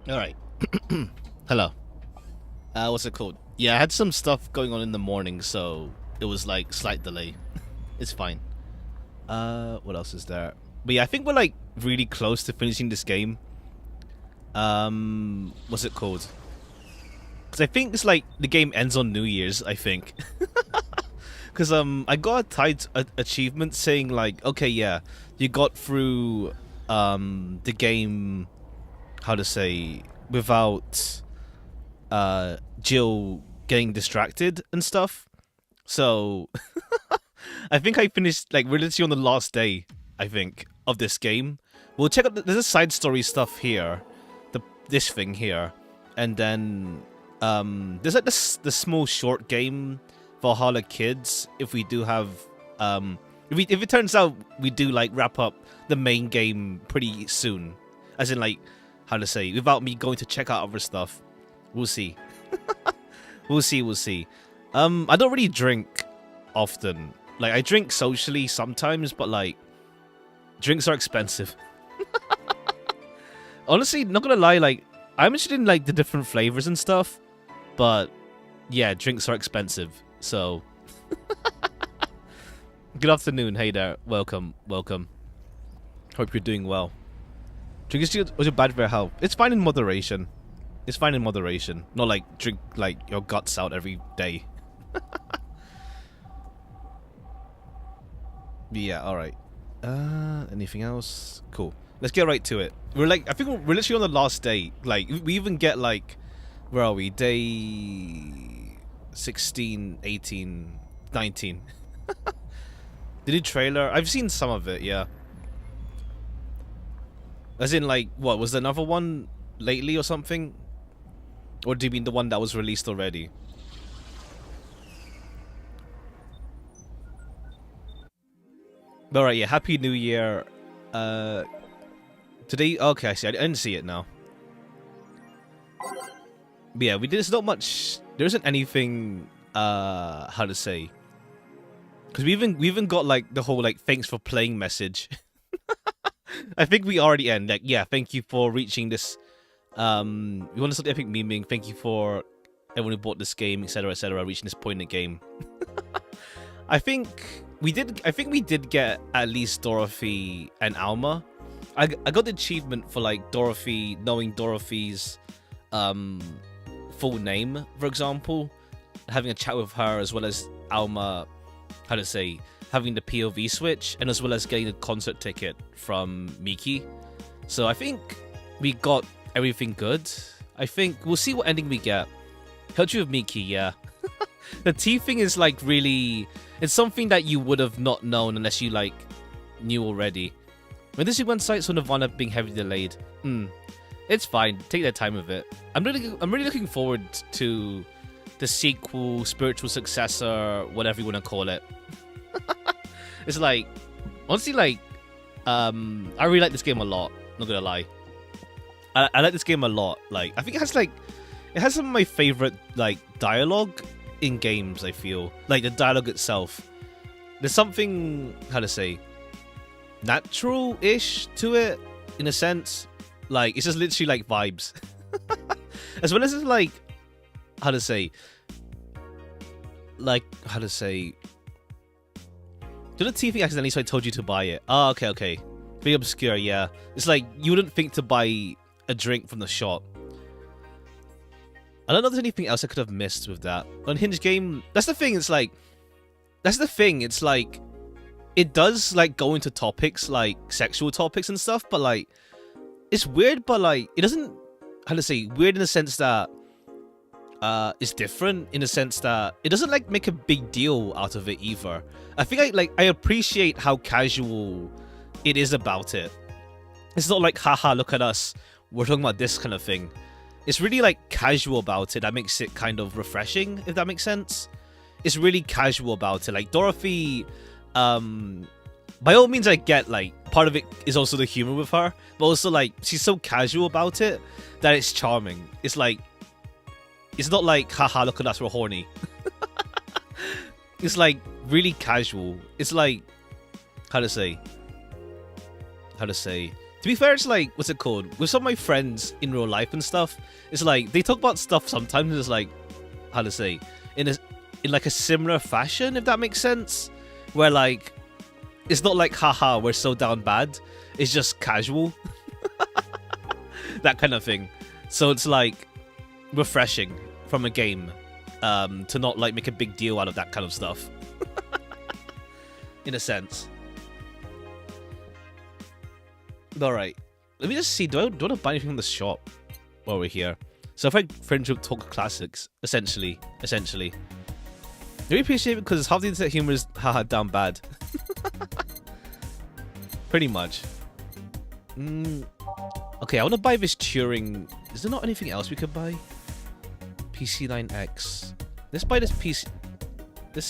All right. Hello. What's it called? Yeah, I had some stuff going on in the morning, so it was like slight delay. It's fine. What else is there? But yeah, I think we're like really close to finishing this game. What's it called? Because I think it's like the game ends on New Year's. I think. Because I got a achievement saying like, okay, yeah, you got through the game. How to say without Jill getting distracted and stuff. So I think I finished like we're literally on the last day, I think, of this game. We'll check out there's a side story stuff here. This thing here. And then there's like this small short game for Valhalla Kids if we do have if it turns out we do like wrap up the main game pretty soon. As in like how to say without me going to check out other stuff. We'll see. We'll see. I don't really drink often. Like I drink socially sometimes, but like drinks are expensive. Honestly, not gonna lie, like I'm interested in like the different flavors and stuff, but yeah, drinks are expensive. So good afternoon, hey there, welcome. Hope you're doing well. Drinking was bad for your health. It's fine in moderation. Not like drink like your guts out every day. Yeah, alright. Anything else? Cool. Let's get right to it. I think we're literally on the last day. Like, we even get like, where are we? Day 16, 18, 19. The new trailer? I've seen some of it, yeah. As in, like, what? Was there another one lately or something? Or do you mean the one that was released already? Alright, yeah, Happy New Year. Today, okay, I see. I didn't see it now. But yeah, there's not much, there isn't anything, how to say. Because we even got, like, the whole, like, thanks for playing message. I think we already end. Like, yeah, thank you for reaching this. We want to start epic memeing. Thank you for everyone who bought this game, etc., etc., reaching this point in the game. I think we did get at least Dorothy and Alma. I got the achievement for like Dorothy, knowing Dorothy's full name, for example, having a chat with her, as well as Alma, how to say, having the POV switch, and as well as getting a concert ticket from Miki. So I think we got everything good. I think we'll see what ending we get. Helped you with Miki, yeah. The T thing is like really, it's something that you would have not known unless you like knew already. When this one site saw Nirvana being heavily delayed, it's fine. Take their time with it. I'm really looking forward to the sequel, spiritual successor, whatever you want to call it. It's like, honestly, like, I really like this game a lot. Not gonna lie, I like this game a lot. Like, I think it has some of my favorite like dialogue in games. I feel like the dialogue itself. There's something, how to say, natural-ish to it in a sense. Like, it's just literally like vibes, as well as it's like, how to say. Do the TV accidentally, so I told you to buy it. Oh, okay. Very obscure, yeah. It's like, you wouldn't think to buy a drink from the shop. I don't know if there's anything else I could have missed with that. Unhinged game, that's the thing, it's like, it does, like, go into topics, like, sexual topics and stuff, but, like, it's weird, but, like, it doesn't, how to say, weird in the sense that, it's different in the sense that it doesn't like make a big deal out of it either. I think I appreciate how casual it is about it. It's not like, haha, look at us, we're talking about this kind of thing. It's really like casual about it. That makes it kind of refreshing, if that makes sense. It's really casual about it. Like Dorothy, by all means, I get like part of it is also the humor with her, but also like she's so casual about it that it's charming. It's like, it's not like, haha, look at us, we're horny. It's like really casual. It's like, how to say, To be fair, it's like, what's it called? With some of my friends in real life and stuff, it's like they talk about stuff sometimes. It's like, how to say, in like a similar fashion, if that makes sense. Where like, it's not like, haha, we're so down bad. It's just casual, that kind of thing. So it's like refreshing from a game to not like make a big deal out of that kind of stuff, in a sense. Alright, let me just see, do I want to buy anything from the shop while we're here? So if I friendship talk classics, essentially. Really appreciate it because half the internet humor is haha down bad. Pretty much. Okay, I want to buy this Turing. Is there not anything else we could buy? PC9X. Let's buy this PC. Let's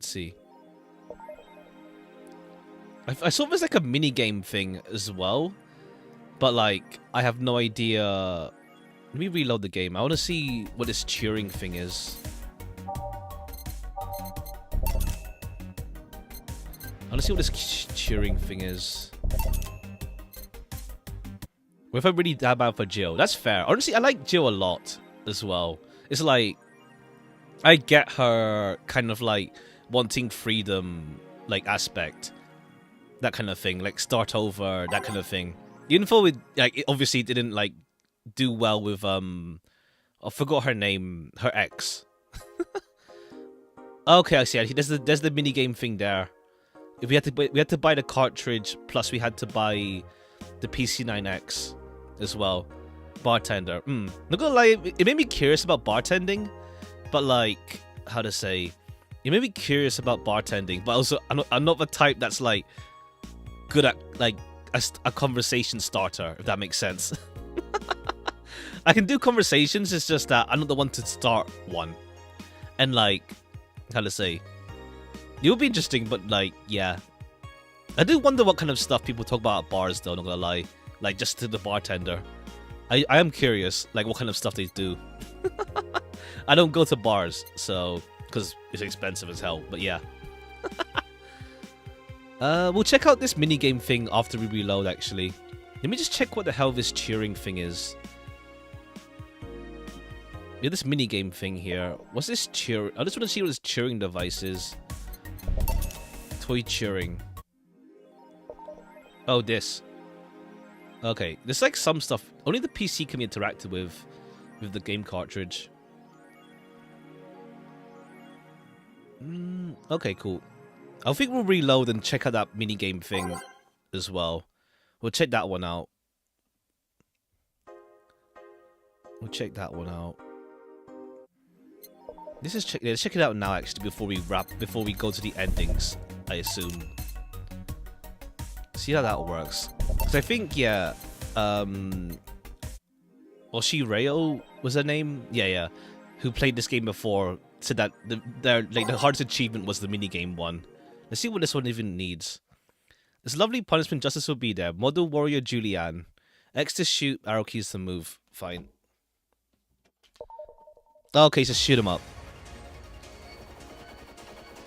see. I saw there's like a mini game thing as well, but like I have no idea. Let me reload the game. I want to see what this Turing thing is. I want to see what this Turing thing is. What if I really dab out for Jill? That's fair. Honestly, I like Jill a lot as well. It's like I get her kind of like wanting freedom, like aspect. That kind of thing, like start over, that kind of thing. Even though it obviously didn't like do well with I forgot her name, her ex. Okay, I see. There's the mini game thing there. If we had to buy the cartridge, plus we had to buy the PC9X as well. Bartender. Not gonna lie, it made me curious about bartending, but like how to say, it made me curious about bartending, but also I'm not the type that's like good at like a conversation starter, if that makes sense. I can do conversations, it's just that I'm not the one to start one. And like, how to say, it would be interesting, but like, yeah. I do wonder what kind of stuff people talk about at bars though, not gonna lie. Like just to the bartender. I am curious, like what kind of stuff they do. I don't go to bars, so, because it's expensive as hell, but yeah. We'll check out this minigame thing after we reload, actually. Let me just check what the hell this Turing thing is. Yeah, this minigame thing here. What's this Turing? I just want to see what this Turing device is. Toy Turing. Oh, this. Okay, there's like some stuff. Only the PC can be interacted with the game cartridge. Okay, cool. I think we'll reload and check out that minigame thing as well. We'll check that one out. We'll check that one out. Let's check it out now, actually, before we go to the endings, I assume. See how that works. Because I think, yeah, Rayo was her name? Yeah. Who played this game before said that the hardest achievement was the minigame one. Let's see what this one even needs. This lovely punishment justice will be there. Model warrior Julianne. X to shoot, arrow keys to move. Fine. Okay, so shoot him up.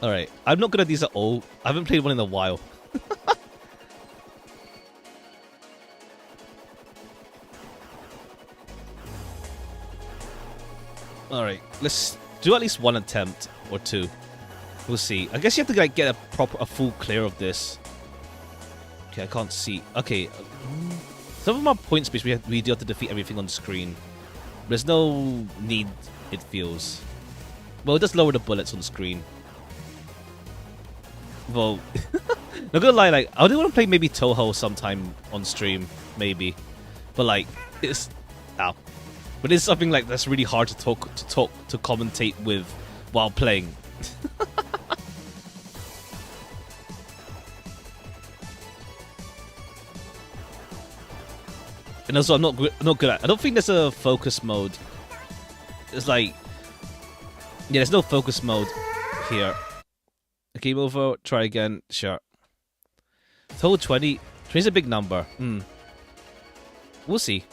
Alright, I'm not good at these at all. I haven't played one in a while. Alright, let's do at least one attempt or two. We'll see. I guess you have to like get a full clear of this. Okay, I can't see. Okay, some of my point space we do have to defeat everything on screen. There's no need, it feels. Well, just lower the bullets on screen. Well, not gonna lie, like I do want to play maybe Toho sometime on stream, maybe. But like it's but it's something like that's really hard to commentate with while playing. And also, I'm not good at. I don't think there's a focus mode. It's like, yeah, there's no focus mode here. Game over. Try again. Sure. Total 20. 20 is a big number. We'll see.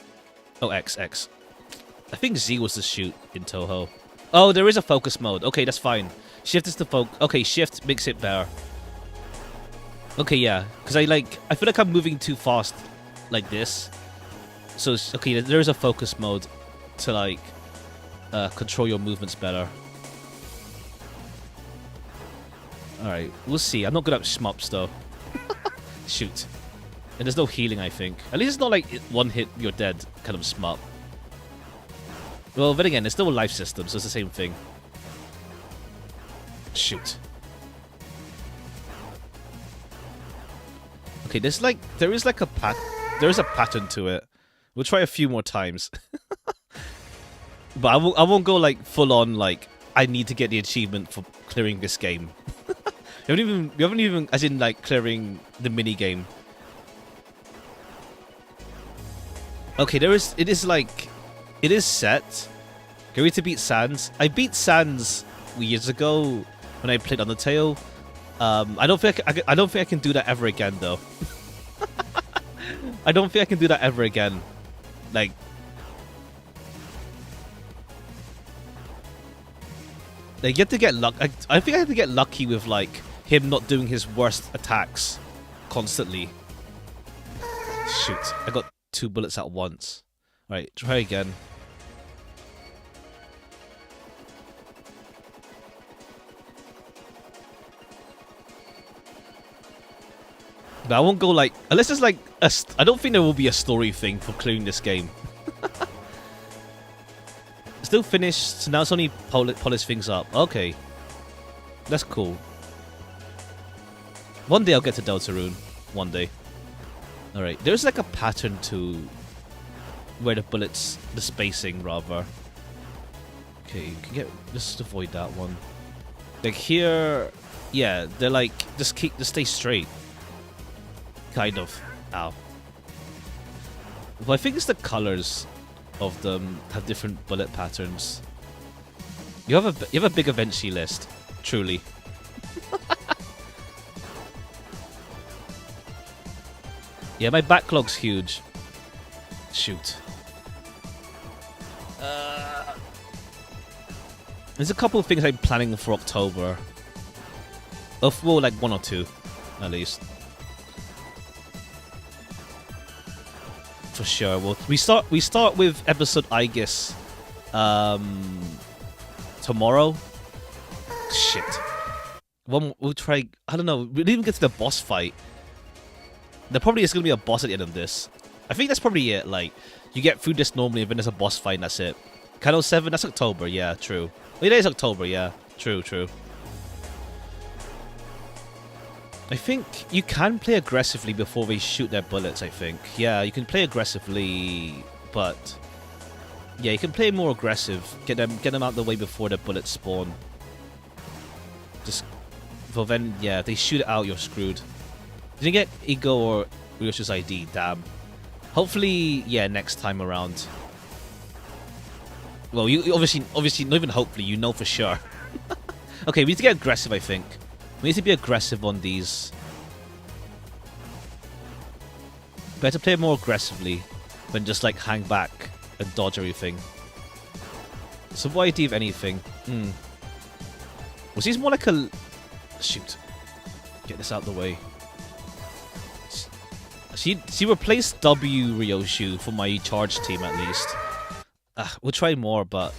Oh, X. I think Z was the shoot in Toho. Oh, there is a focus mode. Okay, that's fine. Shift is the focus. Okay, shift makes it better. Okay, yeah, because I feel like I'm moving too fast, like this. So okay, there is a focus mode to like control your movements better. All right, we'll see. I'm not good at shmups though. Shoot, and there's no healing. I think at least it's not like one hit you're dead kind of shmup. Well, then again, it's still a life system, so it's the same thing. Shoot. Okay, there is a pattern to it. We'll try a few more times. But I won't go like full on like I need to get the achievement for clearing this game. We haven't even as in like clearing the mini game. Okay, it is set. Going to beat Sans. I beat Sans years ago when I played Undertale. I don't think I can do that ever again though. I don't think I can do that ever again. Like, you have to get luck. I think I have to get lucky with like him not doing his worst attacks constantly. Shoot, I got 2 bullets at once. All right, try again. But I won't go like unless it's like I don't think there will be a story thing for clearing this game. Still finished, so now it's only polish things up. Okay, that's cool. One day I'll get to Deltarune. One day. All right, there's like a pattern to where the bullets, the spacing rather. Okay, you can just avoid that one. Like here, yeah, they're like just stay straight. Kind of. Ow. Well, I think it's the colors of them have different bullet patterns. You have a big Avenchi list, truly. Yeah, my backlog's huge. Shoot. There's a couple of things I'm planning for October. Well, like 1 or 2, at least. For sure. Well, we start with episode Aegis tomorrow. Shit. We'll try. I don't know. We didn't even get to the boss fight. There probably is gonna be a boss at the end of this. I think that's probably it. Like, you get through this normally, and then there's a boss fight, and that's it. Kano 7. That's October. Yeah, true. It is October. Yeah, true. I think you can play aggressively before they shoot their bullets, I think. Yeah, you can play aggressively, but... Yeah, you can play more aggressive. Get them out of the way before the bullets spawn. Just... Well then, yeah, if they shoot it out, you're screwed. Didn't get Ego or Ryoshi's ID, damn. Hopefully, yeah, next time around. Well, you obviously, not even hopefully, you know for sure. Okay, we need to get aggressive, I think. We need to be aggressive on these. Better play more aggressively than just like hang back and dodge everything. So what idea of anything? Was he more like a... Shoot. Get this out of the way. She replaced W Ryoshu for my charge team at least. We'll try more, but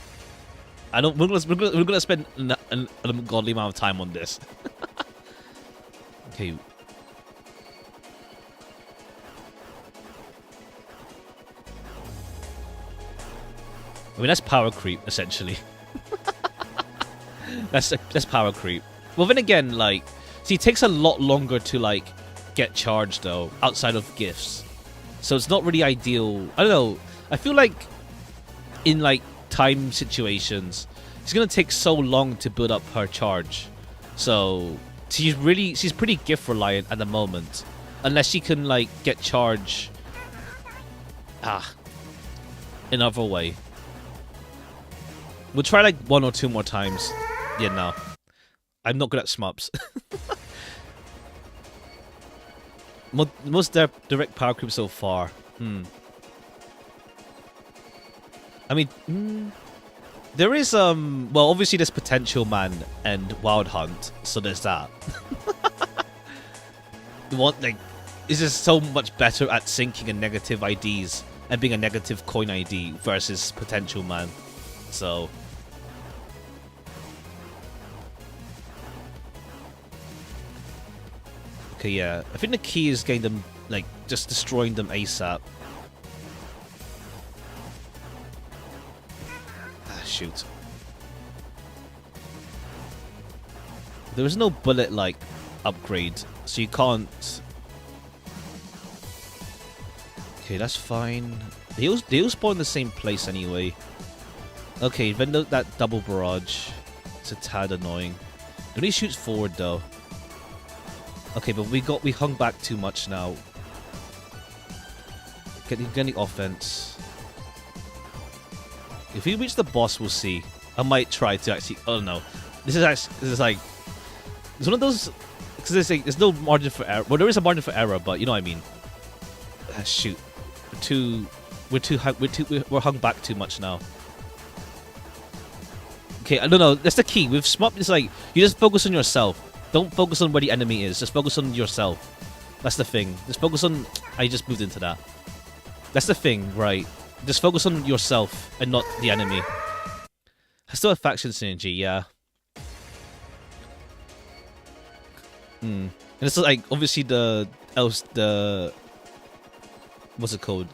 I don't. We're gonna spend an ungodly amount of time on this. Okay. I mean, that's power creep essentially. that's power creep. Well, then again, like, see, it takes a lot longer to like get charged though, outside of gifts. So it's not really ideal. I don't know. I feel like in like time situations, it's gonna take so long to build up her charge. So she's pretty gift reliant at the moment, unless she can like get charge another way. We'll try like 1 or 2 more times. Yeah, no, I'm not good at shmups. Most direct power creep so far. I mean, there is well, obviously there's Potential Man and Wild Hunt, so there's that. want like is just so much better at syncing a negative IDs and being a negative coin ID versus potential man. So okay, yeah. I think the key is getting them like just destroying them ASAP. Ah, shoot. There is no bullet like upgrade, so you can't. Okay, that's fine. They all spawn in the same place anyway. Okay, then that double barrage. It's a tad annoying. It only shoots forward though. Okay, but we hung back too much now. Get the offense. If we reach the boss, we'll see. I might try to actually. Oh no, this is like it's one of those because there's no margin for error. Well, there is a margin for error, but you know what I mean. Shoot, we're hung back too much now. Okay, I don't know. That's the key. With Shmup, it's like you just focus on yourself. Don't focus on where the enemy is. Just focus on yourself. That's the thing. Just focus on. I just moved into that. That's the thing, right? Just focus on yourself and not the enemy. I still have faction synergy, yeah. And it's like obviously the what's it called?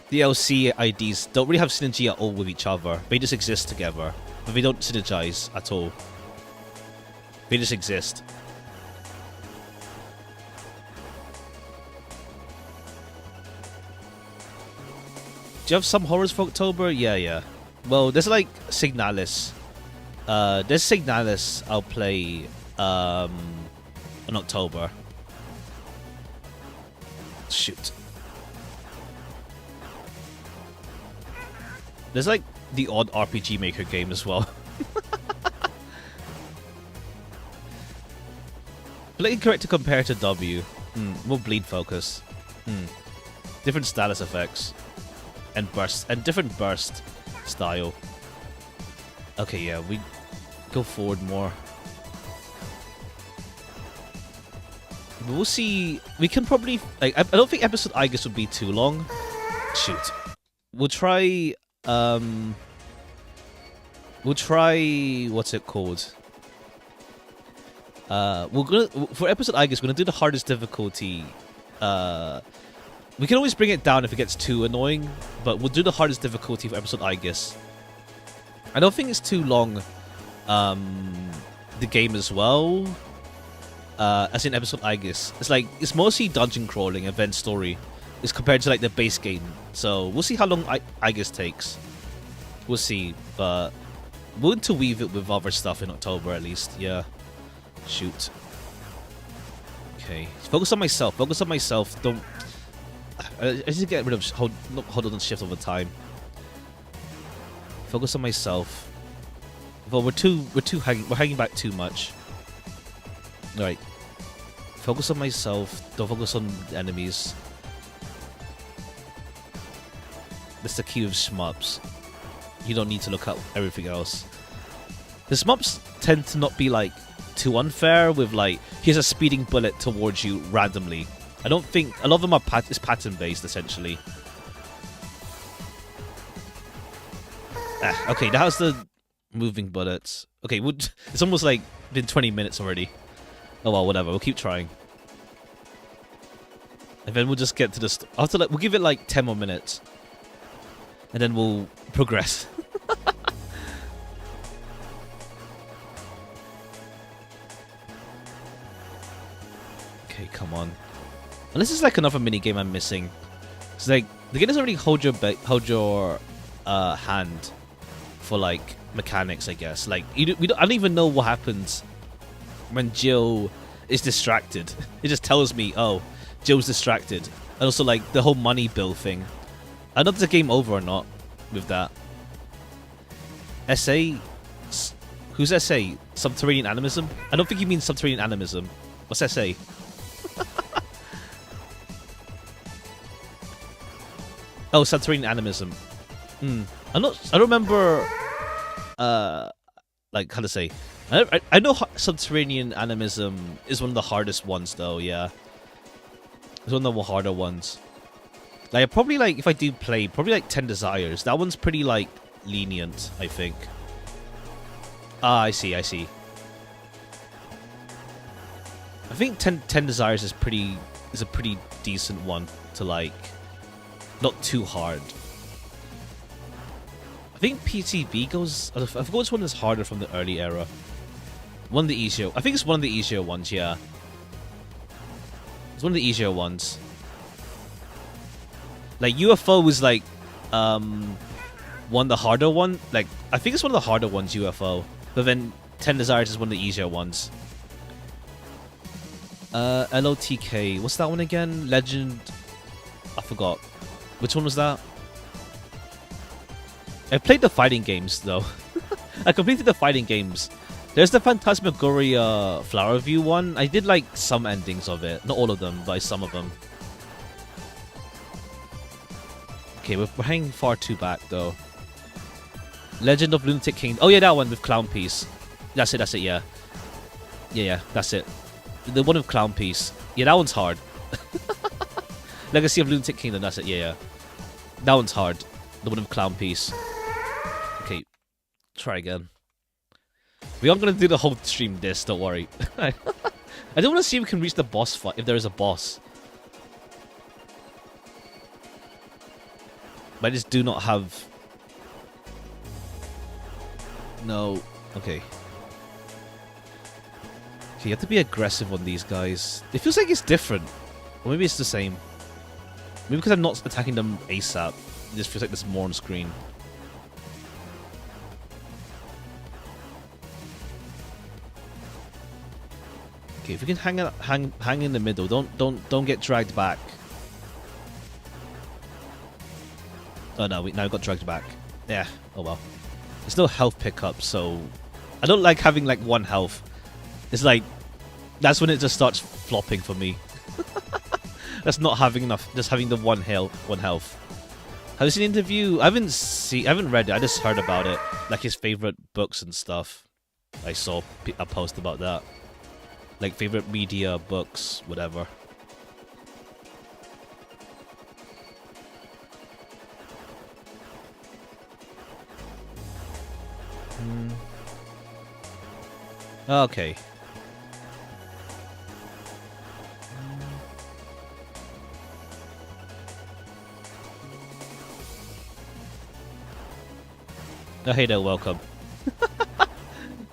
The LC IDs don't really have synergy at all with each other. They just exist together, but they don't synergize at all. They just exist. Do you have some horrors for October? Yeah. Well, there's like Signalis. There's Signalis I'll play in October. Shoot. There's like the odd RPG Maker game as well. Politically correct to compare to W. More bleed focus. Different status effects. And burst. And different burst style. Okay, yeah, we go forward more. But we'll see. We can probably... like, I don't think episode I guess would be too long. Shoot. We'll try... We'll try... what's it called? For episode I guess we're gonna do the hardest difficulty. We can always bring it down if it gets too annoying, but we'll do the hardest difficulty for episode I guess. I don't think it's too long. The game as well. As in episode I guess. It's like it's mostly dungeon crawling, event story. It's compared to like the base game. So we'll see how long I guess takes. We'll see, but we'll interweave it with other stuff in October at least. Yeah. Shoot. Okay. Focus on myself. Focus on myself. Don't. I just need to get rid of hold on shift all the time. Focus on myself. Well, we're hanging back too much. All right. Focus on myself. Don't focus on the enemies. That's the key with shmups. You don't need to look at everything else. The shmups tend to not be like too unfair with like here's a speeding bullet towards you randomly. I don't think a lot of them are pattern based essentially. Okay, that was the moving bullets. Okay, it's almost like been 20 minutes already. Oh well, whatever. We'll keep trying, and then we'll just get to the. We'll give it like 10 more minutes, and then we'll progress. Okay, come on. And this is like another mini game I'm missing. It's like the game doesn't really hold your hand for like mechanics, I guess. Like I don't even know what happens when Jill is distracted. It just tells me, oh, Jill's distracted, and also like the whole money bill thing. I don't know if it's a game over or not with that. SA, who's SA? Subterranean animism? I don't think you mean subterranean animism. What's SA? Oh, subterranean animism. I don't remember. Like how to say. I know subterranean animism is one of the hardest ones, though. Yeah, It's one of the harder ones. Like, probably, like, if I do play, probably, like, 10 Desires. That one's pretty, like, lenient, I think. Ah, I see, I see. I think 10 Desires is a pretty decent one to, like, not too hard. I think PTB goes... I forgot which one is harder from the early era. One of the easier... I think it's one of the easier ones, yeah. It's one of the easier ones. Like, UFO was, like, one of the harder one. Like, I think it's one of the harder ones, UFO. But then 10 Desires is one of the easier ones. LOTK. What's that one again? Legend... I forgot. Which one was that? I played the fighting games, though. I completed the fighting games. There's the Phantasmagoria Flower View one. I did, like, some endings of it. Not all of them, but some of them. Okay, we're hanging far too back, though. Legend of Lunatic King. Oh, yeah, that one with Clown Piece. That's it, yeah. Yeah, that's it. The one with Clown Piece. Yeah, that one's hard. Legacy of Lunatic Kingdom, that's it, yeah. That one's hard. The one with Clown Piece. Okay, try again. We aren't going to do the whole stream this, don't worry. I don't want to see if we can reach the boss fight, if there is a boss. But I just do not have... No. Okay. Okay, you have to be aggressive on these guys. It feels like it's different. Or maybe it's the same. Maybe because I'm not attacking them ASAP. It just feels like there's more on screen. Okay, if we can hang in the middle, don't get dragged back. Oh no, now we got dragged back. Yeah, oh well. There's no health pickup, so I don't like having like one health. It's like that's when it just starts flopping for me. That's not having enough, just having the one health. Have you seen the interview? I haven't read it. I just heard about it, like his favorite books and stuff. I saw a post about that, like favorite media, books, whatever. Okay. Oh, hey there, welcome.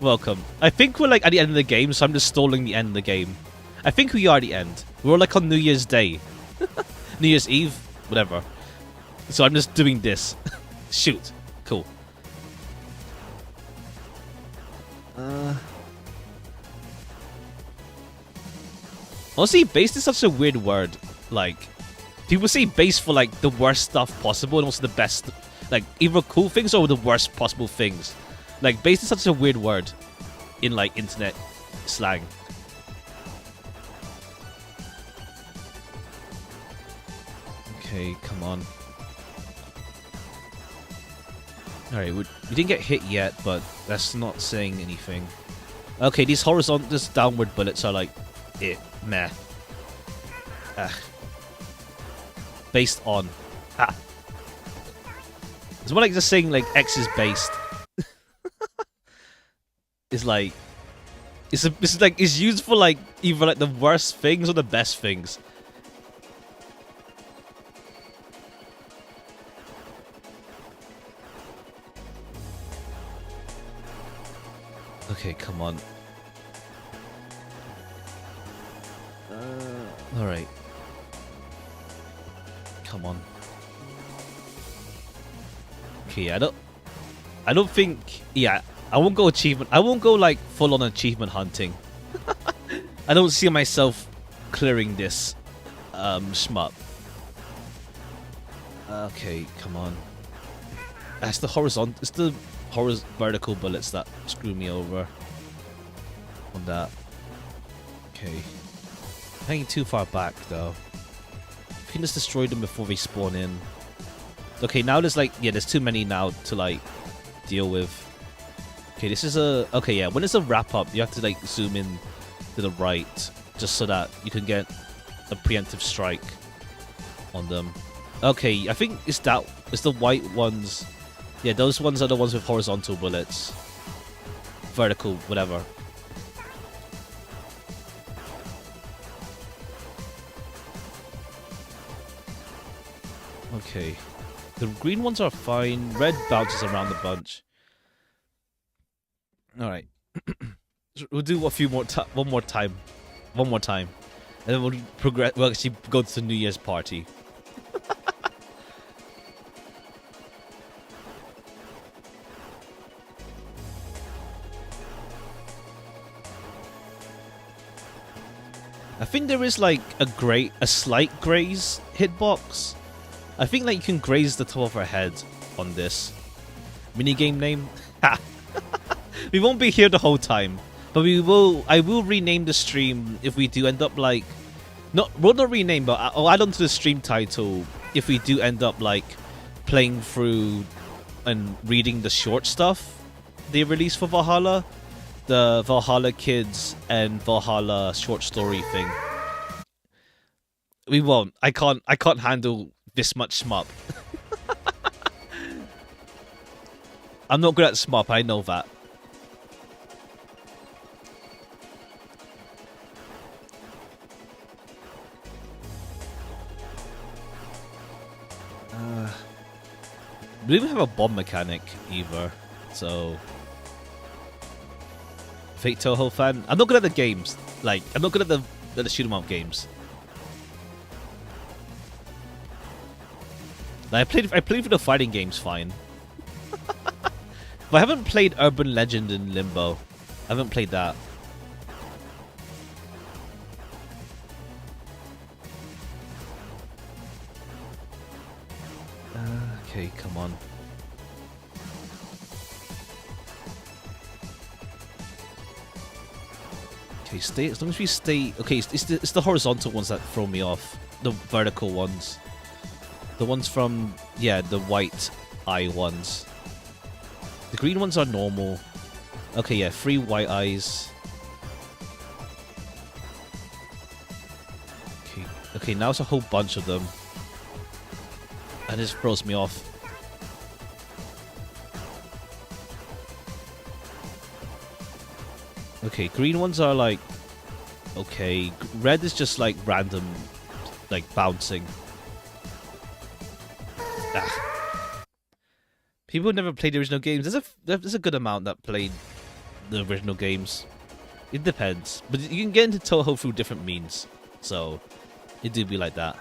Welcome. I think we're like at the end of the game, so I'm just stalling the end of the game. I think we are at the end. We're like on New Year's Day. New Year's Eve? Whatever. So I'm just doing this. Shoot. Cool. Honestly, based is such a weird word. Like, people say base for like the worst stuff possible and also the best. Like, either cool things or the worst possible things. Like, base is such a weird word in, like, internet slang. Okay, come on. Alright, we didn't get hit yet, but that's not saying anything. Okay, these horizontal, this downward bullets are like, meh. Based on. Ah. It's more like just saying like X is based. It's like it's used for like either like the worst things or the best things. Okay, come on. All right. Come on. Okay, I don't think. Yeah, I won't go achievement. I won't go like full on achievement hunting. I don't see myself clearing this shmup. Okay, come on. That's the horizontal. It's the vertical bullets that screw me over. On that. Okay. I'm hanging too far back though. We can just destroy them before they spawn in. Okay, now there's like, yeah, there's too many now to like deal with. Okay, this is a, okay, yeah, when it's a wrap up, you have to like zoom in to the right just so that you can get a preemptive strike on them. Okay, I think it's the white ones. Yeah, those ones are the ones with horizontal bullets. Vertical, whatever. Okay. The green ones are fine. Red bounces around a bunch. Alright. We'll do a few more one more time. And then we'll progress. We'll actually go to the New Year's party. I think there is like a slight graze hitbox. I think like you can graze the top of her head on this minigame name. We won't be here the whole time, but I will rename the stream if we do end up like not rename, but I'll add on to the stream title if we do end up like playing through and reading the short stuff they released for Valhalla. The Valhalla Kids and Valhalla short story thing. We won't. I can't handle this much shmup. I'm not good at shmup, I know that. We don't even have a bomb mechanic either, so Fake Toho fan. I'm not good at the games. Like, I'm not good at the shoot 'em up games. Like, I played for the fighting games fine. But I haven't played Urban Legend in Limbo. I haven't played that. Okay, come on. Okay, stay. As long as we stay. Okay, it's the horizontal ones that throw me off. The vertical ones. The ones from, yeah, the white eye ones. The green ones are normal. Okay, yeah, 3 white eyes. Okay, now it's a whole bunch of them. And it just throws me off. Okay, green ones are like... Okay, red is just like random, like bouncing. Ah. People who never played the original games, there's a good amount that played the original games. It depends, but you can get into Toho through different means, so it do be like that.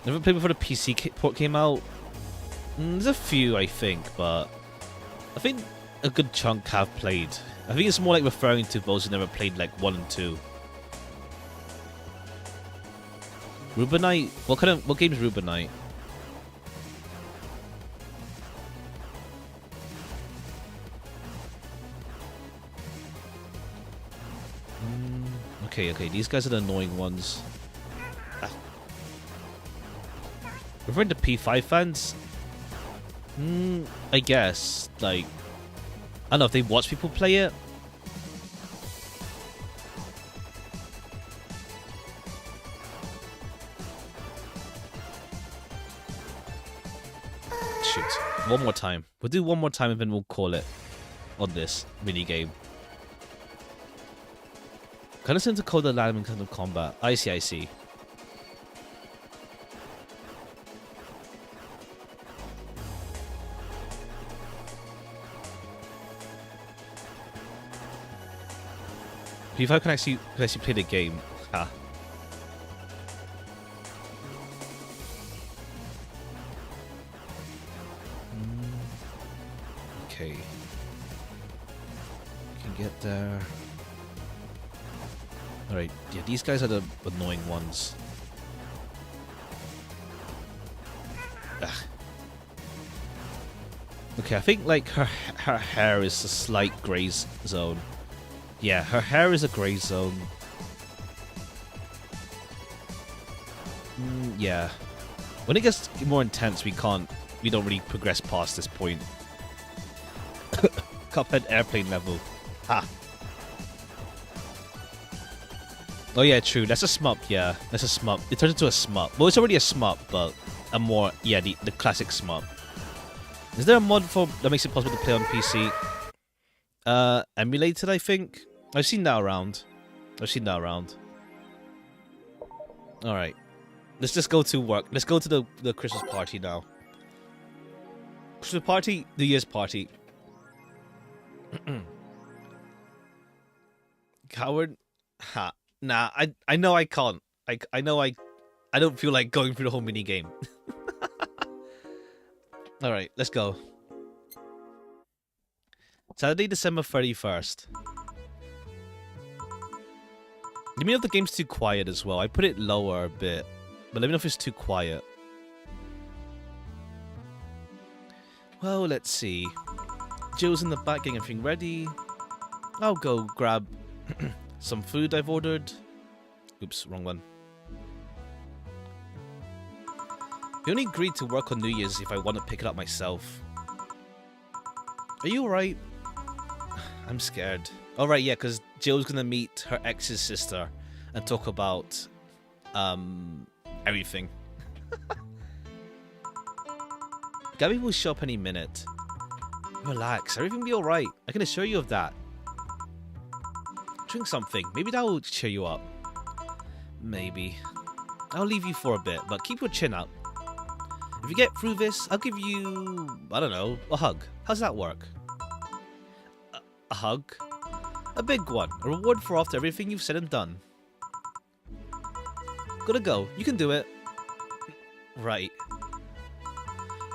Never played before the PC port came out. There's a few, I think, but I think a good chunk have played. I think it's more like referring to those who never played like 1 and 2. Rubinite? What game is Rubinite? Okay, these guys are the annoying ones. Referring to P5 fans? I guess. Like, I don't know if they watch people play it. Shoot. One more time. We'll do one more time and then we'll call it on this minigame. Kind of send to code the land in kind of combat. I see. If I can actually play the game. Ah. Okay. Can get there. Alright, yeah, these guys are the annoying ones. Ah. Okay, I think like her hair is a slight grey zone. Yeah, her hair is a grey zone. Yeah. When it gets more intense, we don't really progress past this point. Cuphead airplane level. Ha! Oh yeah, true. That's a smup. Yeah, that's a smup. It turns into a smup. Well, it's already a smup, but a more the classic smup. Is there a mod for that makes it possible to play on PC? Emulated, I think. I've seen that around. All right, let's just go to work. Let's go to the Christmas party now. Christmas party, New Year's party. Coward. Ha. Nah, I know I can't. I know I don't feel like going through the whole mini game. All right, let's go. Saturday, December 31st. Let me know if the game's too quiet as well. I put it lower a bit, but let me know if it's too quiet. Well, let's see. Jill's in the back getting everything ready. I'll go grab some food I've ordered. Oops, wrong one. We only agreed to work on New Year's if I want to pick it up myself. Are you alright? I'm scared. Alright, yeah, because Jill's gonna meet her ex's sister and talk about everything. Gabby will show up any minute. Relax, everything will be alright. I can assure you of that. Drink something. Maybe that will cheer you up. Maybe. I'll leave you for a bit, but keep your chin up. If you get through this, I'll give you, I don't know, a hug. How's that work? A hug? A big one. A reward for after everything you've said and done. Gotta go. You can do it. Right.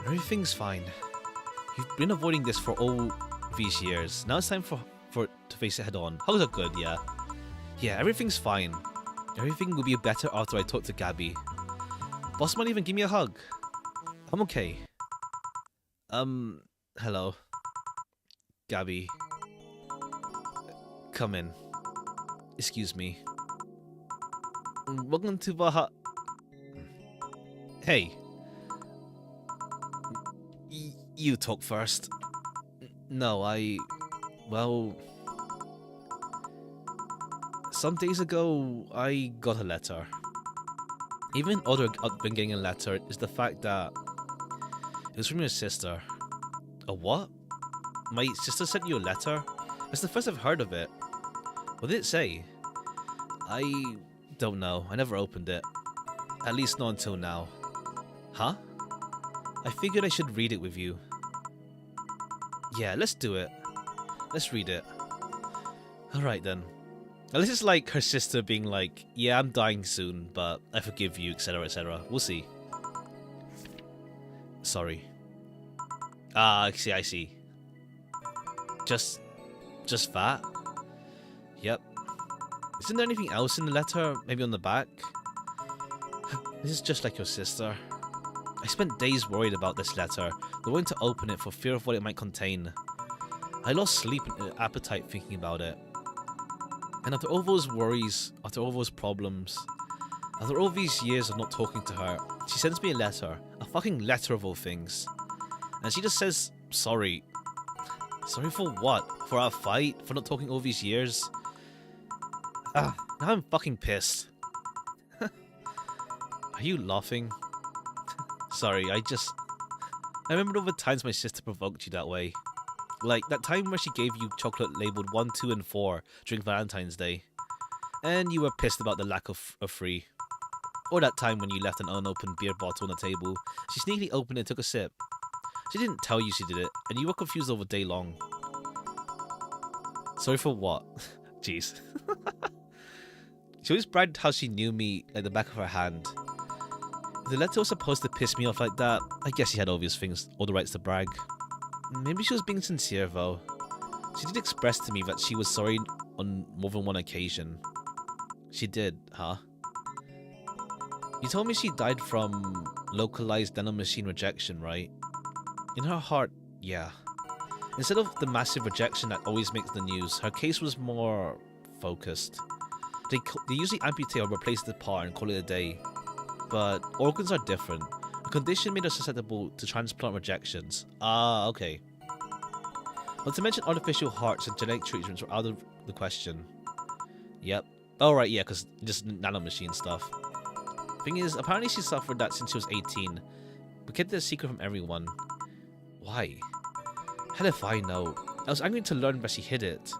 Everything's fine. You've been avoiding this for all these years. Now it's time to face it head on. Hugs are good, yeah. Yeah, everything's fine. Everything will be better after I talk to Gabby. Boss might even give me a hug. I'm okay. Hello. Gabby. Come in. Excuse me. Welcome to Baha. Hey. You talk first. No, well... Some days ago, I got a letter. Even odder than getting a letter is the fact that it was from your sister. A what? My sister sent you a letter? That's the first I've heard of it. What did it say? I don't know. I never opened it. At least not until now. Huh? I figured I should read it with you. Yeah, let's do it. Let's read it. Alright then. Now, this is like her sister being like, yeah, I'm dying soon, but I forgive you, etc, etc. We'll see. Sorry. Ah, I see. Just that? Yep. Isn't there anything else in the letter? Maybe on the back? This is just like your sister. I spent days worried about this letter, not wanting to open it for fear of what it might contain. I lost sleep and appetite thinking about it. And after all those worries, after all those problems, after all these years of not talking to her, she sends me a letter. A fucking letter of all things. And she just says, sorry. Sorry for what? For our fight? For not talking all these years? Now I'm fucking pissed. Are you laughing? Sorry, I remember all the times my sister provoked you that way. Like, that time where she gave you chocolate labelled 1, 2, and 4 during Valentine's Day. And you were pissed about the lack of free. Or that time when you left an unopened beer bottle on the table. She sneakily opened it and took a sip. She didn't tell you she did it, and you were confused over day long. Sorry for what? Jeez. She always bragged how she knew me like the back of her hand. If the letter was supposed to piss me off like that, I guess she had obvious things, all the rights to brag. Maybe she was being sincere though. She did express to me that she was sorry on more than one occasion. She did, huh? You told me she died from localized nanomachine rejection, right? In her heart, yeah. Instead of the massive rejection that always makes the news, her case was more focused. They usually amputate or replace the part and call it a day. But organs are different. The condition made her susceptible to transplant rejections. Ah, okay. Not to mention artificial hearts and genetic treatments were out of the question. Yep. Oh, right, yeah, because just nanomachine stuff. Thing is, apparently she suffered that since she was 18, but kept it a secret from everyone. Why? Hell if I know. I was angry to learn where she hid it.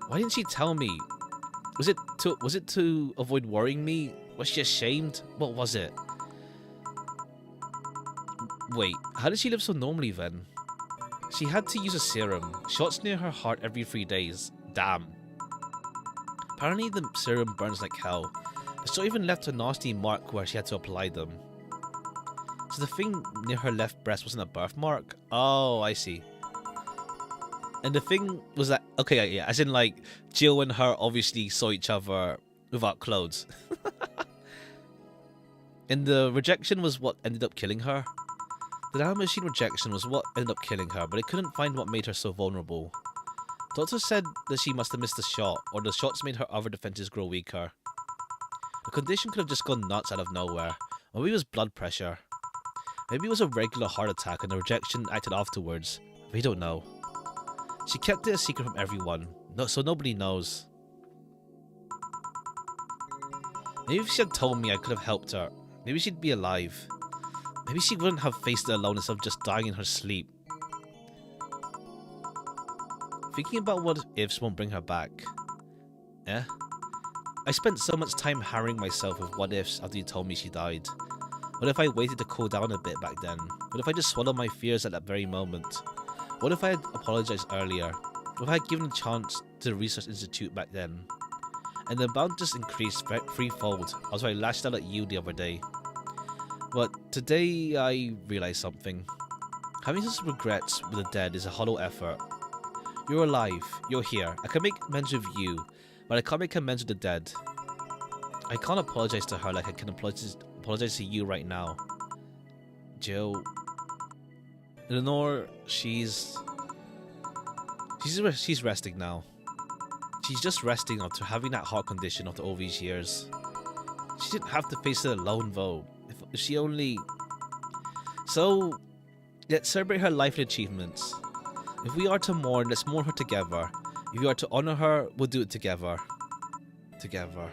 Why didn't she tell me? Was it to avoid worrying me? Was she ashamed? What was it? Wait, how did she live so normally then? She had to use a serum. Shots near her heart every 3 days. Damn. Apparently the serum burns like hell. The store even left a nasty mark where she had to apply them. So the thing near her left breast wasn't a birthmark? Oh, I see. And the thing was that, okay, yeah, as in like, Jill and her obviously saw each other without clothes. And the rejection was what ended up killing her. The nanomachine rejection was what ended up killing her, but it couldn't find what made her so vulnerable. Doctor said that she must have missed a shot, or the shots made her other defenses grow weaker. The condition could have just gone nuts out of nowhere, or maybe it was blood pressure. Maybe it was a regular heart attack and the rejection acted afterwards. We don't know. She kept it a secret from everyone, so nobody knows. Maybe if she had told me, I could have helped her. Maybe she'd be alive. Maybe she wouldn't have faced it alone instead of just dying in her sleep. Thinking about what ifs won't bring her back. Eh? I spent so much time harrowing myself with what ifs after you told me she died. What if I waited to cool down a bit back then? What if I just swallowed my fears at that very moment? What if I had apologized earlier? What if I had given a chance to the research institute back then? And the amount just increased threefold as I lashed out at you the other day. But today I realized something. Having such regrets with the dead is a hollow effort. You're alive, you're here, I can make amends with you, but I can't make amends with the dead. I can't apologize to her like I can apologize to you right now. Jill. Eleanor, she's resting now. She's just resting after having that heart condition after all these years. She didn't have to face it alone though. If she only... So, let's celebrate her life and achievements. If we are to mourn, let's mourn her together. If we are to honor her, we'll do it together. Together.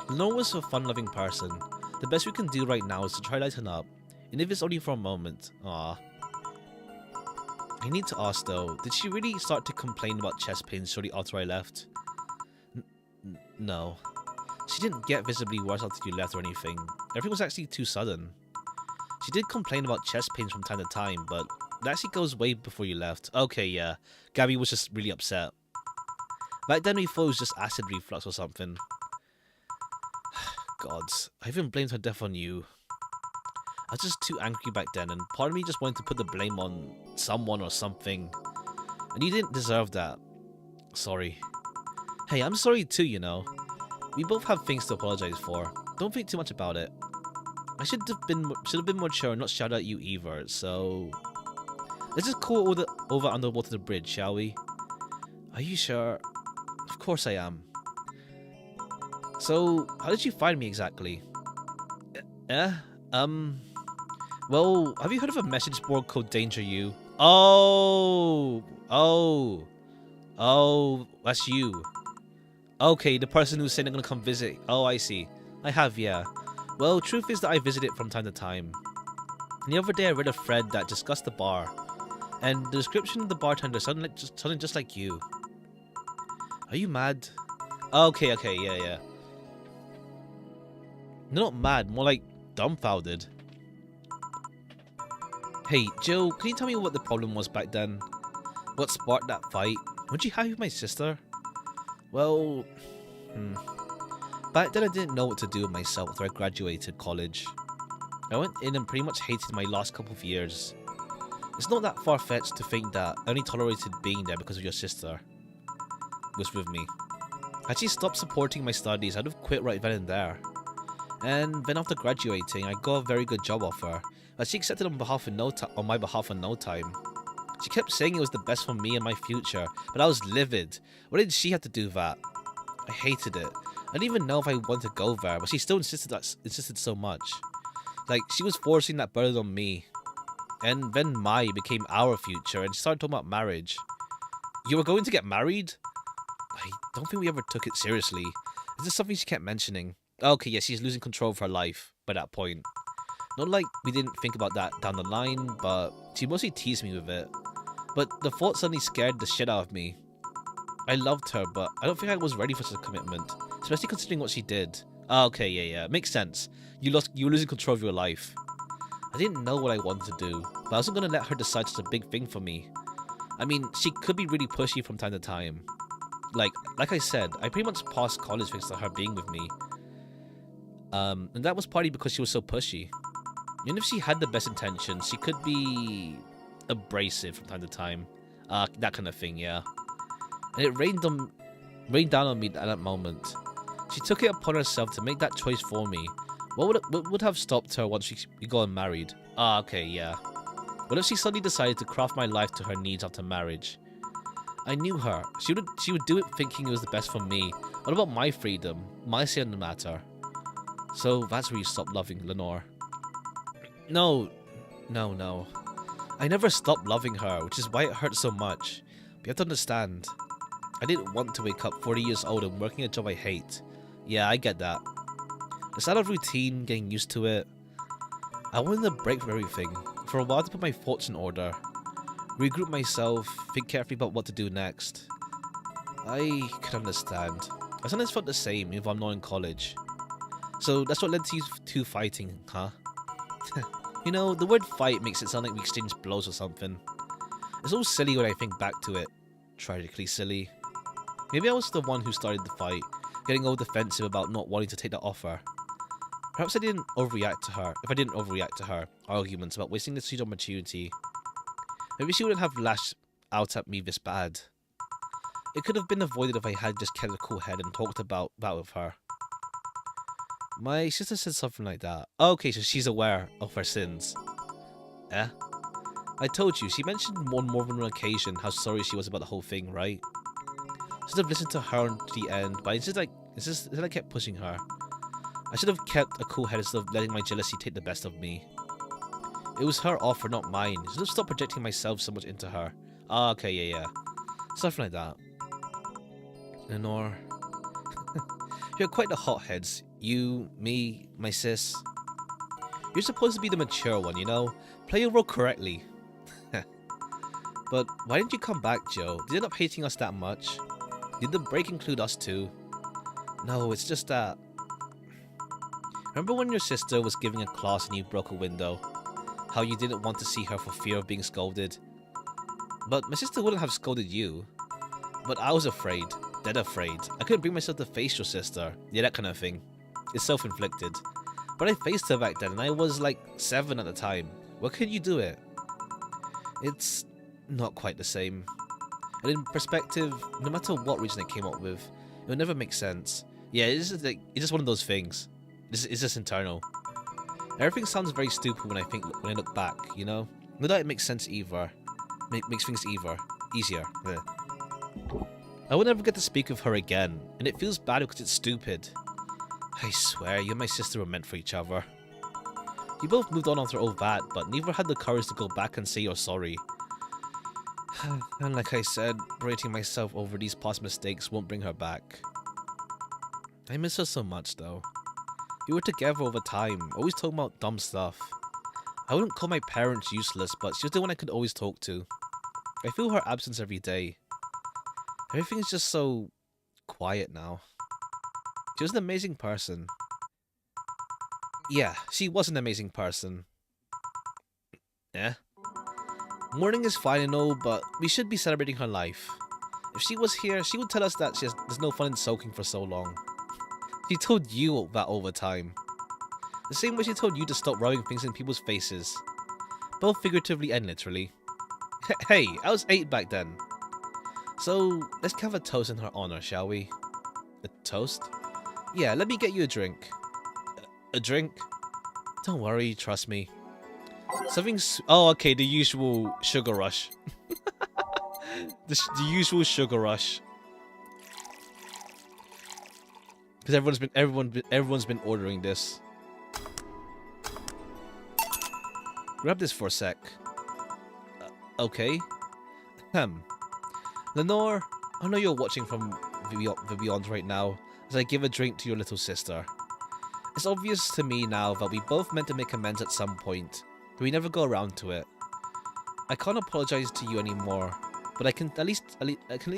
Lenore was a fun-loving person. The best we can do right now is to try to lighten up. And if it's only for a moment. Aww. I need to ask though, did she really start to complain about chest pains shortly after I left? No. She didn't get visibly worse after you left or anything. Everything was actually too sudden. She did complain about chest pains from time to time, but that actually goes way before you left. Okay, yeah. Gabby was just really upset. Back then we thought it was just acid reflux or something. Gods, I even blamed her death on you. I was just too angry back then, and part of me just wanted to put the blame on someone or something. And you didn't deserve that. Sorry. Hey, I'm sorry too, you know. We both have things to apologize for. Don't think too much about it. I should have been more mature and not shout at you either, so... Let's just go over underwater the bridge, shall we? Are you sure? Of course I am. So, how did you find me exactly? Well, have you heard of a message board called Danger You? Oh, that's you. Okay, the person who's saying they're gonna come visit. Oh, I see. I have, yeah. Well, truth is that I visit it from time to time. And the other day I read a thread that discussed the bar. And the description of the bartender sounded just like you. Are you mad? Okay, yeah. No, not mad, more like dumbfounded. Hey, Jill, can you tell me what the problem was back then? What sparked that fight? What'd you have with my sister? Well, back then I didn't know what to do with myself after I graduated college. I went in and pretty much hated my last couple of years. It's not that far-fetched to think that I only tolerated being there because of your sister was with me. Had she stopped supporting my studies, I'd have quit right then and there. And then after graduating, I got a very good job offer that she accepted on my behalf in no time. She kept saying it was the best for me and my future, but I was livid. Why did she have to do that? I hated it. I didn't even know if I wanted to go there, but she still insisted so much. Like, she was forcing that burden on me. And then Mai became our future, and she started talking about marriage. You were going to get married? I don't think we ever took it seriously. Is this something she kept mentioning? Okay, yeah, she's losing control of her life by that point. Not like we didn't think about that down the line, but she mostly teased me with it. But the thought suddenly scared the shit out of me. I loved her, but I don't think I was ready for such a commitment, especially considering what she did. Okay, yeah, makes sense. You were losing control of your life. I didn't know what I wanted to do, but I wasn't gonna let her decide such a big thing for me. I mean, she could be really pushy from time to time. Like I said, I pretty much passed college thanks to her being with me. And that was partly because she was so pushy. Even if she had the best intentions, she could be abrasive from time to time. That kind of thing, yeah. And it rained down on me at that moment. She took it upon herself to make that choice for me. What would have stopped her once we got married? Okay, yeah. What if she suddenly decided to craft my life to her needs after marriage? I knew her. She would do it thinking it was the best for me. What about my freedom? My say on the matter? So that's where you stopped loving Lenore. No. I never stopped loving her, which is why it hurt so much. But you have to understand, I didn't want to wake up 40 years old and working a job I hate. Yeah, I get that. It's out of routine, getting used to it. I wanted a break from everything, for a while to put my thoughts in order. Regroup myself, think carefully about what to do next. I can understand. I sometimes felt the same if I'm not in college. So that's what led to you two fighting, huh? You know, the word fight makes it sound like we exchanged blows or something. It's all silly when I think back to it. Tragically silly. Maybe I was the one who started the fight, getting all defensive about not wanting to take the offer. Perhaps I didn't overreact to her. If I didn't overreact to her arguments about wasting the sweet opportunity, maybe she wouldn't have lashed out at me this bad. It could have been avoided if I had just kept a cool head and talked about that with her. My sister said something like that. Okay, so she's aware of her sins. Eh? I told you, she mentioned on more than one occasion how sorry she was about the whole thing, right? I should have listened to her to the end, but instead I kept pushing her. I should have kept a cool head instead of letting my jealousy take the best of me. It was her offer, not mine. I should have stopped projecting myself so much into her. Okay, yeah. Something like that. Lenore. You're quite the hotheads. You, me, my sis. You're supposed to be the mature one, you know? Play your role correctly. But why didn't you come back, Joe? Did you end up hating us that much? Did the break include us too? No, it's just that... Remember when your sister was giving a class and you broke a window? How you didn't want to see her for fear of being scolded? But my sister wouldn't have scolded you. But I was afraid. Dead afraid. I couldn't bring myself to face your sister. Yeah, that kind of thing. It's self-inflicted. But I faced her back then and I was like 7 at the time. Why couldn't you do it? It's not quite the same. And in perspective, no matter what reason I came up with, it would never make sense. Yeah, it's just one of those things. It's just internal. Everything sounds very stupid when I look back, you know? Not that it makes sense either. Makes things easier. Blech. I will never get to speak with her again, and it feels bad because it's stupid. I swear, you and my sister were meant for each other. You both moved on after all that, but neither had the courage to go back and say you're sorry. And like I said, berating myself over these past mistakes won't bring her back. I miss her so much though. We were together all the time, always talking about dumb stuff. I wouldn't call my parents useless, but she was the one I could always talk to. I feel her absence every day. Everything's just so quiet now. She was an amazing person. Yeah, she was an amazing person. Yeah. Mourning is fine and all, but we should be celebrating her life. If she was here, she would tell us that there's no fun in soaking for so long. She told you that all the time. The same way she told you to stop rubbing things in people's faces. Both figuratively and literally. Hey, I was 8 back then. So, let's have a toast in her honor, shall we? A toast? Yeah, let me get you a drink. A drink? Don't worry, trust me. Oh, okay, the usual sugar rush. the usual sugar rush. Because everyone's been ordering this. Grab this for a sec. Okay. Lenore, I know you're watching from the Beyond right now. as I give a drink to your little sister. It's obvious to me now that we both meant to make amends at some point, but we never go around to it. I can't apologize to you anymore, but I can at least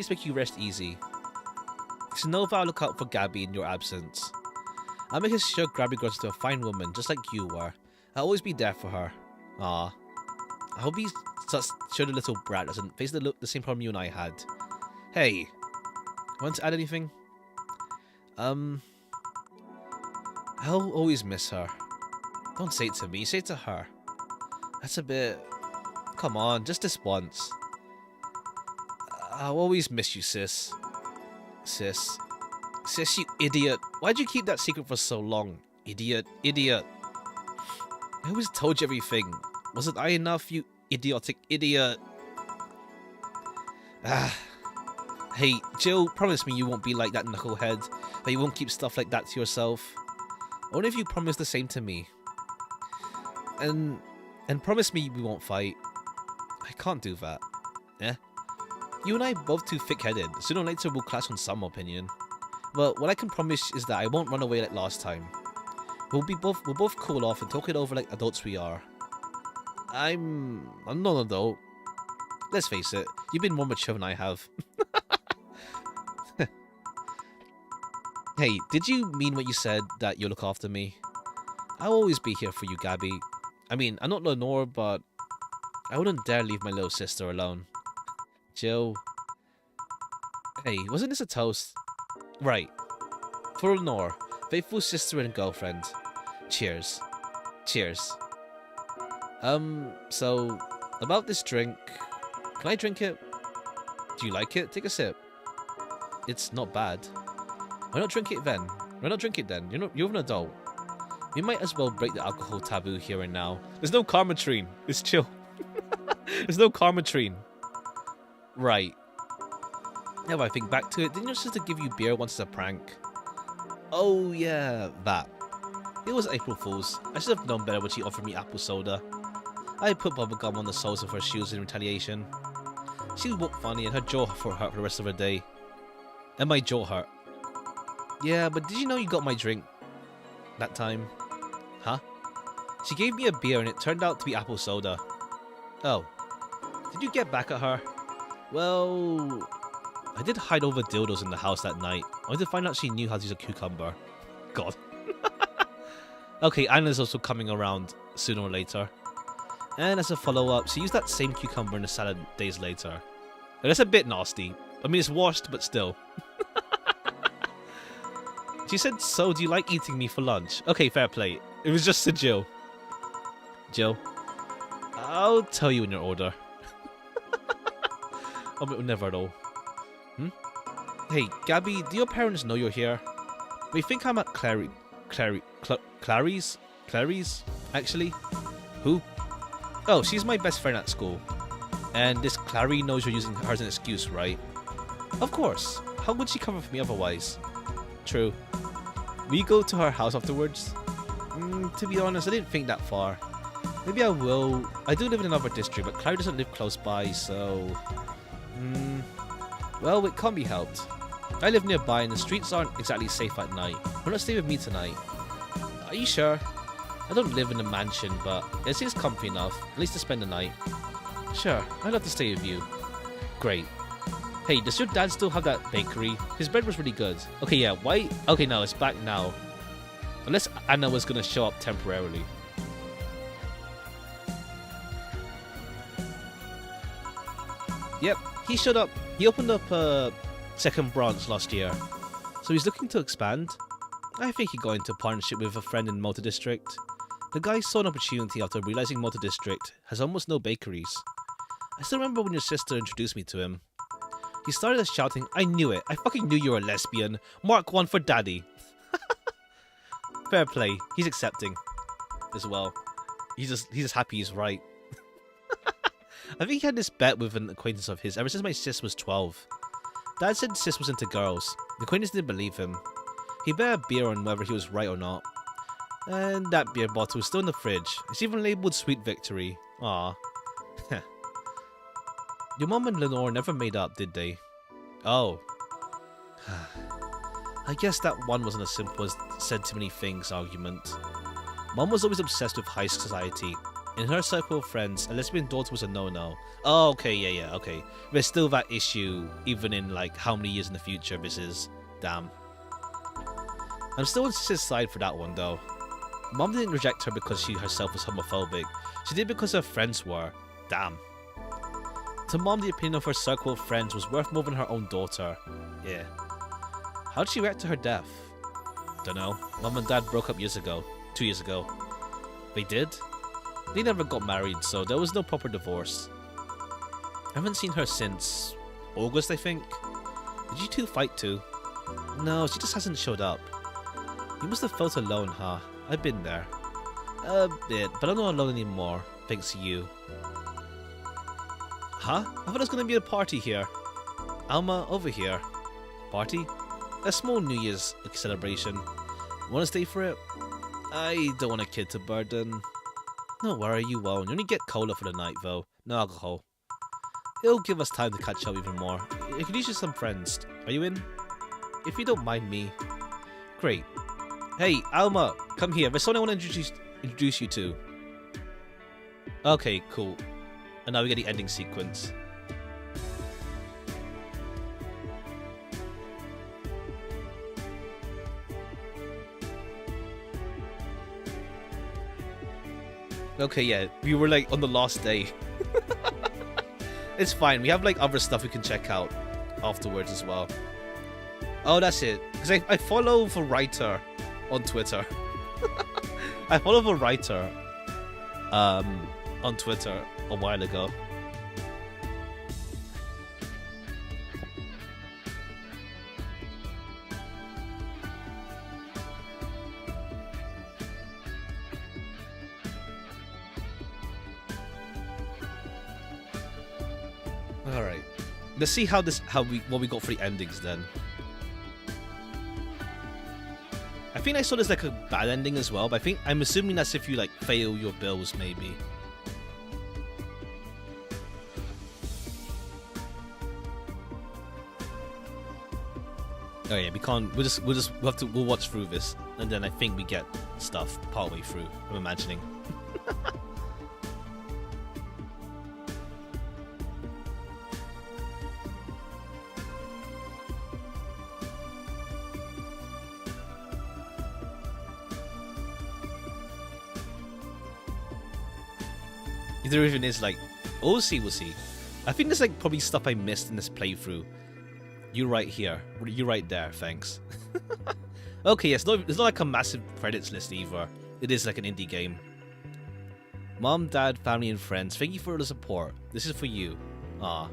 make you rest easy. So know that I'll look out for Gabby in your absence. I'll make sure Gabby grows into a fine woman, just like you were. I'll always be there for her. Ah, I hope he's sure the little brat doesn't face the same problem you and I had. Hey, want to add anything? I'll always miss her. Don't say it to me, say it to her. That's a bit... Come on, just this once. I'll always miss you, sis. Sis, you idiot. Why'd you keep that secret for so long? Idiot. I always told you everything. Wasn't I enough, you idiotic idiot? Hey, Jill, promise me you won't be like that knucklehead. That you won't keep stuff like that to yourself. Only if you promise the same to me. And promise me we won't fight. I can't do that. Eh? You and I are both too thick-headed. Sooner or later we'll clash on some opinion. But what I can promise is that I won't run away like last time. We'll both cool off and talk it over like adults we are. I'm not an adult. Let's face it, you've been more mature than I have. Hey, did you mean what you said, that you'll look after me? I'll always be here for you, Gabby. I mean, I'm not Lenore, but I wouldn't dare leave my little sister alone. Jill. Hey, wasn't this a toast? Right. For Lenore, faithful sister and girlfriend. Cheers. Cheers. So, about this drink, can I drink it? Do you like it? Take a sip. It's not bad. Why not drink it then? Why not drink it then? You're an adult. We might as well break the alcohol taboo here and now. There's no karmatrine. It's chill. There's no karmatrine. Right. Now I think back to it, didn't your sister give you beer once as a prank? Oh yeah, that. It was April Fool's. I should have known better when she offered me apple soda. I put bubblegum on the soles of her shoes in retaliation. She looked funny and her jaw hurt for the rest of her day. And my jaw hurt. Yeah, but did you know you got my drink that time? Huh? She gave me a beer and it turned out to be apple soda. Oh. Did you get back at her? Well, I did hide over dildos in the house that night. I wanted to find out she knew how to use a cucumber. God. Okay, Anna's also coming around sooner or later. And as a follow-up, she used that same cucumber in the salad days later. Now, that's a bit nasty. I mean, it's washed, but still. She said, so do you like eating me for lunch? Okay, fair play. It was just to Jill. Jill, I'll tell you in your order. Oh, never at all. Hey, Gabby, do your parents know you're here? They think I'm at Clary's, actually? Who? Oh, she's my best friend at school. And this Clary knows you're using her as an excuse, right? Of course. How would she cover for me otherwise? True. Will you go to her house afterwards? To be honest, I didn't think that far. Maybe I will. I do live in another district, but Clary doesn't live close by, so... Well, it can't be helped. I live nearby and the streets aren't exactly safe at night. Why not stay with me tonight? Are you sure? I don't live in a mansion, but it seems comfy enough, at least to spend the night. Sure, I'd love to stay with you. Great. Hey, does your dad still have that bakery? His bread was really good. Okay, yeah, why? Okay, no, it's back now. Unless Anna was gonna show up temporarily. Yep, he showed up. He opened up a second branch last year. So he's looking to expand. I think he got into a partnership with a friend in Motor District. The guy saw an opportunity after realizing Motor District has almost no bakeries. I still remember when your sister introduced me to him. He started shouting, I knew it. I fucking knew you were a lesbian. Mark 1 for daddy. Fair play. He's accepting as well. He's just happy he's right. I think he had this bet with an acquaintance of his ever since my sis was 12. Dad said sis was into girls. The acquaintance didn't believe him. He bet a beer on whether he was right or not. And that beer bottle is still in the fridge. It's even labelled Sweet Victory. Aww. Your mom and Lenore never made up, did they? Oh. I guess that one wasn't as simple as said too many things argument. Mom was always obsessed with high society. In her circle of friends, a lesbian daughter was a no-no. Oh, okay, yeah, okay. There's still that issue, even in like how many years in the future this is. Damn. I'm still on Sis's side for that one though. Mom didn't reject her because she herself was homophobic. She did because her friends were. Damn. To Mom, the opinion of her circle of friends was worth more than her own daughter. Yeah. How did she react to her death? Dunno. Mom and Dad broke up years ago. 2 years ago. They did? They never got married, so there was no proper divorce. I haven't seen her since August, I think. Did you two fight too? No, she just hasn't showed up. You must have felt alone, huh? I've been there. A bit, but I'm not alone anymore, thanks to you. Huh? I thought there was gonna be a party here. Alma, over here. Party? A small New Year's celebration. Wanna stay for it? I don't want a kid to burden. Don't worry, you won't. You only get cola for the night, though. No alcohol. It'll give us time to catch up even more. I could use you some friends. Are you in? If you don't mind me. Great. Hey, Alma, come here. There's someone I want to introduce you to. Okay, cool. And now we get the ending sequence. Okay, yeah, we were like on the last day. It's fine, we have like other stuff we can check out afterwards as well. Oh, that's it. Because I follow the writer on Twitter. I follow the writer on Twitter a while ago. Alright. Let's see what we got for the endings then. I think I saw there's like a bad ending as well, but I'm assuming that's if you like fail your bills maybe. Oh yeah, we can't. We'll watch through this, and then I think we get stuff partway through. I'm imagining. If there even is like, we'll see. I think there's like probably stuff I missed in this playthrough. You right here. You right there, thanks. Okay, yes, it's not like a massive credits list either. It is like an indie game. Mom, Dad, family and friends, thank you for the support. This is for you. Ah.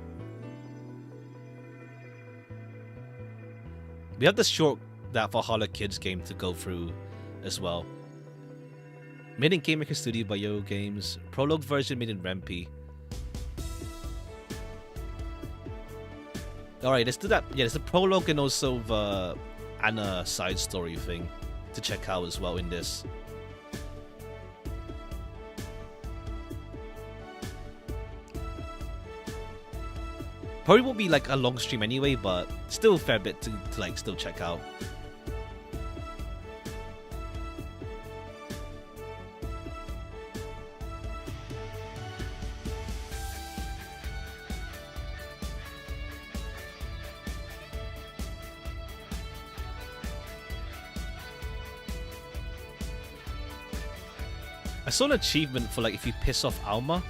We have this short that Valhalla Kids game to go through as well. Made in Game Maker Studio by Yo Games. Prologue version made in Rempi. Alright, let's do that. Yeah, there's a prologue and also the Anna side story thing to check out as well in this. Probably won't be like a long stream anyway, but still a fair bit to like still check out. I saw an achievement for like if you piss off Alma.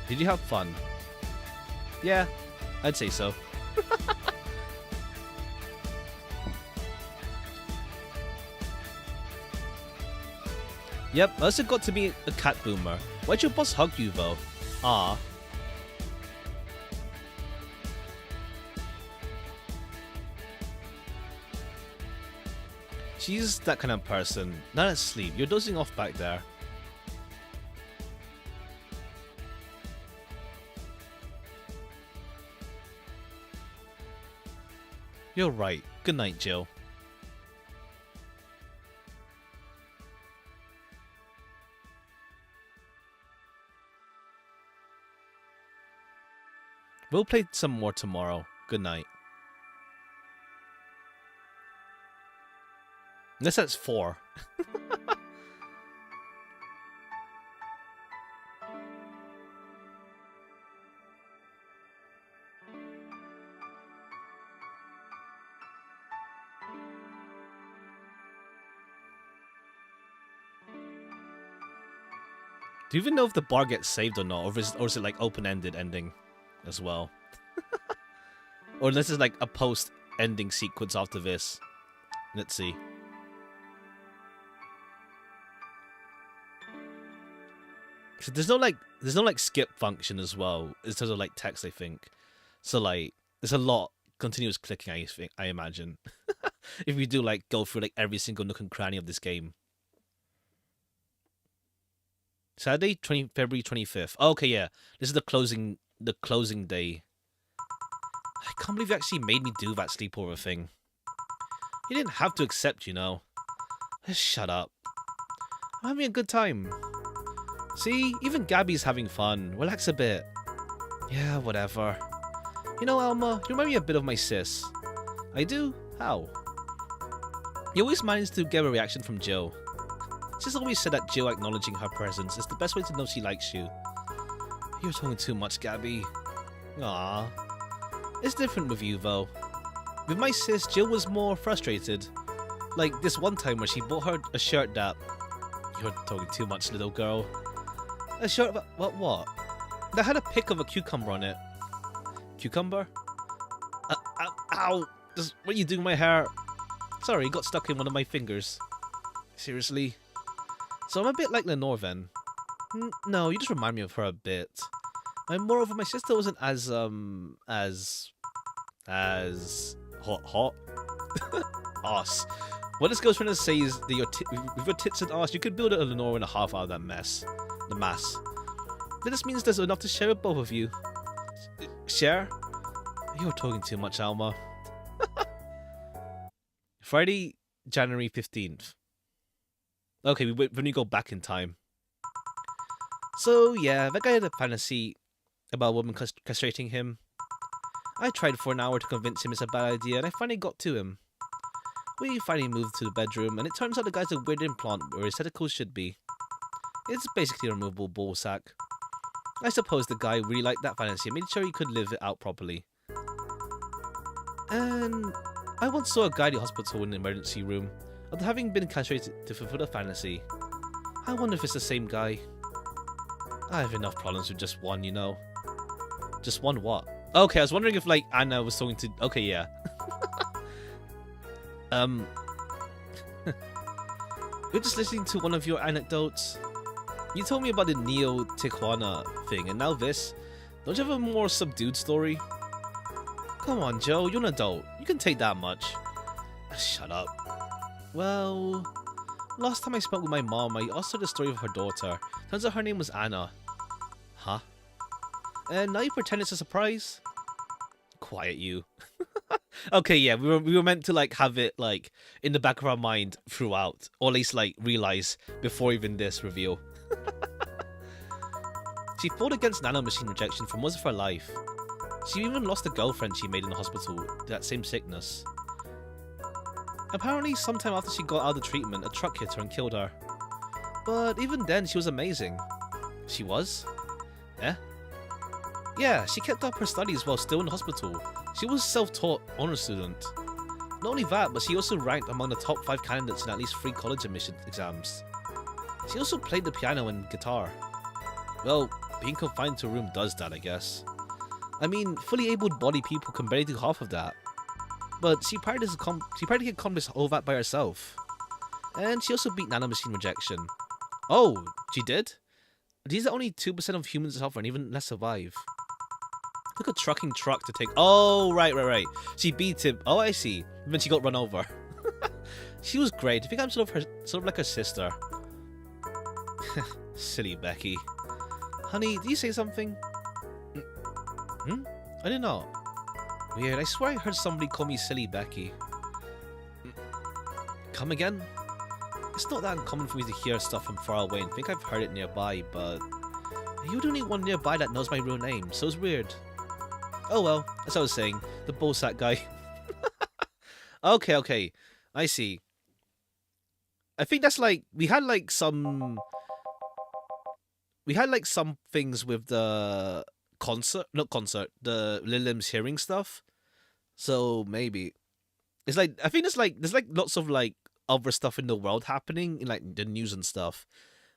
Did you have fun? Yeah, I'd say so. Yep, I also got to meet a cat boomer. Why'd your boss hug you though? Ah. She's that kind of person. Not asleep. You're dozing off back there. You're right. Good night, Jill. We'll play some more tomorrow. Good night. Unless that's 4. Do you even know if the bar gets saved or not? Or is it like open-ended ending as well? Or this is like a post-ending sequence after this. Let's see. So there's no like skip function as well in terms of like text, I think. So like there's a lot continuous clicking, I imagine. If we do like go through like every single nook and cranny of this game. Saturday, February 25th. Oh, okay, yeah. This is the closing day. I can't believe you actually made me do that sleepover thing. You didn't have to accept, you know. Just shut up. I'm having a good time. See, even Gabby's having fun. Relax a bit. Yeah, whatever. You know, Alma, you remind me a bit of my sis. I do? How? You always manage to get a reaction from Jill. She's always said that Jill acknowledging her presence is the best way to know she likes you. You're talking too much, Gabby. Aww. It's different with you, though. With my sis, Jill was more frustrated. Like this one time where she bought her a shirt that... You're talking too much, little girl. A shirt that... What? That had a pic of a cucumber on it. Cucumber? Ow! What are you doing to my hair? Sorry, it got stuck in one of my fingers. Seriously? So I'm a bit like Lenore then. No, you just remind me of her a bit. Moreover, my sister wasn't as hot. Ass. What this girl's trying to say is that with your tits and ass, you could build a Lenore and a half out of that mess. The mass. This means there's enough to share with both of you. Share? You're talking too much, Alma. Friday, January 15th. Okay, when we go back in time. So, yeah, that guy had a fantasy about a woman castrating him. I tried for an hour to convince him it's a bad idea, and I finally got to him. We finally moved to the bedroom, and it turns out the guy's a weird implant where his testicles should be. It's basically a removable ball sack. I suppose the guy really liked that fantasy and made sure he could live it out properly. And I once saw a guy at the hospital in the emergency room after having been castrated to fulfill the fantasy. I wonder if it's the same guy. I have enough problems with just one, you know. Just one what? Okay, I was wondering if like Anna was talking to... Okay, yeah. We're just listening to one of your anecdotes. You told me about the Neo Tijuana thing, and now this. Don't you have a more subdued story? Come on, Joe, you're an adult. You can take that much. Shut up. Well, last time I spoke with my mom, I asked her the story of her daughter. Turns out her name was Anna. Huh? And now you pretend it's a surprise? Quiet, you. Okay, yeah, we were meant to like have it like in the back of our mind throughout, or at least like realize before even this reveal. She fought against nanomachine rejection for most of her life. She even lost a girlfriend she made in the hospital to that same sickness. Apparently, sometime after she got out of the treatment, a truck hit her and killed her. But even then, she was amazing. She was? Eh? Yeah, she kept up her studies while still in the hospital. She was a self-taught honor student. Not only that, but she also ranked among the top 5 candidates in at least 3 college admission exams. She also played the piano and guitar. Well, being confined to a room does that, I guess. I mean, fully able-bodied people can barely do half of that. But she practically accomplished all that by herself. And she also beat nanomachine rejection. Oh, she did? These are only 2% of humans suffer and even less survive. Took a trucking truck to take... Oh, right. She beat him. Oh, I see. Then she got run over. She was great. I think I'm sort of like her sister. Silly Becky. Honey, did you say something? I did not. Weird, I swear I heard somebody call me Silly Becky. Come again? It's not that uncommon for me to hear stuff from far away and think I've heard it nearby, but... You're the only one nearby that knows my real name, so it's weird. Oh well, as I was saying, the bullsack guy. Okay, I see. I think that's like we had like some things with the concert, not concert, the Lilim's hearing stuff. So maybe it's like I think there's like lots of like other stuff in the world happening in like the news and stuff.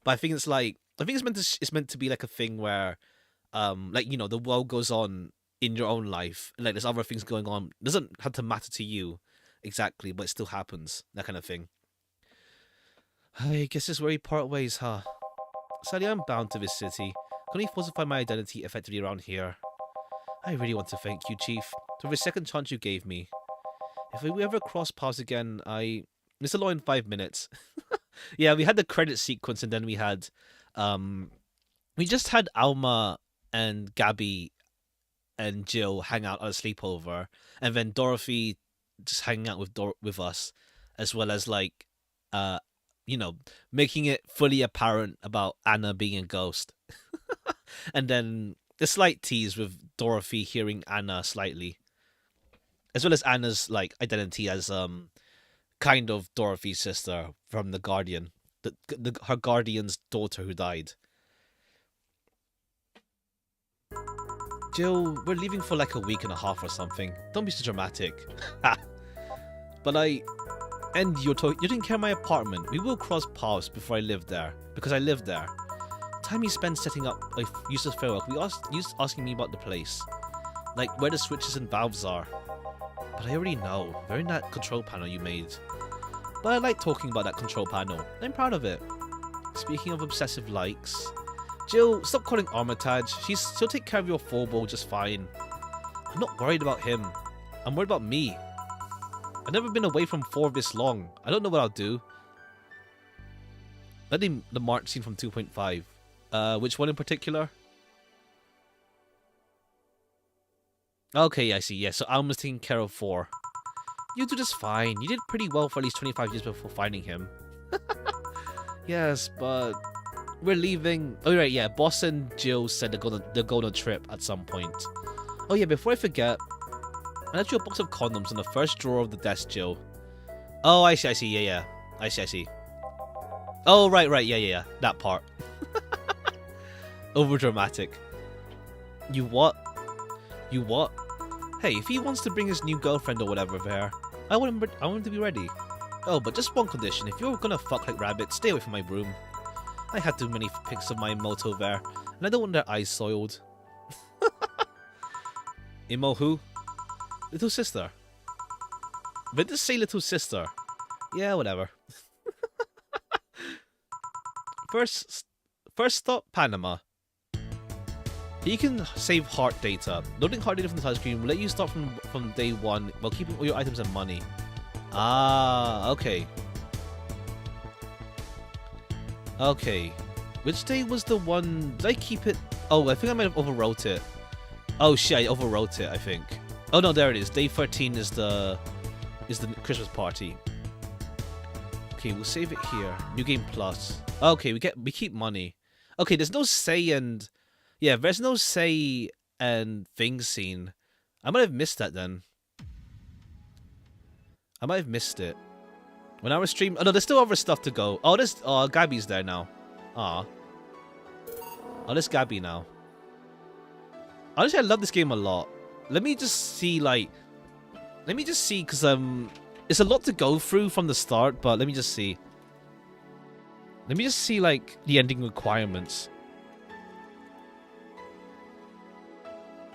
But I think it's like I think it's meant to be like a thing where like you know the world goes on in your own life and like there's other things going on. It doesn't have to matter to you exactly, but it still happens. That kind of thing. I guess it's where we part ways, huh? Sadly, I'm bound to this city. Can only falsify my identity effectively around here. I really want to thank you, Chief, for the second chance you gave me. If we ever cross paths again, It's a law in 5 minutes. Yeah, we had the credit sequence and then we just had Alma and Gabby and Jill hang out on a sleepover, and then Dorothy just hanging out with us, as well as like, you know, making it fully apparent about Anna being a ghost, and then the slight tease with Dorothy hearing Anna slightly, as well as Anna's like identity as kind of Dorothy's sister from the Guardian, her guardian's daughter who died. Jill, we're leaving for like a week and a half or something. Don't be so dramatic. But and you didn't care my apartment. We will cross paths before I lived there, because I lived there. Time you spend setting up a useless firework, you asking me about the place, like where the switches and valves are. But I already know. They're in that control panel you made. But I like talking about that control panel. I'm proud of it. Speaking of obsessive likes, Jill, stop calling Armitage. She'll take care of your four-ball just fine. I'm not worried about him. I'm worried about me. I've never been away from 4 this long. I don't know what I'll do. Let the March scene from 2.5. Which one in particular? Okay, I see. Yeah, so Alma's taking care of 4. You do just fine. You did pretty well for at least 25 years before finding him. Yes, but we're leaving. Oh, right, yeah. Boss and Jill said they're going on a trip at some point. Oh, yeah, before I forget, I left you a box of condoms in the first drawer of the desk, Jill. Oh, I see. Yeah. I see. Oh, right. Yeah. That part. Over dramatic. You what? Hey, if he wants to bring his new girlfriend or whatever there, I want him to be ready. Oh, but just one condition. If you're gonna fuck like rabbits, stay away from my room. I had too many pics of my moto there, and I don't want their eyes soiled. Imo who? Little sister. But just say little sister. Yeah, whatever. First stop, Panama. You can save heart data. Loading heart data from the touchscreen will let you start from day 1 while keeping all your items and money. Ah, okay. Okay. Which day was the one... Did I keep it... Oh, I think I might have overwrote it. Oh shit, I overwrote it, I think. Oh no, there it is. Day 13 is the Christmas party. Okay, we'll save it here. New game plus. Okay, we keep money. Okay, there's no say and... Yeah, there's no say and things scene. I might have missed that then. I might have missed it. When I was streaming... Oh no, there's still other stuff to go. Oh, there's... Oh, Gabby's there now. Aw. Oh, there's Gabby now. Honestly, I love this game a lot. Let me just see, like... Let me just see, because, it's a lot to go through from the start, but let me just see. Let me just see, like, the ending requirements.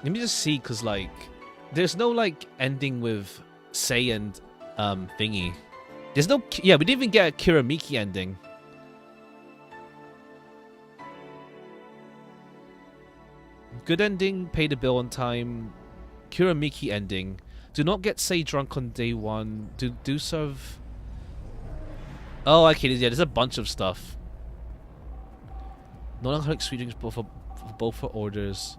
Let me just see, because, like... There's no, like, ending with say and, thingy. There's no... Yeah, we didn't even get a Kiramiki ending. Good ending, pay the bill on time. Kiramiki ending. Do not get say drunk on day 1. Do serve... Oh, okay, yeah, there's a bunch of stuff. Non-alcoholic sweet drinks both for orders.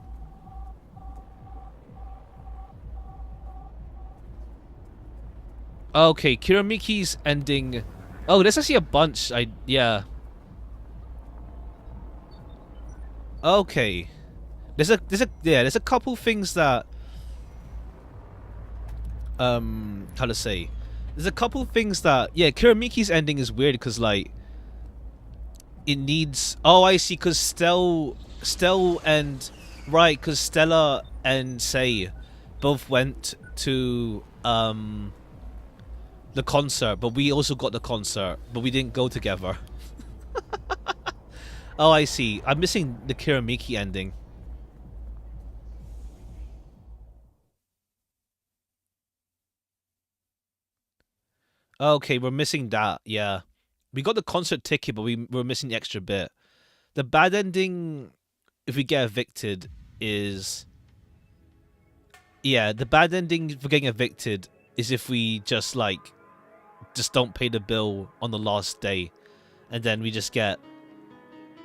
Okay, Kiramiki's ending... Oh, there's actually a bunch. Yeah. Okay. There's a couple things that... How to say? There's a couple things that, yeah, Kiramiki's ending is weird because like it needs. Oh, I see. Because Stell and right, because Stella and Say both went to the concert, but we also got the concert, but we didn't go together. Oh, I see. I'm missing the Kiramiki ending. Okay, we're missing that. Yeah, we got the concert ticket, but we're missing the extra bit. The bad ending, if we get evicted, is yeah. The bad ending for getting evicted is if we just don't pay the bill on the last day, and then we just get.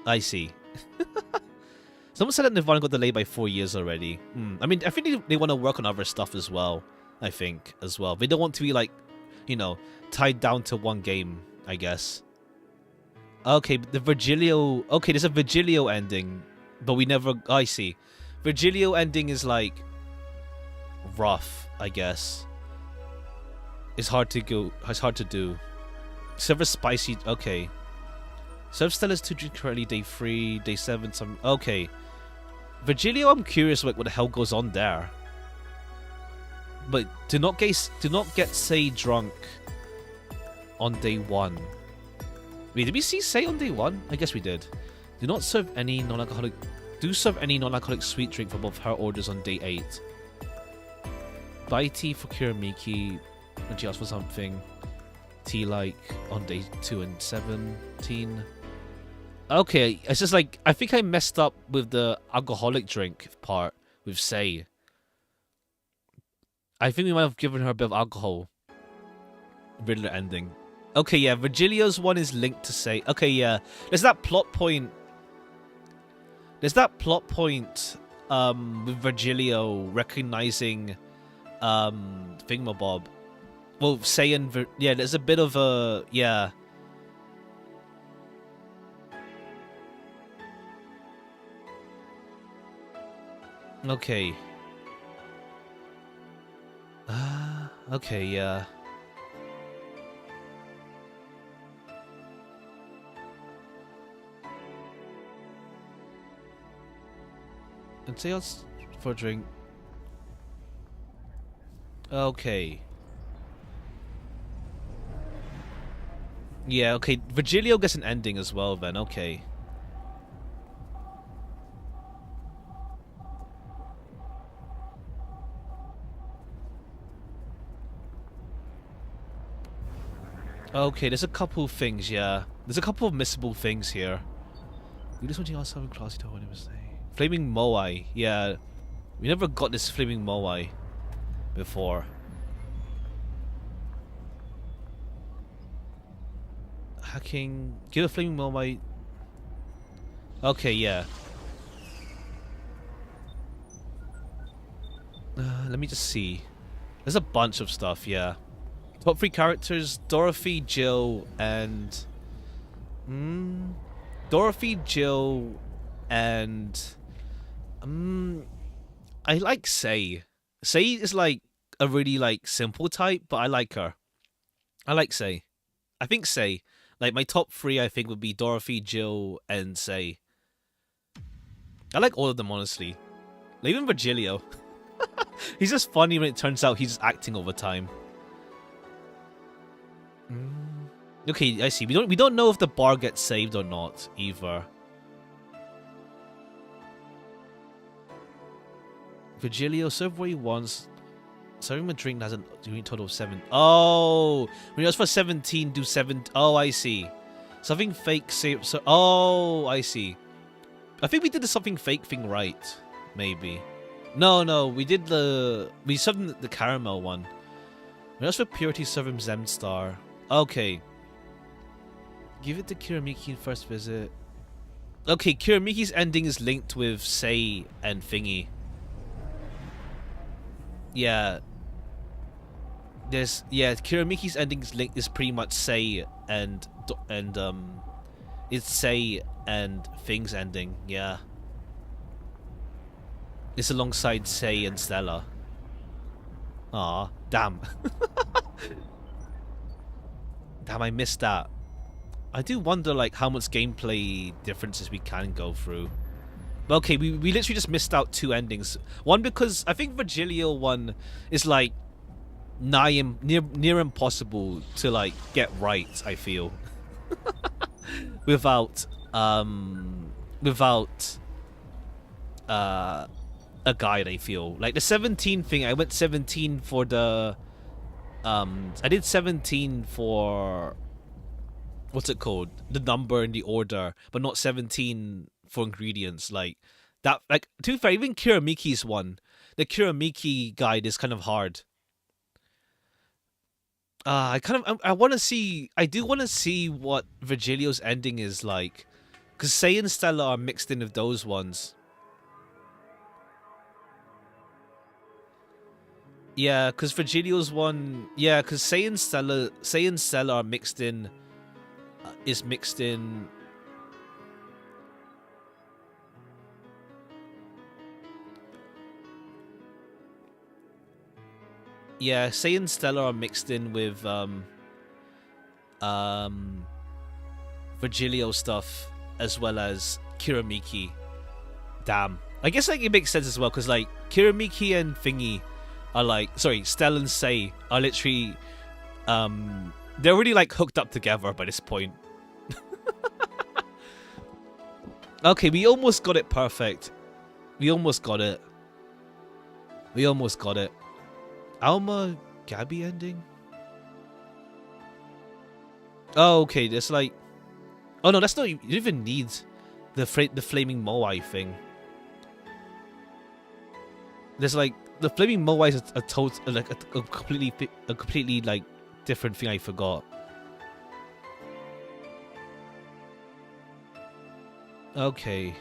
I see. Someone said that Nirvana got delayed by 4 years already. I mean, I think they want to work on other stuff as well. I think as well. They don't want to be like, you know, tied down to one game, I guess. Okay, the Virgilio. Okay, there's a Virgilio ending, but we never. Oh, I see. Virgilio ending is like rough, I guess. It's hard to go. It's hard to do. Server spicy. Okay. Serve Stella's 2 drink currently day 3, day 7. Some. Okay. Virgilio, I'm curious like what the hell goes on there. But do not get Say drunk on day 1. Wait, did we see Say on day 1? I guess we did. Do not serve any non-alcoholic. Do serve any non-alcoholic sweet drink for both her orders on day 8. Buy tea for Kiramiki when she asks for something. Tea like on day 2 and 17. Okay, it's just like I think I messed up with the alcoholic drink part with Say. I think we might have given her a bit of alcohol. Riddler ending. Okay, yeah, Virgilio's one is linked to Say. Okay, yeah. There's that plot point. With Virgilio recognizing Thingamabob. Well, Say and yeah, there's a bit of a yeah. Okay. Okay, yeah. And say else for a drink. Okay. Yeah, okay. Virgilio gets an ending as well then, okay. Okay, there's a couple of things, yeah. There's a couple of missable things here. We just want to ask something classy to what it was saying. Flaming Moai, yeah. We never got this Flaming Moai before. Hacking. Give a Flaming Moai. Okay, yeah. Let me just see. There's a bunch of stuff, yeah. Top 3 characters, Dorothy, Jill, and... Dorothy, Jill, and... I like Say. Say is like a really like simple type, but I like her. I like Say. I think Say. Like my top 3 I think would be Dorothy, Jill, and Say. I like all of them honestly. Like, even Virgilio. He's just funny when it turns out he's just acting all the time. Okay, I see. We don't know if the bar gets saved or not either. Virgilio, serve what he wants. Serving him a drink has a total of 7. Oh, when he asked for 17, do 7. Oh, I see. Something fake save. So, oh, I see. I think we did the something fake thing right. Maybe. No, we did we served the caramel one. When asked for purity, serve him Zemstar. Okay. Give it to Kiramiki in first visit. Okay, Kiramiki's ending is linked with Say and Thingy. Yeah. Kiramiki's ending is pretty much Say and it's Say and Thing's ending, yeah. It's alongside Say and Stella. Aw, damn. Damn, I missed that. I do wonder like how much gameplay differences we can go through. Okay, we literally just missed out 2 endings. One because I think Virgilio one is like near impossible to like get right, I feel. without a guide, I feel. Like the 17 thing, I went 17 for the I did 17 for what's it called? The number and the order, but not 17 for ingredients. Like that, like to be fair, even Kiramiki's one, the Kiramiki guide is kind of hard. I want to see. I do want to see what Virgilio's ending is like, because Sei and Stella are mixed in with those ones. Yeah, because Virgilio's one. Yeah, because Sei and Stella are mixed in. Is mixed in. Yeah, Sei and Stella are mixed in with Virgilio stuff as well as Kiramiki. Damn. I guess like it makes sense as well because like Kiramiki and Thingy are like Stella and Sei are literally they're already like hooked up together by this point. Okay, we almost got it perfect. We almost got it. Alma Gabby ending? Oh, okay, there's like... Oh no, that's not... You don't even need the flaming Moai thing. There's like... The flaming Moai is a total... Like a completely like different thing I forgot. Okay.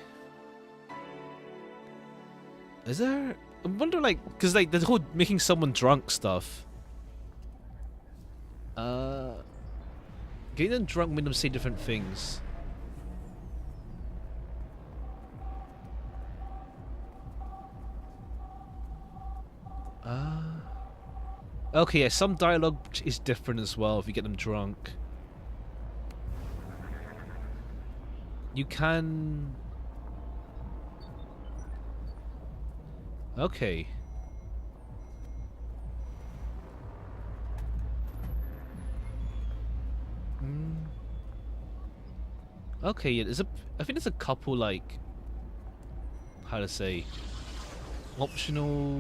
Is there... I wonder, like, because like the whole making someone drunk stuff. Getting them drunk made them say different things. Okay, yeah, some dialogue is different as well if you get them drunk. You can... Okay. Okay, yeah, I think there's a couple, like, how to say, optional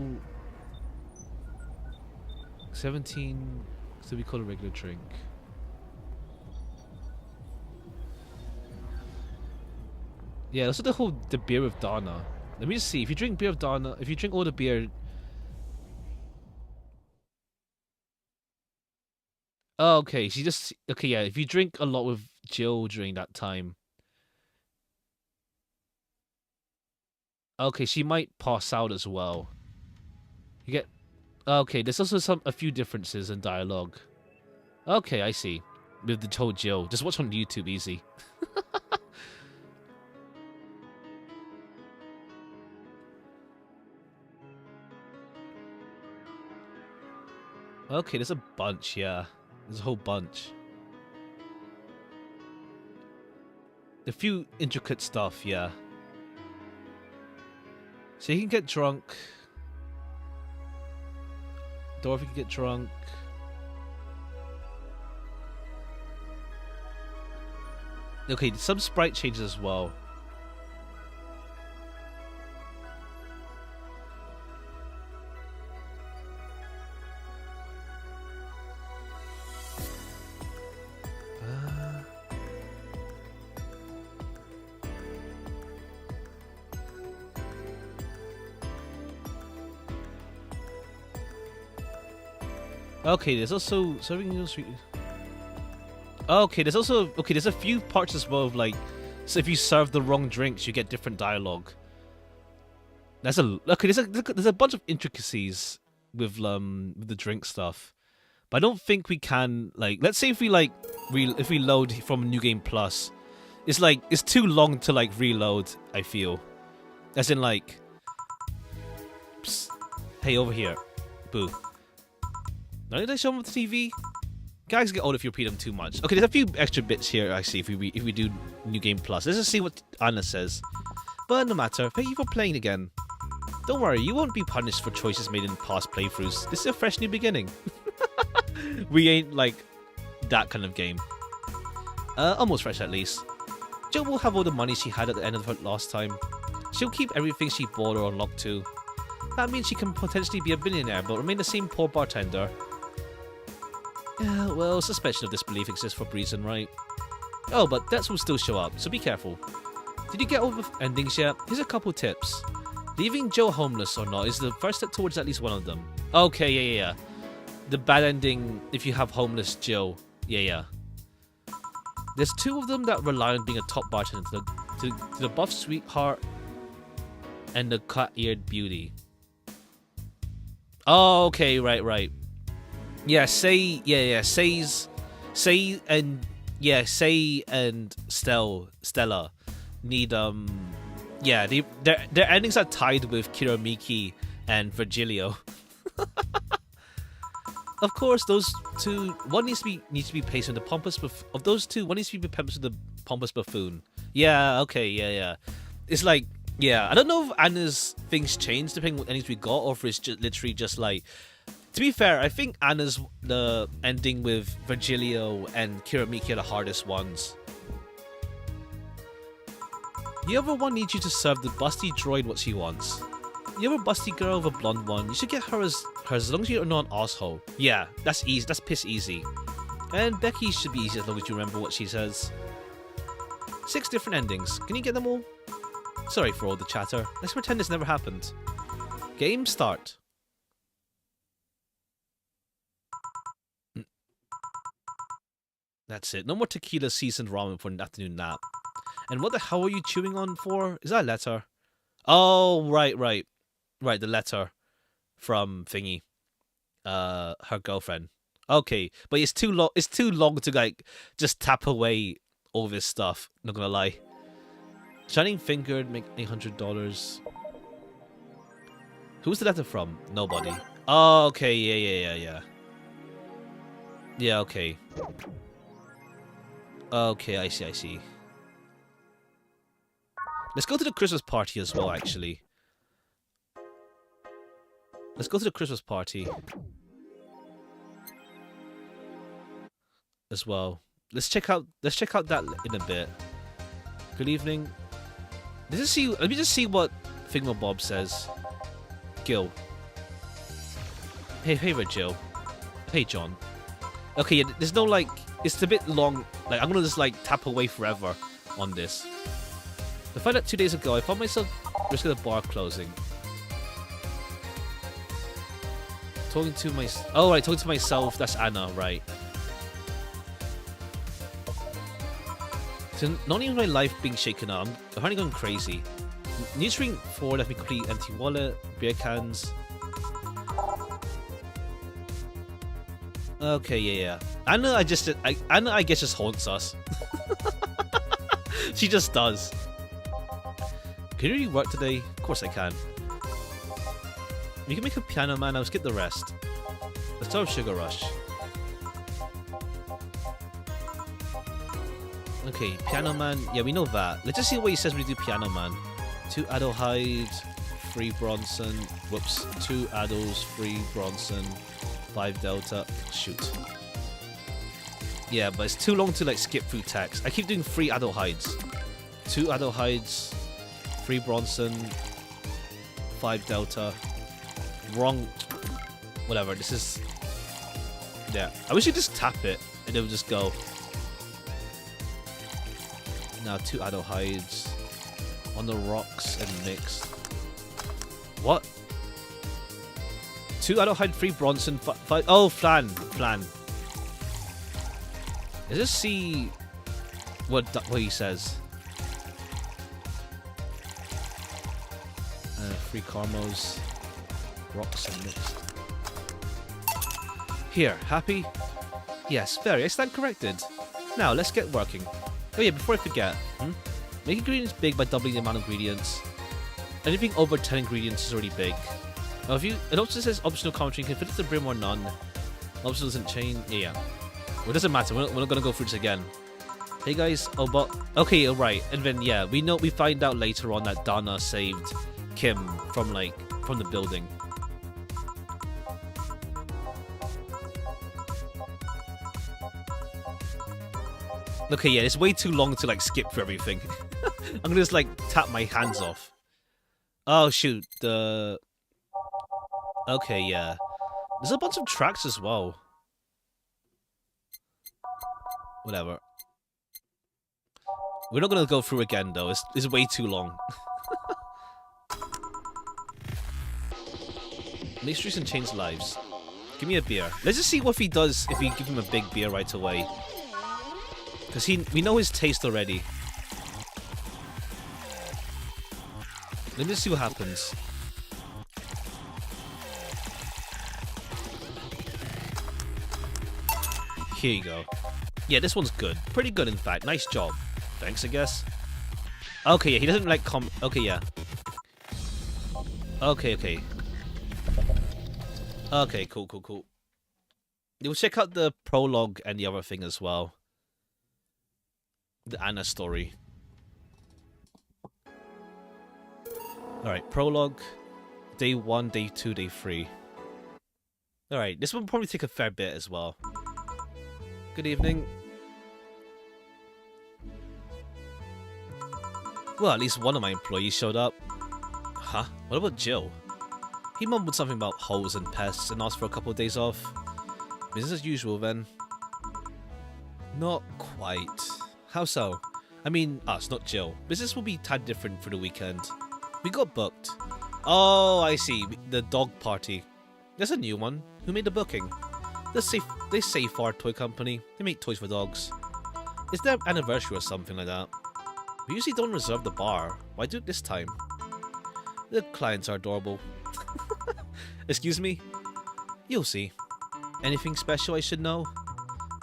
17, so we call a regular drink. Yeah, also the beer with Dana. Let me just see. If you drink beer with Dana, if you drink all the beer... Oh, okay. She just... Okay, yeah. If you drink a lot with Jill during that time... Okay, she might pass out as well. You get... Okay, there's also a few differences in dialogue. Okay, I see. With the whole Jill. Just watch on YouTube, easy. Okay, there's a bunch, yeah. There's a whole bunch. A few intricate stuff, yeah. So you can get drunk. Dorothy can get drunk. Okay, some sprite changes as well. Okay, there's also something else. Okay, there's also there's a few parts as well of like, so if you serve the wrong drinks, you get different dialogue. There's a bunch of intricacies with the drink stuff, but I don't think we can like. Let's say if we like if we load from New Game Plus, it's like it's too long to like reload. I feel, as in like, psst, hey over here, boo. Now did I show him on the TV? Gags get old if you repeat them too much. Okay, there's a few extra bits here I see if we do New Game Plus. Let's just see what Anna says. But no matter, thank you for playing again. Don't worry, you won't be punished for choices made in past playthroughs. This is a fresh new beginning. We ain't like that kind of game. Almost fresh at least. Jill will have all the money she had at the end of her last time. She'll keep everything she bought or unlocked to. That means she can potentially be a billionaire but remain the same poor bartender. Yeah, well, suspension of disbelief exists for a reason, right? Oh, but debts will still show up, so be careful. Did you get all the endings yet? Here's a couple tips. Leaving Joe homeless or not is the first step towards at least one of them. Okay, yeah. The bad ending if you have homeless Joe. Yeah. There's two of them that rely on being a top bartender to the buff sweetheart and the cut-eared beauty. Oh, okay, right. Yeah, Say and Stella need yeah, their endings are tied with Kiramiki and Virgilio. Of course, those two, one needs to be placed in the pompous of those two, one needs to be placed in the pompous buffoon. Yeah, okay, yeah. It's like, yeah, I don't know if Anna's things change depending on what endings we got, or if it's just literally just like. To be fair, I think Anna's the ending with Virgilio and Kiramiki are the hardest ones. The other one needs you to serve the busty droid what she wants. The other busty girl with a blonde one, you should get her as long as you're not an asshole. Yeah, that's easy. That's piss easy. And Becky should be easy as long as you remember what she says. 6 different endings. Can you get them all? Sorry for all the chatter. Let's pretend this never happened. Game start. That's it. No more tequila seasoned ramen for an afternoon nap. And what the hell are you chewing on for? Is that a letter? Oh, right. The letter from Thingy. Her girlfriend. Okay, but it's too long. It's too long to like just tap away all this stuff. Not gonna lie. Shining Fingered make $800. Who's the letter from? Nobody. Oh, okay. Yeah. Yeah. Okay. Okay, I see. Let's go to the Christmas party as well, actually. Let's go to the Christmas party. As well. Let's check out that in a bit. Good evening. Let me just see what Thingamabob says. Gil. Hey Jill. Hey John. Okay, there's no like, it's a bit long. Like, I'm gonna just like tap away forever on this. I found out 2 days ago, I found myself risking the bar closing. Talking to myself, that's Anna, right. So not even my life being shaken up, I'm apparently going crazy. Newsring 4 left me complete empty wallet, beer cans. Okay, yeah. Anna, I guess just haunts us. She just does. Can you really work today? Of course I can. You can make a piano man, I'll skip the rest. Let's start with Sugar Rush. Okay, Piano Man. Yeah, we know that. Let's just see what he says when we do Piano Man. 2 Adelheid, 3 Bronson. Whoops. 2 Adels, 3 Bronson, 5 Delta. Shoot. Yeah, but it's too long to like skip through text. I keep doing 3 Adelheids. 2 Adelheids, 3 Bronson, 5 Delta. Wrong. Whatever, this is. Yeah. I wish you'd just tap it and it would just go. Now 2 Adelheids. On the rocks and mixed. What? 2 Adelheid, 3 Bronson, 5. Oh, Flan. Let's just see what he says. 3 Carmos. Rocks and mixed. Here, happy? Yes, very. I stand corrected. Now, let's get working. Oh yeah, before I forget. Make ingredients big by doubling the amount of ingredients. Anything over 10 ingredients is already big. Now, if you... It also says optional commentary can fit to the brim or none. Optional doesn't change. Yeah. Well, it doesn't matter. We're not gonna go through this again. Hey guys, oh but okay, alright, and then yeah, we find out later on that Dana saved Kim from the building. Okay, yeah, it's way too long to like skip through everything. I'm gonna just like tap my hands off. Oh shoot, okay, yeah. There's a bunch of tracks as well. Whatever. We're not gonna go through again though. It's way too long. Mysteries and change lives. Give me a beer. Let's just see what he does if we give him a big beer right away. Because we know his taste already. Let me just see what happens. Here you go. Yeah, this one's good. Pretty good, in fact. Nice job. Thanks, I guess. Okay, yeah, he doesn't like okay, yeah. Okay. Okay, cool. We'll check out the prologue and the other thing as well. The Anna story. Alright, prologue. Day 1, day 2, day 3. Alright, this one will probably take a fair bit as well. Good evening. Well, at least one of my employees showed up. Huh? What about Jill? He mumbled something about holes and pests and asked for a couple of days off. Business as usual then. Not quite. How so? I mean, us, not Jill. Business will be a tad different for the weekend. We got booked. Oh, I see. The dog party. There's a new one. Who made the booking? They Safar Toy Company. They make toys for dogs. It's their anniversary or something like that. We usually don't reserve the bar. Why do it this time? The clients are adorable. Excuse me? You'll see. Anything special I should know?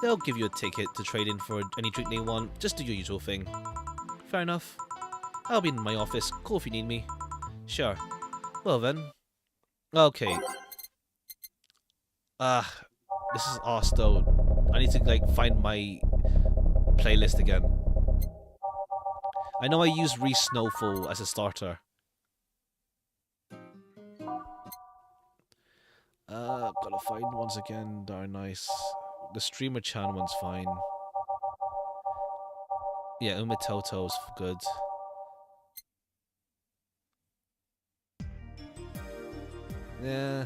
They'll give you a ticket to trade in for any drink they want. Just do your usual thing. Fair enough. I'll be in my office. Call if you need me. Sure. Well then. Okay. This is arse though. I need to like find my playlist again. I know I used Snowfall as a starter. Gotta find ones again that are nice. The Streamer Chan one's fine. Yeah, Umitoto's good. Yeah.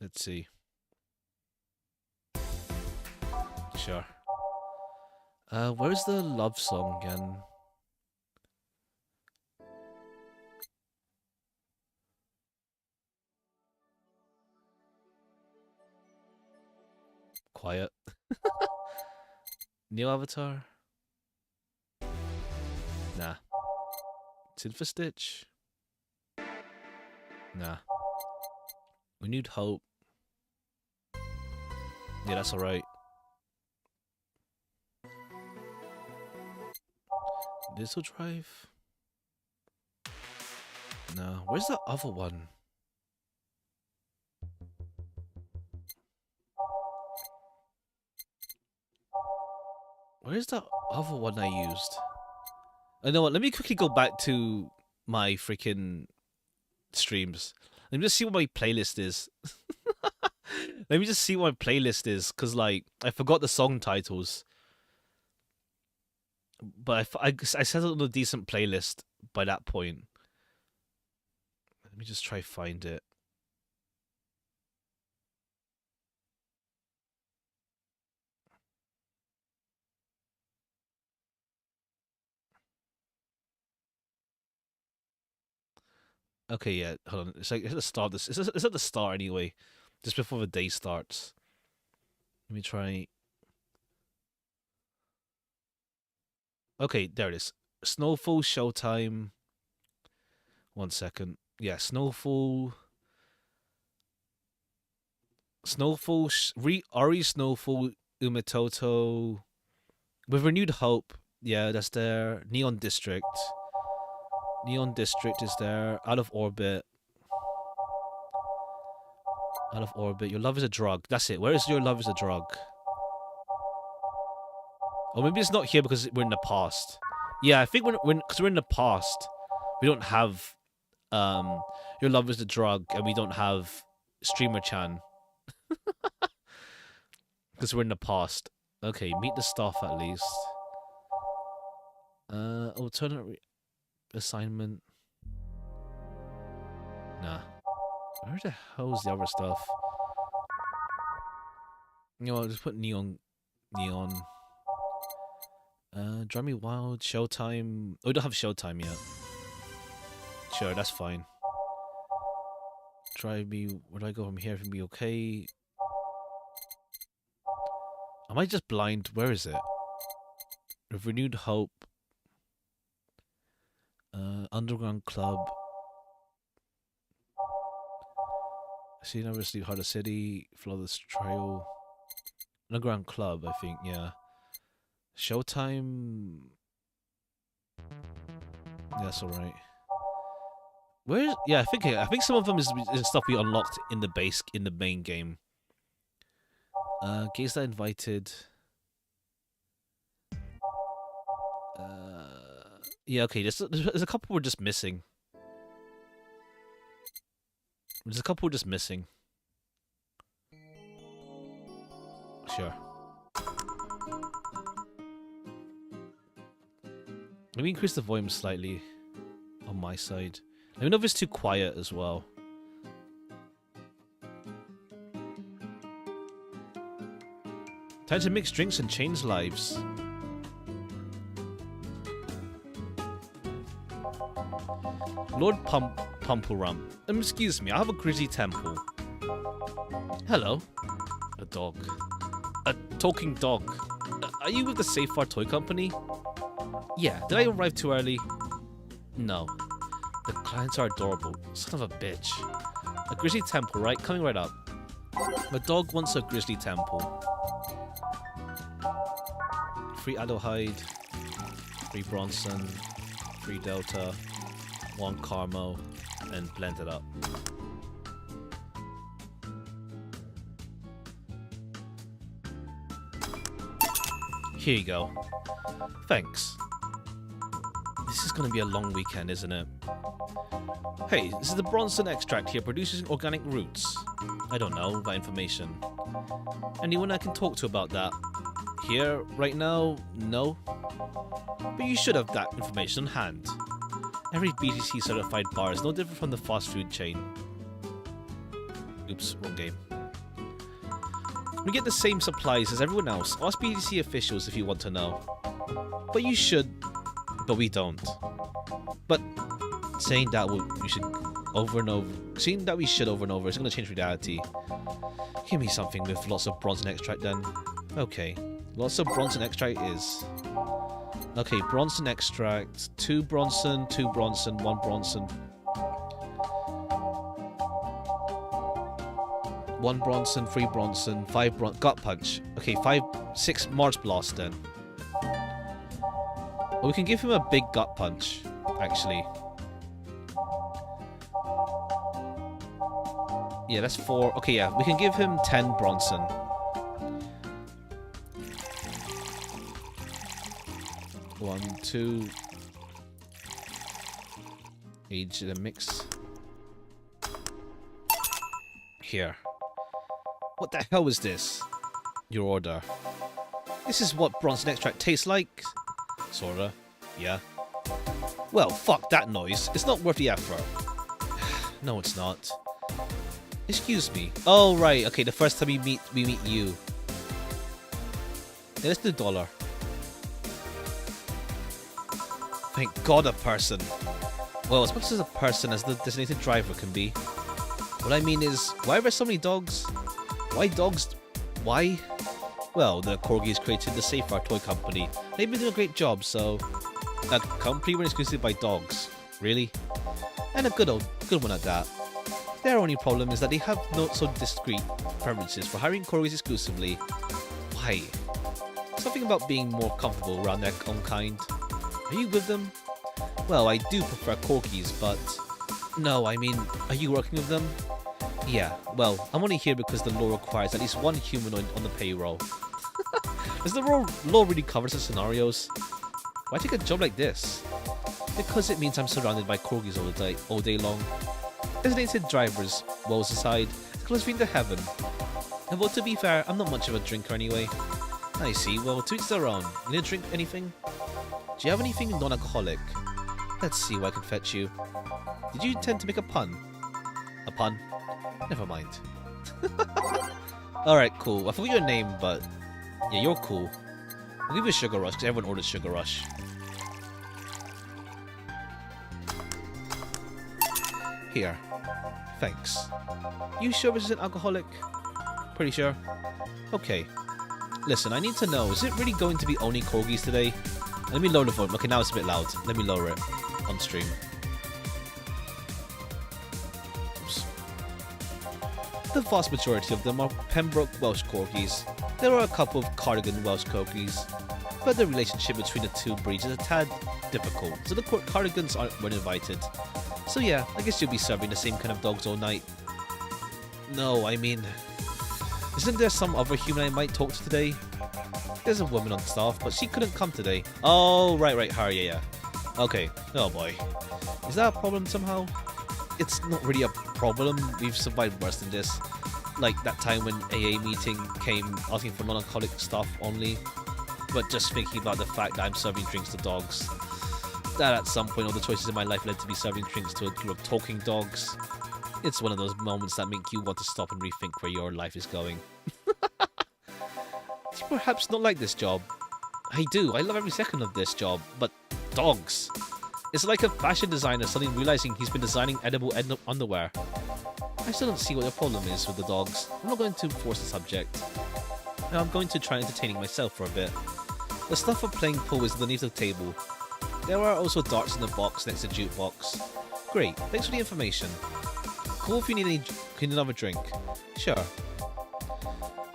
Let's see. Sure. Where's the love song again? Quiet. New avatar? Nah. Tin for Stitch? Nah. Renewed Hope. Yeah, that's alright. Digital Drive? No. Where's the other one? Where's the other one I used? You know what? Let me quickly go back to my freaking streams. Let me just see what my playlist is. Let me just see what my playlist is, because, like, I forgot the song titles. But I settled on a decent playlist by that point. Let me just try find it. Okay, yeah, hold on. It's like, it's at the start. It's at the start anyway. Just before the day starts. Let me try. Okay, there it is. Snowfall Showtime. 1 second. Yeah, Snowfall. Ari Snowfall Umitoto. With Renewed Hope. Yeah, that's there. Neon District. Neon District is there. Out of Orbit. Out of Orbit. Your love is a drug. That's it. Where is your love is a drug? Or maybe it's not here because we're in the past. Yeah, I think because we're in the past, we don't have your love is a drug, and we don't have Streamer Chan because we're in the past. Okay, meet the staff at least. Alternate assignment. Nah. Where the hell is the other stuff? You know, I'll just put neon. Drive Me Wild, Showtime. Oh, we don't have Showtime yet. Sure, that's fine. Drive Me. Where do I go from here? Can be okay. Am I just blind? Where is it? With Renewed Hope. Underground Club. See, never sleep. Harder City. Flawless Trail. Underground Club, I think. Yeah. Showtime. Yeah, that's alright. Where? Yeah, I think some of them is stuff we unlocked in the main game. Gaze that invited. Yeah, okay. There's a couple we're just missing. There's a couple we're just missing. Sure. Let me increase the volume slightly on my side. Let me know if it's too quiet as well. Time to mix drinks and change lives. Lord Pumpurump. Excuse me, I have a grizzy temple. Hello. A dog. A talking dog. Are you with the Safar Toy Company? Yeah, did I arrive too early? No. The clients are adorable. Son of a bitch. A grizzly temple, right? Coming right up. My dog wants a grizzly temple. Free Adelhide. Free Bronson. Free Delta. 1 Carmo. And blend it up. Here you go. Thanks. This is going to be a long weekend, isn't it? Hey, this is the Bronson extract here, producing organic roots. I don't know that information. Anyone I can talk to about that? Here, right now, no. But you should have that information on hand. Every BTC certified bar is no different from the fast food chain. Oops, wrong game. We get the same supplies as everyone else. Ask BTC officials if you want to know. But you should. But we don't. But saying that we should over and over. Saying that we should over and over is going to change reality. Give me something with lots of Bronson extract then. Okay. Lots of Bronson extract is. Okay, Bronson extract. 2 Bronson, 2 Bronson, 1 Bronson. 1 Bronson, 3 Bronson, 5 Bronson. Gut Punch. Okay, 6 Mars Blast then. Well, we can give him a big Gut Punch, actually. Yeah, that's 4. Okay, yeah, we can give him 10 Bronson. One, 2. Age in a mix. Here. What the hell is this? Your order. This is what Bronson extract tastes like? Sorta. Yeah. Well, fuck that noise. It's not worth the effort. No, it's not. Excuse me. Oh, right. Okay, the first time we meet you. Yeah, let's do $1. Thank God, a person. Well, as much as a person as the designated driver can be. What I mean is, why are there so many dogs? Why dogs? Why? Well, the Corgis created the Safar Toy Company. They've been doing a great job, so... A company run exclusively by dogs. Really? And a good one at that. Their only problem is that they have not so discreet preferences for hiring Corgis exclusively. Why? Something about being more comfortable around their own kind. Are you with them? Well, I do prefer corgis, but... No, I mean, are you working with them? Yeah, well, I'm only here because the law requires at least one humanoid on the payroll. Does the law really cover such scenarios? Why take a job like this? Because it means I'm surrounded by corgis all day long. Designated drivers, woes aside, the closest thing to heaven. And well, to be fair, I'm not much of a drinker anyway. I see, well, to each their own. You need to drink anything? Do you have anything non-alcoholic? Let's see what I can fetch you. Did you intend to make a pun? A pun? Never mind. Alright, cool. I forgot your name, but... Yeah, you're cool. I'll give you a sugar rush, because everyone orders sugar rush. Here. Thanks. You sure this isn't alcoholic? Pretty sure. Okay. Listen, I need to know, is it really going to be only corgis today? Let me lower the volume. Okay, now it's a bit loud. Let me lower it on stream. Oops. The vast majority of them are Pembroke Welsh corgis. There are a couple of Cardigan Welsh corgis, but the relationship between the two breeds is a tad difficult, so the Cardigans weren't invited. So yeah, I guess you'll be serving the same kind of dogs all night. No, I mean... Isn't there some other human I might talk to today? There's a woman on staff, but she couldn't come today. Oh, right, her, yeah. Okay, oh boy. Is that a problem somehow? It's not really a problem, we've survived worse than this. Like that time when AA meeting came asking for non-alcoholic stuff only. But just thinking about the fact that I'm serving drinks to dogs. That at some point all the choices in my life led to me serving drinks to a group of talking dogs. It's one of those moments that make you want to stop and rethink where your life is going. Do you perhaps not like this job? I do, I love every second of this job, but dogs. It's like a fashion designer suddenly realizing he's been designing edible underwear. I still don't see what the problem is with the dogs. I'm not going to force the subject. Now I'm going to try entertaining myself for a bit. The stuff for playing pool is underneath the table. There are also darts in the box next to the jukebox. Great, thanks for the information. Cool if you need another drink. Sure.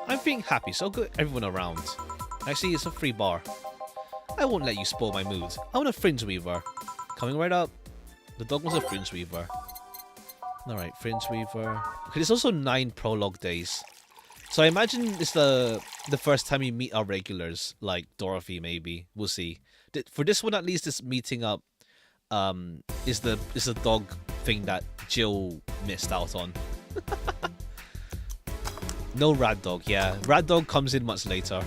I'm feeling happy, so I'll get everyone around. Actually, it's a free bar. I won't let you spoil my mood. I want a fringe weaver. Coming right up. The dog wants a fringe weaver. Alright, fringe weaver. Okay, there's also 9 prologue days. So I imagine it's the first time you meet our regulars, like Dorothy maybe. We'll see. For this one at least, this meeting up is the dog thing that Jill missed out on. No Rad Dog, yeah. Rad Dog comes in much later.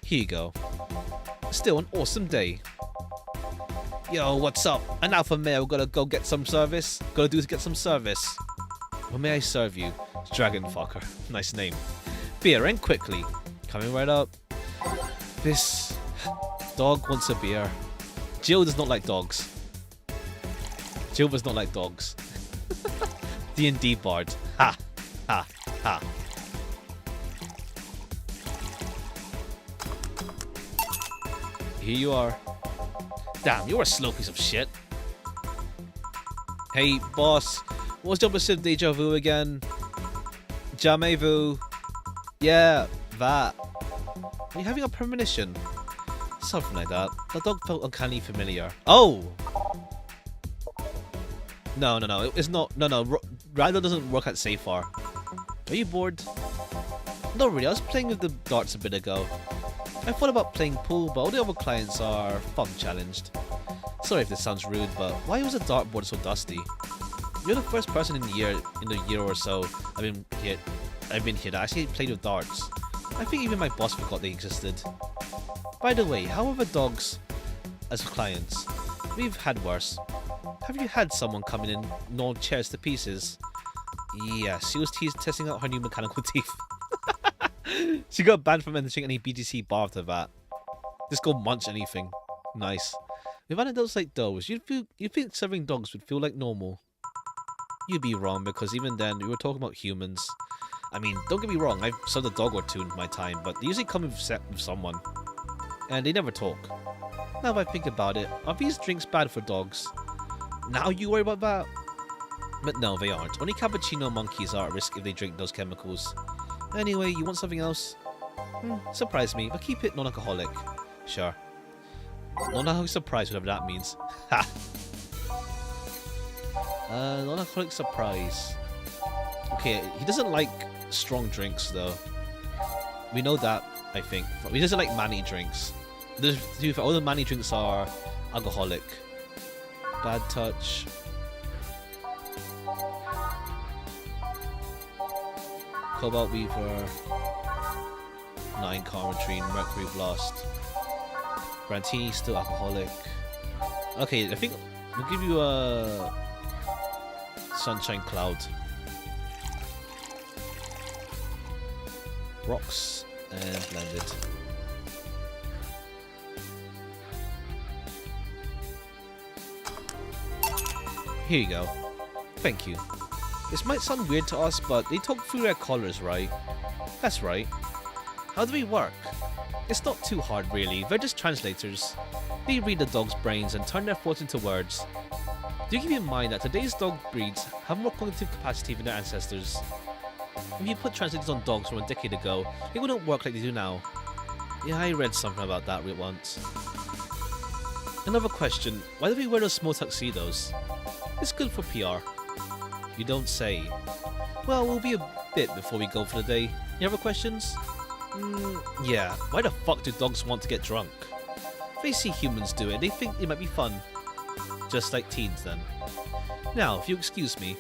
Here you go. Still an awesome day. Yo, what's up? An alpha male gotta go get some service? Gotta do to get some service. What may I serve you? Dragon fucker. Nice name. Beer, and quickly. Coming right up. This dog wants a beer. Jill does not like dogs. Jill does not like dogs. D&D bard. Ha! Ha! Ha! Here you are. Damn, you're a slow piece of shit. Hey, boss. What's the opposite of deja vu again? Jamais vu. Yeah, that. Are you having a premonition? Something like that. The dog felt uncannily familiar. Oh! No, it's not. No. Ryder doesn't work at Safar. Are you bored? Not really, I was playing with the darts a bit ago. I thought about playing pool, but all the other clients are fun challenged. Sorry if this sounds rude, but why was the dartboard so dusty? You're the first person in the year or so I've been here that actually played with darts. I think even my boss forgot they existed. By the way, how are the dogs as clients? We've had worse. Have you had someone come in and gnaw chairs to pieces? Yes, she was testing out her new mechanical teeth. She got banned from entering any BTC bar after that. Just go munch anything. Nice. With anecdotes like those, you'd think serving dogs would feel like normal. You'd be wrong, because even then, we were talking about humans. I mean, don't get me wrong, I've served a dog or two in my time, but they usually come with someone. And they never talk. Now that I think about it, are these drinks bad for dogs? Now you worry about that? But no, they aren't. Only cappuccino monkeys are at risk if they drink those chemicals. Anyway, you want something else? Surprise me, but keep it non-alcoholic. Sure. Non-alcoholic surprise, whatever that means. Ha! Non-alcoholic surprise. Okay, he doesn't like strong drinks though. We know that, I think. He doesn't like manny drinks. All the manny drinks are alcoholic. Bad touch. Cobalt Weaver. 9 Carmetrine, Mercury Blast. Brantini, still alcoholic. Okay, I think we'll give you a Sunshine Cloud. Rocks and blended. Here you go. Thank you. This might sound weird to us, but they talk through their collars, right? That's right. How do we work? It's not too hard, really. They're just translators. They read the dog's brains and turn their thoughts into words. Do keep in mind that today's dog breeds have more cognitive capacity than their ancestors. If you put translators on dogs from a decade ago, it wouldn't work like they do now. Yeah, I read something about that once. Another question, why do we wear those small tuxedos? It's good for PR. You don't say. Well, we'll be a bit before we go for the day. Any other questions? Yeah, why the fuck do dogs want to get drunk? They see humans do it, they think it might be fun. Just like teens then. Now, if you excuse me.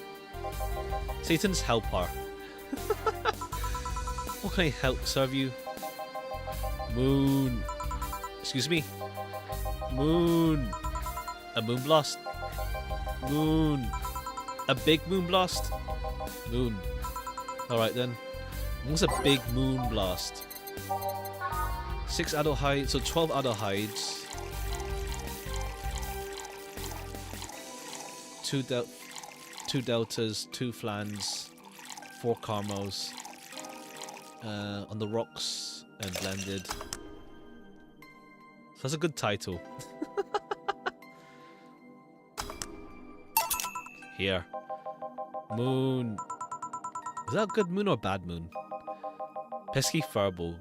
Satan's helper. What can I serve you? Moon. Excuse me? Moon. A moon blast? Moon. A big moon blast? Moon. Alright then. What's a big moon blast? 6 adult hides, so 12 adult hides. 2 deltas, 2 flans, 4 carmos. On the rocks and blended. So that's a good title. Here. Moon. Is that a good moon or bad moon? Pesky Furball.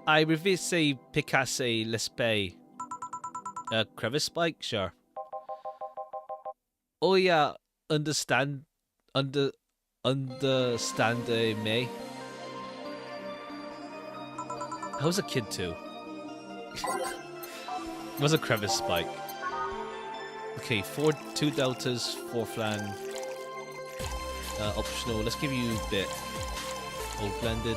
I revise Picasse Lespe. Crevice Spike? Sure. Oh yeah, understand me. I was a kid too. It was a crevice spike. Okay, 2 deltas, 4 flan. Optional. Let's give you a bit. All blended.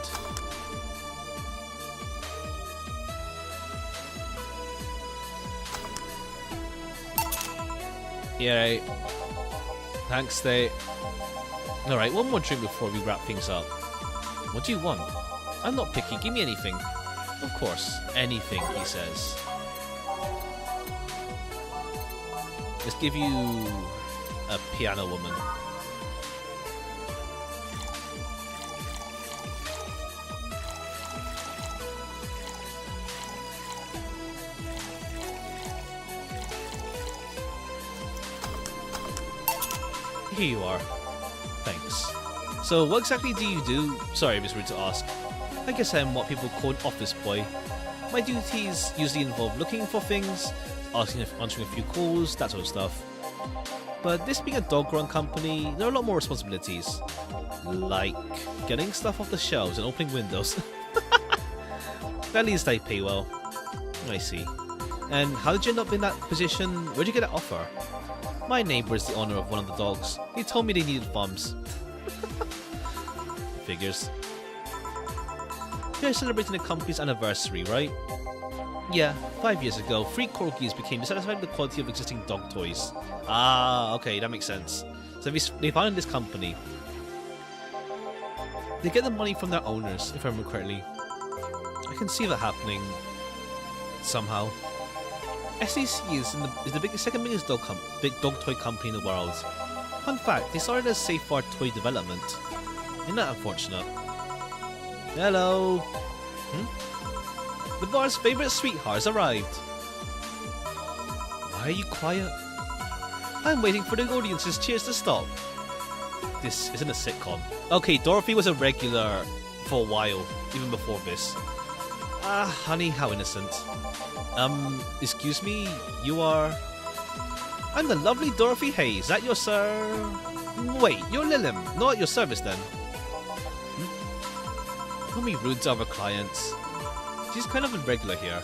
Yeah, right. Thanks, State. Alright, one more drink before we wrap things up. What do you want? I'm not picky, give me anything. Of course, anything, he says. Let's give you a piano woman. Here you are. Thanks. So, what exactly do you do? Sorry, it was rude to ask. I guess I'm what people call an office boy. My duties usually involve looking for things, answering a few calls, that sort of stuff. But this being a dog-run company, there are a lot more responsibilities. Like getting stuff off the shelves and opening windows. At least I pay well. I see. And how did you end up in that position? Where'd you get that offer? My neighbor is the owner of one of the dogs. He told me they needed thumbs. Figures. They're celebrating the company's anniversary, right? Yeah, 5 years ago, 3 corgis became dissatisfied with the quality of existing dog toys. Ah, okay, that makes sense. So they founded this company. They get the money from their owners, if I remember correctly. I can see that happening somehow. SAC is the second biggest dog toy company in the world. Fun fact, they started as Safeguard Toy Development. Isn't that unfortunate? Hello! The bar's favourite sweetheart has arrived. Why are you quiet? I'm waiting for the audience's cheers to stop. This isn't a sitcom. Okay, Dorothy was a regular for a while, even before this. Ah, honey, how innocent. Excuse me, you are... I'm the lovely Dorothy Hayes. That your sir... Wait, you're Lilim. Not at your service then. Don't be rude to other clients. She's kind of irregular here.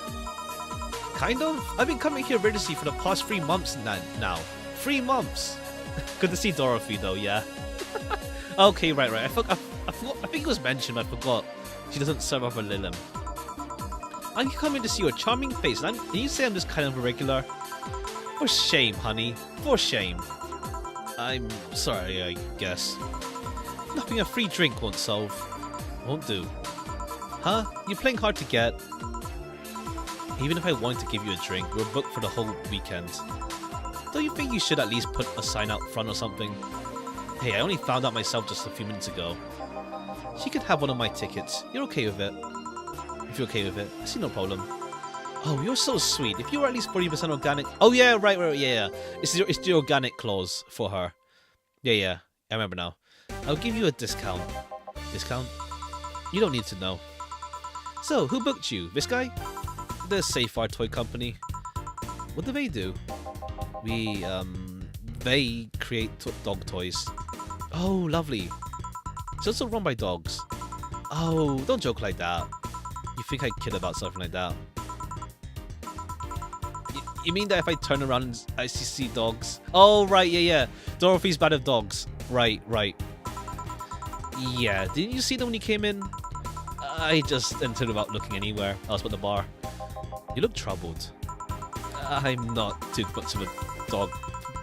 Kind of? I've been coming here religiously for the past 3 months now. 3 months! Good to see Dorothy though, yeah. Okay, right. I forgot, I think it was mentioned, but I forgot. She doesn't serve other Lilim. I'm coming to see your charming face, and you say I'm just kind of irregular? For shame, honey. For shame. I'm sorry, I guess. Nothing a free drink won't solve. Won't do. Huh? You're playing hard to get. Even if I wanted to give you a drink, we're booked for the whole weekend. Don't you think you should at least put a sign out front or something? Hey, I only found out myself just a few minutes ago. She could have one of my tickets. You're okay with it? If you're okay with it, I see no problem. Oh, you're so sweet. If you were at least 40% organic... Oh, yeah, right, yeah. It's the organic clause for her. Yeah, I remember now. I'll give you a discount. Discount? You don't need to know. So, who booked you? This guy? The Safar Toy Company. What do they do? They create dog toys. Oh, lovely. It's also run by dogs. Oh, don't joke like that. You think I'd kid about something like that? You mean that if I turn around and I see dogs? Oh, right, yeah. Dorothy's bad at dogs. Right. Yeah, didn't you see them when you came in? I just entered without looking anywhere. I was at the bar. You look troubled. I'm not too much of a dog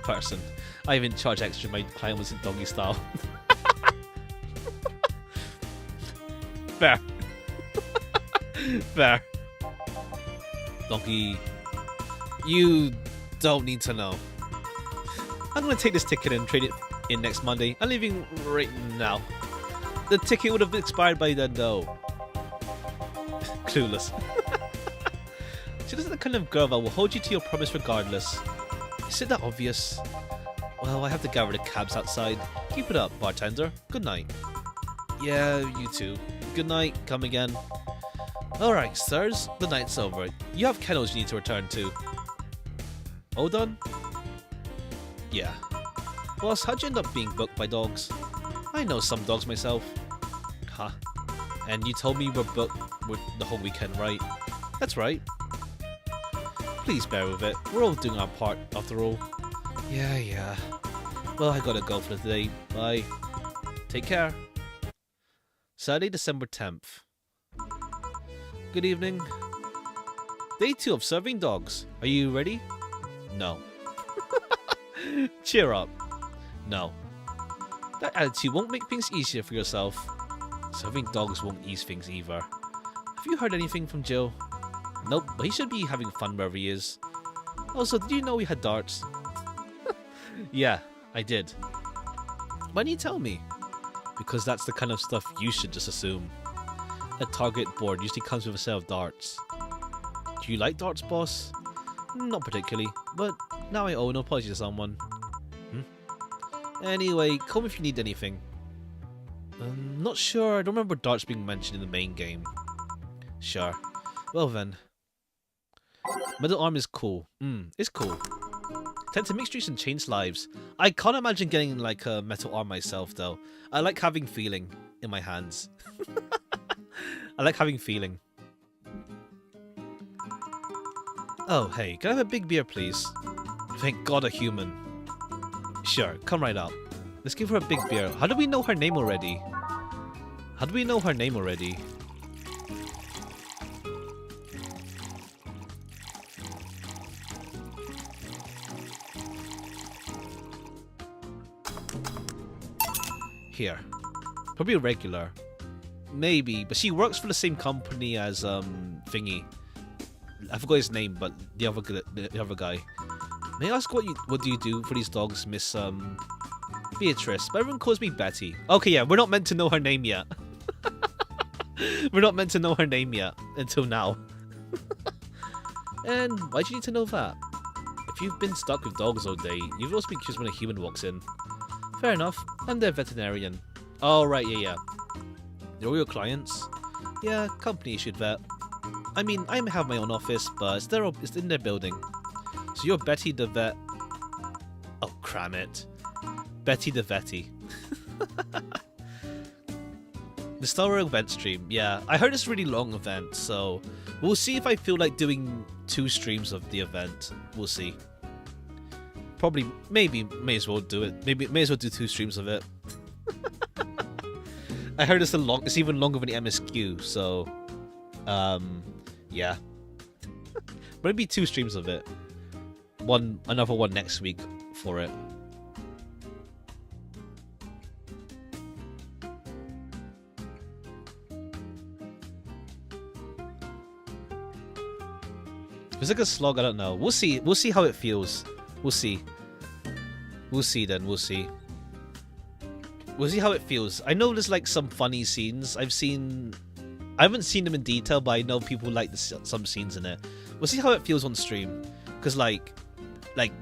person. I even charge extra. My client was in doggy style. Fair. Fair. Donkey. You don't need to know. I'm gonna take this ticket and trade it in next Monday. I'm leaving right now. The ticket would have expired by then though. Clueless. She isn't the kind of girl that will hold you to your promise regardless. Is it that obvious? Well, I have to gather the cabs outside. Keep it up, bartender. Good night. Yeah, you too. Good night. Come again. Alright, sirs. The night's over. You have kennels you need to return to. All done? Yeah. Boss, how'd you end up being booked by dogs? I know some dogs myself. Huh. And you told me we're booked with the whole weekend, right? That's right. Please bear with it. We're all doing our part, after all. Yeah. Well, I gotta go for the day. Bye. Take care. Saturday, December 10th. Good evening. Day 2 of serving dogs. Are you ready? No. Cheer up. No. That attitude won't make things easier for yourself. Serving dogs won't ease things either. Have you heard anything from Jill? Nope, but he should be having fun wherever he is. Also, did you know we had darts? Yeah, I did. Why didn't you tell me? Because that's the kind of stuff you should just assume. A target board usually comes with a set of darts. Do you like darts, boss? Not particularly, but now I owe an apology to someone. Anyway, call me if you need anything. Not sure, I don't remember darts being mentioned in the main game. Sure. Well then. Metal arm is cool. It's cool. Tend to make streaks and change lives. I can't imagine getting like a metal arm myself though. I like having feeling in my hands. I like having feeling. Oh hey, can I have a big beer please? Thank God a human. Sure, come right up. Let's give her a big beer. How do we know her name already? Here. Probably a regular. Maybe, but she works for the same company as Thingy. I forgot his name, but the other guy. May I ask what do you do for these dogs, Miss Beatrice? But everyone calls me Betty. Okay, yeah, we're not meant to know her name yet. We're not meant to know her name yet until now. And why do you need to know that? If you've been stuck with dogs all day, you've also been curious when a human walks in. Fair enough. I'm their veterinarian. Oh right, yeah. They're all your clients? Yeah, company issued vet. I mean, I have my own office, but it's in their building. So you're Betty the vet. Oh, cram it. Betty the Vetty. The Star Wars event stream. Yeah, I heard it's a really long event, so we'll see if I feel like doing 2 streams of the event. We'll see. Probably, maybe, may as well do it. Maybe, may as well do 2 streams of it. I heard it's even longer than the MSQ, so, yeah. Maybe 2 streams of it. Another one next week for it. If it's like a slog, I don't know. We'll see. We'll see how it feels. We'll see. We'll see then. We'll see. We'll see how it feels. I know there's like some funny scenes. I haven't seen them in detail, but I know people like some scenes in it. We'll see how it feels on stream. Because like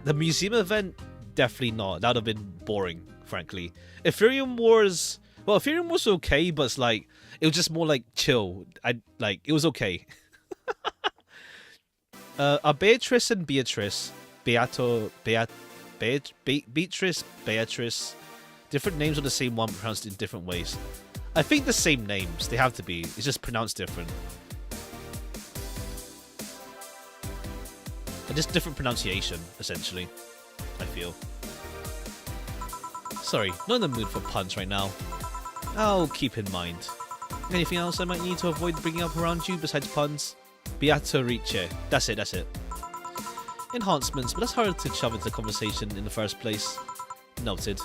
the museum event, definitely not. That would have been boring, frankly. Ethereum Wars, well, Ethereum Wars was okay, but it's like it was just more like chill. It was okay. Are Beatrice and Beatrice, Beatrice, different names on the same one, pronounced in different ways? I think the same names. They have to be. It's just pronounced different. And just different pronunciation, essentially. I feel. Sorry, not in the mood for puns right now. I'll keep in mind. Anything else I might need to avoid bringing up around you besides puns? Beatrice. That's it. Enhancements, but that's hard to shove into the conversation in the first place. Noted.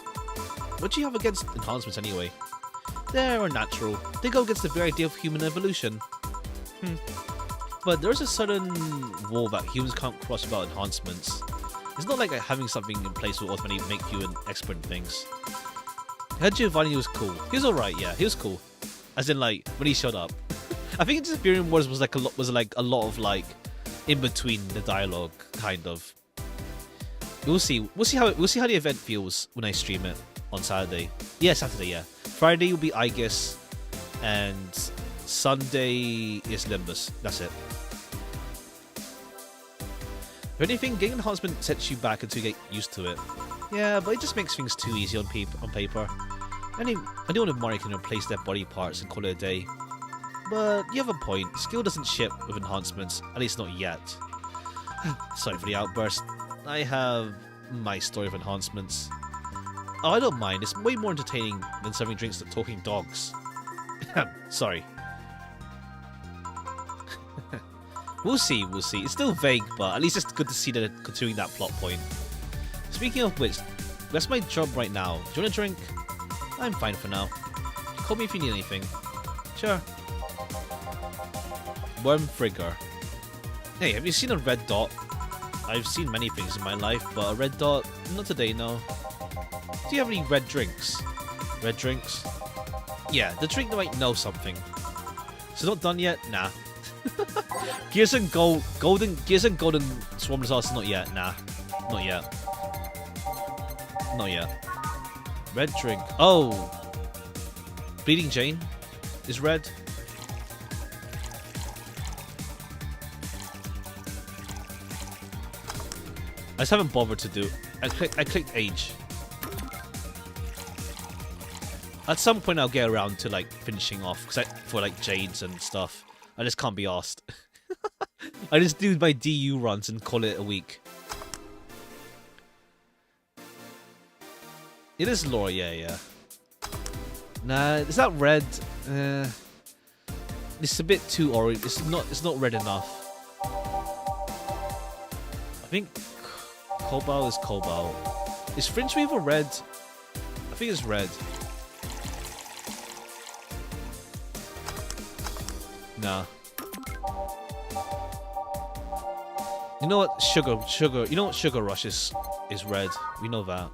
What do you have against enhancements anyway? They're unnatural. They go against the very idea of human evolution. But there's a certain wall that humans can't cross without enhancements. It's not like having something in place will automatically make you an expert in things. I heard Giovanni was cool. He was alright, yeah, he was cool. As in, like, when he showed up. I think Ethereum Wars was a lot of like in between the dialogue, kind of. We'll see. We'll see how the event feels when I stream it on Saturday. Yeah, Saturday. Yeah. Friday will be Aegis, and Sunday is Limbus. That's it. If anything, getting enhancement sets you back until you get used to it. Yeah, but it just makes things too easy on paper. Anyone with Mario can replace their body parts and call it a day. But you have a point. Skill doesn't ship with enhancements, at least not yet. Sorry for the outburst. I have my story of enhancements. Oh, I don't mind. It's way more entertaining than serving drinks to talking dogs. Sorry. We'll see. It's still vague, but at least it's good to see that it's continuing that plot point. Speaking of which, that's my job right now. Do you want a drink? I'm fine for now. Call me if you need anything. Sure. Worm Frigger. Hey, have you seen a red dot? I've seen many things in my life, but a red dot, not today, no. Do you have any red drinks? Red drinks? Yeah, the drink that might know something. It's not done yet? Nah. Gears and Golden Swarm Sauce, not yet, nah. Not yet. Not yet. Red drink. Oh! Bleeding Jane is red. I just haven't bothered to do. I clicked age. At some point, I'll get around to like finishing off for like Jades and stuff. I just can't be asked. I just do my DU runs and call it a week. It is lore, yeah. Nah, is that red? It's a bit too orange. It's not red enough. I think Cobalt is Cobalt. Is Fringe Weaver red? I think it's red. Nah. You know what? Sugar. You know what? Sugar Rush is red. We know that.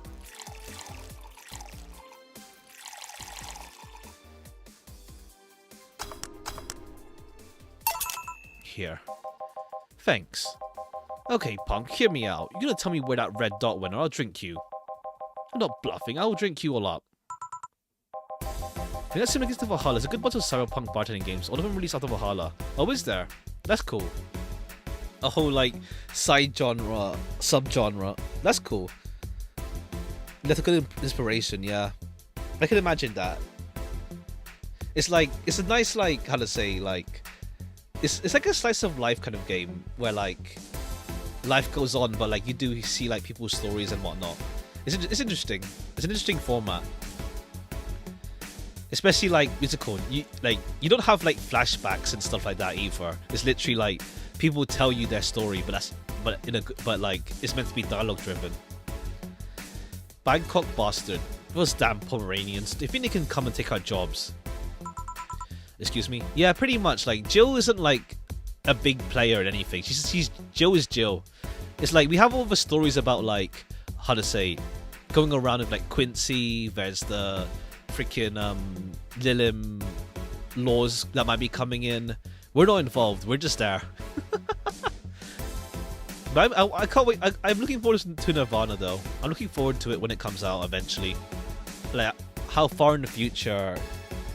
Here. Thanks. Okay, punk, hear me out. You're gonna tell me where that red dot went, or I'll drink you. I'm not bluffing, I'll drink you all up. think that's similar to Valhalla. There's a good bunch of cyberpunk bartending games. All of them released after Valhalla. Oh, is there? That's cool. A whole like side genre, sub-genre. That's cool. That's a good inspiration, yeah. I can imagine that. It's like, it's a nice like, how to say, like, it's like a slice of life kind of game where like life goes on, but like you do see like people's stories and whatnot. It's interesting. It's an interesting format. Especially like musical. You don't have like flashbacks and stuff like that either. It's literally like people tell you their story, but like it's meant to be dialogue driven. Bangkok bastard. Those damn Pomeranians. They think they can come and take our jobs. Excuse me? Yeah, pretty much. Like, Jill isn't like a big player in anything. Jill is Jill. It's like we have all the stories about like, how to say, going around with like Quincy, there's the freaking Lilim laws that might be coming in. We're not involved, we're just there. But I can't wait. I'm looking forward to Nirvana though. I'm looking forward to it when it comes out eventually. Like, how far in the future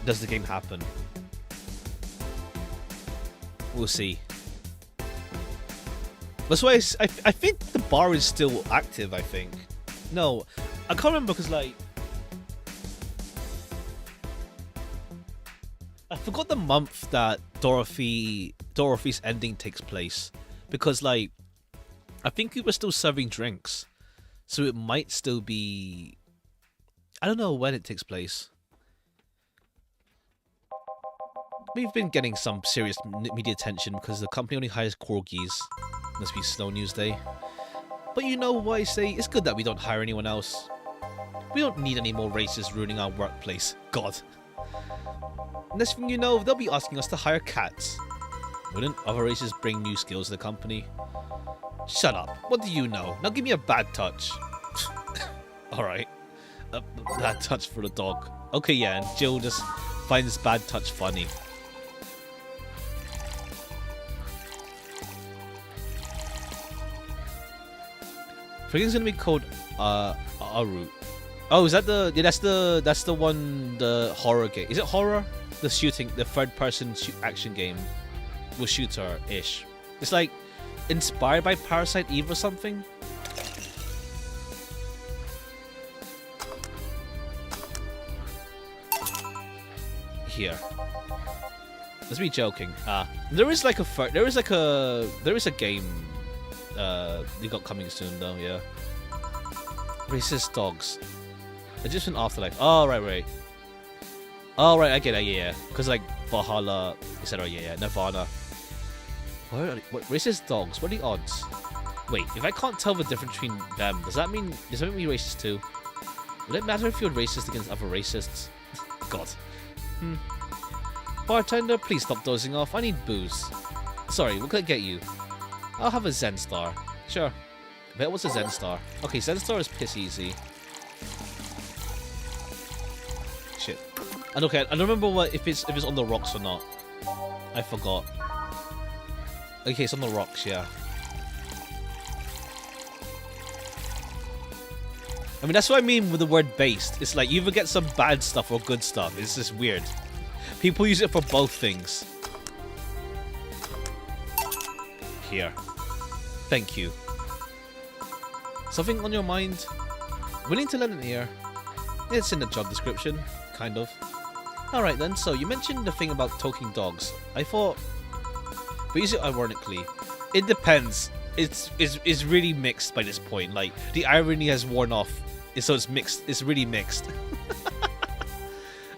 does the game happen? We'll see. That's why I think the bar is still active, I think. No, I can't remember because like I forgot the month that Dorothy's ending takes place, because like I think we were still serving drinks, so it might still be, I don't know when it takes place. We've been getting some serious media attention because the company only hires corgis. Must be Snow News Day. But you know what I say? It's good that we don't hire anyone else. We don't need any more races ruining our workplace. God. Next thing you know, they'll be asking us to hire cats. Wouldn't other races bring new skills to the company? Shut up. What do you know? Now give me a bad touch. Alright. A bad touch for the dog. Okay, yeah, and Jill just finds bad touch funny. I think it's gonna be called Aru. Oh, is that the? Yeah, that's the one, the horror game. Is it horror? The shooting, the third-person action game with shooter-ish. It's like inspired by Parasite Eve or something. Here. Let's be joking. There is a game they got coming soon though, yeah. Racist dogs. Egyptian Afterlife. Oh, right. Oh, right, I get it, yeah. Because like Valhalla, etc. Yeah, Nirvana. What racist dogs? What are the odds? Wait, if I can't tell the difference between them, does that mean me racist too? Would it matter if you're racist against other racists? God. Bartender, please stop dozing off. I need booze. Sorry, what can I get you? I'll have a Zen Star. Sure. That was a Zen Star. Okay, Zen Star is piss easy. Shit. And okay, I don't remember what if it's on the rocks or not. I forgot. Okay, it's on the rocks, yeah. I mean, that's what I mean with the word based. It's like you either get some bad stuff or good stuff. It's just weird. People use it for both things. Here. Thank you. Something on your mind? Willing to lend an ear? It's in the job description. Kind of. Alright then, so you mentioned the thing about talking dogs. I thought... But use it ironically. It depends. It's really mixed by this point. Like, the irony has worn off. So it's mixed. It's really mixed.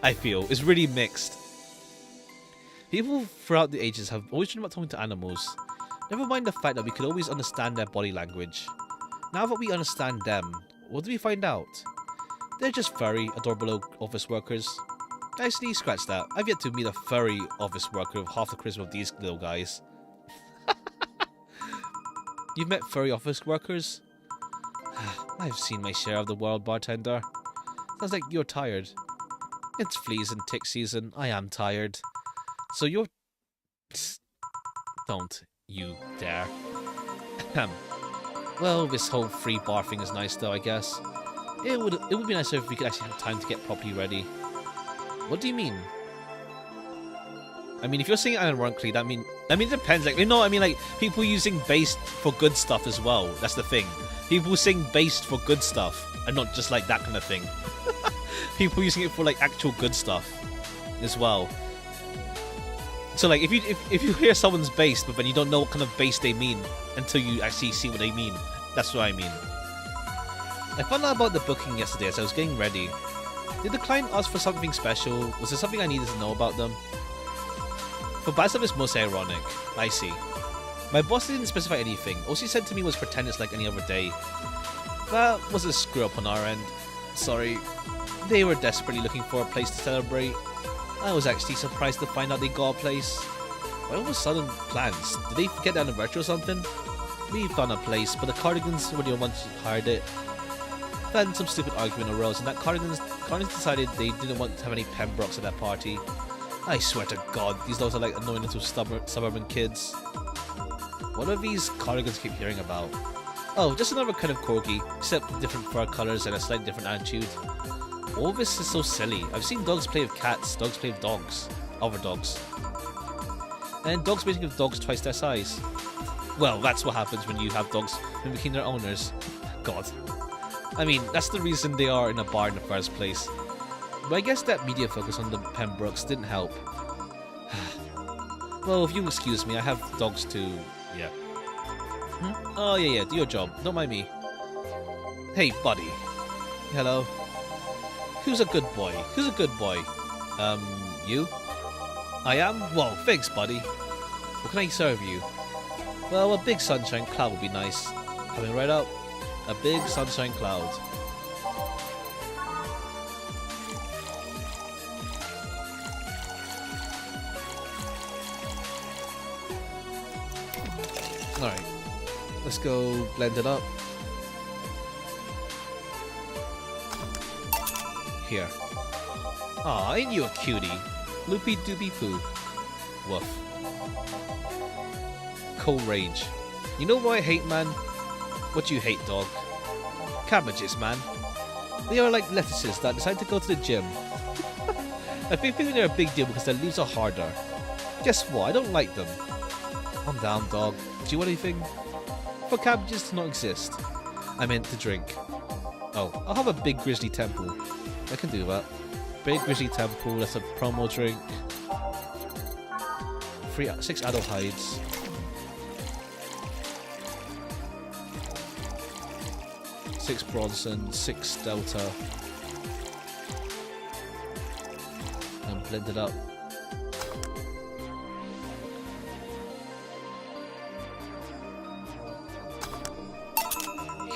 I feel. It's really mixed. People throughout the ages have always dreamed about talking to animals. Never mind the fact that we could always understand their body language. Now that we understand them, what do we find out? They're just furry, adorable office workers. Actually, scratch that. I've yet to meet a furry office worker with half the charisma of these little guys. You've met furry office workers? I've seen my share of the world, bartender. Sounds like you're tired. It's fleas and tick season. I am tired. So you're... Don't you dare. Well, this whole free bar thing is nice though, I guess. It would be nicer if we could actually have time to get properly ready. What do you mean? I mean, if you're saying it unironically, I mean it depends. Like, you know, I mean, like people using based for good stuff as well. That's the thing. People saying based for good stuff, and not just like that kind of thing. People using it for like actual good stuff as well. So like, if you hear someone's based, but then you don't know what kind of base they mean until you actually see what they mean. That's what I mean. I found out about the booking yesterday as I was getting ready. Did the client ask for something special? Was there something I needed to know about them? For bad stuff, it's most ironic. I see. My boss didn't specify anything. All she said to me was pretend it's like any other day. That was a screw up on our end. Sorry. They were desperately looking for a place to celebrate. I was actually surprised to find out they got a place. Why all of a sudden plans? Did they forget the anniversary or something? We found a place, but the Cardigans were the ones who hired it. Then some stupid argument arose, and that Cardigans decided they didn't want to have any Pembrokes at that party. I swear to God, these dogs are like annoying little suburban kids. What are these Cardigans keep hearing about? Oh, just another kind of corgi, except different fur colours and a slightly different attitude. All this is so silly. I've seen dogs play with cats, dogs play with dogs. Other dogs. And dogs mating with dogs twice their size. Well, that's what happens when you have dogs mimicking their owners. God. I mean, that's the reason they are in a bar in the first place. But I guess that media focus on the Pembrokes didn't help. Well, if you'll excuse me, I have dogs too. Yeah. Oh, yeah, do your job. Don't mind me. Hey, buddy. Hello. Who's a good boy? Who's a good boy? You? I am? Well, thanks, buddy. What can I serve you? Well, a big sunshine cloud would be nice. Coming right up. A big sunshine cloud. Alright. Let's go blend it up. Here. Aw, ain't you a cutie? Loopy doopy poo. Woof. Cold rage. You know what I hate, man? What do you hate, dog? Cabbages, man. They are like lettuces that decide to go to the gym. I've been thinking they're a big deal because their leaves are harder. Guess what? I don't like them. Calm down, dog. Do you want anything? For cabbages to not exist. I meant to drink. Oh, I'll have a big grizzly temple. I can do that. Big grizzly temple, that's a promo drink. 6 adult hides. Six Bronson, 6 Delta. And blend it up.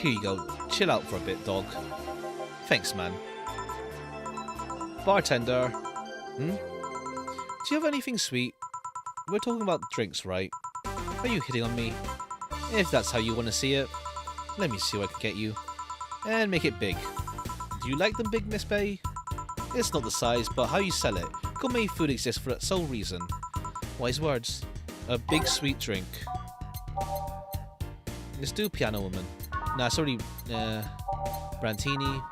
Here you go. Chill out for a bit, dog. Thanks, man. Bartender. Do you have anything sweet? We're talking about drinks, right? Are you hitting on me? If that's how you want to see it, let me see what I can get you. And make it big. Do you like them big, Miss Bay? It's not the size, but how you sell it. Gourmet food exists for that sole reason. Wise words. A big sweet drink. Let's do Piano Woman. Nah, sorry. Brantini.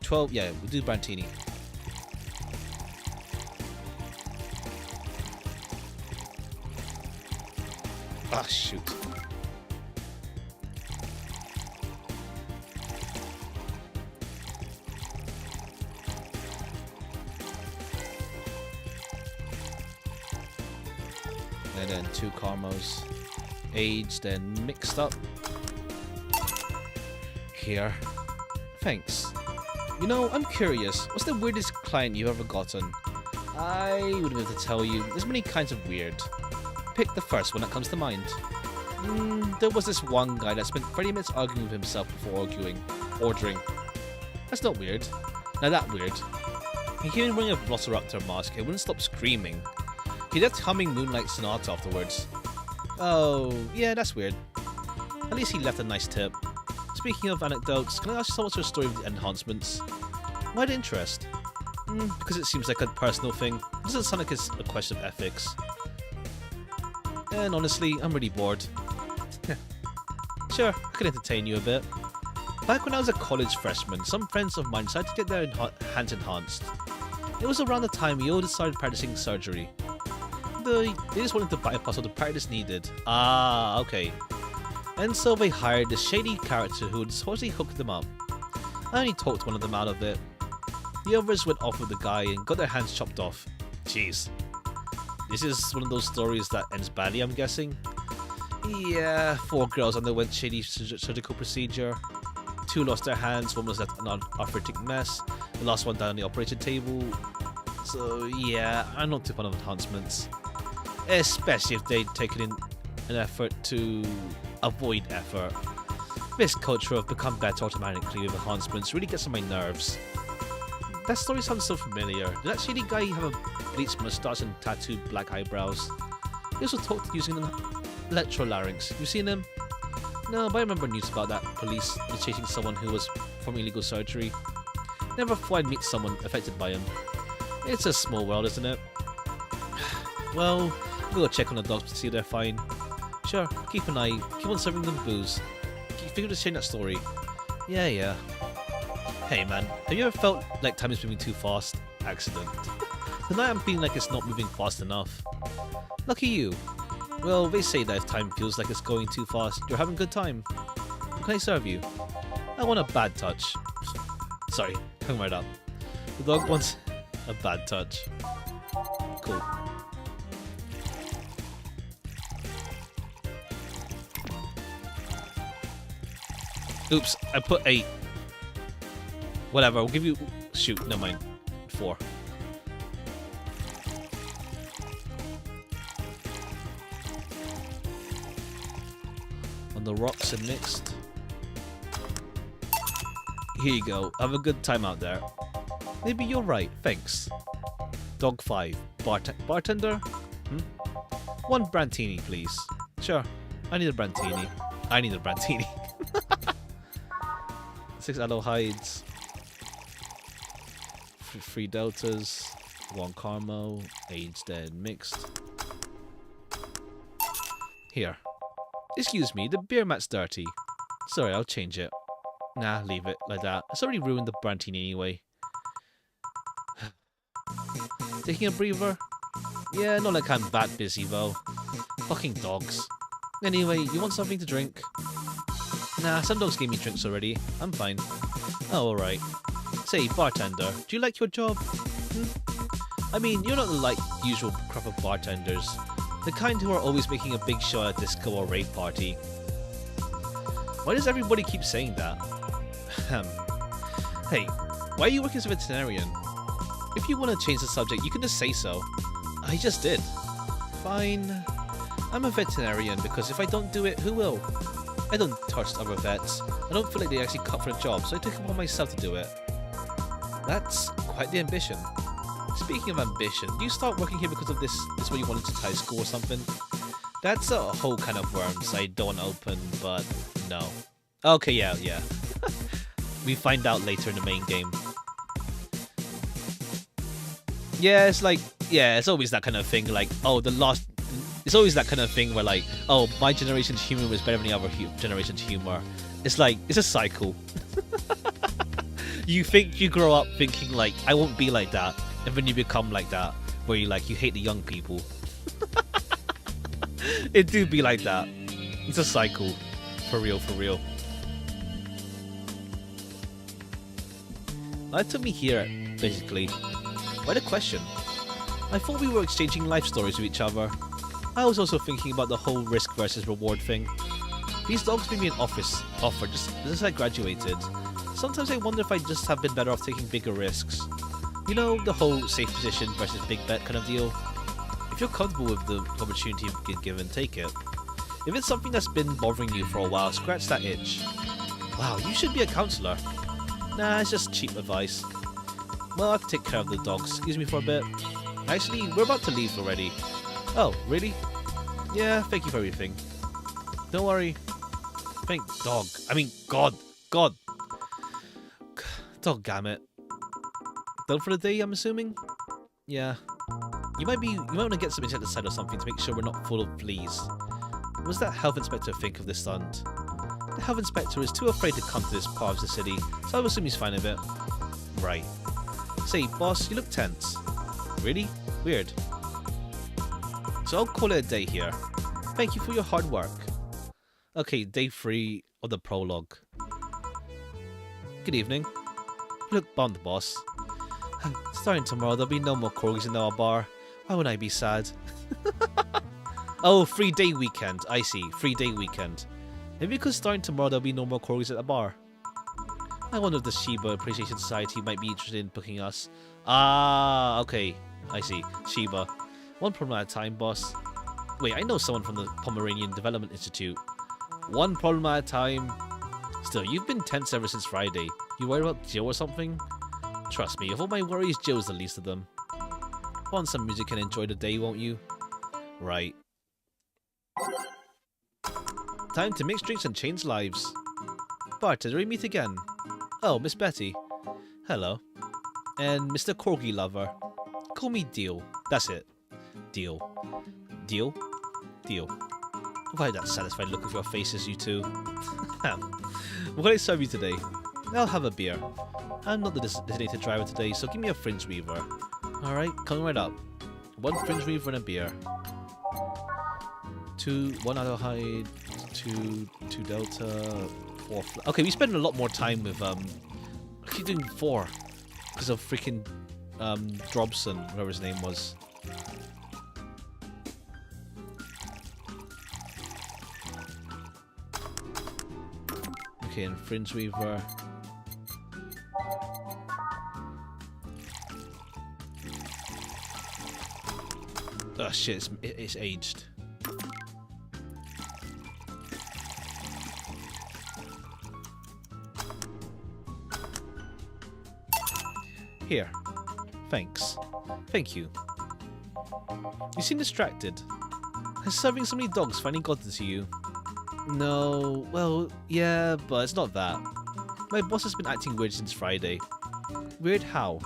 12. Yeah, we'll do Brantini. Ah, shoot. And then 2 caramels. Aged and mixed up. Here. Thanks. You know, I'm curious. What's the weirdest client you've ever gotten? I wouldn't be able to tell you. There's many kinds of weird. Pick the first one that comes to mind. There was this one guy that spent 30 minutes arguing with himself before ordering. That's not weird. Now that weird. He came in wearing a Velociraptor mask and wouldn't stop screaming. He left humming Moonlight Sonata afterwards. Oh, yeah, that's weird. At least he left a nice tip. Speaking of anecdotes, can I ask you what's your story with enhancements? Why'd interest? Because it seems like a personal thing. It doesn't sound like it's a question of ethics. And honestly, I'm really bored. Sure, I could entertain you a bit. Back when I was a college freshman, some friends of mine decided to get their hands enhanced. It was around the time we all started practicing surgery. They just wanted to bypass all the practice needed. Ah, okay. And so they hired this shady character who would supposedly hook them up. I only talked one of them out of it. The others went off with the guy and got their hands chopped off. Jeez. This is one of those stories that ends badly, I'm guessing. Yeah, 4 girls underwent shady surgical procedure. 2 lost their hands, 1 was left an arthritic mess. The last one died on the operation table. So yeah, I'm not too fond of enhancements. Especially if they'd taken in an effort to avoid effort. This culture of become better automatically with enhancements really gets on my nerves. That story sounds so familiar. Did that shady guy have a bleached moustache and tattooed black eyebrows? He also talked using an electrolarynx. You seen him? No, but I remember news about that police chasing someone who was performing illegal surgery. Never thought I'd meet someone affected by him. It's a small world, isn't it? Well, we'll go check on the dogs to see if they're fine. Sure, keep an eye. Keep on serving them booze. Figure to change that story. Yeah. Hey man, have you ever felt like time is moving too fast? Accident. Tonight I'm feeling like it's not moving fast enough. Lucky you. Well, they say that if time feels like it's going too fast, you're having a good time. How can I serve you? I want a bad touch. Sorry, coming right up. The dog wants a bad touch. Cool. Oops, I put 8. Whatever, I'll give you... Shoot, never mind. 4. On the rocks and mixed. Here you go. Have a good time out there. Maybe you're right. Thanks. Dog 5. Bartender? 1 Brantini, please. Sure. I need a Brantini. 6 aloe hides. 3 deltas. 1 caramel. Aged dead mixed. Here. Excuse me, the beer mat's dirty. Sorry, I'll change it. Nah, leave it like that. It's already ruined the Brantini anyway. Taking a breather? Yeah, not like I'm that busy though. Fucking dogs. Anyway, you want something to drink? Nah, some dogs gave me drinks already. I'm fine. Oh, alright. Say, bartender, do you like your job? I mean, you're not the usual crop of bartenders. The kind who are always making a big show at a disco or rave party. Why does everybody keep saying that? Hey, why are you working as a veterinarian? If you want to change the subject, you can just say so. I just did. Fine. I'm a veterinarian because if I don't do it, who will? I don't trust other vets. I don't feel like they actually cut for a job, so I took it upon myself to do it. That's quite the ambition. Speaking of ambition, do you start working here because of this is what you wanted to try school or something? That's a whole kind of worms I don't want to open, but no. Okay, yeah. We find out later in the main game. Yeah, it's always that kind of thing, like, oh, it's always that kind of thing where like, oh, my generation's humor was better than the other generation's humor. It's like, it's a cycle. You think you grow up thinking like, I won't be like that, and then you become like that, where you hate the young people. It do be like that. It's a cycle. For real. That took me here, basically. Why the question? I thought we were exchanging life stories with each other. I was also thinking about the whole risk versus reward thing. These dogs made me an offer just as I graduated. Sometimes I wonder if I just have been better off taking bigger risks. You know, the whole safe position versus big bet kind of deal. If you're comfortable with the opportunity you get given, take it. If it's something that's been bothering you for a while, scratch that itch. Wow, you should be a counselor. Nah, it's just cheap advice. Well, I have to take care of the dogs. Excuse me for a bit. Actually, we're about to leave already. Oh, really? Yeah, thank you for everything. Don't worry. Thank dog. I mean, God. Doggammit. Done for the day, I'm assuming? Yeah. You might want to get some insecticide or something to make sure we're not full of fleas. What does that health inspector think of this stunt? The health inspector is too afraid to come to this part of the city, so I assume he's fine with it. Right. Say, boss, you look tense. Really? Weird. So I'll call it a day here. Thank you for your hard work. Okay, day 3 of the prologue. Good evening. You look bummed, boss. Starting tomorrow, there'll be no more corgis in our bar. Why would I be sad? Oh, 3-day weekend. I see. 3-day weekend. Maybe because starting tomorrow, there'll be no more corgis at the bar. I wonder if the Shiba Appreciation Society might be interested in booking us. Ah, okay. I see. Shiba. One problem at a time, boss. Wait, I know someone from the Pomeranian Development Institute. One problem at a time. Still, you've been tense ever since Friday. You worried about Joe or something? Trust me, of all my worries, Joe's the least of them. Want some music and enjoy the day, won't you? Right. Time to mix drinks and change lives. Bartender, we meet again. Oh, Miss Betty. Hello. And Mr. Corgi Lover. Call me Deal. That's it. Deal. Deal? Deal. Why that satisfied look of your faces, you two? What can I serve you today? I'll have a beer. I'm not the designated driver today, so give me a fringe weaver. Alright, coming right up. 1 fringe weaver and a beer. 2, 1 Adelheid, 2 Delta, 4 okay, we spend a lot more time with, I keep doing 4. Because of freaking, Drobson, whatever his name was. Okay, and fringe weaver. Oh shit, it's aged. Here. Thanks. Thank you. You seem distracted. Has serving so many dogs finally gotten to you? No, well, yeah, but it's not that. My boss has been acting weird since Friday. Weird how?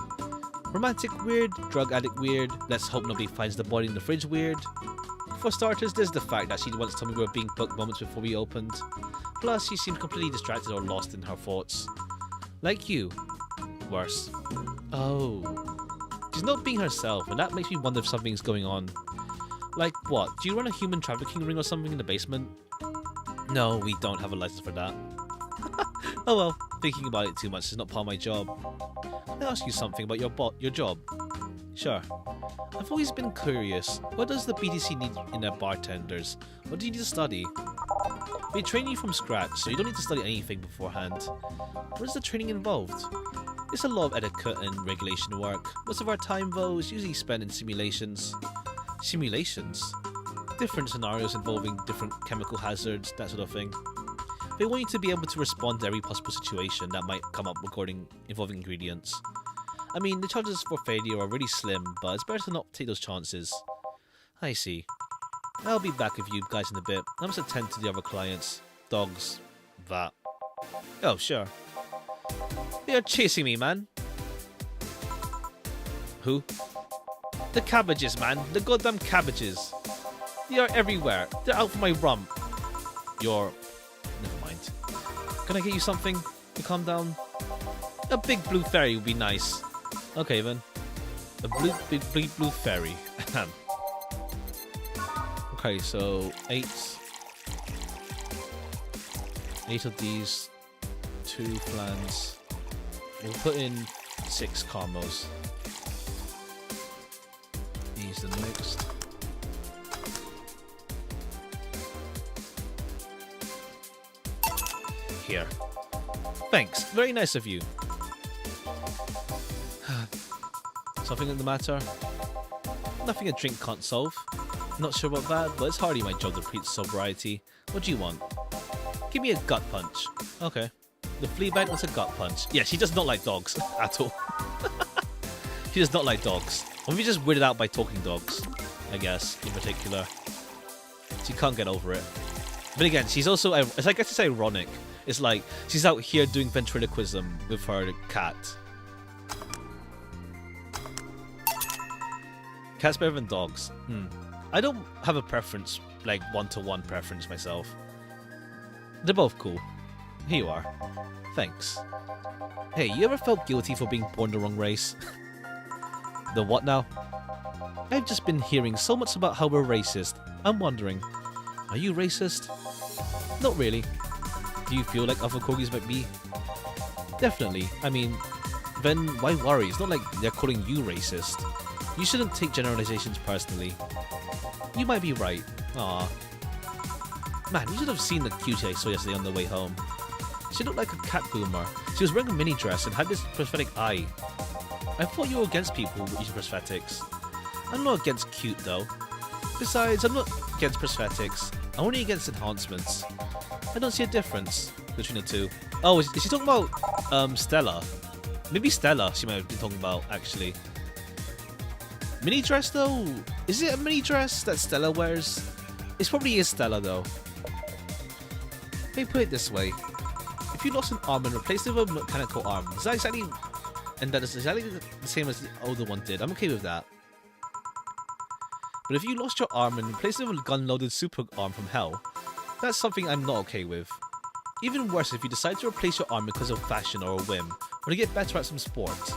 Romantic weird, drug addict weird, let's hope nobody finds the body in the fridge weird. For starters, there's the fact that she once told me we were being booked moments before we opened. Plus, she seemed completely distracted or lost in her thoughts. Like you. Worse. Oh. She's not being herself, and that makes me wonder if something's going on. Like what? Do you run a human trafficking ring or something in the basement? No, we don't have a license for that. Oh well, thinking about it too much is not part of my job. Can I ask you something about your job? Sure. I've always been curious. What does the BTC need in their bartenders? What do you need to study? We train you from scratch, so you don't need to study anything beforehand. What is the training involved? It's a lot of etiquette and regulation work. Most of our time, though, is usually spent in simulations. Simulations? Different scenarios involving different chemical hazards, that sort of thing. They want you to be able to respond to every possible situation that might come up involving ingredients. I mean, the chances for failure are really slim, but it's better to not take those chances. I see. I'll be back with you guys in a bit. I must attend to the other clients. Dogs. That. Oh, sure. They are chasing me, man. Who? The cabbages, man. The goddamn cabbages. They are everywhere. They're out for my rump. You're... Never mind. Can I get you something to calm down? A big blue fairy would be nice. Okay, then. A big blue fairy. Okay, so 8 of these, 2 flans. We'll put in 6 caramels. These are mixed. Here. Thanks. Very nice of you. Something the matter? Nothing a drink can't solve. Not sure about that, but it's hardly my job to preach sobriety. What do you want? Give me a gut punch. Okay. The flea bag wants a gut punch. Yeah, she does not like dogs at all. She does not like dogs. Or maybe just weirded out by talking dogs, I guess, in particular. She can't get over it. But again, she's also, I guess it's ironic. It's like, she's out here doing ventriloquism with her cat. Cats better than dogs. I don't have a preference, like one-to-one preference myself. They're both cool. Here you are. Thanks. Hey, you ever felt guilty for being born the wrong race? The what now? I've just been hearing so much about how we're racist. I'm wondering, are you racist? Not really. Do you feel like other corgis might be? Definitely. I mean, then why worry? It's not like they're calling you racist. You shouldn't take generalizations personally. You might be right. Aw. Man, you should have seen the cutie I saw yesterday on the way home. She looked like a cat boomer. She was wearing a mini dress and had this prosthetic eye. I thought you were against people with using prosthetics. I'm not against cute though. Besides, I'm not against prosthetics. I'm only against enhancements. I don't see a difference between the two. Oh, is she talking about Stella? Maybe Stella she might have been talking about, actually. Mini dress though? Is it a mini dress that Stella wears? It probably is Stella though. Let me put it this way. If you lost an arm and replaced it with a mechanical arm, is that exactly... And that is exactly the same as the older one did. I'm okay with that. But if you lost your arm and replaced it with a gun-loaded super arm from hell, that's something I'm not okay with. Even worse if you decide to replace your arm because of fashion or a whim, or to get better at some sport.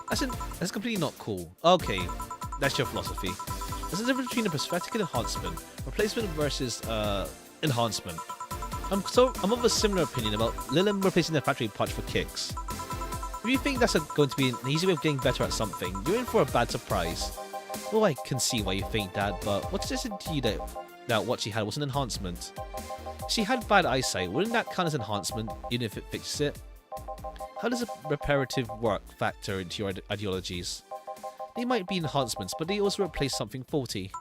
That's completely not cool. Okay, that's your philosophy. There's a difference between a prosthetic and enhancement. Replacement versus enhancement. I'm of a similar opinion about Lilin replacing their factory parts for kicks. If you think that's going to be an easy way of getting better at something, you're in for a bad surprise. Well, I can see why you think that, but what suggested to you that what she had was an enhancement? She had bad eyesight, wouldn't that count as enhancement, even if it fixes it? How does a reparative work factor into your ideologies? They might be enhancements, but they also replace something faulty.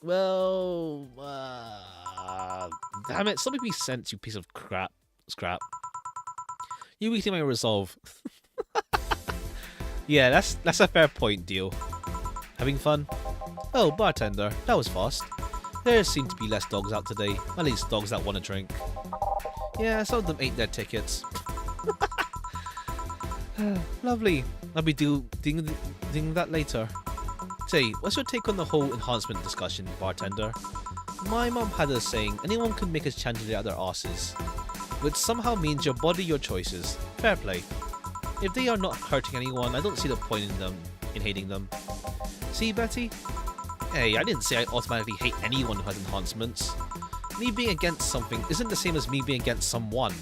Well, damn it, something be sent, you piece of crap. Scrap. You weaken my resolve. Yeah, that's a fair point, deal. Having fun? Oh, bartender, that was fast. There seem to be less dogs out today, at least dogs that want to drink. Yeah, some of them ate their tickets. Lovely. I'll be doing that later. Say, what's your take on the whole enhancement discussion, bartender? My mom had a saying, anyone can make a chandelier out their asses, which somehow means your body, your choices. Fair play. If they are not hurting anyone, I don't see the point in hating them. See, Betty? Hey, I didn't say I automatically hate anyone who has enhancements. Me being against something isn't the same as me being against someone.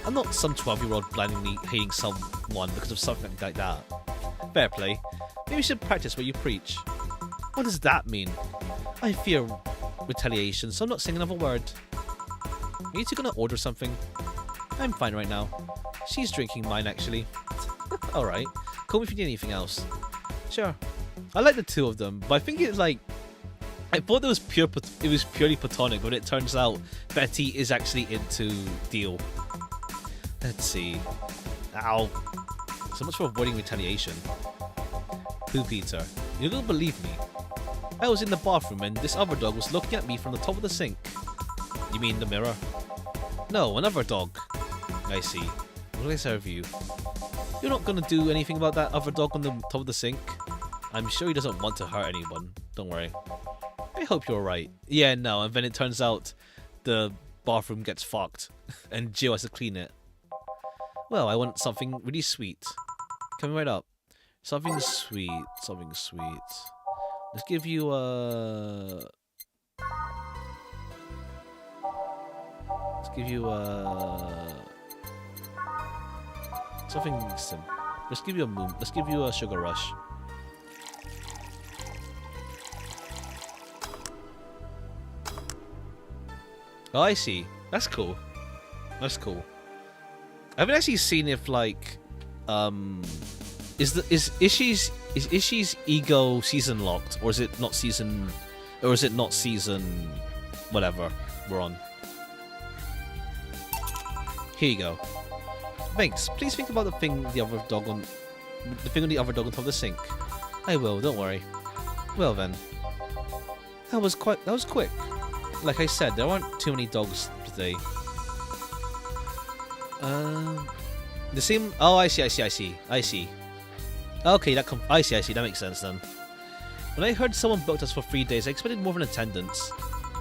I'm not some 12-year-old blindly hating someone because of something like that. Fair play. Maybe you should practice what you preach. What does that mean? I fear retaliation, so I'm not saying another word. Are you two gonna order something? I'm fine right now. She's drinking mine, actually. Alright. Call me if you need anything else. Sure. I like the two of them, but I think it's like... I thought it was purely platonic, but it turns out Betty is actually into Deal. Let's see. Ow. So much for avoiding retaliation. Poop eater. You don't believe me. I was in the bathroom and this other dog was looking at me from the top of the sink. You mean the mirror? No, another dog. I see. What do I serve you? You're not gonna do anything about that other dog on the top of the sink? I'm sure he doesn't want to hurt anyone. Don't worry. I hope you're right. Yeah, no, and then it turns out the bathroom gets fucked and Jill has to clean it. Well, I want something really sweet. Coming right up. Something sweet. Something sweet. Let's give you a... Let's give you a... Something simple. Let's give you a moon. Let's give you a sugar rush. Oh, I see. That's cool. That's cool. I haven't actually seen if like, is Ishi's ego season locked, or is it not season, whatever we're on. Here you go. Thanks. Please think about the thing on the other dog on top of the sink. I will. Don't worry. Well then. That was quick. Like I said, there aren't too many dogs today. The same. Oh, I see. Okay, I see. That makes sense then. When I heard someone booked us for 3 days, I expected more of an attendance.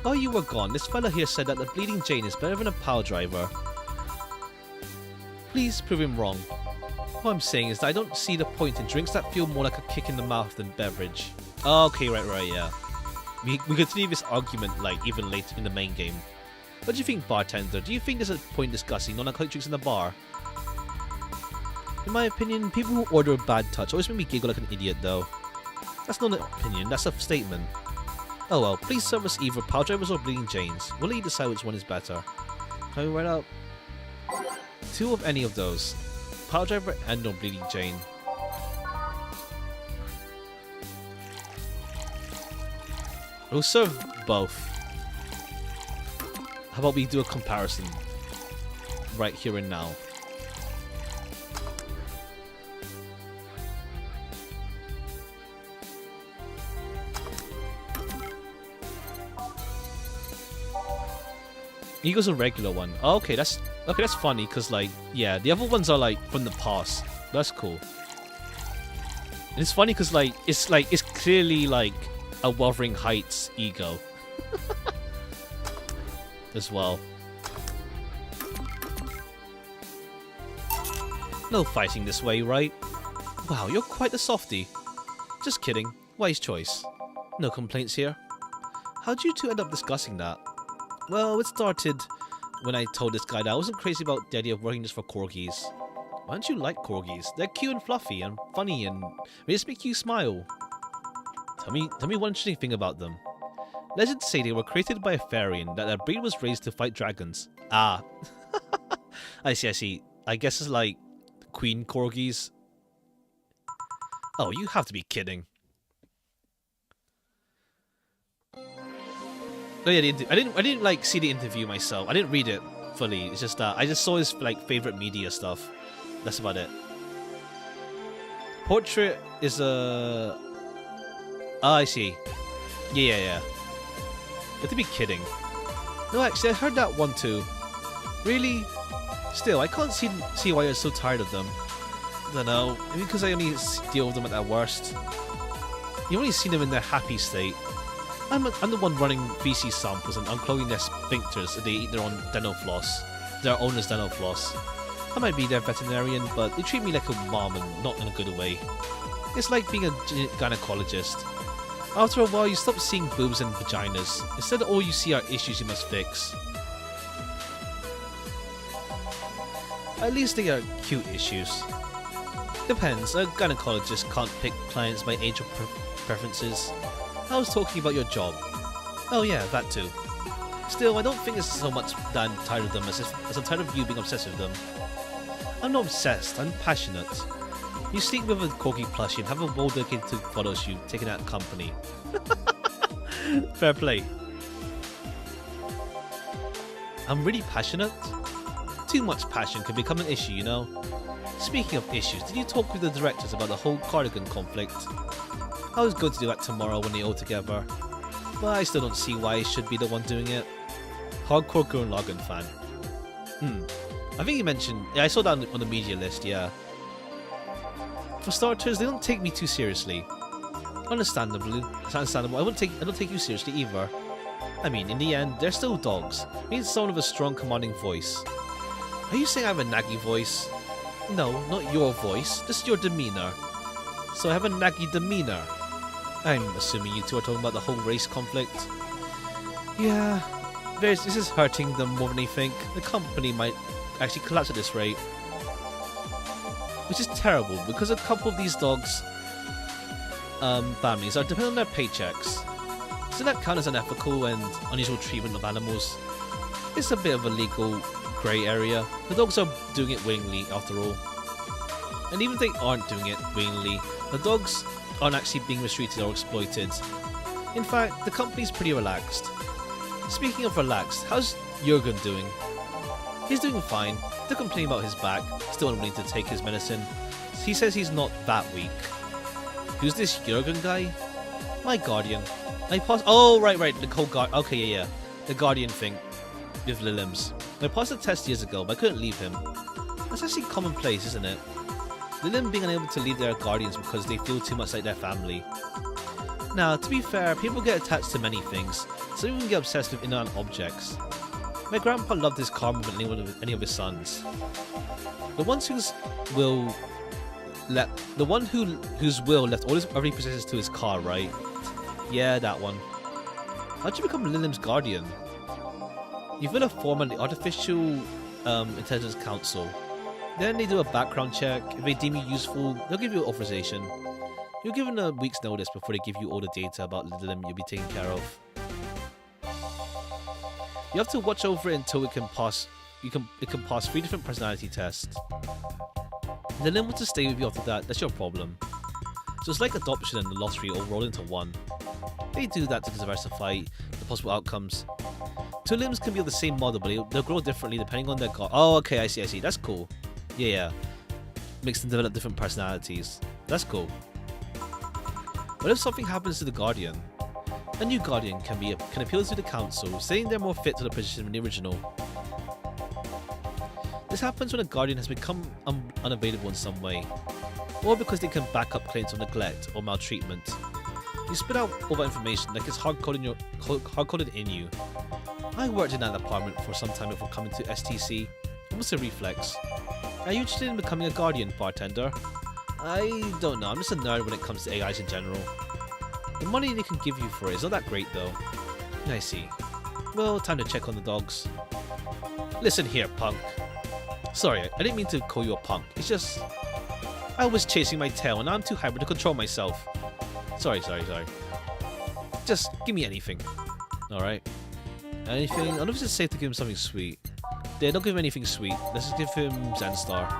While you were gone, this fella here said that the Bleeding Jane is better than a power driver. Please prove him wrong. What I'm saying is that I don't see the point in drinks that feel more like a kick in the mouth than beverage. Okay, right, yeah. We continue this argument like even later in the main game. What do you think, bartender? Do you think there's a point discussing non-alcoholic drinks in the bar? In my opinion, people who order a bad touch always make me giggle like an idiot though. That's not an opinion, that's a statement. Oh well, please serve us either Power Drivers or Bleeding Janes. We'll let you decide which one is better. Can we write out 2 of any of those? Power Driver and or Bleeding Jane. We'll serve both. How about we do a comparison right here and now? He goes a regular one. Oh, okay, that's funny because like yeah, the other ones are like from the past. That's cool. And it's funny because like it's clearly like a Wuthering Heights ego as well. No fighting this way, right? Wow, you're quite the softie. Just kidding. Wise choice. No complaints here. How'd you two end up discussing that? Well, it started when I told this guy that I wasn't crazy about the idea of working just for corgis. Why don't you like corgis? They're cute and fluffy and funny and they just make you smile. Tell me one interesting thing about them. Legends say they were created by a fairy and that their breed was raised to fight dragons. Ah. I see. I guess it's like queen corgis. Oh, you have to be kidding. Oh yeah, I didn't like see the interview myself. I didn't read it fully. It's just that I just saw his like favorite media stuff. That's about it. Portrait is a. Oh, I see. Yeah. You have to be kidding. No, actually, I heard that one too. Really? Still, I can't see why you're so tired of them. I don't know. Maybe because I only deal with them at their worst. You only see them in their happy state. I'm the one running VC samples and unclogging their sphincters if they eat their own dental floss. Their owner's dental floss. I might be their veterinarian, but they treat me like a mom and not in a good way. It's like being a gynecologist. After a while, you stop seeing boobs and vaginas. Instead, all you see are issues you must fix. At least they are cute issues. Depends, a gynecologist can't pick clients by age or preferences. I was talking about your job. Oh yeah, that too. Still, I don't think it's so much that I'm tired of them as I'm tired of you being obsessed with them. I'm not obsessed, I'm passionate. You sleep with a corgi plushie and have a wall dedicated to photo shoot taken out company. Fair play. I'm really passionate? Too much passion can become an issue, you know? Speaking of issues, did you talk with the directors about the whole cardigan conflict? I was going to do that tomorrow when they're all together, but I still don't see why I should be the one doing it. Hardcore Gurren Lagann fan. I think you mentioned... Yeah, I saw that on the media list, yeah. For starters, they don't take me too seriously. Understandable. It's understandable. I don't take you seriously either. I mean, in the end, they're still dogs. They need someone with a strong, commanding voice. Are you saying I have a naggy voice? No, not your voice, just your demeanor. So I have a naggy demeanor. I'm assuming you two are talking about the whole race conflict. Yeah, this is hurting them more than they think. The company might actually collapse at this rate. Which is terrible, because a couple of these dogs' families are dependent on their paychecks. Does that count as unethical and unusual treatment of animals? It's a bit of a legal grey area. The dogs are doing it willingly, after all. And even if they aren't doing it willingly, the dogs aren't actually being mistreated or exploited. In fact, the company's pretty relaxed. Speaking of relaxed, how's Jurgen doing? He's doing fine. Still complaining about his back, still unwilling to take his medicine. He says he's not that weak. Who's this Jurgen guy? My guardian. Oh, right, the whole okay, yeah. The guardian thing with Lilims. I passed the test years ago, but I couldn't leave him. That's actually commonplace, isn't it? Lilim being unable to leave their guardians because they feel too much like their family. Now, to be fair, people get attached to many things, so even get obsessed with inanimate objects. My grandpa loved his car more than any of his sons. The ones who will the one whose will left all his every possessions to his car, right? Yeah, that one. How'd you become Lilim's guardian? You fill a form on the Artificial Intelligence Council. Then they do a background check. If they deem you useful, they'll give you authorization. You're given a week's notice before they give you all the data about Lilim you'll be taken care of. You have to watch over it until it can pass. It can pass 3 different personality tests. Lilim wants to stay with you after that. That's your problem. So it's like adoption and the lottery all rolled into one. They do that to diversify the possible outcomes. 2 limbs can be of the same model, but they'll grow differently depending on their god. Oh, okay, I see. That's cool. Yeah. Makes them develop different personalities. That's cool. What if something happens to the Guardian? A new Guardian can appeal to the Council, saying they're more fit to the position than the original. This happens when a Guardian has become unavailable in some way, or because they can back up claims of neglect or maltreatment. You spit out all that information like it's hard-coded in you. I worked in that department for some time before coming to STC. Almost a reflex. Are you interested in becoming a Guardian, bartender? I don't know, I'm just a nerd when it comes to AIs in general. The money they can give you for it is not that great though. I see. Well, time to check on the dogs. Listen here, punk. Sorry, I didn't mean to call you a punk. It's just... I was chasing my tail and now I'm too hyper to control myself. Sorry. Just give me anything. Alright. Anything? I don't know if it's safe to give him something sweet. Yeah, don't give him anything sweet. Let's just give him Zenstar.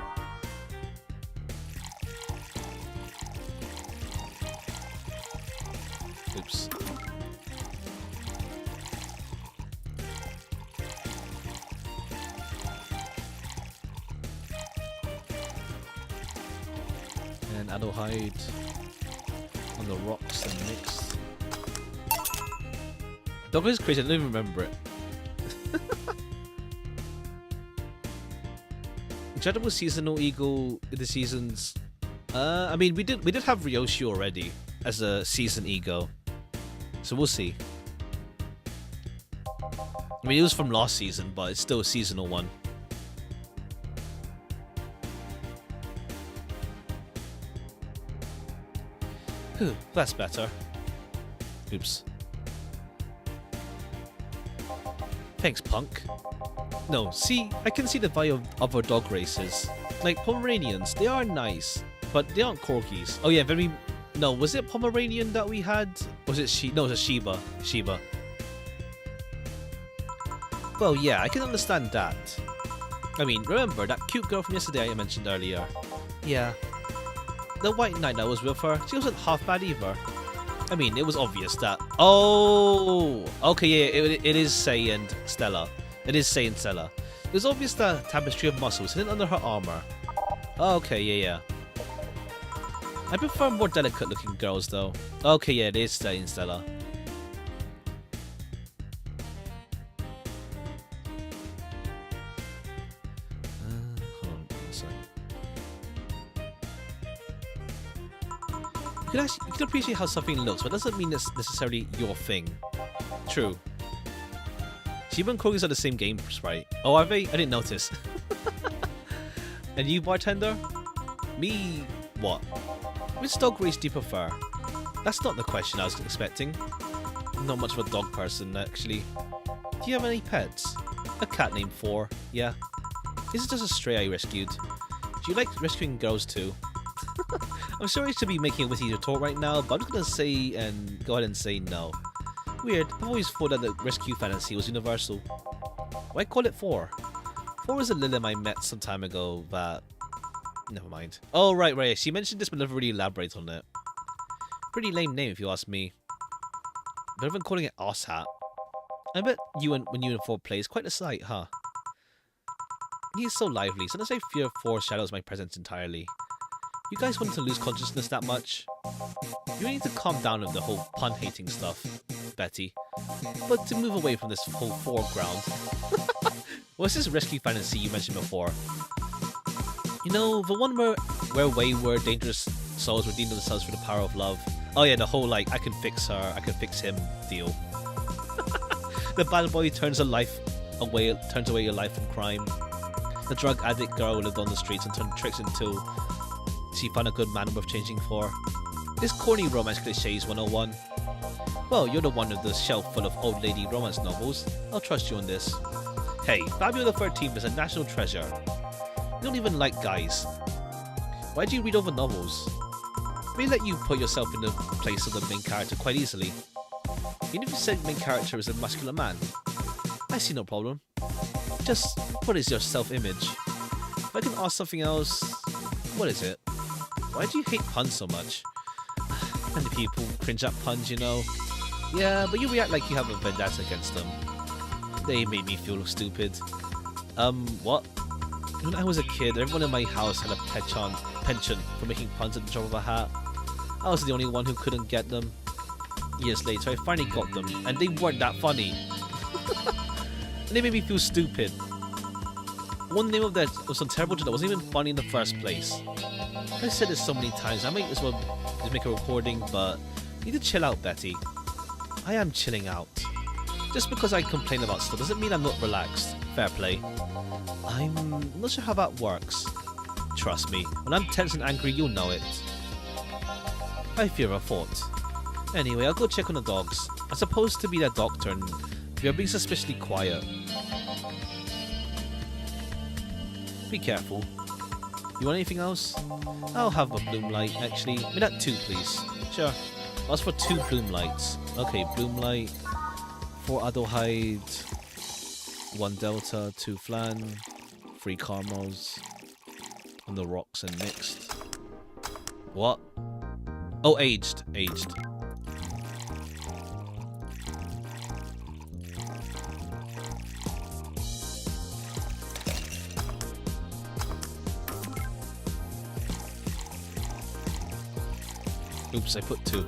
Oops. And Adelheid on the rocks and mixed. Dog is crazy, I don't even remember it. Incredible seasonal eagle in the seasons. I mean, we did have Ryoshi already as a season ego, so we'll see. I mean, it was from last season, but it's still a seasonal one. Whew, that's better. Oops. Thanks, punk. No, see, I can see the value of other dog races. Like Pomeranians, they are nice, but they aren't corgis. Oh yeah, no, was it Pomeranian that we had? Was it no, it was a Shiba. Well, yeah, I can understand that. I mean, remember that cute girl from yesterday I mentioned earlier? Yeah. The white knight that was with her, she wasn't half bad either. I mean, it was obvious that... Oh! Okay, yeah, it is saying Stella. It is saying Stella. It was obvious that tapestry of muscles hidden under her armor. Okay, yeah. I prefer more delicate looking girls though. Okay, yeah, it is saying Stella. Hold on one sec. You can appreciate how something looks, but it doesn't mean it's necessarily your thing. True. Shiba and Corgis are the same game sprite. Oh, are they? I didn't notice. And you, bartender? Me... what? Which dog race do you prefer? That's not the question I was expecting. I'm not much of a dog person, actually. Do you have any pets? A cat named 4, yeah. This is just a stray I rescued. Do you like rescuing girls too? I'm sorry to be making a witty retort right now, but I'm just gonna say and go ahead and say no. Weird, I've always thought that the rescue fantasy was universal. Why call it 4? 4 is a Lilim I met some time ago that... Never mind. Oh, right. She mentioned this but never really elaborate on it. Pretty lame name if you ask me. Better than calling it Ass Hat. I bet when you and 4 play is quite a sight, huh? He is so lively, sometimes I fear 4 shadows my presence entirely. You guys want to lose consciousness that much? You need to calm down with the whole pun-hating stuff, Betty. But to move away from this whole foreground. What's this rescue fantasy you mentioned before? You know, the one where wayward, dangerous souls redeem themselves for the power of love. Oh yeah, the whole like, I can fix her, I can fix him deal. The bad boy turns away your life from crime. The drug addict girl who lived on the streets and turned tricks into So you found a good man worth changing for. This corny romance cliches 101. Well, you're the one with the shelf full of old lady romance novels. I'll trust you on this. Hey, Fabio the 13th is a national treasure. You don't even like guys. Why do you read over novels? It may let you put yourself in the place of the main character quite easily. Even if you said main character is a muscular man, I see no problem. Just, what is your self-image? If I can ask something else, what is it? Why do you hate puns so much? Many people cringe at puns, you know. Yeah, but you react like you have a vendetta against them. They made me feel stupid. What? When I was a kid, everyone in my house had a penchant for making puns at the drop of a hat. I was the only one who couldn't get them. Years later, I finally got them, and they weren't that funny. And they made me feel stupid. One name of that was so terrible that wasn't even funny in the first place. I've said this so many times, I might as well just make a recording, but you need to chill out, Betty. I am chilling out. Just because I complain about stuff doesn't mean I'm not relaxed. Fair play. I'm not sure how that works. Trust me, when I'm tense and angry, you'll know it. I fear a thought. Anyway, I'll go check on the dogs. I'm supposed to be their doctor and you're being suspiciously quiet. Be careful. You want anything else? I'll have a bloom light, actually. Give me that 2, please. Sure. Ask for 2 bloom lights. Okay, bloom light. 4 aldehyde. 1 delta, 2 flan. 3 caramels. On the rocks and mixed. What? Oh, aged. Aged. Oops, I put 2.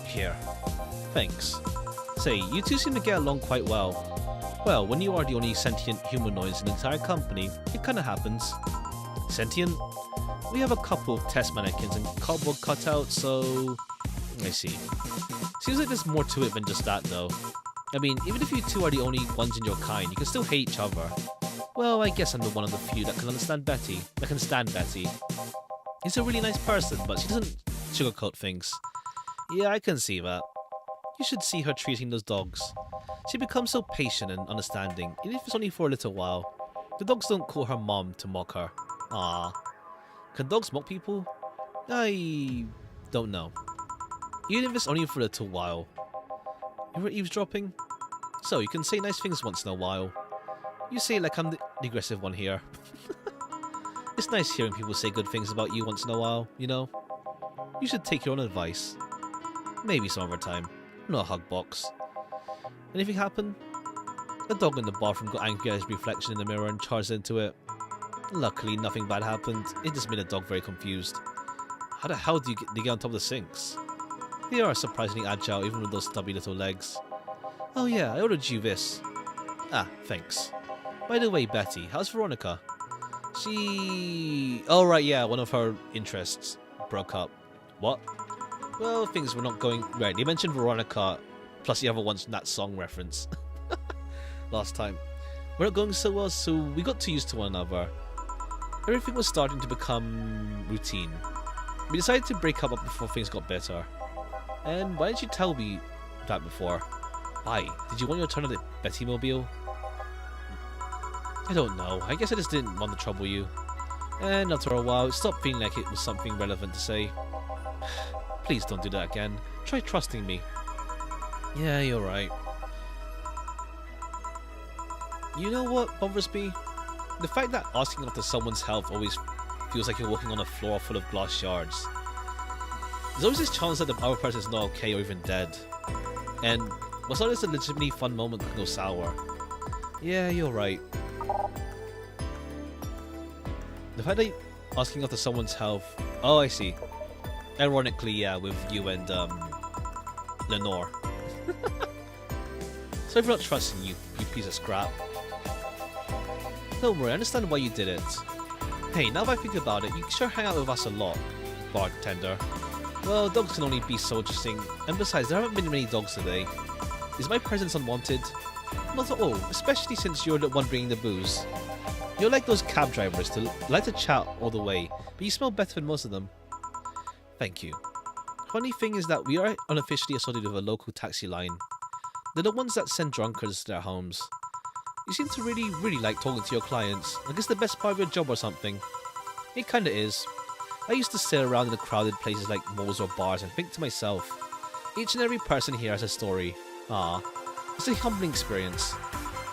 Here. Thanks. Say, you two seem to get along quite well. Well, when you are the only sentient humanoids in the entire company, it kinda happens. Sentient? We have a couple of test mannequins and cardboard cutouts, so... I see. Seems like there's more to it than just that, though. I mean, even if you two are the only ones in your kind, you can still hate each other. Well, I guess I'm the one of the few that can stand Betty. He's a really nice person, but she doesn't sugarcoat things. Yeah, I can see that. You should see her treating those dogs. She becomes so patient and understanding, even if it's only for a little while. The dogs don't call her mom to mock her. Ah, can dogs mock people? I don't know. Even if it's only for a little while. You were eavesdropping? So, you can say nice things once in a while. You say like I'm the aggressive one here. It's nice hearing people say good things about you once in a while, you know? You should take your own advice. Maybe some other time. Not a hug box. Anything happen? The dog in the bathroom got angry at his reflection in the mirror and charged into it. Luckily, nothing bad happened. It just made the dog very confused. How the hell do you get on top of the sinks? They are surprisingly agile, even with those stubby little legs. Oh yeah, I ordered you this. Ah, thanks. By the way, Betty, how's Veronica? She... Oh right, yeah, one of her interests broke up. What? Well, things were not going... Right, they mentioned Veronica, plus the other ones from that song reference. Last time. We're not going so well, so we got too used to one another. Everything was starting to become routine. We decided to break up before things got better. And why didn't you tell me that before? Why? Did you want your turn at the Betty-mobile? I don't know. I guess I just didn't want to trouble you. And after a while, it stopped feeling like it was something relevant to say. Please don't do that again. Try trusting me. Yeah, you're right. You know what bothers me? The fact that asking after someone's health always feels like you're walking on a floor full of glass shards. There's always this chance that the other person is not okay or even dead. And what's always a legitimately fun moment could go sour. Yeah, you're right. The fact that asking after someone's health... Oh, I see. Ironically, yeah, with you and, Lenore. Sorry for not trusting you, you piece of scrap. Don't worry, I understand why you did it. Hey, now that I think about it, you sure hang out with us a lot, bartender. Well, dogs can only be so interesting, and besides, there haven't been many dogs today. Is my presence unwanted? Not at all, especially since you're the one bringing the booze. You're like those cab drivers to like to chat all the way, but you smell better than most of them. Thank you. Funny thing is that we are unofficially associated with a local taxi line. They're the ones that send drunkards to their homes. You seem to really like talking to your clients. I guess the best part of your job or something. It kinda is. I used to sit around in the crowded places like malls or bars and think to myself, each and every person here has a story. Ah, it's a humbling experience.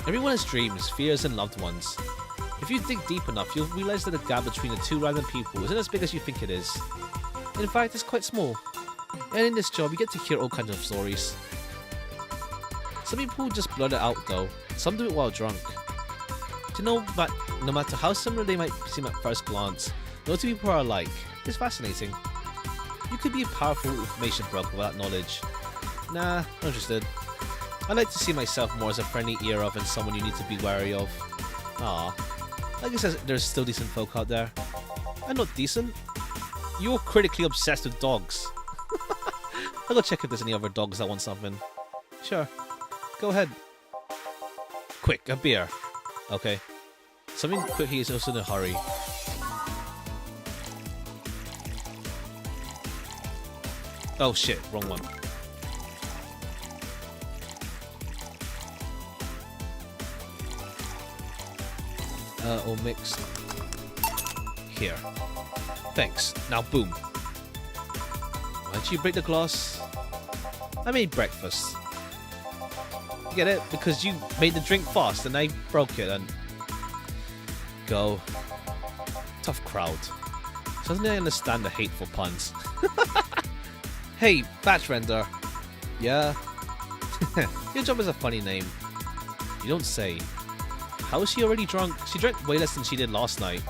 Everyone has dreams, fears and loved ones. If you dig deep enough, you'll realize that the gap between the two random people isn't as big as you think it is. In fact, it's quite small. And in this job, you get to hear all kinds of stories. Some people just blurt it out though, some do it while drunk. To know that no matter how similar they might seem at first glance, no two people are alike. It's fascinating. You could be a powerful information broker without knowledge. Nah, not interested. I like to see myself more as a friendly ear of and someone you need to be wary of. Ah, I guess there's still decent folk out there. I'm not decent. You're critically obsessed with dogs. I'll go check if there's any other dogs that want something. Sure, go ahead. Quick, a beer. Okay. Something quickly is also in a hurry. Oh shit, wrong one. All mixed. Here. Thanks. Now boom. Why'd you break the glass? I made breakfast. You get it? Because you made the drink fast and I broke it and... Go. Tough crowd. Suddenly I understand the hateful puns. Hey, batch render. Yeah? Your job is a funny name. You don't say. How is she already drunk? She drank way less than she did last night.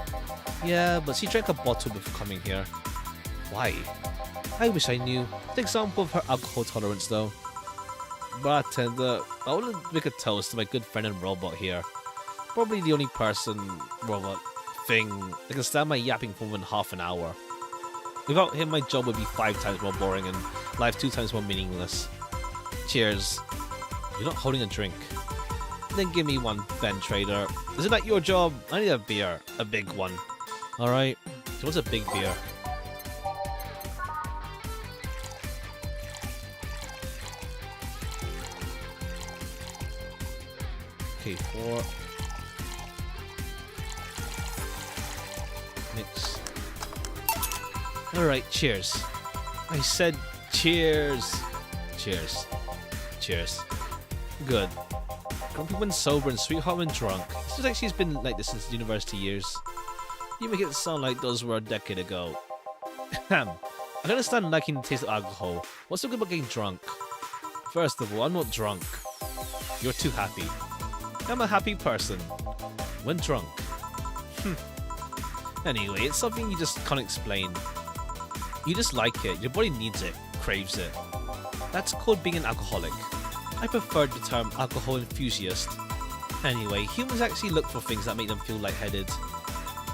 Yeah, but she drank a bottle before coming here. Why? I wish I knew. An example of her alcohol tolerance though. Bartender, I want to make a toast to my good friend and robot here. Probably the only person, robot, thing that can stand my yapping for more than half an hour. Without him, my job would be 5 times more boring and life 2 times more meaningless. Cheers. You're not holding a drink. Then give me one, Ben Trader. Isn't that your job? I need a beer. A big one. Alright. So what's a big beer? Okay, 4. Mix. Alright, cheers. I said cheers. Cheers. Cheers. Good. Grumpy when sober and sweetheart when drunk. It seems like she's been like this since university years. You make it sound like those were a decade ago. I can understand liking the taste of alcohol. What's so good about getting drunk? First of all, I'm not drunk. You're too happy. I'm a happy person. When drunk. Anyway, it's something you just can't explain. You just like it. Your body needs it. Craves it. That's called being an alcoholic. I prefer the term alcohol enthusiast. Anyway, humans actually look for things that make them feel lightheaded.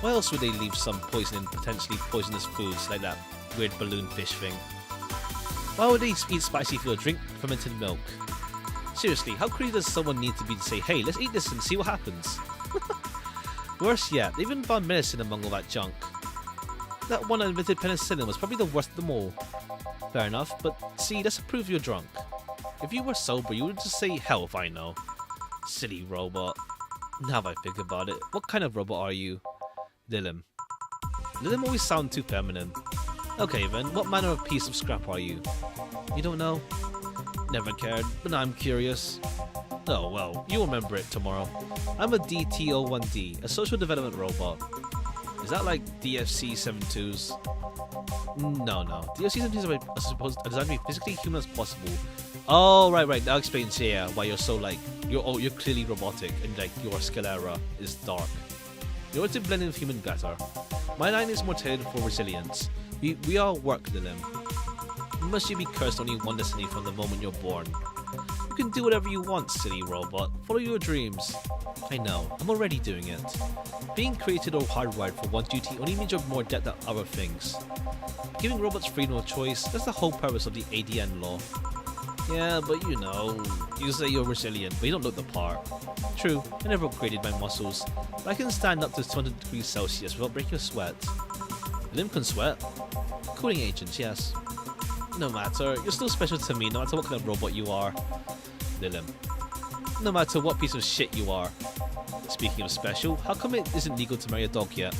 Why else would they leave some poison in potentially poisonous foods like that weird balloon fish thing? Why would they eat spicy food or drink fermented milk? Seriously, how crazy does someone need to be to say, hey, let's eat this and see what happens? Worse yet, they even found medicine among all that junk. That one that invented penicillin was probably the worst of them all. Fair enough, but see, that's a proof you're drunk. If you were sober, you would just say, hell if I know. Silly robot. Now that I think about it, what kind of robot are you? Lilim. Lilim always sound too feminine. Okay then, what manner of piece of scrap are you? You don't know? Never cared, but now I'm curious. Oh well, you'll remember it tomorrow. I'm a DTO1D, a social development robot. Is that like DFC-72s? No. DFC-72s are supposed to be physically human as possible. Oh, right. That explains, yeah, why you're so like... You're clearly robotic, and like your sclera is dark. In order to blend in with human better. My line is more tailored for resilience. We all work the limb. Must you be cursed only one destiny from the moment you're born? You can do whatever you want, silly robot. Follow your dreams. I know, I'm already doing it. Being created or hardwired for one duty only means you're more adept at other things. Giving robots freedom of choice, that's the whole purpose of the ADN law. Yeah, but you know, you say you're resilient, but you don't look the part. True, I never upgraded my muscles, but I can stand up to 200 degrees Celsius without breaking a sweat. Limb can sweat. Cooling agents, yes. No matter, you're still special to me no matter what kind of robot you are. Lilim. No matter what piece of shit you are. Speaking of special, how come it isn't legal to marry a dog yet?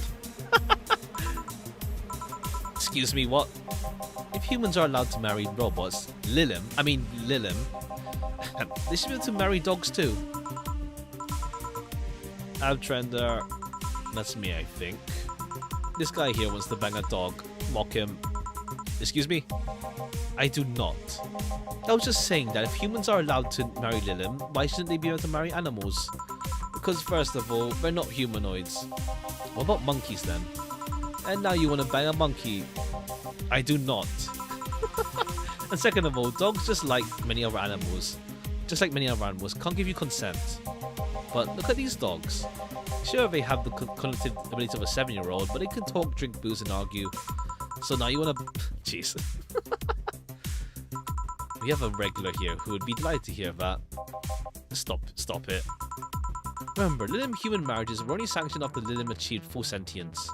Excuse me, what? If humans are allowed to marry robots, Lilim, they should be able to marry dogs too. Abtrender, that's me I think. This guy here wants to bang a dog. Mock him. Excuse me? I do not. I was just saying that if humans are allowed to marry Lilim, why shouldn't they be able to marry animals? Because first of all, they're not humanoids. What about monkeys then? And now you want to bang a monkey? I do not. And second of all, dogs just like many other animals, can't give you consent. But look at these dogs. Sure, they have the cognitive ability of a 7-year-old, but they can talk, drink booze, and argue. So now you want to... Jeez. We have a regular here who would be delighted to hear that. Stop it. Remember, Lilim human marriages were only sanctioned after Lilim achieved full sentience.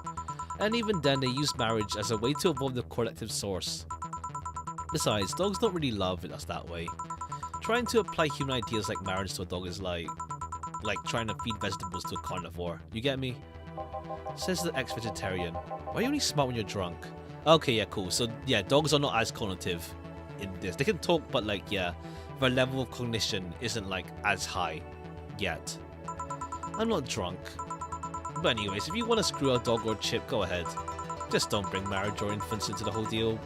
And even then, they used marriage as a way to avoid the collective source. Besides, dogs don't really love us that way. Trying to apply human ideas like marriage to a dog is like trying to feed vegetables to a carnivore. You get me? Says the ex-vegetarian. Why are you only smart when you're drunk? Okay, yeah, cool. So, yeah, dogs are not as cognitive in this. They can talk, but, like, yeah, their level of cognition isn't, like, as high yet. I'm not drunk. But anyways, if you want to screw a dog or a chip, go ahead. Just don't bring marriage or infants into the whole deal.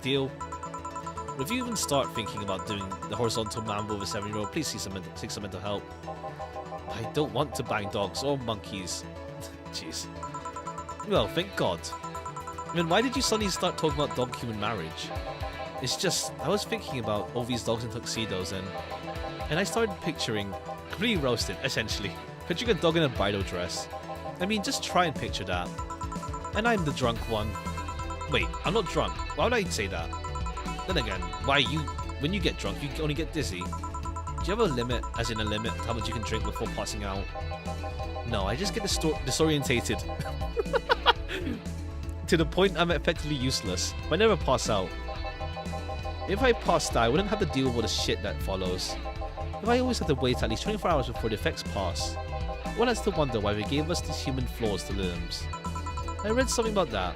But if you even start thinking about doing the horizontal mambo with a 7-year-old, please seek some mental help. I don't want to bang dogs or monkeys. Jeez. Well, thank God. I mean, why did you suddenly start talking about dog-human marriage? It's just, I was thinking about all these dogs in tuxedos and I started picturing, completely roasted, essentially, picturing a dog in a bridal dress. I mean, just try and picture that. And I'm the drunk one. Wait, I'm not drunk. Why would I say that? Then again, when you get drunk, you only get dizzy. Do you have a limit, as in a limit, how much you can drink before passing out? No, I just get disorientated. To the point I'm effectively useless, but I never pass out. If I passed out, I wouldn't have to deal with all the shit that follows. If I always have to wait at least 24 hours before the effects pass, one has to wonder why they gave us these human flaws to Lilims. I read something about that.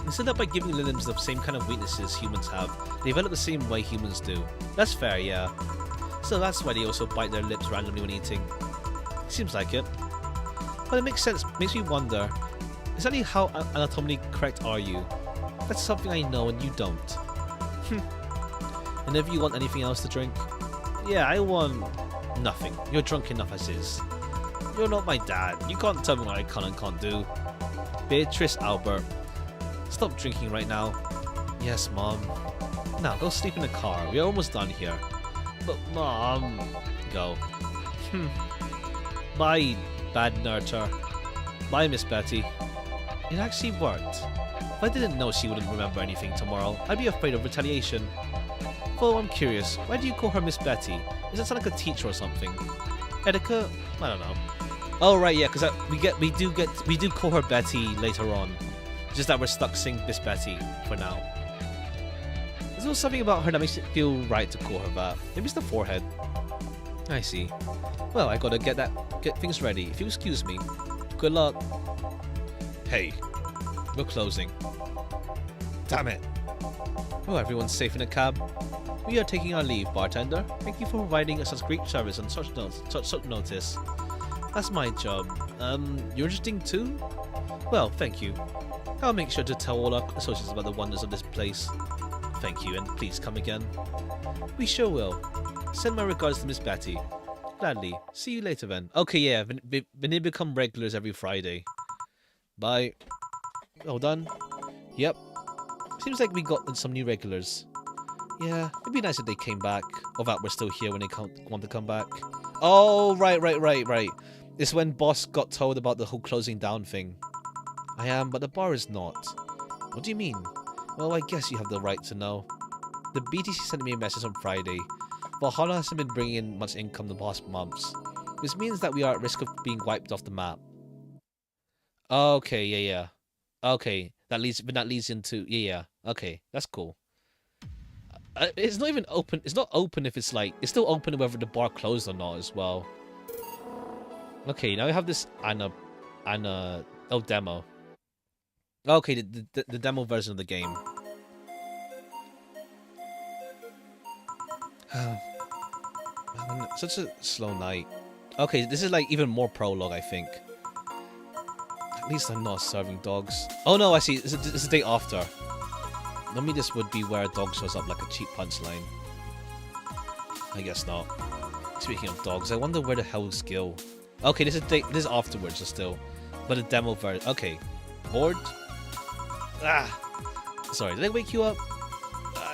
They said that by giving Lilims the same kind of weaknesses humans have, they develop the same way humans do. That's fair, yeah. So that's why they also bite their lips randomly when eating. Seems like it. But it makes sense, makes me wonder, exactly how anatomically correct are you? That's something I know and you don't. And if you want anything else to drink? Yeah, I want nothing. You're drunk enough as is. You're not my dad. You can't tell me what I can and can't do. Beatrice Albert. Stop drinking right now. Yes, Mom. Now, go sleep in the car. We're almost done here. But, Mom... Go. Bye, bad nurture. Bye, Miss Betty. It actually worked. If I didn't know she wouldn't remember anything tomorrow, I'd be afraid of retaliation. Though I'm curious, why do you call her Miss Betty? Does that sound like a teacher or something? Etiquette? I don't know. Oh right, yeah, because we do call her Betty later on. Just that we're stuck saying Miss Betty for now. There's also something about her that makes it feel right to call her that. Maybe it's the forehead. I see. Well, I gotta get things ready. If you excuse me. Good luck. Hey, we're closing. Damn it. Oh, everyone's safe in a cab. We are taking our leave, bartender. Thank you for providing us such great service on such notice. That's my job. You're interesting too? Well, thank you. I'll make sure to tell all our associates about the wonders of this place. Thank you, and please come again. We sure will. Send my regards to Miss Betty. Gladly. See you later then. Okay, yeah, they become regulars every Friday. Bye. All done? Yep. Seems like we got some new regulars. Yeah, it'd be nice if they came back. Or that we're still here when they want to come back. Oh, right. It's when Boss got told about the whole closing down thing. I am, but the bar is not. What do you mean? Well, I guess you have the right to know. The BTC sent me a message on Friday. Valhalla hasn't been bringing in much income the past months. This means that we are at risk of being wiped off the map. Okay, yeah. Okay, that leads into yeah. Okay, that's cool. It's not even open. It's not open if it's like it's still open whether the bar closed or not as well. Okay, now we have this demo. Okay, the demo version of the game. Man, such a slow night. Okay, this is like even more prologue, I think. At least I'm not serving dogs. Oh no, I see. It's a day after. Normally this would be where a dog shows up like a cheap punchline. I guess not. Speaking of dogs, I wonder where the hell is Gil. Okay, this is afterwards still. But a demo version. Okay. Bored? Ah! Sorry, did I wake you up?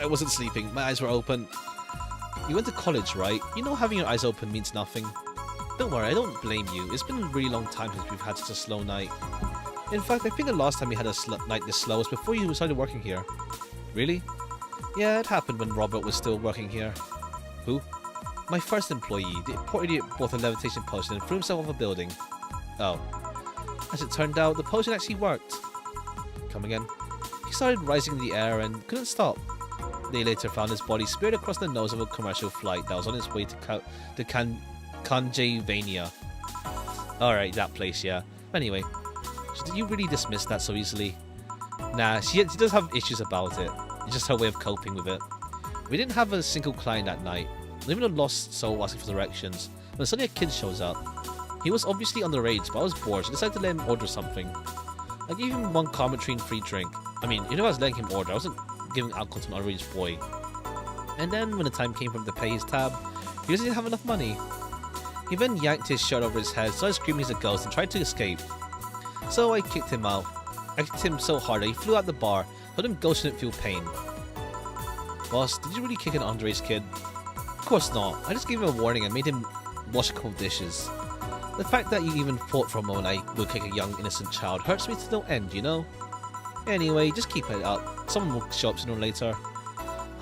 I wasn't sleeping. My eyes were open. You went to college, right? You know having your eyes open means nothing. Don't worry, I don't blame you. It's been a really long time since we've had such a slow night. In fact, I think the last time we had a night this slow was before you started working here. Really? Yeah, it happened when Robert was still working here. Who? My first employee. The poor idiot bought a levitation potion and threw himself off a building. Oh. As it turned out, the potion actually worked. Come again? He started rising in the air and couldn't stop. They later found his body speared across the nose of a commercial flight that was on its way to Kanjavania. Alright, that place, yeah. Anyway, so did you really dismiss that so easily? Nah, she does have issues about it. It's just her way of coping with it. We didn't have a single client that night. Not even a lost soul asking for directions. When suddenly a kid shows up. He was obviously underage, but I was bored, so I decided to let him order something. I gave him one commentary and free drink. I mean, you know I was letting him order, I wasn't giving alcohol to an underage boy. And then, when the time came for him to pay his tab, he doesn't have enough money. He then yanked his shirt over his head, started screaming as a ghost, and tried to escape. So I kicked him out. I kicked him so hard that he flew out the bar, told him ghosts shouldn't feel pain. Boss, did you really kick an underage kid? Of course not. I just gave him a warning and made him wash a couple dishes. The fact that you even thought for a moment I would kick a young innocent child hurts me to no end, you know? Anyway, just keep it up. Someone will show up sooner or later.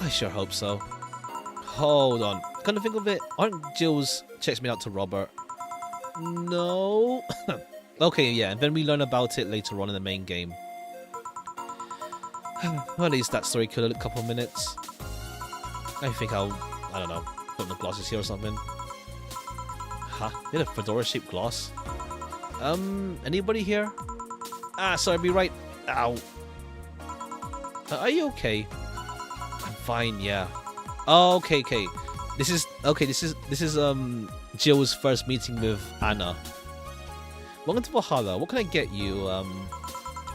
I sure hope so. Hold on. Come to think of it, aren't Jill's checks made out to Robert? No. Okay, yeah, and then we learn about it later on in the main game. Well, at least that story killed a couple of minutes. I think I don't know, put the glosses here or something. Huh? They had a fedora-shaped gloss. Anybody here? Ah, sorry, be right. Ow. Are you okay? I'm fine, yeah. Oh, okay. This is Jill's first meeting with Anna. Welcome to Valhalla. What can I get you?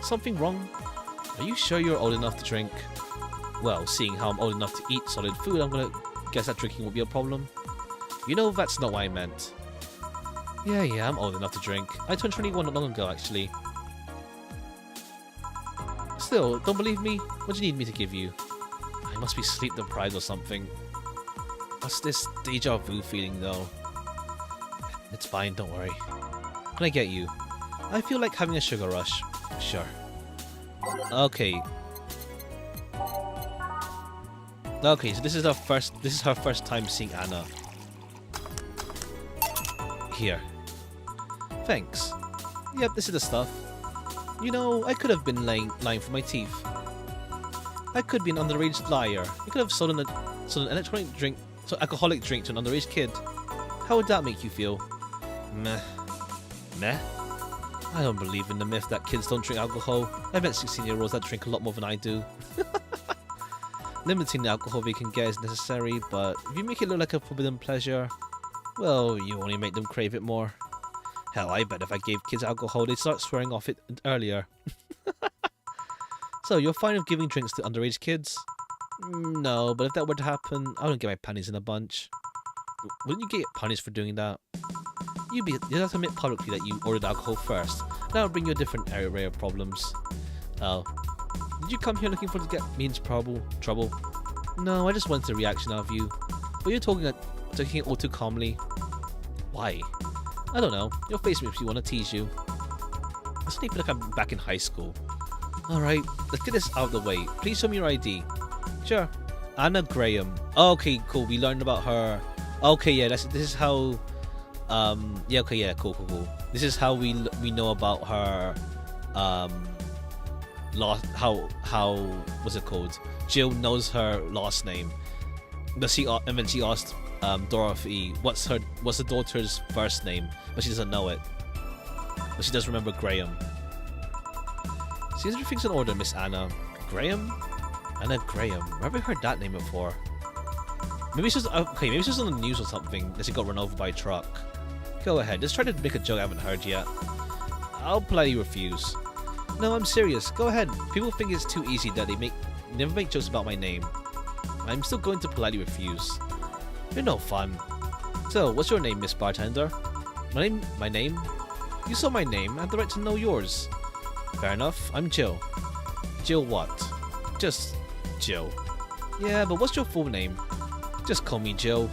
Something wrong? Are you sure you're old enough to drink? Well, seeing how I'm old enough to eat solid food, I'm gonna guess that drinking will be a problem. You know, that's not what I meant. Yeah, I'm old enough to drink. I turned 21 not long ago, actually. Still, don't believe me? What do you need me to give you? I must be sleep deprived or something. What's this deja vu feeling, though? It's fine, don't worry. What can I get you? I feel like having a sugar rush. Sure. Okay. Okay, so this is her first time seeing Anna. Here. Thanks. Yep, this is the stuff. You know, I could have been lying for my teeth. I could be an underage liar. I could have sold an alcoholic drink to an underage kid. How would that make you feel? Meh. Meh? I don't believe in the myth that kids don't drink alcohol. I met 16-year-olds that drink a lot more than I do. Limiting the alcohol they can get is necessary, but if you make it look like a forbidden pleasure, well, you only make them crave it more. Hell, I bet if I gave kids alcohol, they'd start swearing off it earlier. So, you're fine with giving drinks to underage kids? No, but if that were to happen, I wouldn't get my panties in a bunch. Wouldn't you get punished for doing that? You'd have to admit publicly that you ordered alcohol first. That would bring you a different array of problems. Oh. Did you come here looking for to get me into trouble? No, I just wanted a reaction out of you. But you're taking it all too calmly. Why? I don't know. Your face makes me want to tease you. I suddenly feel like I'm back in high school. Alright, let's get this out of the way. Please show me your ID. Sure. Anna Graham. Oh, okay, cool. We learned about her. Okay, yeah, this is how... yeah, okay, yeah, cool. This is how we know about her... how what's it called? Jill knows her last name. And then she asked Dorothy, what's the daughter's first name? But she doesn't know it. But she does remember Graham. Seems everything's in order, Miss Anna. Graham? Anna Graham. Where have I heard that name before? Maybe it's just okay. Maybe it's just on the news or something that she got run over by a truck. Go ahead. Just try to make a joke I haven't heard yet. I'll politely refuse. No, I'm serious. Go ahead. People think it's too easy that they never make jokes about my name. I'm still going to politely refuse. You're no fun. So, what's your name, Miss Bartender? My name? You saw my name. I have the right to know yours. Fair enough. I'm Jill. Jill what? Just Jill. Yeah, but what's your full name? Just call me Jill.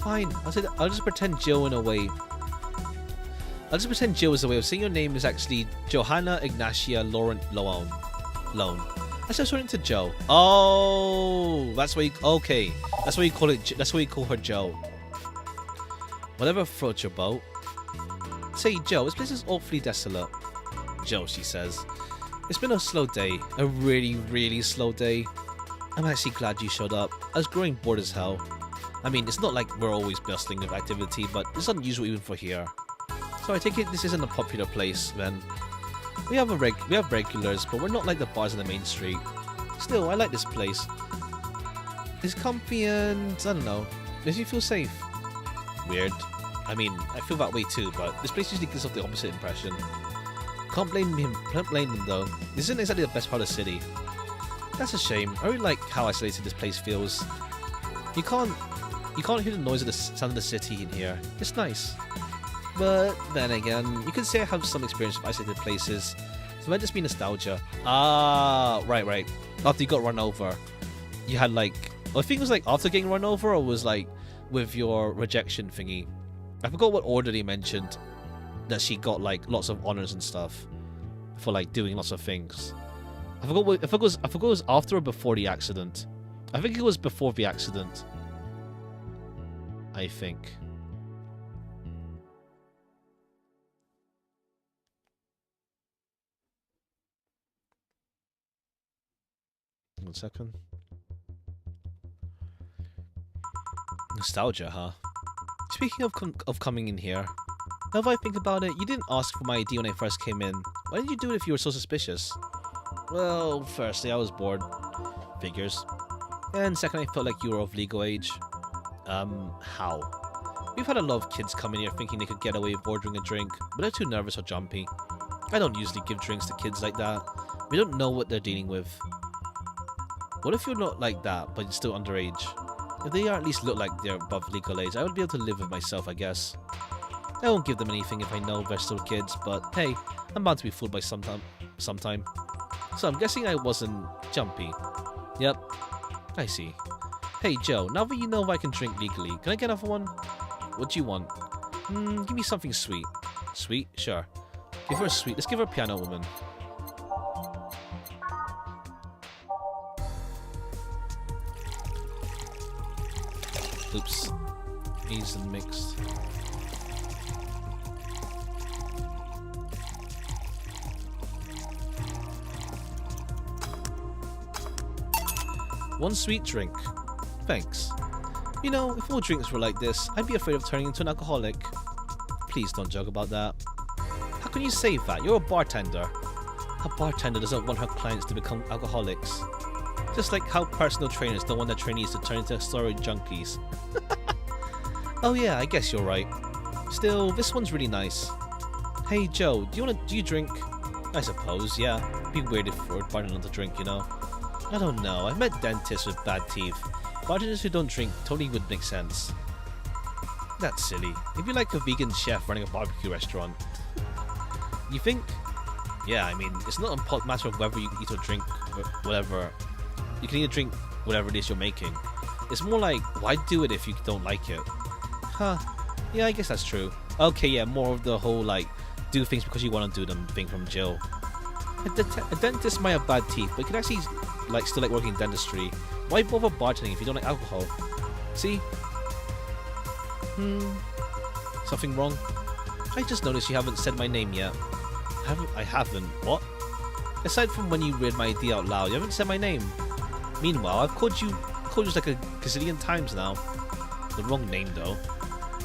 Fine. I'll just pretend Jill in a way. I'll just pretend Jill is a way of saying your name is actually Johanna Ignatia Lone. Let's just turn into Joe. Oh, that's why. Okay, that's why you call it. That's why you call her Joe. Whatever floats your boat. Say, Joe, this place is awfully desolate. Joe, she says. It's been a slow day. A really, really slow day. I'm actually glad you showed up. I was growing bored as hell. I mean, it's not like we're always bustling with activity, but it's unusual even for here. So I take it this isn't a popular place, then. We have regulars, but we're not like the bars on the main street. Still, I like this place. It's comfy and, I don't know, makes you feel safe. Weird. I mean, I feel that way too, but this place usually gives off the opposite impression. Can't blame him though. This isn't exactly the best part of the city. That's a shame. I really like how isolated this place feels. You can't hear the noise of the sound of the city in here. It's nice. But then again, you can say I have some experience with isolated places. So it might just be nostalgia. Ah, right. After you got run over, you had like... I think it was like after getting run over, or was like with your rejection thingy. I forgot what order they mentioned that she got like lots of honors and stuff for like doing lots of things. I forgot it was after or before the accident. I think it was before the accident. I think. 1 second. Nostalgia, huh? Speaking of coming in here, now if I think about it, you didn't ask for my ID when I first came in. Why did you do it if you were so suspicious? Well, firstly, I was bored. Figures. And second, I felt like you were of legal age. How? We've had a lot of kids come in here thinking they could get away with ordering a drink, but they're too nervous or jumpy. I don't usually give drinks to kids like that. We don't know what they're dealing with. What if you're not like that, but you're still underage? If they at least look like they're above legal age, I would be able to live with myself, I guess. I won't give them anything if I know they're still kids, but hey, I'm bound to be fooled by sometime. So I'm guessing I wasn't jumpy. Yep, I see. Hey Joe, now that you know I can drink legally, can I get another one? What do you want? Give me something sweet. Sweet? Sure. Give her a sweet. Let's give her a piano woman. Oops. Eased and mixed. One sweet drink. Thanks. You know, if all drinks were like this, I'd be afraid of turning into an alcoholic. Please don't joke about that. How can you say that? You're a bartender. A bartender doesn't want her clients to become alcoholics. Just like how personal trainers don't want their trainees to turn into steroid junkies. Oh yeah, I guess you're right. Still, this one's really nice. Hey Joe, do you drink? I suppose, yeah. It'd be weird if we're bartenders to drink, you know? I don't know, I've met dentists with bad teeth. Bartenders who don't drink totally would make sense. That's silly. It'd be like a vegan chef running a barbecue restaurant. You think? Yeah, I mean, it's not a matter of whether you eat or drink whatever. You can either drink whatever it is you're making. It's more like, why do it if you don't like it? Huh. Yeah, I guess that's true. Okay, yeah, more of the whole, like, do things because you want to do them thing from Jill. A dentist might have bad teeth, but you can actually still like working in dentistry. Why bother bartending if you don't like alcohol? See? Something wrong? I just noticed you haven't said my name yet. I haven't. What? Aside from when you read my idea out loud, you haven't said my name. Meanwhile, I've called you like a gazillion times now. The wrong name though.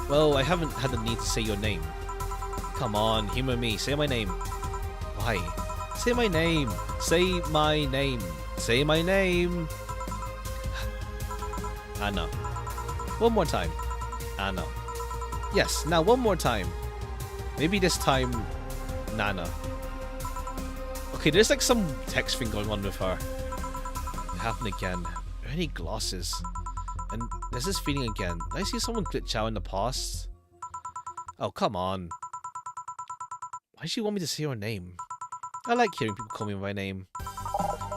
Well, I haven't had the need to say your name. Come on, humor me. Say my name. Why? Say my name. Say my name. Say my name. Anna. One more time. Anna. Yes, now one more time. Maybe this time, Nana. Okay, there's like some text thing going on with her. It happened again. Are there any glosses? And there's this feeling again. Did I see someone glitch out in the past? Oh, come on. Why does she want me to say her name? I like hearing people call me by my name.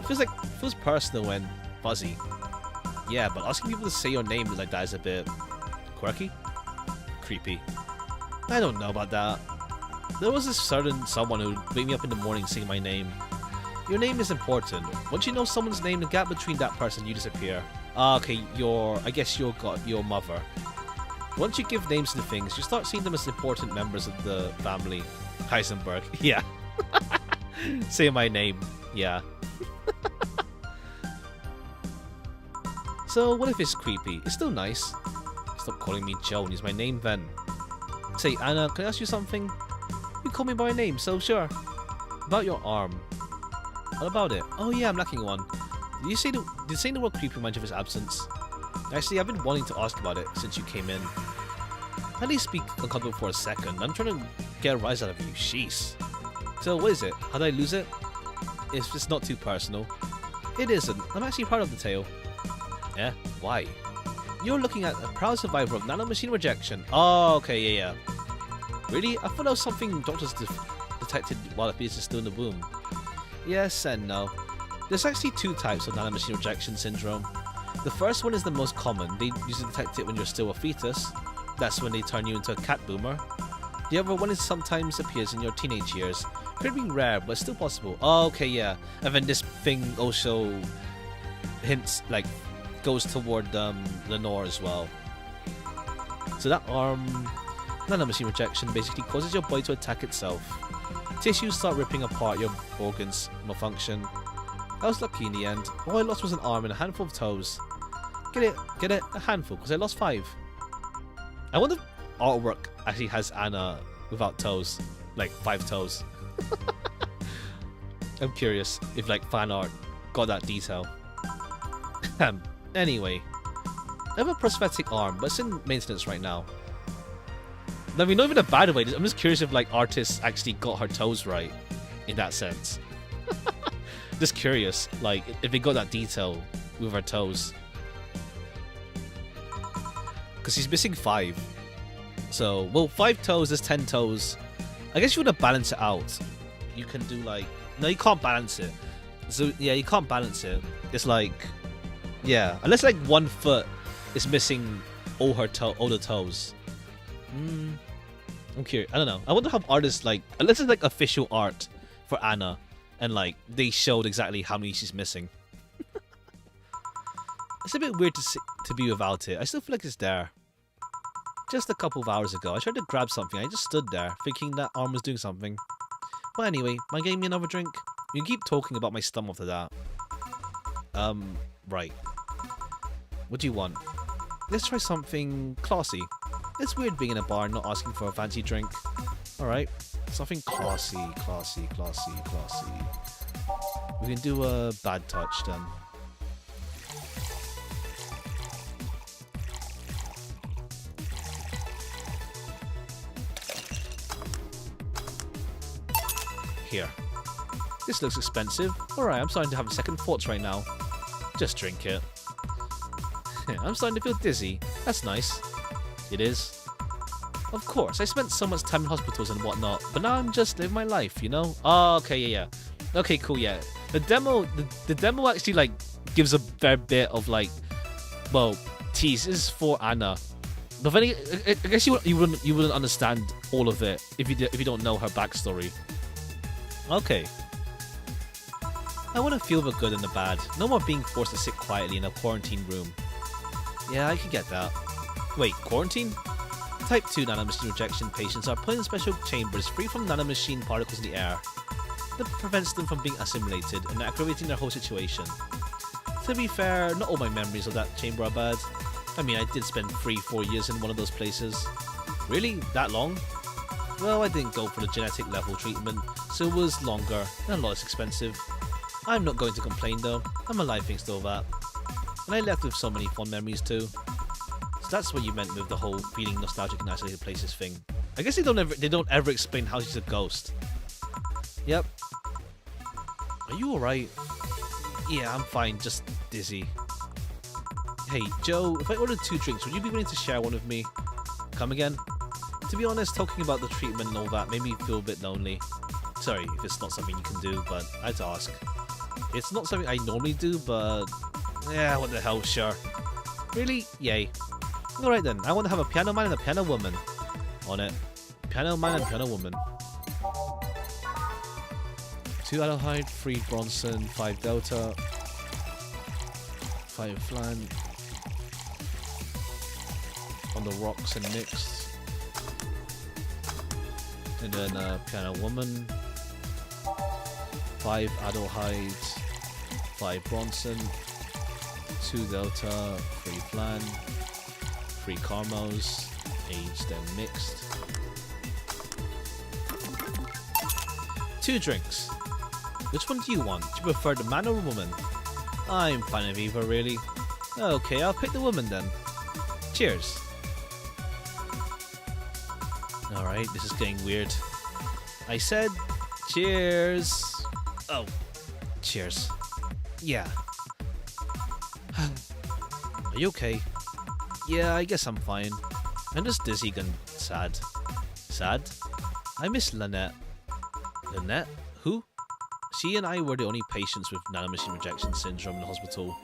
It feels personal and fuzzy. Yeah, but asking people to say your name like that is a bit quirky? Creepy. I don't know about that. There was this certain someone who would wake me up in the morning saying my name. Your name is important. Once you know someone's name, the gap between that person, you disappear. Okay, I guess your mother. Once you give names to things, you start seeing them as important members of the family. Heisenberg. Yeah. Say my name. Yeah. So, what if it's creepy? It's still nice. Stop calling me Joe and use my name then. Say, Anna, can I ask you something? You call me by name, so sure. About your arm. What about it? Oh yeah, I'm lacking one. Did you say the word creepy remind you of his absence? Actually, I've been wanting to ask about it since you came in. At least speak uncomfortable for a second. I'm trying to get a rise out of you. Sheesh. So, what is it? How did I lose it? If it's not too personal. It isn't. I'm actually proud of the tale. Yeah? Why? You're looking at a proud survivor of nanomachine rejection. Oh, okay, yeah. Really? I thought that was something doctors detected while a fetus is still in the womb. Yes and no. There's actually two types of nanomachine rejection syndrome. The first one is the most common. They usually detect it when you're still a fetus. That's when they turn you into a cat boomer. The other one is sometimes appears in your teenage years. Could be rare, but still possible. Oh, okay, yeah. And then this thing also hints, goes toward Lenore as well. So that nanomachine rejection basically causes your body to attack itself. Tissues start ripping apart, your organs malfunction. I was lucky in the end. All I lost was an arm and a handful of toes. Get it? A handful, because I lost 5. I wonder if artwork actually has Anna without toes. 5 toes. I'm curious if fan art got that detail. Anyway. I have a prosthetic arm, but it's in maintenance right now. I mean, not even a bad way. I'm just curious if artists actually got her toes right in that sense. Just curious, if they got that detail with her toes. Because she's missing 5. So, well, 5 toes is 10 toes. I guess you want to balance it out. You can do no, you can't balance it. So, yeah, you can't balance it. It's yeah, unless 1 foot is missing all the toes. I'm curious. I don't know. I wonder how artists unless it's official art for Anna, and they showed exactly how many she's missing. It's a bit weird to be without it. I still feel like it's there. Just a couple of hours ago, I tried to grab something. I just stood there, thinking that arm was doing something. But anyway, mind getting me another drink? You can keep talking about my stomach after that. Right. What do you want? Let's try something classy. It's weird being in a bar and not asking for a fancy drink. Alright, something classy. We can do a bad touch then. Here. This looks expensive. Alright, I'm starting to have second thoughts right now. Just drink it. I'm starting to feel dizzy. That's nice. It is. Of course, I spent so much time in hospitals and whatnot, but now I'm just living my life, you know? Oh, okay, yeah. Okay, cool, yeah. The demo actually, gives a fair bit of, well, tease. This is for Anna. But then I guess you wouldn't understand all of it if you don't know her backstory. Okay. I want to feel the good and the bad. No more being forced to sit quietly in a quarantine room. Yeah, I can get that. Wait, quarantine? Type 2 nanomachine rejection patients are put in special chambers free from nanomachine particles in the air. That prevents them from being assimilated and aggravating their whole situation. To be fair, not all my memories of that chamber are bad. I mean, I did spend 3-4 years in one of those places. Really? That long? Well, I didn't go for the genetic level treatment, so it was longer and a lot less expensive. I'm not going to complain though, I'm alive thanks to all that. And I left with so many fond memories too. So that's what you meant with the whole feeling nostalgic in isolated places thing. I guess they don't ever explain how she's a ghost. Yep. Are you alright? Yeah, I'm fine, just dizzy. Hey, Joe, if I ordered 2 drinks, would you be willing to share one with me? Come again? To be honest, talking about the treatment and all that made me feel a bit lonely. Sorry if it's not something you can do, but I had to ask. It's not something I normally do, but yeah, what the hell, sure. Really? Yay. Alright then, I want to have a piano man and a piano woman. On it. Piano man and piano woman. 2 Adelheid, 3 Bronson, 5 Delta, 5 Flan. On the rocks and mixed. And then piano woman. 5 Adelheid, 5 Bronson, 2 Delta, 3 Flan, 3 Carmos, aged and mixed. 2 drinks. Which one do you want? Do you prefer the man or woman? I'm fine with either, really. Okay, I'll pick the woman then. Cheers. Alright, this is getting weird. I said cheers. Oh, cheers. Yeah. Are you okay? Yeah, I guess I'm fine. I'm just dizzy and sad. Sad? I miss Lynette. Lynette? Who? She and I were the only patients with nanomachine rejection syndrome in the hospital.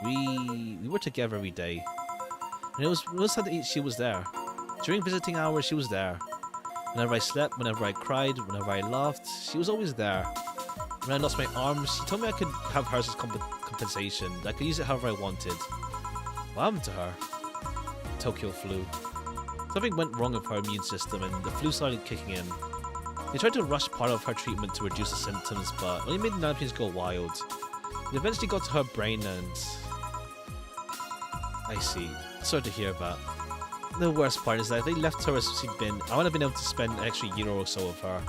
We were together every day. And it was sad that she was there. During visiting hours, she was there. Whenever I slept, whenever I cried, whenever I laughed, she was always there. When I lost my arms, she told me I could have hers as compensation. I could use it however I wanted. What happened to her? Tokyo flu. Something went wrong with her immune system and the flu started kicking in. They tried to rush part of her treatment to reduce the symptoms, but only made the nanomachines go wild. It eventually got to her brain and... I see. Sorry to hear that. The worst part is that if they left her as she'd been, I would have been able to spend an extra year or so with her.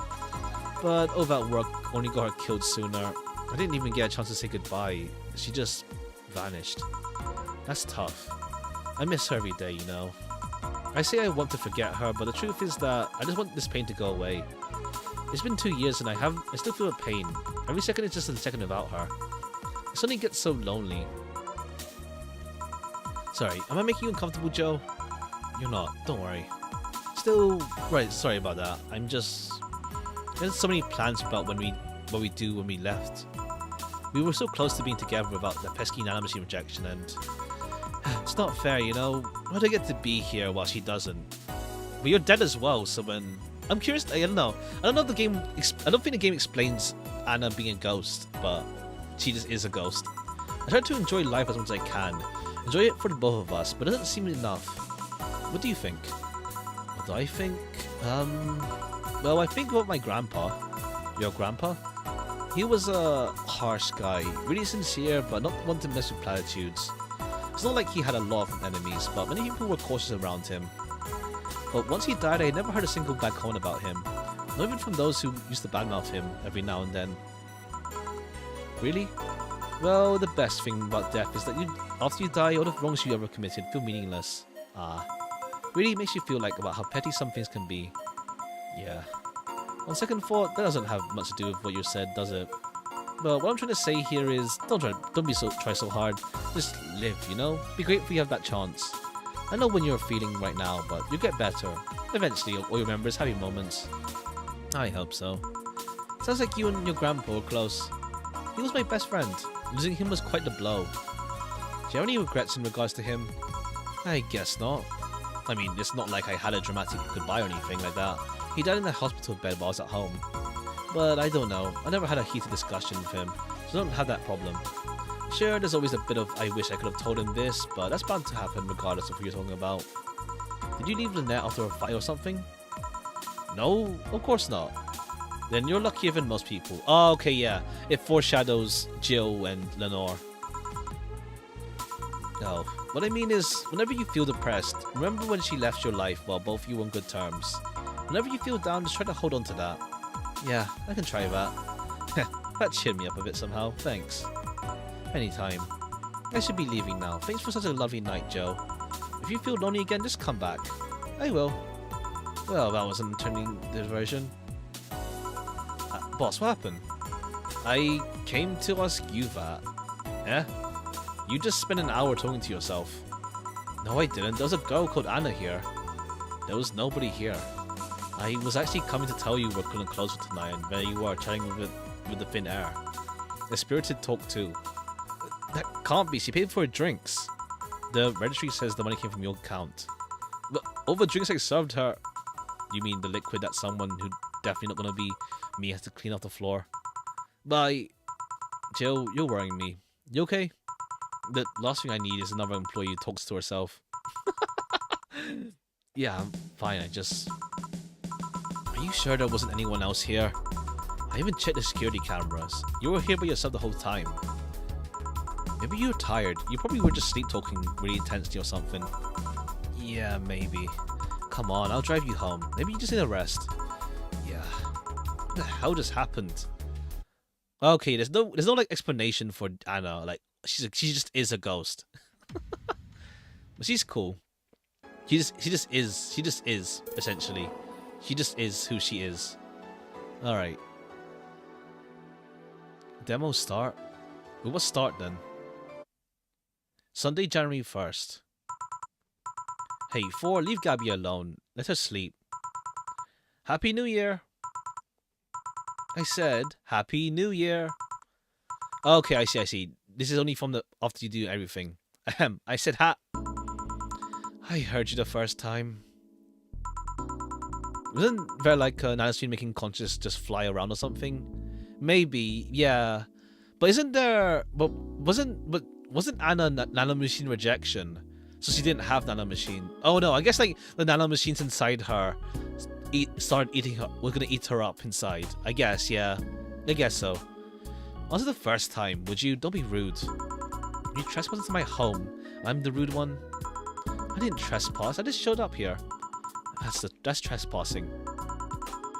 But all that work only got her killed sooner. I didn't even get a chance to say goodbye. She just vanished. That's tough. I miss her every day, you know. I say I want to forget her, but the truth is that I just want this pain to go away. It's been 2 years and I still feel the pain. Every second is just a second without her. It suddenly gets so lonely. Sorry, am I making you uncomfortable, Joe? You're not, don't worry. Still, right, sorry about that. There's so many plans about what we do when we left. We were so close to being together without the pesky nanomachine rejection, and it's not fair, you know. Why do I get to be here while she doesn't? But you're dead as well, so when I'm curious, I don't know if the game. I don't think the game explains Anna being a ghost, but she just is a ghost. I try to enjoy life as much as I can, enjoy it for the both of us, but it doesn't seem enough. What do you think? What do I think? Well, I think about my grandpa. Your grandpa? He was a harsh guy, really sincere, but not one to mess with platitudes. It's not like he had a lot of enemies, but many people were cautious around him. But once he died, I never heard a single bad comment about him. Not even from those who used to badmouth him every now and then. Really? Well, the best thing about death is that after you die, all the wrongs you ever committed feel meaningless. Really makes you feel like about how petty some things can be. Yeah. On second thought, that doesn't have much to do with what you said, does it? But what I'm trying to say here is, don't try so hard. Just live, you know? Be grateful you have that chance. I know when you're feeling right now, but you'll get better. Eventually, you'll remember his happy moments. I hope so. Sounds like you and your grandpa were close. He was my best friend. Losing him was quite the blow. Do you have any regrets in regards to him? I guess not. I mean, it's not like I had a dramatic goodbye or anything like that. He died in the hospital bed while I was at home. But I don't know. I never had a heated discussion with him. So don't have that problem. Sure, there's always a bit of I wish I could have told him this, but that's bound to happen regardless of who you're talking about. Did you leave the net after a fight or something? No, of course not. Then you're luckier than most people. Oh, okay, yeah. It foreshadows Jill and Lenore. Oh, what I mean is, whenever you feel depressed, remember when she left your life while both of you were on good terms. Whenever you feel down, just try to hold on to that. Yeah, I can try that. That cheered me up a bit somehow, thanks. Anytime. I should be leaving now. Thanks for such a lovely night, Joe. If you feel lonely again, just come back. I will. Well, that was an turning diversion. Boss, what happened? I came to ask you that. Eh? You just spent an hour talking to yourself. No, I didn't. There was a girl called Anna here. There was nobody here. I was actually coming to tell you we're going to close for tonight, and there you are, chatting with the thin air. A spirited talk too. That can't be. She paid for her drinks. The registry says the money came from your account. But all the drinks I served her... You mean the liquid that someone who definitely not going to be me has to clean off the floor? Bye. Jill, you're worrying me. You okay? The last thing I need is another employee who talks to herself. Yeah, I'm fine. Are you sure there wasn't anyone else here? I even checked the security cameras. You were here by yourself the whole time. Maybe you were tired. You probably were just sleep talking really intensely or something. Yeah, maybe. Come on, I'll drive you home. Maybe you just need a rest. Yeah. What the hell just happened? Okay, there's no like explanation for Anna. Like she just is a ghost. But she's cool. She just is essentially. She just is who she is. All right. Demo start. We will start then. Sunday, January 1st. Hey, 4, leave Gabby alone. Let her sleep. Happy New Year. I said, Happy New Year. Okay, I see. This is only from the after you do everything. Ahem. I said I heard you the first time. Wasn't there like a nanoscreen making conscious just fly around or something? Maybe, yeah. But isn't there? But wasn't Anna nanomachine rejection? So she didn't have nanomachine. Oh no, I guess like the nanomachines inside her started eating her. We're gonna eat her up inside. I guess, yeah. I guess so. Also the first time, would you? Don't be rude. You trespassed into my home. I'm the rude one. I didn't trespass. I just showed up here. That's trespassing.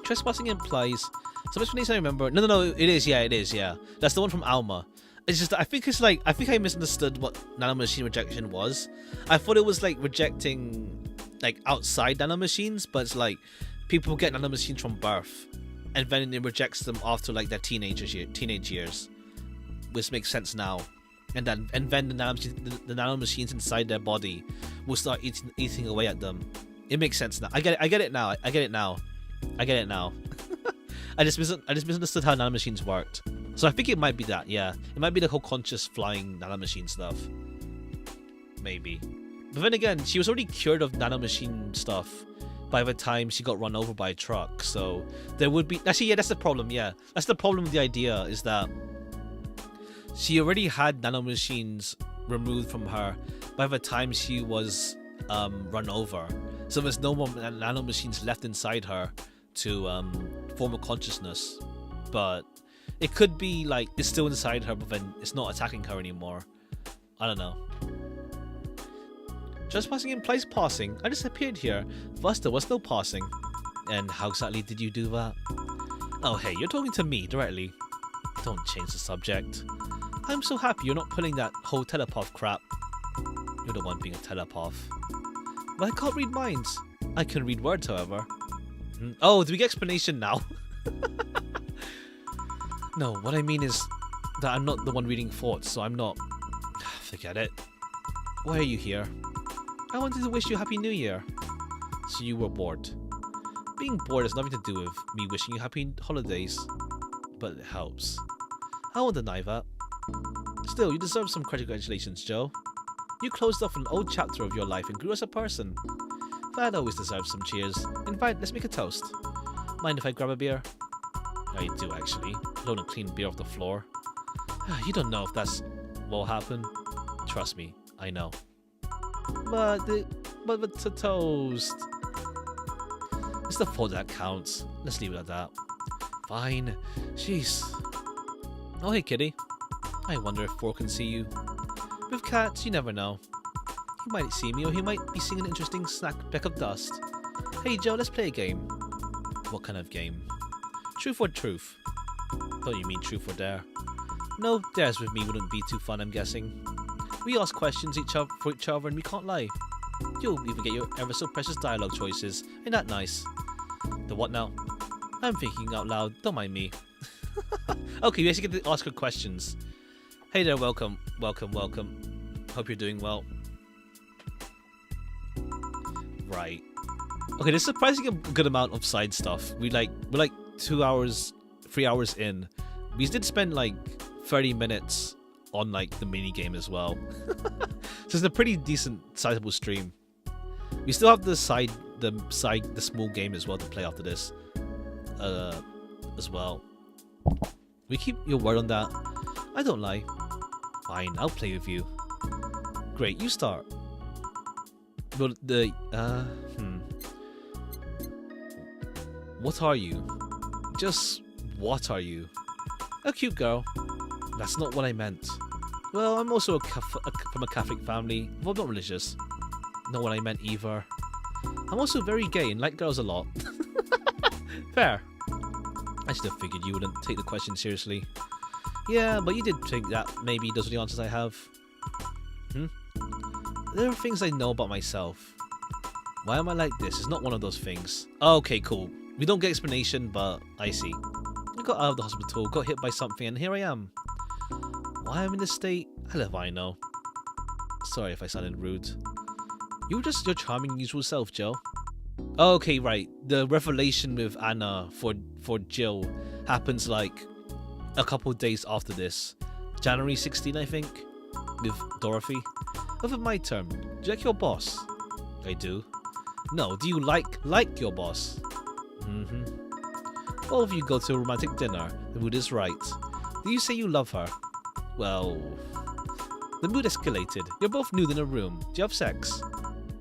Trespassing implies some explanation I remember. No. It is. Yeah. That's the one from Alma. It's just I think I misunderstood what nanomachine rejection was. I thought it was like rejecting like outside nanomachines, but it's like people get nanomachines from birth, and then it rejects them after like their teenage years, which makes sense now. And then the nanomachines inside their body will start eating away at them. It makes sense now. I get it now. I get it now. I just misunderstood how nanomachines worked. So I think it might be that, yeah. It might be the whole conscious flying nanomachine stuff. Maybe. But then again, she was already cured of nanomachine stuff by the time she got run over by a truck. So there would be... Actually, yeah, that's the problem, yeah. That's the problem with the idea, is that she already had nanomachines removed from her by the time she was run over. So there's no more nanomachines left inside her to form a consciousness. But it could be like it's still inside her, but then it's not attacking her anymore. I don't know. Trespassing implies passing. I just appeared here. Thus, there was no passing. And how exactly did you do that? Oh, hey, you're talking to me directly. Don't change the subject. I'm so happy you're not pulling that whole telepath crap. You're the one being a telepath. But I can't read minds. I can read words, however. Oh, do we get explanation now? No, what I mean is that I'm not the one reading thoughts, so I'm not... Forget it. Why are you here? I wanted to wish you a Happy New Year. So you were bored. Being bored has nothing to do with me wishing you happy holidays. But it helps. I won't deny that. Still, you deserve some congratulations, Joe. You closed off an old chapter of your life and grew as a person. That always deserves some cheers. In fact, let's make a toast. Mind if I grab a beer? I do, actually. I don't want to clean beer off the floor. You don't know if that's what'll happen. Trust me, I know. But the toast. It's the thought that counts. Let's leave it at that. Fine. Jeez. Oh hey kitty. I wonder if Four can see you. With cats, you never know. He might see me, or he might be seeing an interesting speck of dust. Hey Joe, let's play a game. What kind of game? Truth or truth? Don't you mean truth or dare? No, dares with me wouldn't be too fun, I'm guessing. We ask questions for each other and we can't lie. You'll even get your ever so precious dialogue choices. Ain't that nice? The what now? I'm thinking out loud, don't mind me. Okay, we actually get to ask her questions. Hey there, welcome. Hope you're doing well. Right. Okay, there's surprisingly a good amount of side stuff. We're like 3 hours in. We did spend like 30 minutes on like the mini game as well. So it's a pretty decent sizable stream. We still have the small game as well to play after this. As well. We keep your word on that. I don't lie. Fine, I'll play with you. Great, you start. But what are you? Just what are you? A cute girl. That's not what I meant. Well, I'm also from a Catholic family, but not religious. Not what I meant either. I'm also very gay and like girls a lot. Fair. I should have figured you wouldn't take the question seriously. Yeah, but you did think that maybe those are the answers I have. There are things I know about myself. Why am I like this? It's not one of those things. Okay, cool. We don't get explanation, but I see. I got out of the hospital, got hit by something, and here I am. Why I'm in this state? Hell if I know. Sorry if I sounded rude. You're just your charming usual self, Jill. Okay, right. The revelation with Anna for Jill happens like a couple days after this. January 16, I think, with Dorothy. Over my term, do you like your boss? I do. No, do you like your boss? All of you go to a romantic dinner. The mood is right. Do you say you love her? Well, the mood escalated. You're both nude in a room. Do you have sex?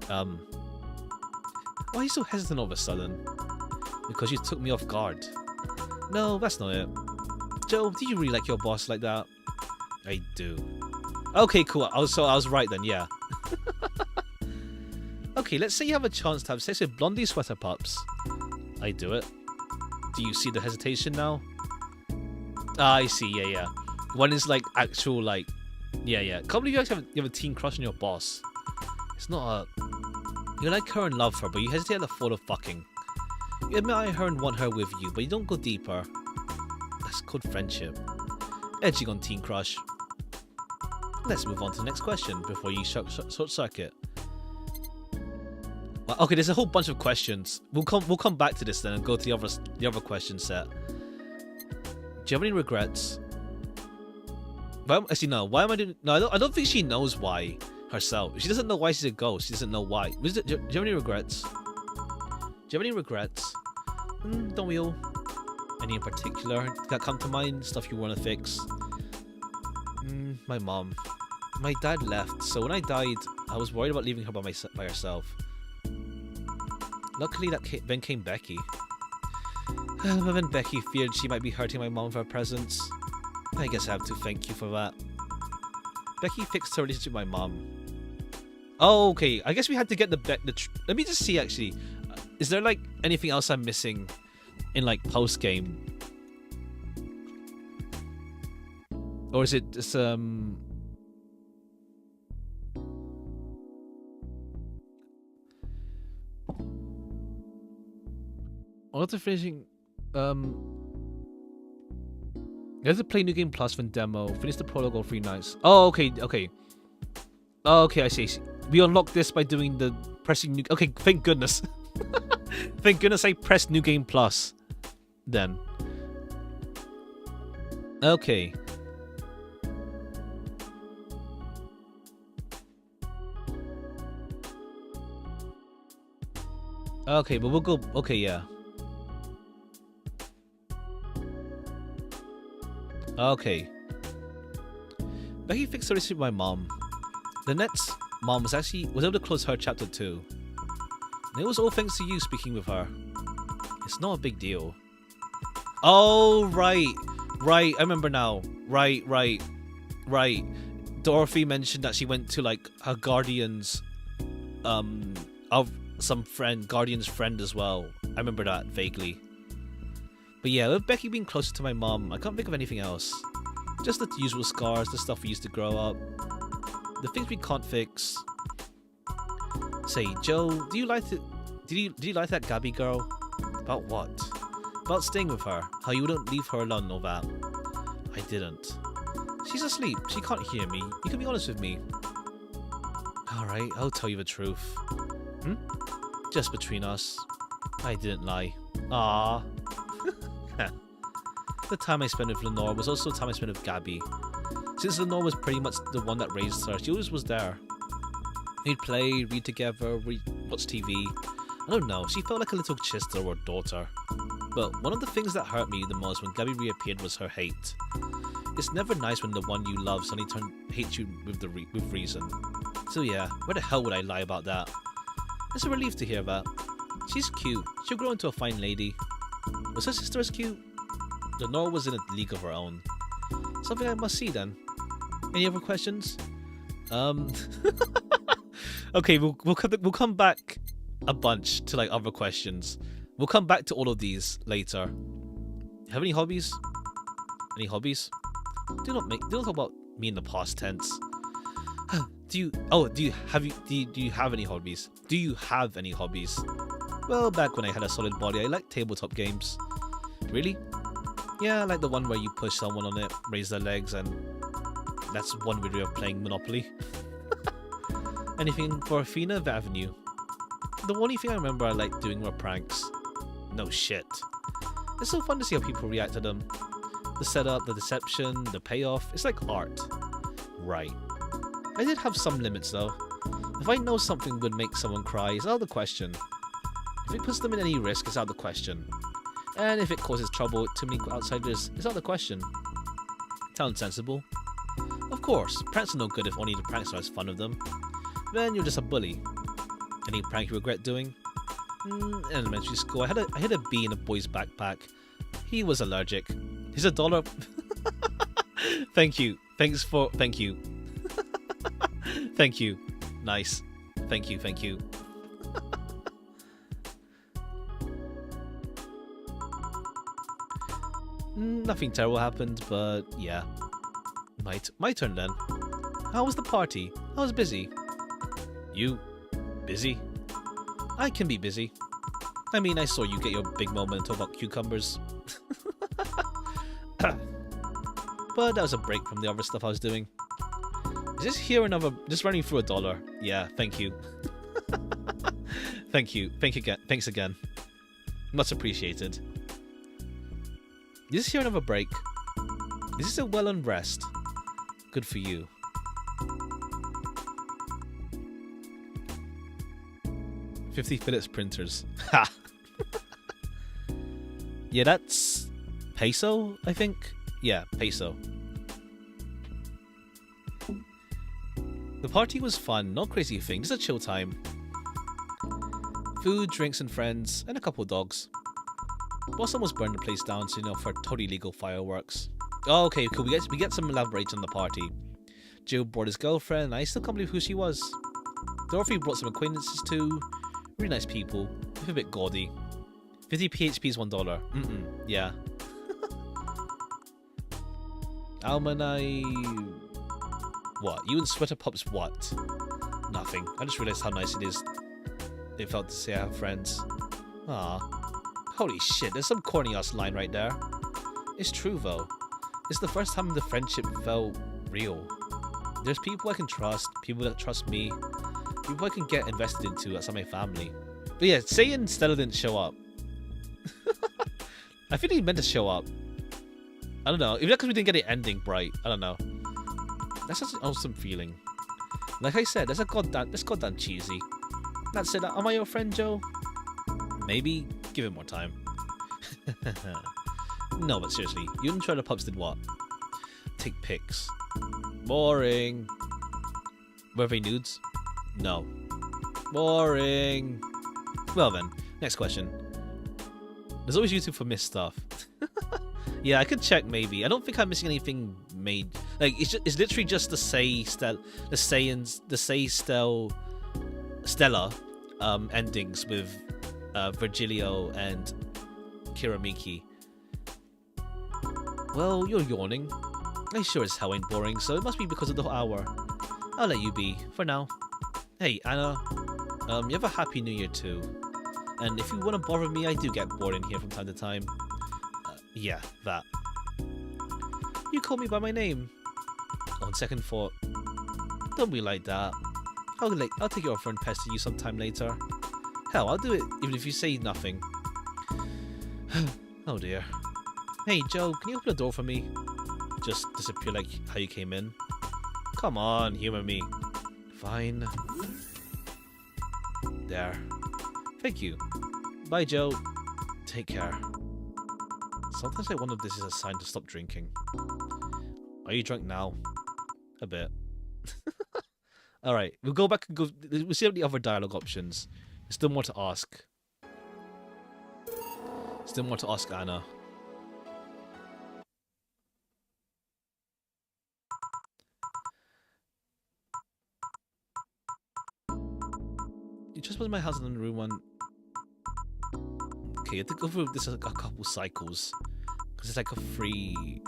Why are you so hesitant all of a sudden? Because you took me off guard. No, that's not it. Joe, do you really like your boss like that? I do. Okay, cool. So I was right then, yeah. Okay, let's say you have a chance to have sex with blondie sweater pups. I do it. Do you see the hesitation now? Ah, I see, yeah. One is like actual, like, yeah. Can't believe you actually have a teen crush on your boss. It's not a... You like her and love her, but you hesitate at the thought of fucking. You admire her and want her with you, but you don't go deeper. That's called friendship. Edging on teen crush. Let's move on to the next question before you short circuit. Well, okay, there's a whole bunch of questions. We'll come back to this then and go to the other question set. Do you have any regrets? Actually, no. Why am I doing? No, I don't think she knows why herself. She doesn't know why she's a ghost. She doesn't know why. Do you have any regrets? Do you have any regrets? Don't we all? Any in particular that come to mind? Stuff you want to fix? My mom. My dad left, so when I died, I was worried about leaving her by herself. Luckily, then came Becky. But then Becky feared she might be hurting my mom with her presence. I guess I have to thank you for that. Becky fixed her relationship with my mom. Oh, okay. I guess we had to get let me just see, actually. Is there, like, anything else I'm missing in, like, post-game? Or is it just, After finishing, you have to play New Game Plus for demo. Finish the prologue all 3 nights. Oh, okay. Oh, okay, I see. We unlocked this by doing the pressing new... Okay, thank goodness. Thank goodness I pressed New Game Plus. Then. Okay. Okay, but we'll go... Okay, yeah. Okay. Becky fixed her relationship with my mom. Lynette's mom was able to close her chapter too. And it was all thanks to you speaking with her. It's not a big deal. Oh, right. Right, I remember now. Right. Dorothy mentioned that she went to like her guardian's of some guardian's friend as well. I remember that vaguely. But yeah, with Becky being closer to my mom, I can't think of anything else. Just the usual scars, the stuff we used to grow up, the things we can't fix. Say, Joe, do you like it? Did you like that Gabby girl? About what? About staying with her. How you wouldn't leave her alone and all that. I didn't. She's asleep. She can't hear me. You can be honest with me. Alright, I'll tell you the truth. Just between us. I didn't lie. Ah. The time I spent with Lenore was also the time I spent with Gabby. Since Lenore was pretty much the one that raised her, she always was there. We'd play, read together, watch TV. I don't know, she felt like a little sister or daughter. But one of the things that hurt me the most when Gabby reappeared was her hate. It's never nice when the one you love suddenly hates you with reason. So yeah, where the hell would I lie about that? It's a relief to hear that. She's cute. She'll grow into a fine lady. Was her sister as cute? Lenore was in a league of her own. Something I must see then. Any other questions? Okay, we'll come back a bunch to like other questions. We'll come back to all of these later. Have any hobbies? Any hobbies? Do not talk about me in the past tense. Do you have any hobbies? Do you have any hobbies? Well, back when I had a solid body, I liked tabletop games. Really? Yeah, like the one where you push someone on it, raise their legs, and that's one video of playing Monopoly. Anything for Athena Avenue? The only thing I remember I liked doing were pranks. No shit. It's so fun to see how people react to them. The setup, the deception, the payoff, it's like art. Right. I did have some limits though. If I know something would make someone cry, it's out of the question. If it puts them in any risk, it's out of the question. And if it causes trouble with too many outsiders, it's out of the question. Sounds sensible. Of course, pranks are no good if only the prankster has fun with them. Then you're just a bully. Any prank you regret doing? In elementary school, I had a bee in a boy's backpack. He was allergic. He's $1. Thank you. Thank you. Thank you. Nice. Thank you. Nothing terrible happened, but yeah. My turn then. How was the party? I was busy. You busy? I can be busy. I mean, I saw you get your big moment and talk about cucumbers. But that was a break from the other stuff I was doing. Is this here another... just running through $1? Yeah, thank you. Thank you. Thanks again. Much appreciated. Is this here another break? Is this a well-earned rest? Good for you. $50 Philips printers. Ha! Yeah, that's... peso, I think? Yeah, peso. The party was fun, not crazy thing, just a chill time. Food, drinks and friends, and a couple of dogs. Boss almost burned the place down, so for totally legal fireworks. Oh, okay, cool. We get some elaboration on the party. Joe brought his girlfriend, and I still can't believe who she was. Dorothy brought some acquaintances too. Really nice people. A bit gaudy. 50 PHP is $1. Yeah. Alma and I... What? You and Sweater Pups what? Nothing. I just realised how nice it felt to say I have friends. Ah. Holy shit, there's some corny ass line right there. It's true though. It's the first time the friendship felt real. There's people I can trust, people that trust me, people I can get invested into outside my family. But yeah, Say and Stella didn't show up. I think he meant to show up. I don't know. If that's because we didn't get the ending right. I don't know. That's such an awesome feeling. Like I said, that's goddamn cheesy. That said, am I your friend, Joe? Maybe. Give it more time. No, but seriously, you and Trailer Pups did what? Take pics. Boring. Were they nudes? No. Boring. Well then, next question. There's always YouTube for missed stuff. Yeah, I could check maybe. I don't think I'm missing anything made. Like it's literally just the Stella endings with Virgilio and Kiramiki. Well, you're yawning. I sure as hell ain't boring, so it must be because of the hour. I'll let you be for now. Hey Anna, you have a happy new year too. And if you want to bother me, I do get bored in here from time to time. Yeah, that. You call me by my name. On second thought, don't be like that. I'll take your offer and pester you sometime later. Hell, I'll do it even if you say nothing. Oh dear. Hey Joe, can you open the door for me? Just disappear like how you came in. Come on, humor me. Fine. There. Thank you. Bye Joe. Take care. Sometimes I wonder if this is a sign to stop drinking. Are you drunk now? A bit. Alright, we'll go back and we'll see the other dialogue options. There's still more to ask. Still more to ask Anna. You just was my house in the room one. Okay, you have to go through this a couple cycles. Because it's like a free...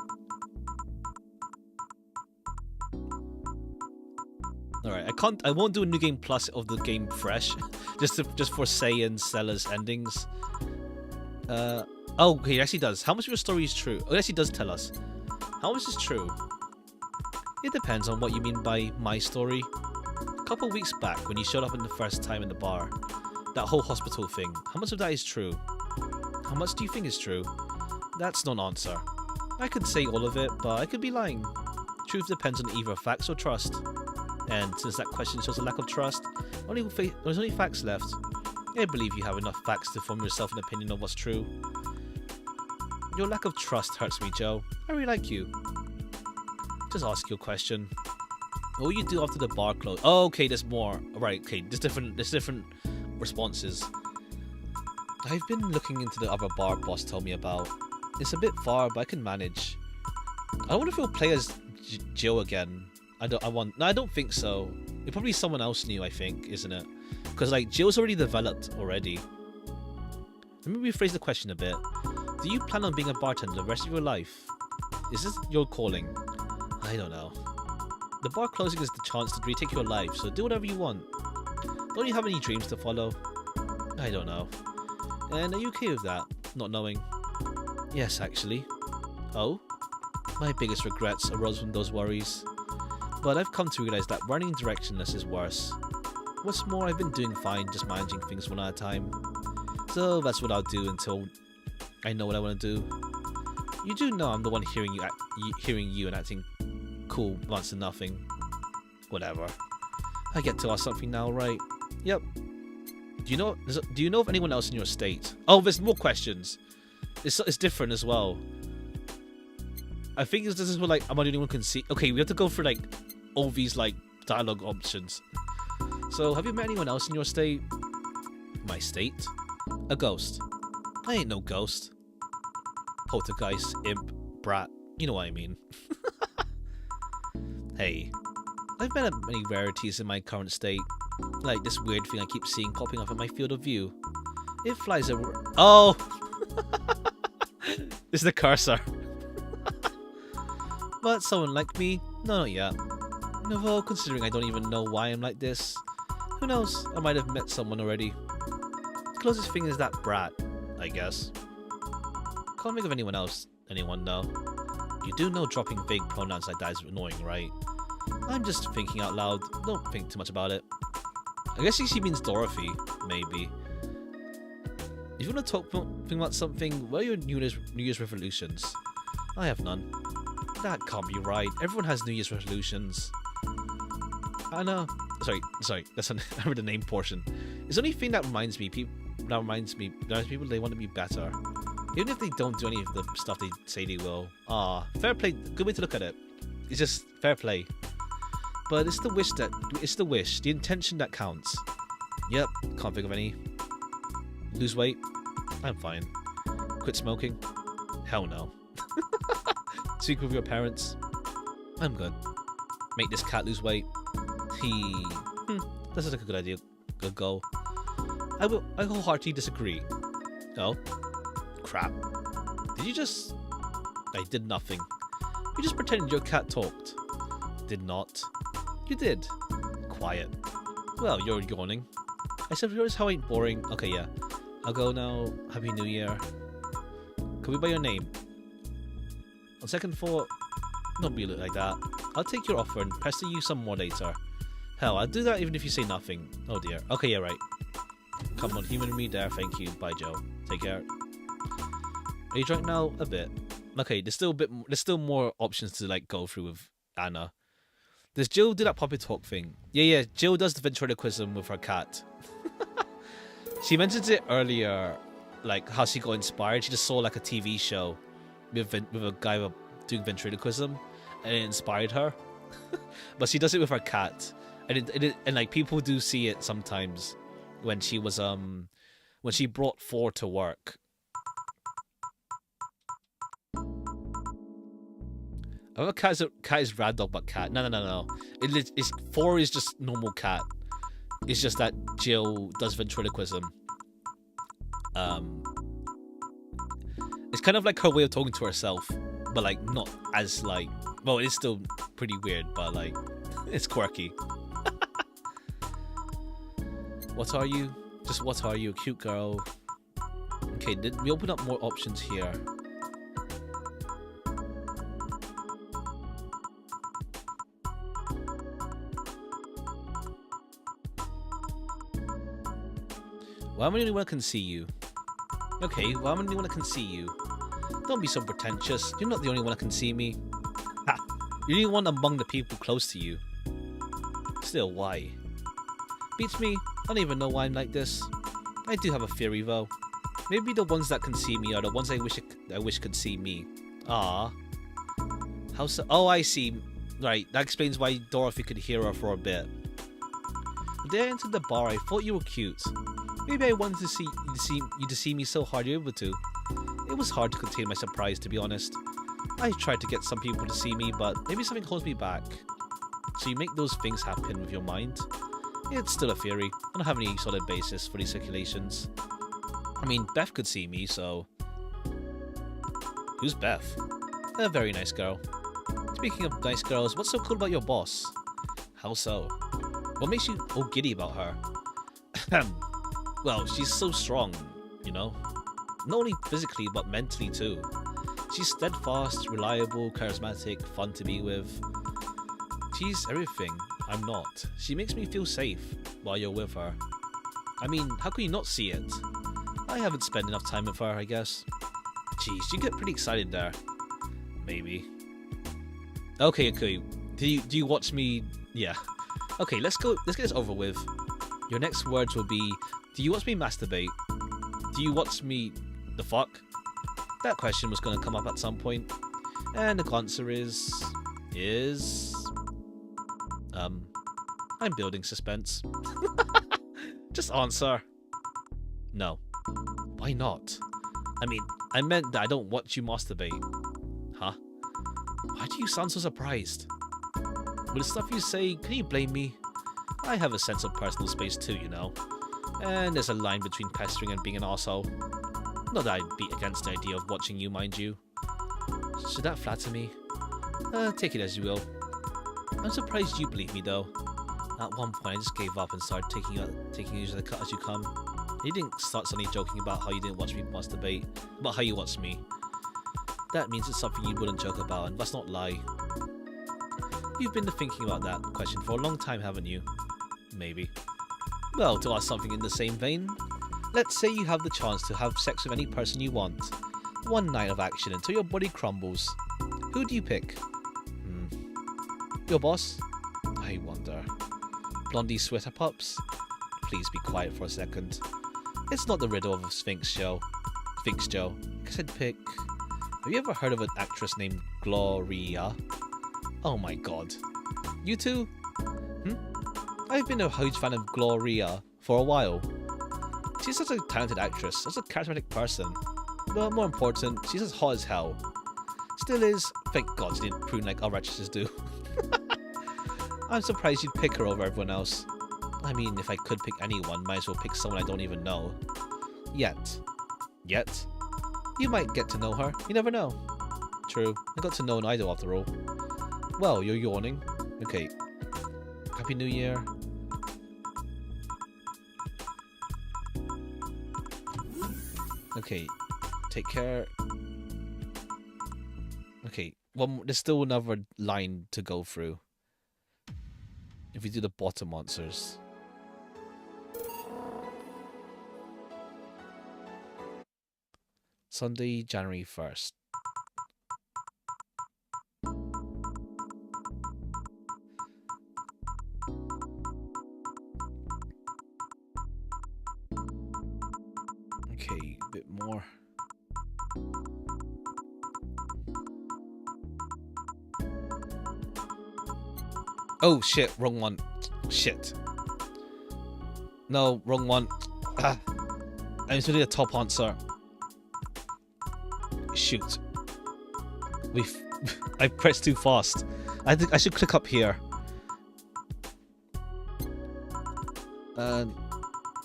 Alright, I won't do a new game plus of the game fresh. just for Say and Stella's endings. Oh, okay, it actually does. How much of your story is true? Oh, it actually does tell us. How much is true? It depends on what you mean by my story. A couple weeks back, when you showed up in the first time in the bar, that whole hospital thing, how much of that is true? How much do you think is true? That's not an answer. I could say all of it, but I could be lying. Truth depends on either facts or trust. And since that question shows a lack of trust, there's only facts left. I believe you have enough facts to form yourself an opinion of what's true. Your lack of trust hurts me, Joe. I really like you. Just ask your question. What will you do after the bar closes? Oh, okay, there's more. Right, okay, there's different responses. I've been looking into the other bar boss told me about. It's a bit far, but I can manage. I wonder if he'll play as Jill again. I don't think so. It'll probably be someone else new, I think, isn't it? Because like Jill's already developed already. Let me rephrase the question a bit. Do you plan on being a bartender the rest of your life? Is this your calling? I don't know. The bar closing is the chance to retake your life, so do whatever you want. Don't you have any dreams to follow? I don't know. And are you okay with that? Not knowing? Yes, actually. Oh? My biggest regrets arose from those worries. But I've come to realize that running directionless is worse. What's more, I've been doing fine just managing things one at a time. So that's what I'll do until I know what I want to do. You do know I'm the one hearing you and acting cool wants to nothing. Whatever. I get to ask something now, right? Yep. Do you know of anyone else in your state? Oh, there's more questions. It's different as well. I think this is what like I'm the only one can see. Okay, we have to go through like all these like dialogue options. So, have you met anyone else in your state? My state? A ghost. I ain't no ghost. Poltergeist, imp, brat. You know what I mean. Hey, I've met many rarities in my current state. Like this weird thing I keep seeing popping up in my field of view. It flies over. Oh! This is the cursor. But someone like me? No, not yet. Although, considering I don't even know why I'm like this. Who knows? I might have met someone already. The closest thing is that brat, I guess. Can't think of anyone else. Anyone, though. You do know dropping vague pronouns like that is annoying, right? I'm just thinking out loud. Don't think too much about it. I guess she means Dorothy, maybe. If you want to think about something, what are your New Year's resolutions? I have none. That can't be right. Everyone has New Year's resolutions. I know. Sorry. That's I read the name portion. It's the only thing that reminds people they want to be better, even if they don't do any of the stuff they say they will. Ah, fair play. Good way to look at it. It's just fair play. But it's the wish, the intention that counts. Yep, can't think of any. Lose weight? I'm fine. Quit smoking? Hell no. Speak with your parents? I'm good. Make this cat lose weight? This is like a good idea. Good goal. I wholeheartedly disagree. Oh? Crap. Did you just... I did nothing. You just pretended your cat talked. Did not. You did. Quiet. Well, you're yawning. I said yours how ain't boring. Okay, yeah. I'll go now. Happy New Year. Can we by your name? On second thought, don't be like that. I'll take your offer and pester you some more later. Hell, I'll do that even if you say nothing. Oh dear. Okay, yeah, right. Come on, humor me there. Thank you. Bye, Joe. Take care. Are you drunk now? A bit. Okay, there's still more options to like go through with Anna. Does Jill do that puppy talk thing? Yeah, Jill does the ventriloquism with her cat. She mentions it earlier, like how she got inspired. She just saw like a TV show with a guy doing ventriloquism, and it inspired her. But she does it with her cat, and like people do see it sometimes when she was when she brought Thor to work. Our cat is rad dog, but cat. No. Thor is just normal cat. It's just that Jill does ventriloquism. It's kind of like her way of talking to herself, but like not as like. Well, it's still pretty weird, but like it's quirky. What are you? Just what are you? A cute girl. Okay, we open up more options here. Well, I'm the only one that can see you. Okay, well, I'm the only one that can see you. Don't be so pretentious. You're not the only one that can see me. Ha! You're the only one among the people close to you. Still, why? Beats me. I don't even know why I'm like this. I do have a theory, though. Maybe the ones that can see me are the ones I wish could see me. Ah. How so? Oh, I see. Right, that explains why Dorothy could hear her for a bit. The day I entered the bar, I thought you were cute. Maybe I wanted you to see me so hard you were able to. It was hard to contain my surprise, to be honest. I tried to get some people to see me, but maybe something holds me back. So you make those things happen with your mind? It's still a theory. I don't have any solid basis for these speculations. I mean, Beth could see me, so... Who's Beth? A very nice girl. Speaking of nice girls, what's so cool about your boss? How so? What makes you all giddy about her? Well, she's so strong, you know? Not only physically, but mentally too. She's steadfast, reliable, charismatic, fun to be with. She's everything I'm not. She makes me feel safe while you're with her. I mean, how can you not see it? I haven't spent enough time with her, I guess. Jeez, you get pretty excited there. Maybe. Okay. Do you watch me? Yeah. Okay, let's get this over with. Your next words will be, do you watch me masturbate? Do you watch me... the fuck? That question was going to come up at some point. And the answer is... I'm building suspense. Just answer. No. Why not? I mean, I meant that I don't watch you masturbate. Huh? Why do you sound so surprised? With the stuff you say, can you blame me? I have a sense of personal space too, you know. And there's a line between pestering and being an arsehole. Not that I'd be against the idea of watching you, mind you. Should that flatter me? Take it as you will. I'm surprised you believe me though. At one point I just gave up and started taking you as the cut as you come. You didn't start suddenly joking about how you didn't watch me masturbate, about how you watched me. That means it's something you wouldn't joke about and must not lie. You've been thinking about that question for a long time, haven't you? Maybe. Well, to ask something in the same vein, let's say you have the chance to have sex with any person you want. One night of action until your body crumbles. Who do you pick? Your boss? I wonder. Blondie sweater pups? Please be quiet for a second. It's not the riddle of a Sphinx Joe. I said pick. Have you ever heard of an actress named Gloria? Oh my god. You two? I've been a huge fan of Gloria for a while. She's such a talented actress, such a charismatic person. But more important, she's as hot as hell. Still is. Thank God she didn't prune like our actresses do. I'm surprised you'd pick her over everyone else. I mean, if I could pick anyone, might as well pick someone I don't even know. Yet. Yet? You might get to know her. You never know. True. I got to know an idol after all. Well, you're yawning. Okay. Happy New Year. Okay. Take care. Okay. There's still another line to go through. If we do the bottom answers. Sunday, January 1st. Okay, a bit more. Oh shit, wrong one. Shit. No, wrong one. I'm supposed to do a top answer. Shoot. I pressed too fast. I think I should click up here.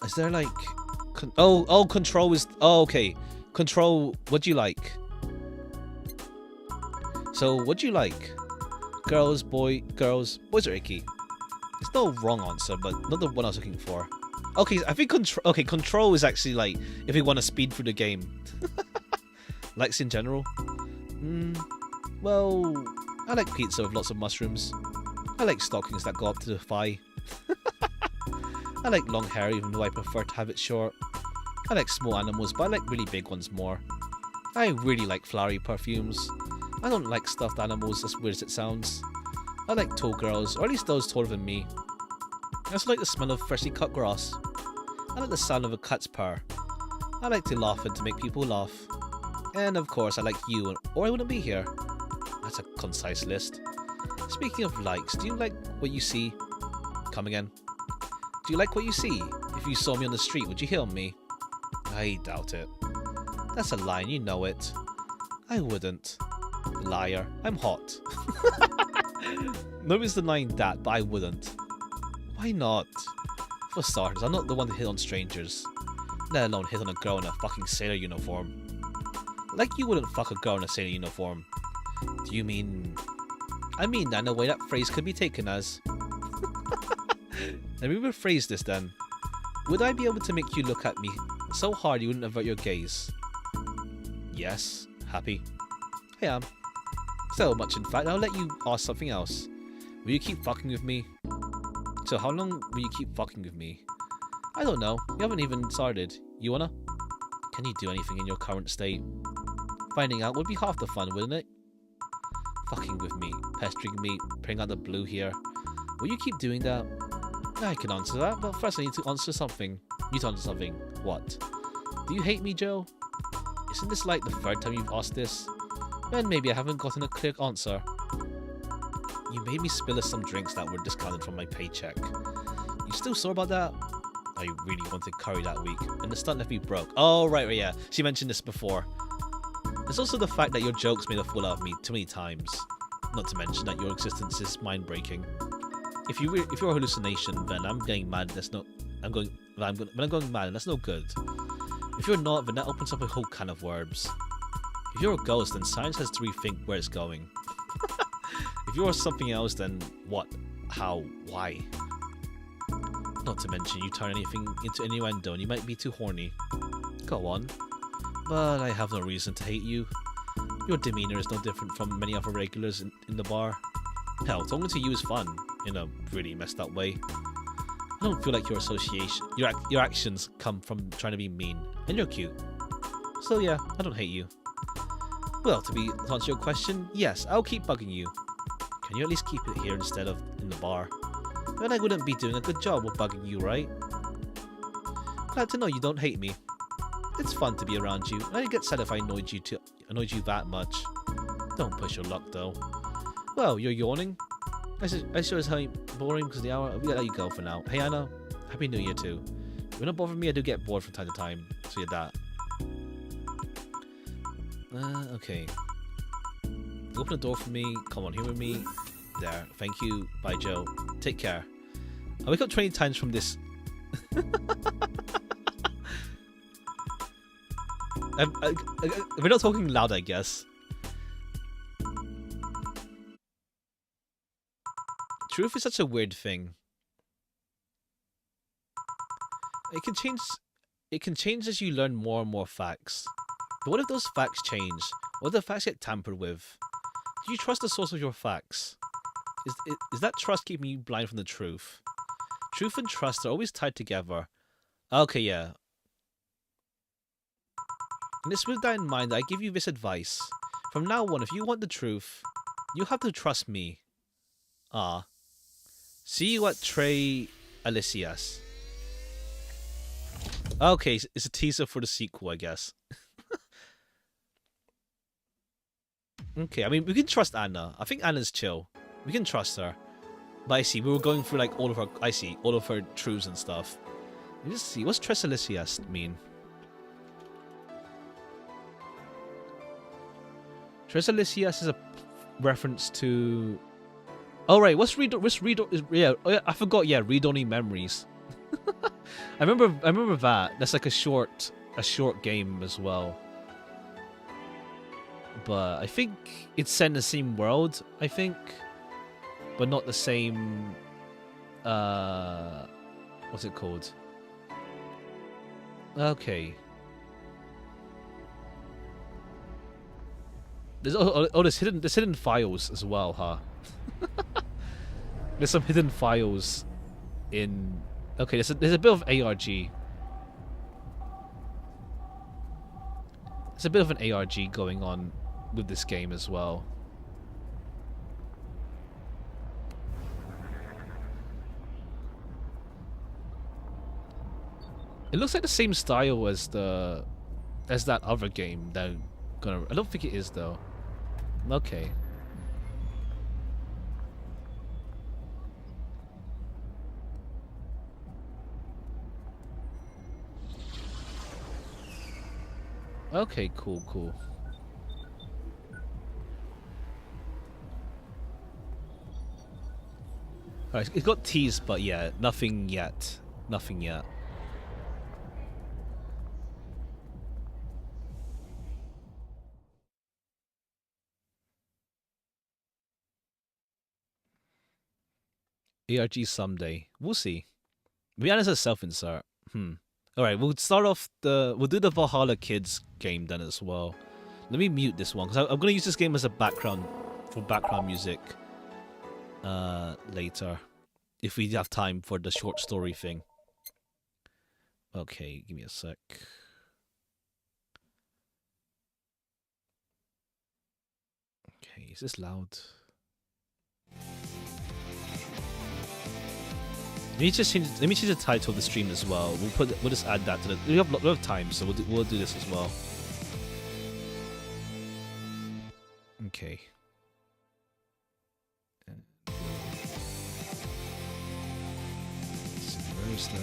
Is there like... control is... Oh, okay. Control, what do you like? So, what do you like? Girls, girls are icky. It's no wrong answer, but not the one I was looking for. Okay, I think control is actually like if we want to speed through the game. Likes in general. Well, I like pizza with lots of mushrooms. I like stockings that go up to the thigh. I like long hair even though I prefer to have it short. I like small animals, but I like really big ones more. I really like flowery perfumes. I don't like stuffed animals, as weird as it sounds. I like tall girls, or at least those taller than me. I also like the smell of freshly cut grass. I like the sound of a cat's purr. I like to laugh and to make people laugh. And of course I like you, or I wouldn't be here. That's a concise list. Speaking of likes, do you like what you see? Come again. Do you like what you see? If you saw me on the street, would you hail me? I doubt it. That's a lie, you know it. I wouldn't. Liar. I'm hot. Nobody's denying that, but I wouldn't. Why not? For starters, I'm not the one to hit on strangers. Let alone hit on a girl in a fucking sailor uniform. Like you wouldn't fuck a girl in a sailor uniform. Do you mean... I mean that in a way that phrase could be taken as. Let me rephrase this then. Would I be able to make you look at me so hard you wouldn't avert your gaze? Yes. Happy? I am. So much in fact, I'll let you ask something else. Will you keep fucking with me? So how long will you keep fucking with me? I don't know. You haven't even started. You wanna? Can you do anything in your current state? Finding out would be half the fun, wouldn't it? Fucking with me, pestering me, praying out the blue here. Will you keep doing that? I can answer that, but first I need to answer something. You need to answer something. What? Do you hate me, Joe? Isn't this like the third time you've asked this? Then maybe I haven't gotten a clear answer. You made me spill some drinks that were discounted from my paycheck. You still sore about that? I really wanted curry that week, and the stunt left me broke. Oh, right, yeah. She mentioned this before. There's also the fact that your jokes made a fool out of me too many times. Not to mention that your existence is mind-breaking. If you're a hallucination, then I'm getting mad. I'm going mad, and that's no good. If you're not, then that opens up a whole can of worms. If you're a ghost, then science has to rethink where it's going. If you're something else, then what? How? Why? Not to mention, you turn anything into innuendo, and you might be too horny. Go on. But I have no reason to hate you. Your demeanor is no different from many other regulars in the bar. Hell, talking to you is fun, in a really messed up way. I don't feel like your actions come from trying to be mean, and you're cute. So yeah, I don't hate you. Well, to answer your question, yes, I'll keep bugging you. Can you at least keep it here instead of in the bar? Then I wouldn't be doing a good job of bugging you, right? Glad to know you don't hate me. It's fun to be around you, and I get sad if I annoyed you that much. Don't push your luck, though. Well, you're yawning? I sure as hell boring because the hour. We gotta let you go for now. Hey Anna, Happy New Year too. You're not bothering me. I do get bored from time to time. So you're that. Okay. Open the door for me. Come on, here with me. There. Thank you. Bye, Joe. Take care. I wake up 20 times from this. We're not talking loud, I guess. Truth is such a weird thing. It can change. It can change as you learn more and more facts. But what if those facts change? What if the facts get tampered with? Do you trust the source of your facts? Is that trust keeping you blind from the truth? Truth and trust are always tied together. Okay, yeah. And it's with that in mind that I give you this advice. From now on, if you want the truth, you have to trust me. Ah. See you at Trey Alicias. Okay, it's a teaser for the sequel, I guess. Okay, I mean, we can trust Anna. I think Anna's chill. We can trust her. But I see, we were going through like all of her truths and stuff. Let me just see, what's Tres Alicias mean? Tres Alicias is a reference to... Oh right, yeah, I forgot, yeah, read-only memories. I remember that. That's like a short game as well. But I think it's set in the same world, I think. But not the same what's it called? Okay. There's hidden files as well, huh? There's some hidden files in... Okay, there's a bit of ARG. There's a bit of an ARG going on with this game as well. It looks like the same style as that other game that I don't think it is though. Okay. Okay, cool. Alright, it's got teased, but yeah, nothing yet. Nothing yet. ARG someday. We'll see. Maybe as a self-insert. Alright, we'll do the Valhalla Kids game then as well. Let me mute this one, because I'm going to use this game as a background, for background music later. If we have time for the short story thing. Okay, give me a sec. Okay, is this loud? Let me change the title of the stream as well. We'll just add that to the. We have a lot of time, so we'll do this as well. Okay. Let's see, where's the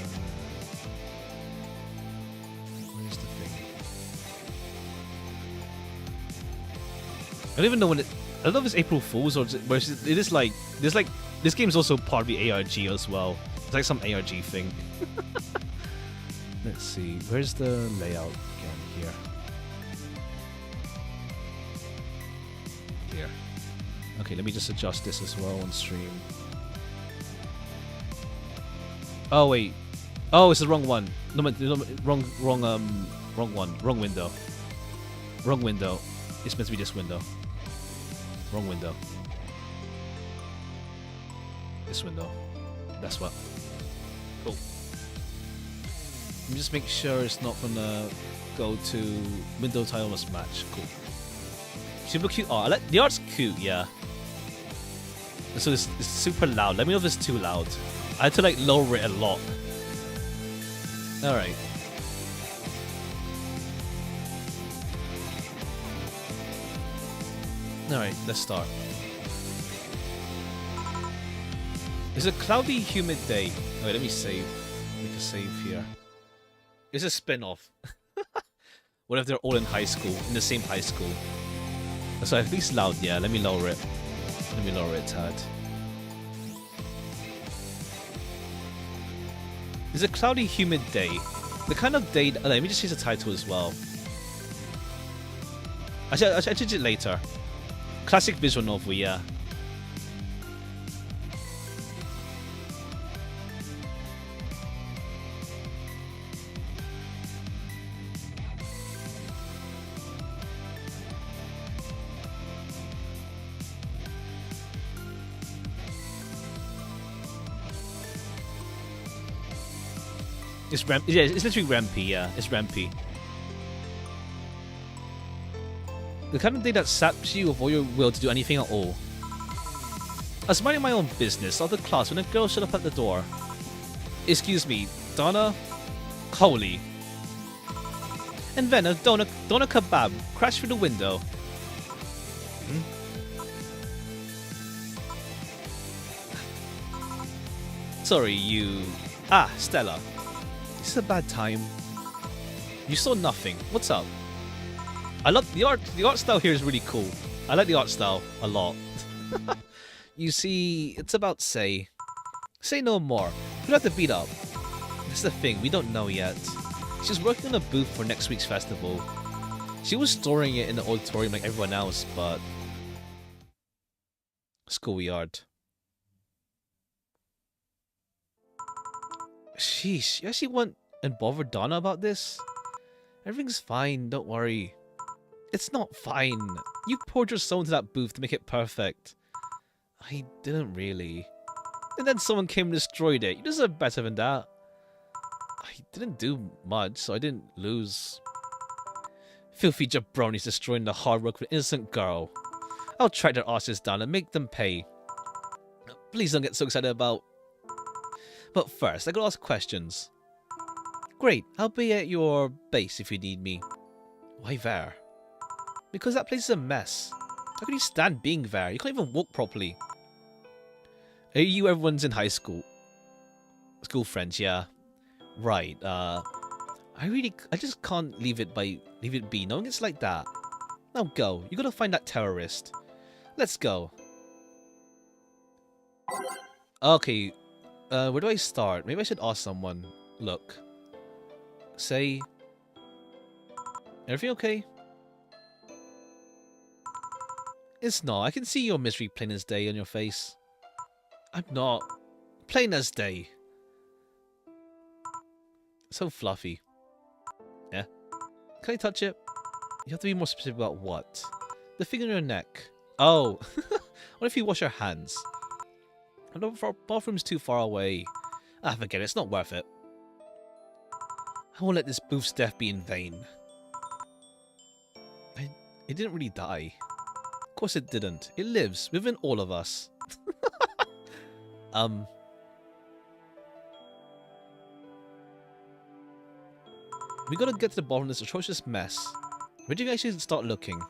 thing? I don't even know when it. I don't know if it's April Fool's or it is like there's like this game's also part of the ARG as well. It's like some ARG thing. Let's see, where's the layout again? Here. Okay, let me just adjust this as well on stream. Oh wait. Oh, it's the wrong one. No, wrong one. Wrong window. Wrong window. It's meant to be this window. Wrong window. This window. That's what. Cool. Let me just make sure it's not gonna go to window title must match. Cool. Super cute art. The art's cute, yeah. So it's super loud. Let me know if it's too loud. I had to like lower it a lot. Alright. Alright, let's start. It's a cloudy, humid day. Wait, let me save. Make a save here. It's a spin-off. What if they're all in high school, in the same high school? So at least loud, yeah. Let me lower it. Let me lower it a tad. It's a cloudy, humid day. The kind of day... let me just change the title as well. I'll change it later. Classic visual novel, yeah. It's it's literally rampy, yeah. It's rampy. The kind of day that saps you of all your will to do anything at all. I was minding my own business after class when a girl showed up at the door. Excuse me, Donna? Holy. And then a doner kebab crashed through the window. Sorry, you... Ah, Stella. This is a bad time. You saw nothing. What's up? I love the art. The art style here is really cool. I like the art style a lot. You see, it's about Say. Say no more. Who'd have to beat up? That's the thing. We don't know yet. She's working on a booth for next week's festival. She was storing it in the auditorium like everyone else, but schoolyard. Sheesh, you actually went and bothered Donna about this? Everything's fine, don't worry. It's not fine. You poured your soul into that booth to make it perfect. I didn't really. And then someone came and destroyed it. You deserve better than that. I didn't do much, so I didn't lose. Filthy jabronis destroying the hard work of an innocent girl. I'll track their asses down and make them pay. Please don't get so excited about... But first, I gotta ask questions. Great, I'll be at your base if you need me. Why there? Because that place is a mess. How can you stand being there? You can't even walk properly. Are you everyone's in high school? School friends, yeah. Right, I just can't leave it be. No one gets like that. Now go. You gotta find that terrorist. Let's go. Okay. Where do I start? Maybe I should ask someone. Look. Say... Everything okay? It's not. I can see your misery plain as day on your face. I'm not. Plain as day. So fluffy. Yeah? Can I touch it? You have to be more specific about what? The thing on your neck. Oh. What if you wash your hands? The bathroom's too far away. Ah, forget it. It's not worth it. I won't let this booth's death be in vain. It didn't really die. Of course it didn't. It lives within all of us. We gotta get to the bottom of this atrocious mess. Where do you actually start looking?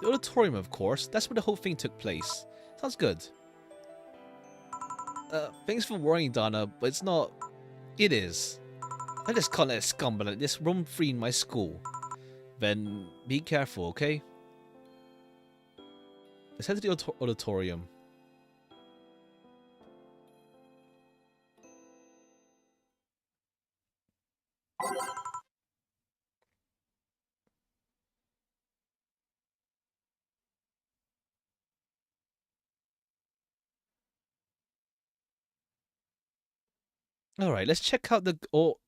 The auditorium, of course. That's where the whole thing took place. Sounds good. Thanks for worrying, Donna, but it's not... It is. I just can't let a scumbag like this roam free in my school. Then, be careful, okay? Let's head to the auditorium. Alright, let's check out the... Oh,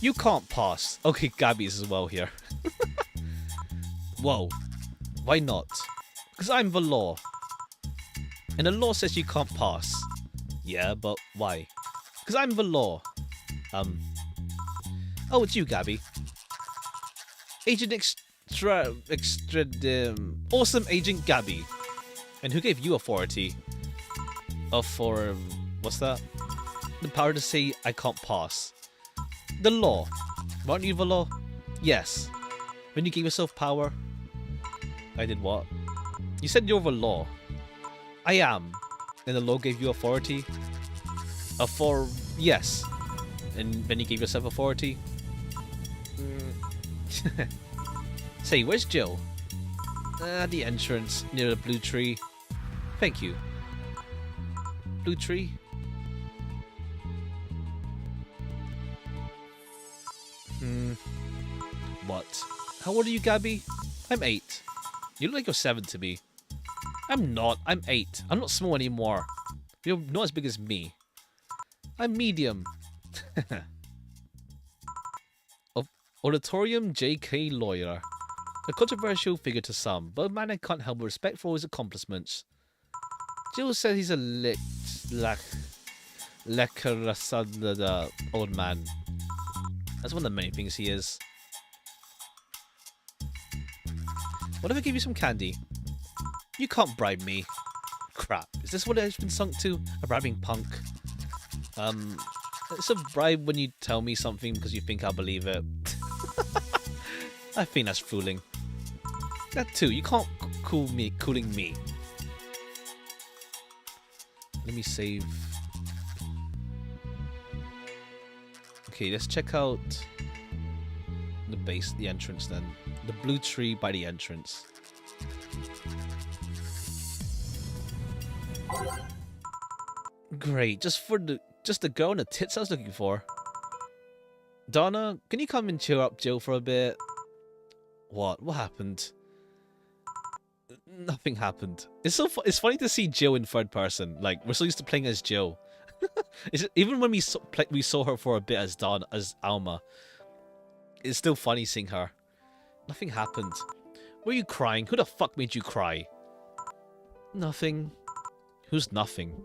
you can't pass. Okay, Gabby's as well here. Whoa. Why not? Because I'm the law. And the law says you can't pass. Yeah, but why? Because I'm the law. Oh, it's you, Gabby. Agent Awesome Agent Gabby. And who gave you authority? For... what's that? The power to say I can't pass. The law. Aren't you the law? Yes. When you gave yourself power. I did what? You said you're the law. I am. and the law gave you authority? Yes. And then you gave yourself authority? Say, where's Jill? The entrance, near the blue tree. Thank you. Blue tree? What? How old are you, Gabby? I'm 8. You look like you're 7 to me. I'm not. I'm 8. I'm not small anymore. You're not as big as me. I'm medium. Auditorium J.K. Lawyer. A controversial figure to some, but a man I can't help but respect for his accomplishments. Jill says he's a lekker old man. That's one of the many things he is. What if I give you some candy? You can't bribe me. Crap. Is this what it's been sunk to? A bribing punk? It's a bribe when you tell me something because you think I'll believe it. I think that's fooling. That too, you can't cooling me. Let me save. Okay, let's check out the entrance then. The blue tree by the entrance. Great, just the girl and the tits I was looking for. Donna, can you come and cheer up Jill for a bit? What? What happened? Nothing happened. It's funny to see Jill in third person. Like, we're so used to playing as Jill. Even when we saw her for a bit as Alma, it's still funny seeing her. Nothing happened. Were you crying? Who the fuck made you cry? Nothing. Who's nothing?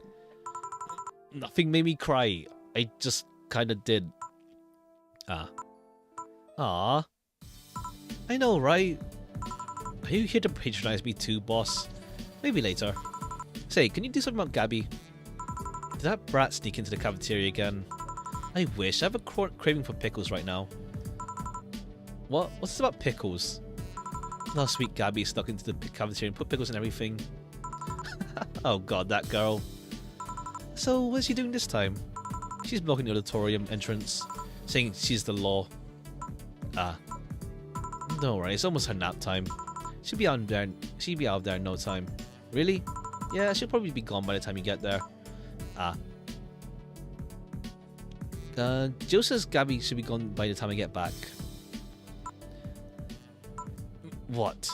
Nothing made me cry. I just kinda did. Ah. I know, right? Are you here to patronize me too, boss? Maybe later. Say, can you do something about Gabby? Did that brat sneak into the cafeteria again? I wish. I have a craving for pickles right now. What? What's this about pickles? Last week, Gabby snuck into the cafeteria and put pickles in everything. Oh god, that girl. So, what's she doing this time? She's blocking the auditorium entrance, saying she's the law. Don't worry, it's almost her nap time. She'll be out there in no time. Really? Yeah, she'll probably be gone by the time you get there. Jill says Gabby should be gone by the time I get back. What?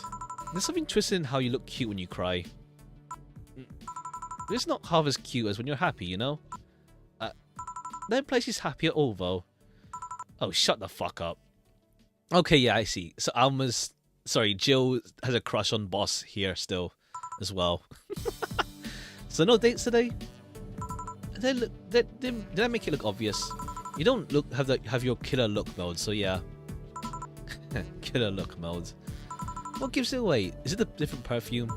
There's something twisted in how you look cute when you cry. It's not half as cute as when you're happy, you know? That implies she's happy at all, though. Oh, shut the fuck up. Okay, yeah, I see. So Jill has a crush on Boss here still, as well. So no dates today? Did I make it look obvious? You don't have your killer look mode, so yeah. Killer look mode. What gives it away? Is it the different perfume?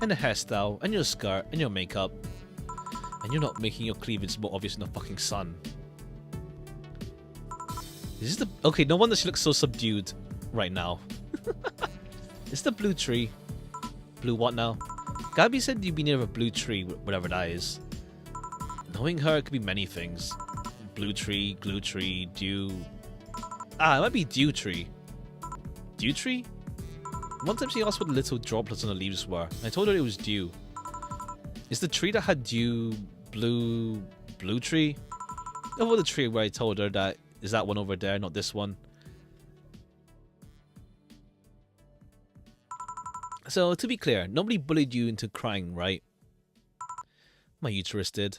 And the hairstyle, and your skirt, and your makeup? And you're not making your cleavage more obvious in the fucking sun. Is this the... Okay, no wonder she looks so subdued right now. It's the blue tree. Blue what now? Gabby said you'd be near a blue tree, whatever that is. Knowing her, it could be many things. Blue tree, glue tree, dew... it might be dew tree. Dew tree? One time she asked what the little droplets on the leaves were. I told her it was dew. Is the tree that had dew blue tree? Over the tree where I told her that is that one over there, not this one. So to be clear, nobody bullied you into crying, right? My uterus did.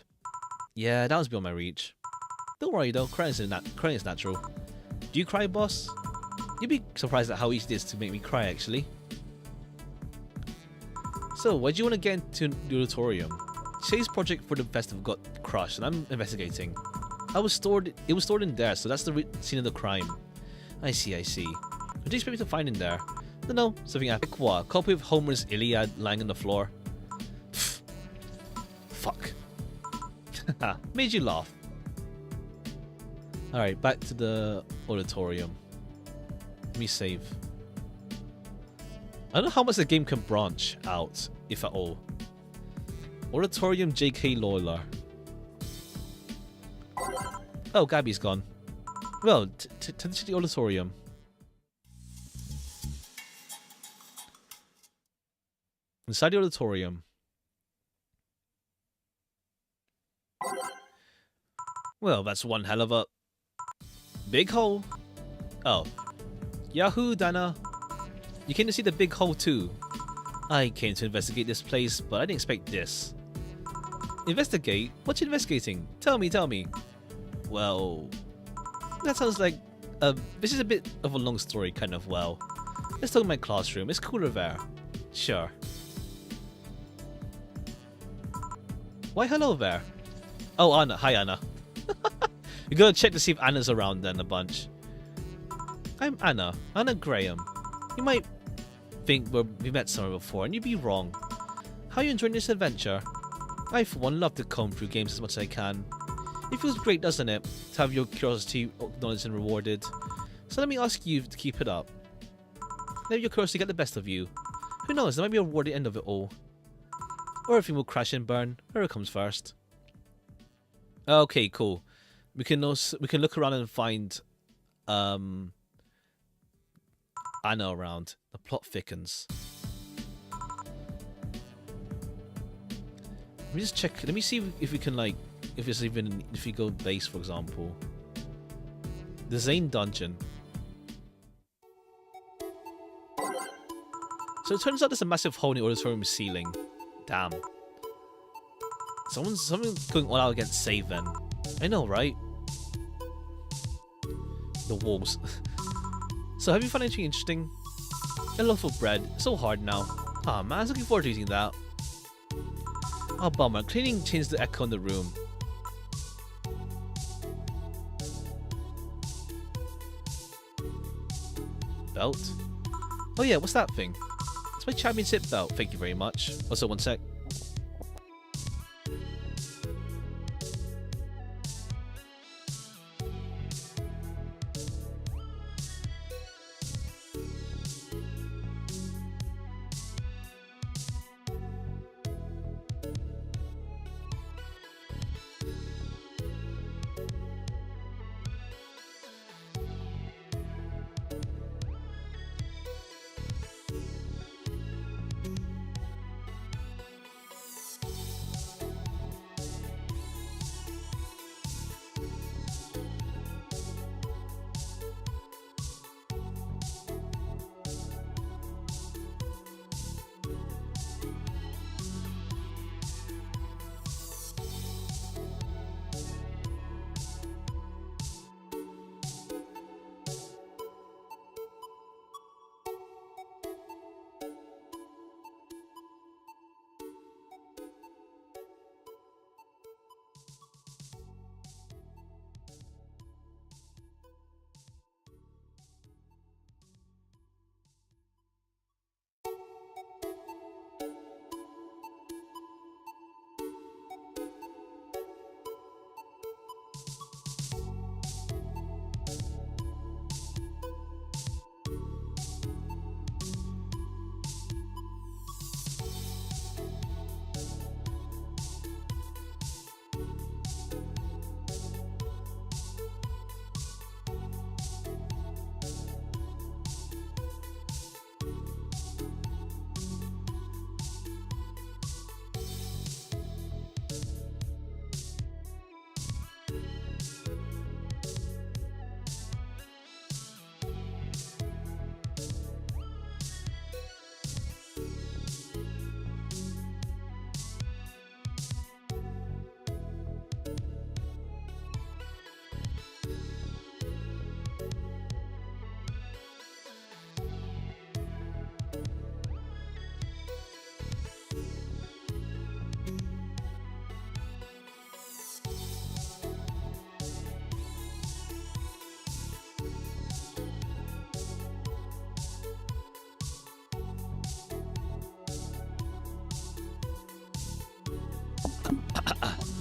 Yeah, that was beyond my reach. Don't worry though, crying is natural. Do you cry, boss? You'd be surprised at how easy it is to make me cry, actually. So, why do you want to get into the auditorium? Shay's project for the festival got crushed, and I'm investigating. It was stored in there, so that's the scene of the crime. I see. What do you expect me to find in there? Don't know, something epic. What? A copy of Homer's Iliad lying on the floor? Pfft. Fuck. Made you laugh. Alright, back to the auditorium. Let me save. I don't know how much the game can branch out, if at all. Auditorium J.K. Lawler. Oh, Gabby's gone. Well, to the auditorium. Inside the auditorium. Well, that's one hell of a big hole. Oh. Yahoo, Dana. You came to see the big hole too. I came to investigate this place, but I didn't expect this. Investigate? What you investigating? Tell me, tell me. Well, that sounds like this is a bit of a long story, kind of. Well, let's talk in my classroom. It's cooler there. Sure. Why hello there? Oh, Anna. Hi, Anna. We gotta check to see if Anna's around then a bunch. I'm Anna. Anna Graham. You might think we met somewhere before, and you'd be wrong. How are you enjoying this adventure? I, for one, love to comb through games as much as I can. It feels great, doesn't it, to have your curiosity acknowledged and rewarded? So let me ask you to keep it up. Let your curiosity get the best of you. Who knows, there might be a reward at the end of it all. Or everything will crash and burn, whoever comes first. Okay, cool. We can look around and find Anna around. The plot thickens. Let me just check. Let me see if we can, like, if it's even, if we go base, for example. The Zane dungeon. So it turns out there's a massive hole in the auditorium ceiling. Damn. Someone's going all out against save then. I know, right? The walls. So have you found anything interesting? A loaf of bread. It's so hard now. Ah, man, I was looking forward to eating that. Oh, bummer. Cleaning changed the echo in the room. Belt? Oh yeah, what's that thing? It's my championship belt. Thank you very much. Also, one sec.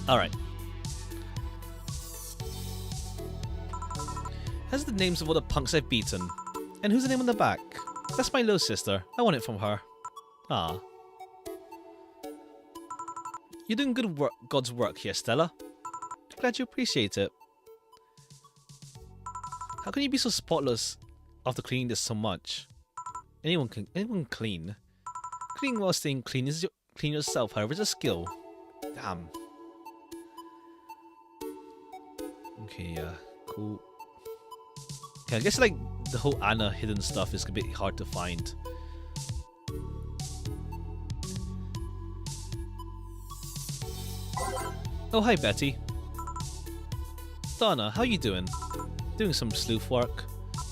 Alright. Has the names of all the punks I've beaten. And who's the name on the back? That's my little sister. I want it from her. Ah. You're doing good work, God's work here, Stella. Glad you appreciate it. How can you be so spotless after cleaning this so much? Anyone can clean. Cleaning while staying clean is clean yourself, however, it's a skill. Damn. Okay, yeah, cool. Okay, I guess like the whole Anna hidden stuff is a bit hard to find. Oh, hi Betty. Donna, how you doing? Doing some sleuth work?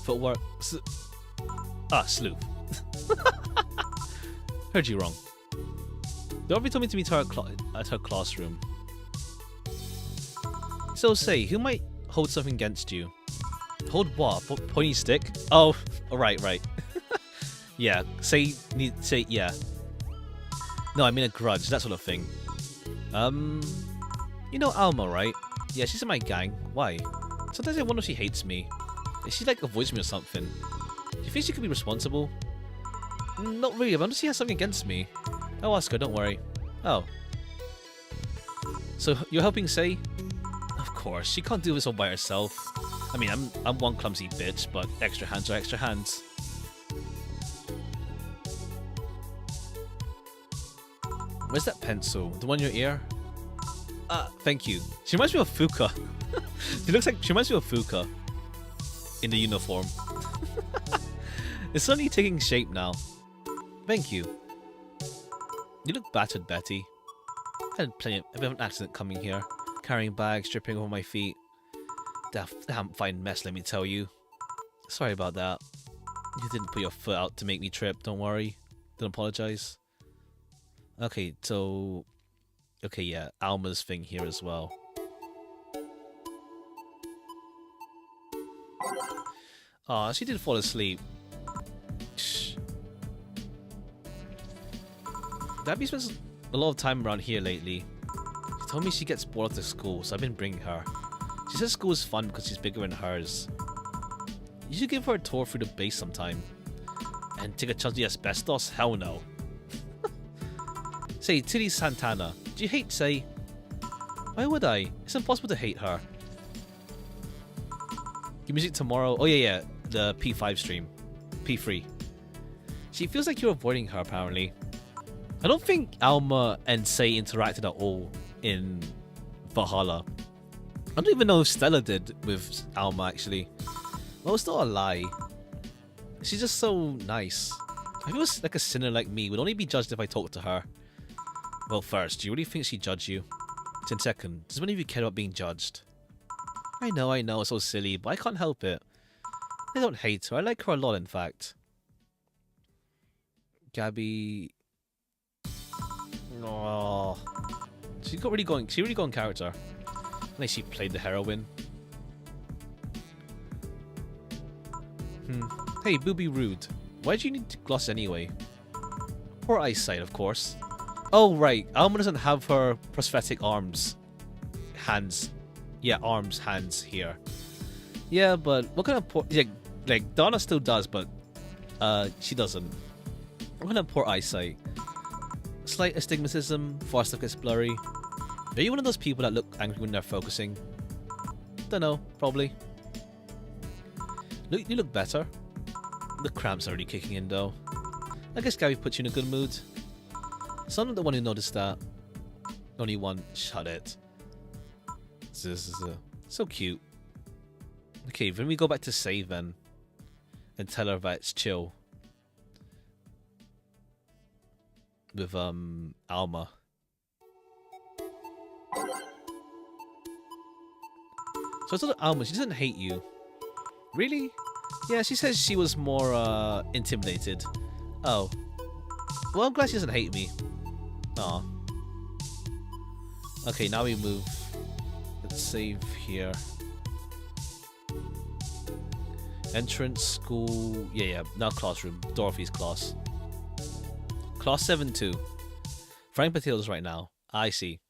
Footwork? Sleuth. Heard you wrong. Dorothy told me to meet her at her classroom. So say, who might hold something against you? Hold what? Pointy stick? Oh, right. Yeah, say, yeah. No, I mean a grudge, that sort of thing. You know Alma, right? Yeah, she's in my gang. Why? Sometimes I wonder if she hates me. Is she like avoids me or something? Do you think she could be responsible? Not really, but I wonder if she has something against me. I'll ask her, don't worry. Oh. So, you're helping Say? Of course, she can't do this all by herself. I mean, I'm one clumsy bitch, but extra hands are extra hands. Where's that pencil? The one in your ear? Thank you. She reminds me of Fuka. She reminds me of Fuka. In the uniform. It's suddenly taking shape now. Thank you. You look battered, Betty. I had plenty of an accident coming here. Carrying bags, dripping over my feet. Damn fine mess, let me tell you. Sorry about that. You didn't put your foot out to make me trip, don't worry. Don't apologize. Okay, so... Okay, yeah, Alma's thing here as well. Aw, she did fall asleep. Shh. Dabby spends a lot of time around here lately. She told me she gets bored after school, so I've been bringing her. She says school is fun because she's bigger than hers. You should give her a tour through the base sometime. And take a chance with the asbestos? Hell no. Say, Tilly Santana, do you hate Say? Why would I? It's impossible to hate her. Your music tomorrow? Oh yeah, the P5 stream. P3. She feels like you're avoiding her apparently. I don't think Alma and Say interacted at all in Valhalla. I don't even know if Stella did with Alma actually. Well, it's not a lie. She's just so nice. I feel like a sinner like me would only be judged if I talked to her. Well, first, do you really think she'd judge you? Then second, does any of you care about being judged? I know, it's so silly, but I can't help it. I don't hate her, I like her a lot in fact. Gabby... Oh, she really going character. Unless she played the heroine. Hey, Booby Rude. Why do you need to gloss anyway? Poor eyesight, of course. Oh, right. Alma doesn't have her prosthetic arms. Hands. Yeah, arms, hands here. Yeah, but what kind of poor... Yeah, like, Donna still does, but she doesn't. What kind of poor eyesight? Slight astigmatism, far stuff gets blurry. Are you one of those people that look angry when they're focusing? Dunno, probably. You look better. The cramps are already kicking in though. I guess Gabby puts you in a good mood. So I'm not the one who noticed that. Only one. Shut it. So cute. Okay, then we go back to save then. And tell her that it's chill. With Alma. So I told Alma she doesn't hate you. Really? Yeah, she says she was more intimidated. Oh. Well, I'm glad she doesn't hate me. Aw. Okay, now we move. Let's save here. Entrance, school... Yeah, now classroom. Dorothy's class. Class 7-2. Frying potatoes right now. I see.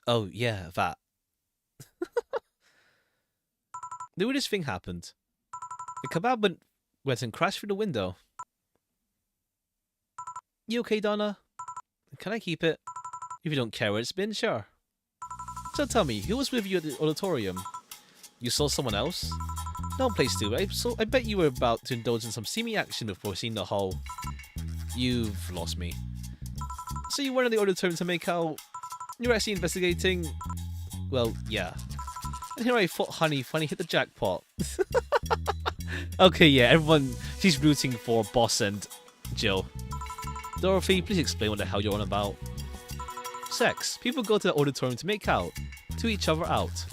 Oh, yeah, that. The weirdest thing happened. The kebab went and crashed through the window. You okay, Donna? Can I keep it? If you don't care where it's been, sure. So tell me, who was with you at the auditorium? You saw someone else? No place to. I bet you were about to indulge in some steamy action before seeing the hall. You've lost me. So you weren't in the auditorium to make out? You were actually investigating? Well, yeah. And here I thought Honey finally hit the jackpot. Okay, yeah, everyone, she's rooting for Boss and Jill. Dorothy, please explain what the hell you're on about. Sex. People go to the auditorium to make out, to each other out.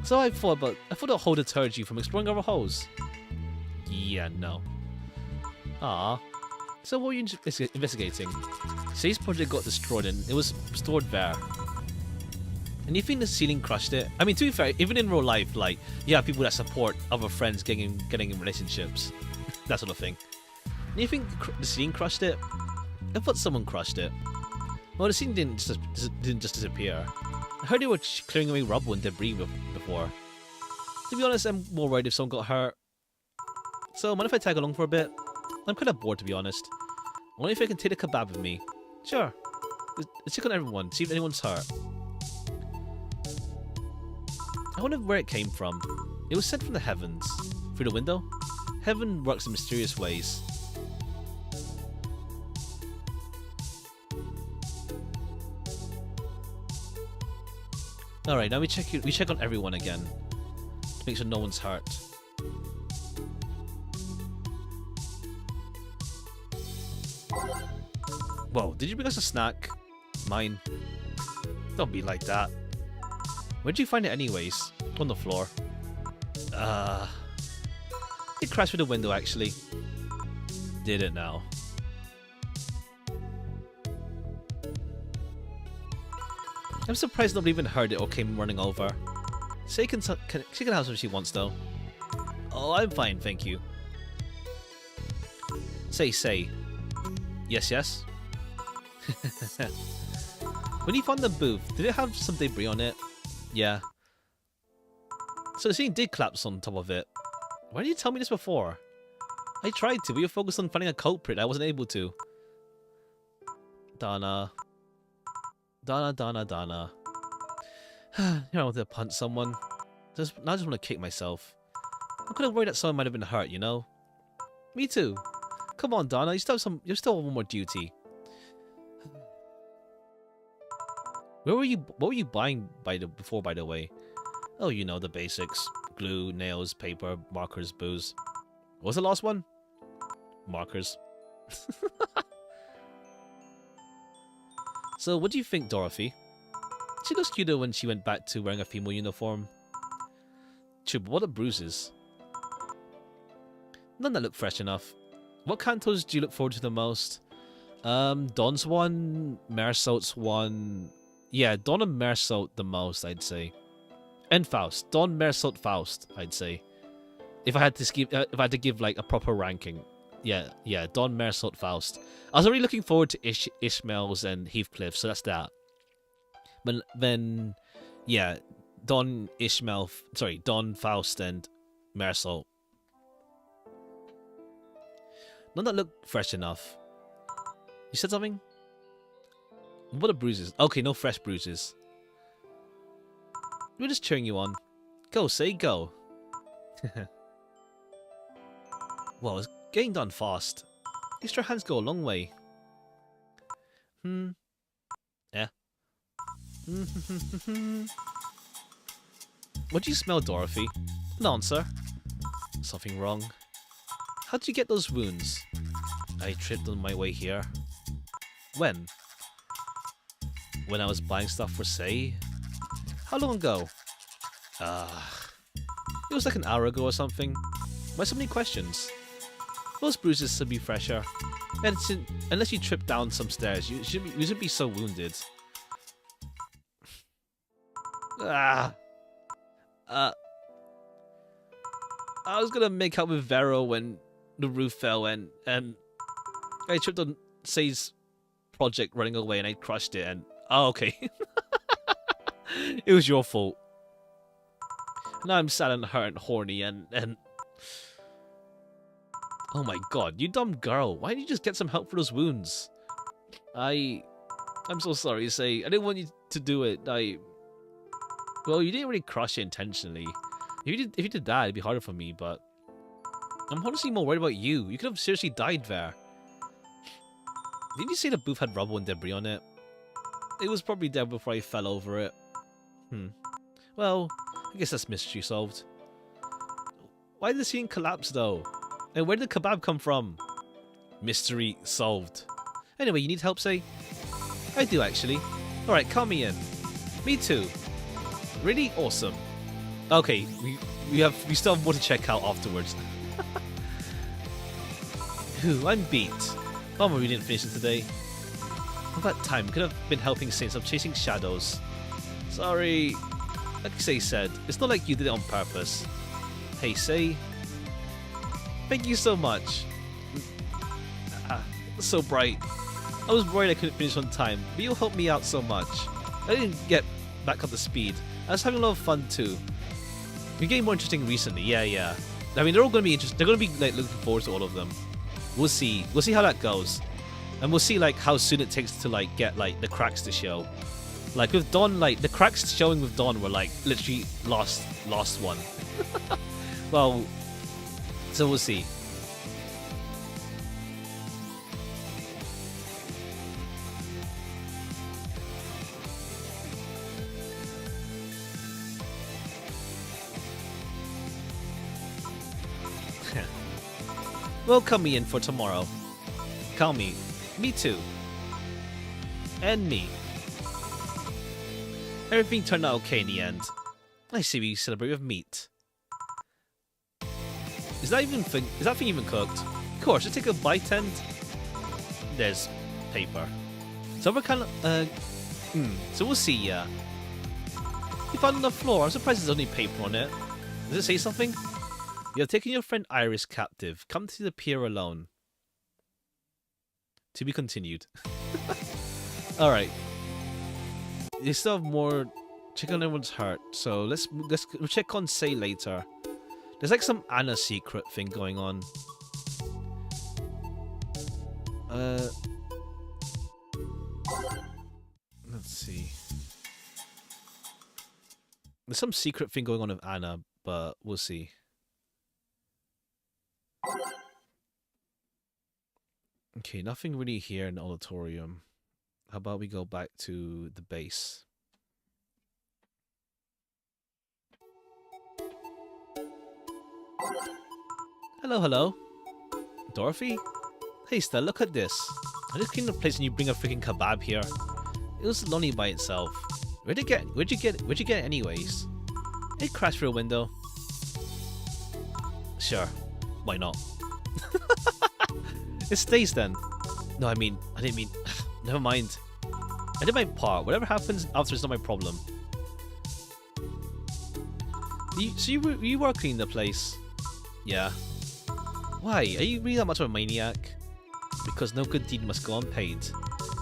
So I thought the hole deterred you from exploring other holes. Yeah, no. Ah. So what were you investigating? Say's project got destroyed and it was stored there. And you think the ceiling crushed it? I mean, to be fair, even in real life, like, you have people that support other friends getting in relationships. That sort of thing. And you think the ceiling crushed it? I thought someone crushed it. Well, the ceiling didn't just disappear. I heard they were clearing away rubble and debris before. To be honest, I'm more worried if someone got hurt. So, mind if I tag along for a bit? I'm kind of bored, to be honest. I wonder if I can take a kebab with me. Sure. Let's check on everyone, see if anyone's hurt. I wonder where it came from. It was sent from the heavens. Through the window? Heaven works in mysterious ways. Alright, now we check on everyone again. To make sure no one's hurt. Whoa, did you bring us a snack? Mine. Don't be like that. Where'd you find it anyways? On the floor. It crashed through the window actually. Did it now. I'm surprised nobody even heard it or came running over. She can have some if she wants though. Oh, I'm fine, thank you. Say. Yes. When you found the booth, did it have some debris on it? Yeah. So the ceiling did collapse on top of it. Why didn't you tell me this before? I tried to, but you were focused on finding a culprit. I wasn't able to. Donna. Here I want to punch someone. Now I just want to kick myself. I'm kind of worried that someone might have been hurt, you know? Me too. Come on, Donna. You still have one more duty. What were you buying before, by the way? Oh, you know, the basics. Glue, nails, paper, markers, booze. What was the last one? Markers. So, what do you think, Dorothy? She looks cuter when she went back to wearing a female uniform. True, but what are bruises? None that look fresh enough. What cantos do you look forward to the most? Don's one, Mersault's one. Yeah, Don and Mersault the most, I'd say. And Faust. Don, Mersault, Faust, I'd say. If I had to give like a proper ranking. Yeah, Don, Mersault, Faust. I was already looking forward to Ishmael's and Heathcliff, so that's that. But then, yeah, Don, Faust and Mersault. None that look fresh enough. You said something? What are bruises? Okay, no fresh bruises. We're just cheering you on. Go, say go. Well, it's getting done fast. Extra hands go a long way. Yeah. What do you smell, Dorothy? An answer. Something wrong. How did you get those wounds? I tripped on my way here. When? When I was buying stuff for Say? How long ago? It was like an hour ago or something. Why so many questions? Those bruises should be fresher. And unless you trip down some stairs, you shouldn't be so wounded. I was gonna make out with Vero when the roof fell and I tripped on Say's project running away and I crushed it and... Oh, okay. It was your fault. Now I'm sad and hurt and horny and... Oh my god, you dumb girl. Why didn't you just get some help for those wounds? I'm so sorry, Say. I didn't want you to do it. Well, you didn't really crush it intentionally. If you did that, it'd be harder for me, but I'm honestly more worried about you. You could have seriously died there. Didn't you say the booth had rubble and debris on it? It was probably dead before I fell over it. Well, I guess that's mystery solved. Why did the scene collapse though? And where did the kebab come from? Mystery solved. Anyway, you need help, Say? I do actually. Alright, count me in. Me too. Really awesome. Okay, we still have more to check out afterwards. Phew, I'm beat. Bummer we didn't finish it today. All that time we could have been helping Saints of chasing shadows. Sorry. Like Say said, it's not like you did it on purpose. Hey, Say. Thank you so much. So bright. I was worried I couldn't finish on time, but you helped me out so much. I didn't get back up to speed. I was having a lot of fun too. We're getting more interesting recently, yeah. I mean, they're all going to be interesting. They're going to be like looking forward to all of them. We'll see how that goes, and we'll see like how soon it takes to like get like the cracks to show. Like with Dawn, like the cracks showing with Dawn were like literally last one. Well, so we'll see. Well, count me in for tomorrow. Count me. Me too. And me. Everything turned out okay in the end. I see we celebrate with meat. Is that thing even cooked? Of course, just take a bite and there's paper. So we're kind of so we'll see. Yeah. You found on the floor. I'm surprised there's only paper on it. Does it say something? You have taken your friend Iris captive. Come to the pier alone. To be continued. Alright. You still have more. Check on everyone's heart. So let's check on Say later. There's like some Anna secret thing going on. Let's see. There's some secret thing going on with Anna, but we'll see. Okay, nothing really here in the auditorium. How about we go back to the base? Hello. Dorothy? Hey, Stella, look at this. I just cleaned the place and you bring a freaking kebab here. It was lonely by itself. Where'd you get it anyways? It crashed through a window. Sure. Why not? It stays then. No, I didn't mean... Never mind. I did my part. Whatever happens after is not my problem. You were cleaning the place? Yeah. Why? Are you really that much of a maniac? Because no good deed must go unpaid.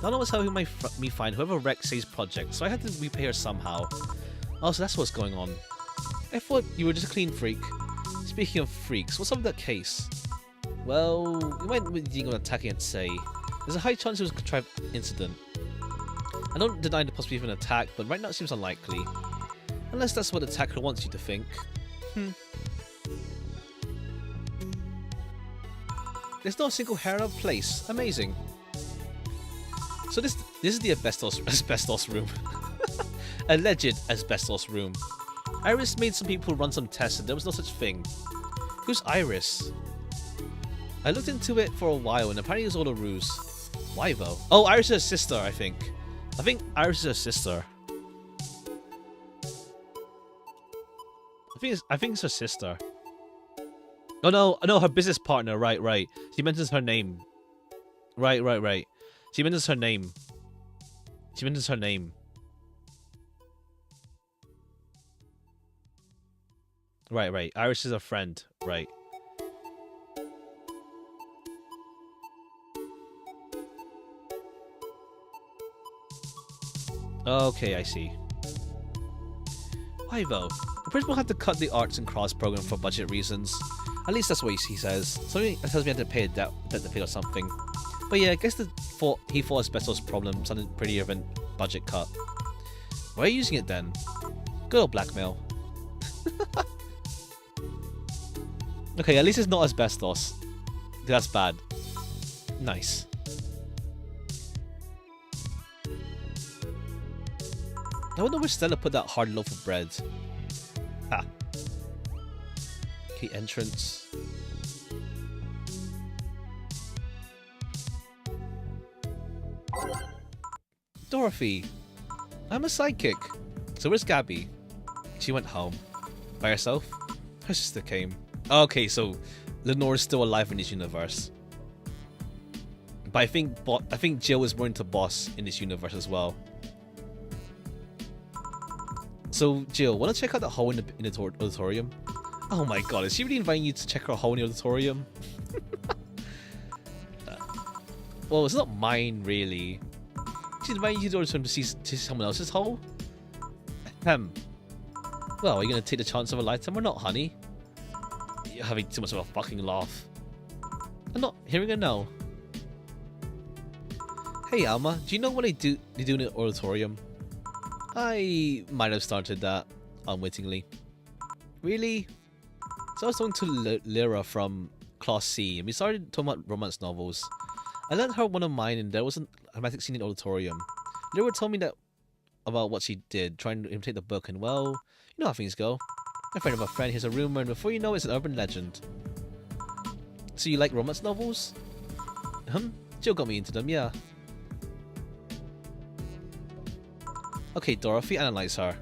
Donna was helping me find whoever wrecked Say's project, so I had to repay her somehow. Oh, so that's what's going on. I thought you were just a clean freak. Speaking of freaks, what's up with that case? Well, you might be dealing with attacking at Say. There's a high chance it was a contrived incident. I don't deny the possibility of an attack, but right now it seems unlikely. Unless that's what the attacker wants you to think. There's not a single hair out of place. Amazing. So this is the asbestos room. Alleged asbestos room. Iris made some people run some tests and there was no such thing. Who's Iris? I looked into it for a while and apparently it was all a ruse. Why though? Oh, Iris is her sister, I think. I think Iris is her sister. I think it's her sister. Oh no, her business partner, right. She mentions her name. Right. She mentions her name. Right. Iris is a friend, right. Okay, I see. Why though? The principal had to cut the arts and crafts program for budget reasons. At least that's what he says. Something that tells me I have to pay a debt to pay or something. But yeah, I guess he thought asbestos problem sounded prettier than budget cut. Why are you using it then? Good old blackmail. Okay, at least it's not asbestos. That's bad. Nice. I wonder where Stella put that hard loaf of bread. Ah. Okay, entrance. Dorothy, I'm a sidekick. So where's Gabby? She went home. By herself? Her sister came. Okay, so Lenore's still alive in this universe. But I think Jill is more into Boss in this universe as well. So Jill, wanna check out the hole in the auditorium? Oh my god, is she really inviting you to check her hole in the auditorium? Well, it's not mine really. She's inviting you to the auditorium to see someone else's hole? Well, are you gonna take the chance of a lifetime or not, honey? You're having too much of a fucking laugh. I'm not hearing a no. Hey Alma, do you know what they do in the auditorium? I might have started that unwittingly. Really? So I was talking to Lyra from Class C, and we started talking about romance novels. I lent her one of mine, and there was a romantic scene in the auditorium. Lyra told me that about what she did, trying to imitate the book, and well, you know how things go. A friend of a friend hears a rumor, and before you know it, it's an urban legend. So you like romance novels? Jill got me into them, yeah. Okay, Dorothy, analyze her.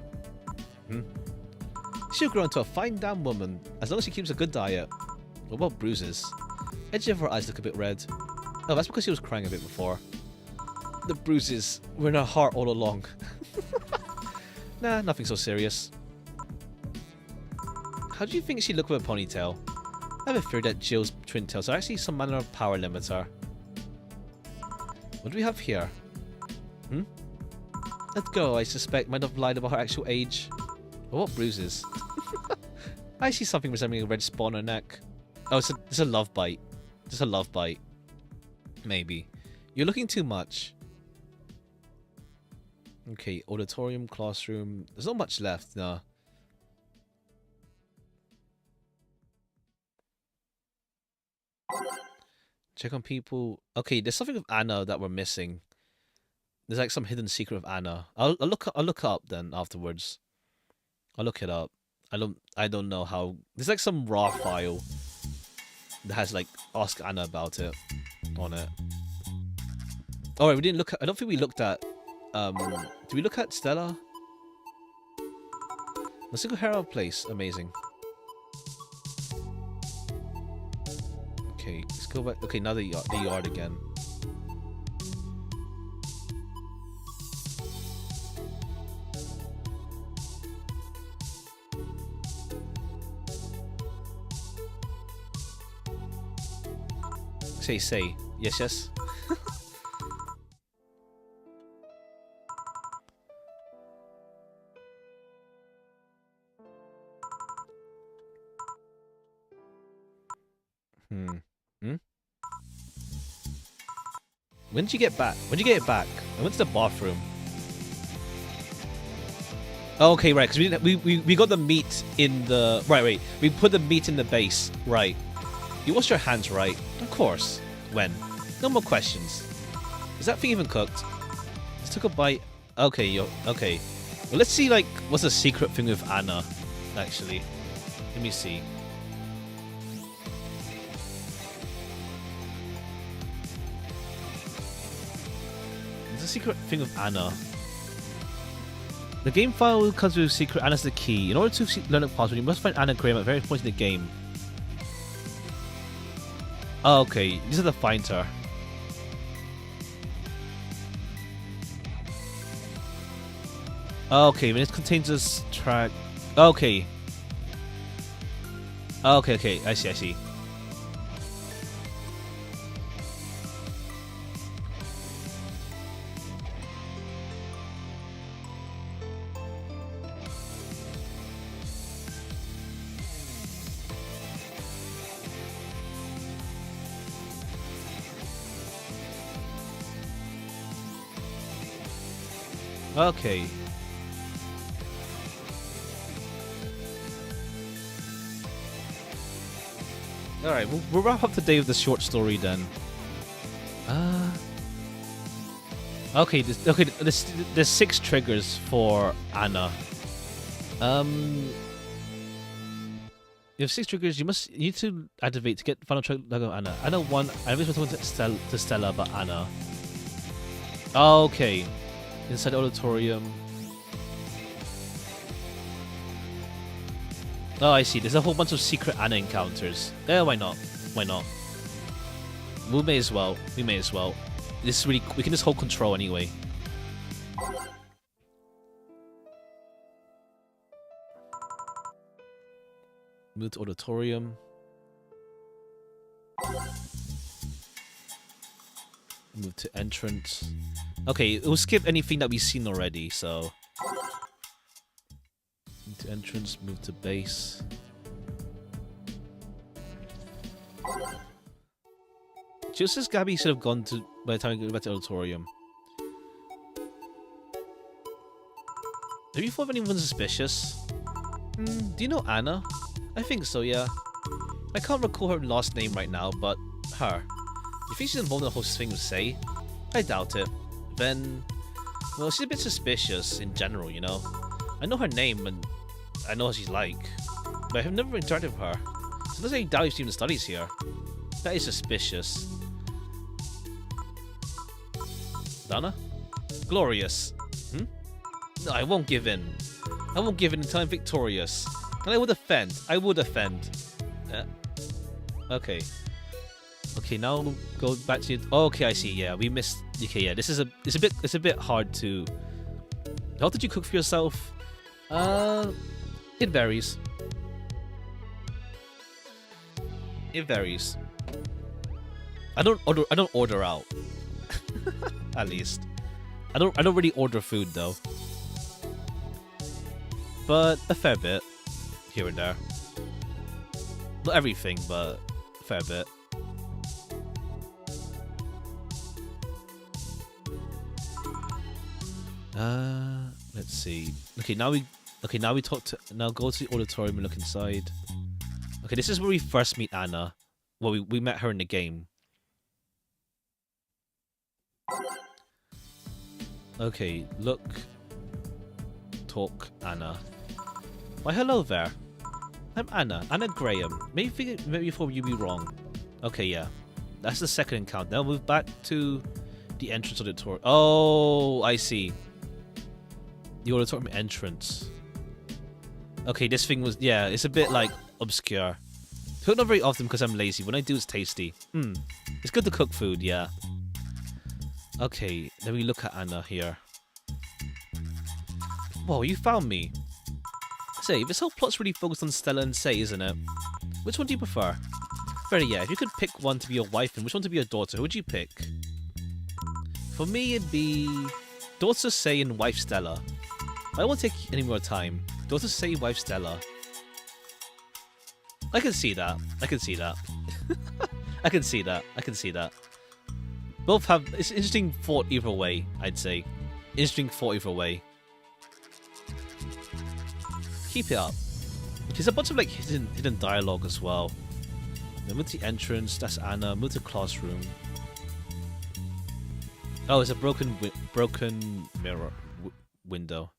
She'll grow into a fine damn woman, as long as she keeps a good diet. What about bruises? Edge of her eyes look a bit red. Oh, that's because she was crying a bit before. The bruises were in her heart all along. Nah, nothing so serious. How do you think she looked with a ponytail? I have a fear that Jill's twin tails are actually some manner of power limiter. What do we have here? That girl, I suspect, might have lied about her actual age. Or what bruises? I see something resembling a red spot on her neck. Oh, it's a love bite. Just a love bite. Maybe. You're looking too much. Okay, auditorium, classroom. There's not much left, no. Check on people. Okay, there's something with Anna that we're missing. There's like some hidden secret of Anna. I'll look up then afterwards. I'll look it up. I don't know how. There's like some raw file that has like ask Anna about it on it. Oh wait, we didn't look at, I don't think we looked at did we look at Stella? The single Herald place, amazing. Okay, let's go back. Okay, now the yard again. Say. Yes. When did you get back? When did you get it back? I went to the bathroom. Oh, okay, right, because we got the meat in the... Right, we put the meat in the base. Right. You washed your hands, right? Of course. When? No more questions. Is that thing even cooked? Just took a bite. Okay, okay. Well, let's see, like, what's the secret thing with Anna, actually. Let me see. There's a secret thing with Anna. The game file comes with a secret. Anna's the key. In order to learn the password, you must find Anna Graham at various points in the game. Oh, okay. These are the find her. Okay, when it contains this track. Okay. Okay. I see. Okay. Alright, we'll wrap up today with the short story then. Okay, there's 6 triggers for Anna. You have 6 triggers. You need to activate to get final trigger of Anna. Anna 1. I was talking to Stella about Anna. Okay, inside the auditorium. Oh, I see. There's a whole bunch of secret Anna encounters. Yeah, why not? Why not? We may as well. We may as well. This is really. We can just hold control anyway. Move to auditorium. Move to entrance. Okay, it will skip anything that we've seen already, so. Move to entrance, move to base. Just as Gabby should have gone to by the time we go back to auditorium. Have you thought of anyone suspicious? Do you know Anna? I think so, yeah. I can't recall her last name right now, but her. You think she's involved in the whole thing with Say? I doubt it. Then, well, she's a bit suspicious in general, you know. I know her name and I know what she's like, but I have never interacted with her. So there's any doubt if she even studies here. That is suspicious. Donna? Glorious. No, I won't give in. I won't give in until I'm victorious. And I will defend. I will defend. Okay. Okay, now we'll go back to. Oh, okay, I see. Yeah, we missed. Okay, yeah, this is it's a bit hard to. How did you cook for yourself? It varies. It varies. I don't order out. At least. I don't really order food though. But a fair bit. Here and there. Not everything, but a fair bit. Let's see. Okay, now we talk to. Now go to the auditorium and look inside. Okay, this is where we first meet Anna. Well, we met her in the game. Okay, look. Talk, Anna. Why, hello there. I'm Anna Graham. Maybe before you be wrong. Okay, yeah. That's the second encounter. Now move back to the entrance of the auditorium. Oh, I see. The auditorium entrance. Okay, this thing was, yeah, it's a bit like obscure. Cook not very often because I'm lazy. When I do, it's tasty. It's good to cook food, yeah. Okay, let me look at Anna here. Whoa, you found me. Say, this whole plot's really focused on Stella and Say, isn't it? Which one do you prefer? Very yeah, if you could pick one to be your wife and which one to be your daughter, who would you pick? For me, it'd be daughter Say and wife Stella. I won't take any more time. Daughter Say, wife Stella. I can see that. I can see that. I can see that. I can see that. Both have... It's interesting thought either way, I'd say. Interesting thought either way. Keep it up. There's a bunch of like hidden dialogue as well. Then move to the entrance, that's Anna. Move to classroom. Oh, it's a broken mirror window.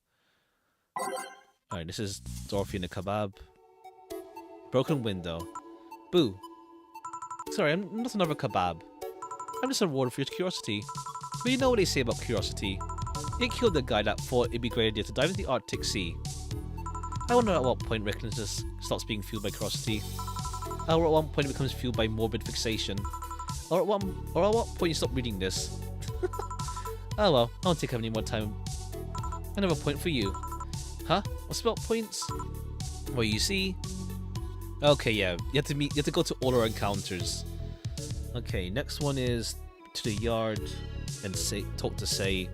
Alright, this is Dorothy and the kebab. Broken window. Boo. Sorry, I'm not another kebab. I'm just a reward for your curiosity. But you know what they say about curiosity. It killed the guy that thought it'd be a great idea to dive into the Arctic Sea. I wonder at what point recklessness stops being fueled by curiosity. Or at what point it becomes fueled by morbid fixation. Or at what point you stop reading this. Oh well, I won't take up any more time. Another point for you. Huh? What's about points? Well, you see. Okay, yeah. You have to go to all our encounters. Okay, next one is to the yard and talk to Say.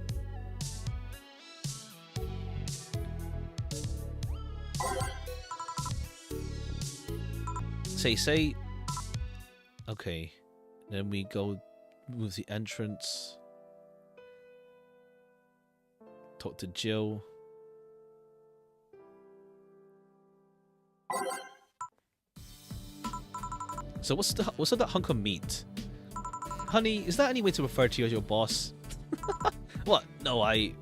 Say. Okay. Then we go move the entrance. Talk to Jill. So what's that hunk of meat? Honey, is that any way to refer to you as your boss? What? No, I...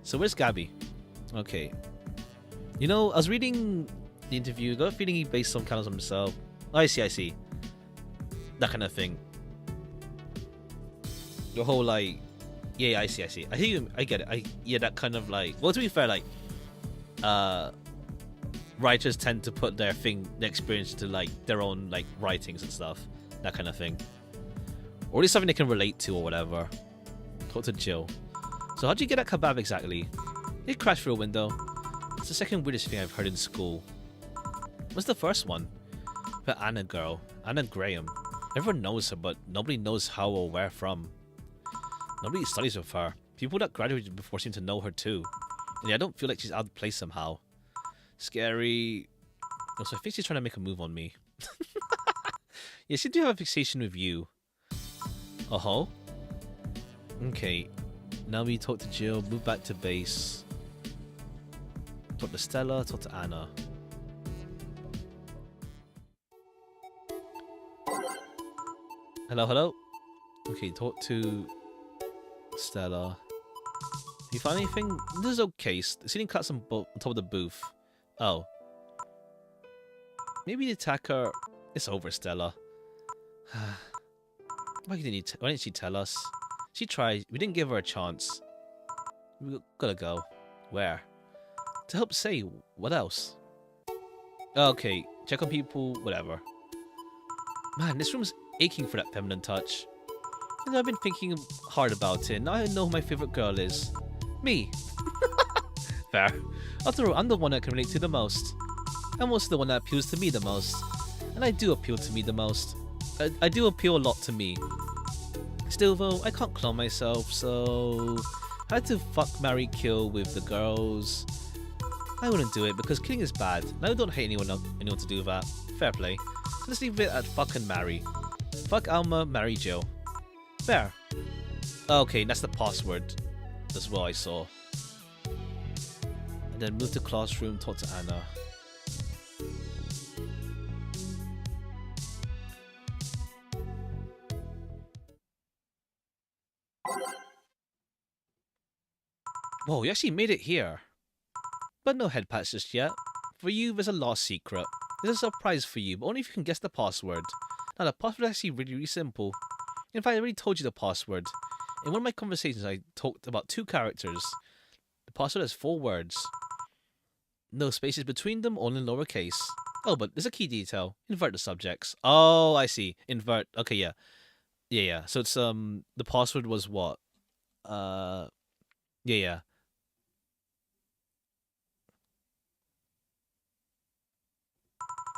So where's Gabby? Okay. You know, I was reading the interview, got a feeling he based some kind of on himself. Oh, I see. That kind of thing. The whole, like... Yeah, I see. I think I get it. Yeah, that kind of, like... Well, to be fair, like... Writers tend to put their experience to, like, their own, like, writings and stuff. That kind of thing. Or at least something they can relate to or whatever. Talk to Jill. So how'd you get that kebab exactly? It crashed through a window. It's the second weirdest thing I've heard in school. What's the first one? The Anna girl. Anna Graham. Everyone knows her, but nobody knows how or where from. Nobody studies with her. People that graduated before seem to know her too. And yeah, I don't feel like she's out of place somehow. Scary. Also, I think she's trying to make a move on me. Yeah, she do have a fixation with you. Uh-huh. Okay. Now we talk to Jill, move back to base. Talk to Stella, talk to Anna. Hello? Okay, talk to Stella. You find anything? This is okay. The ceiling cuts on top of the booth. Oh. Maybe the attacker... It's over, Stella. Why didn't she tell us? She tried. We didn't give her a chance. We gotta go. Where? To help say. What else? Okay. Check on people. Whatever. Man, this room's aching for that feminine touch. You know, I've been thinking hard about it. Now I know who my favorite girl is. Me. Fair. After all, I'm the one that can relate to the most. I'm also the one that appeals to me the most. And I do appeal to me the most. I do appeal a lot to me. Still though, I can't clone myself, so... I had to fuck, marry, kill with the girls. I wouldn't do it because killing is bad. And I don't hate anyone to do that. Fair play. So let's leave it at fuck and marry. Fuck Alma, marry Jill. Fair. Okay, that's the password as well I saw. And then move to classroom, talk to Anna. Whoa, you actually made it here. But no head patch just yet. For you, there's a lost secret. There's a surprise for you, but only if you can guess the password. Now, the password is actually really simple. In fact, I already told you the password. In one of my conversations, I talked about 2 characters. The password has 4 words. No spaces between them, all in lowercase. Oh, but there's a key detail. Invert the subjects. Oh, I see. Invert. Okay, yeah. Yeah. So it's, the password was what? Yeah.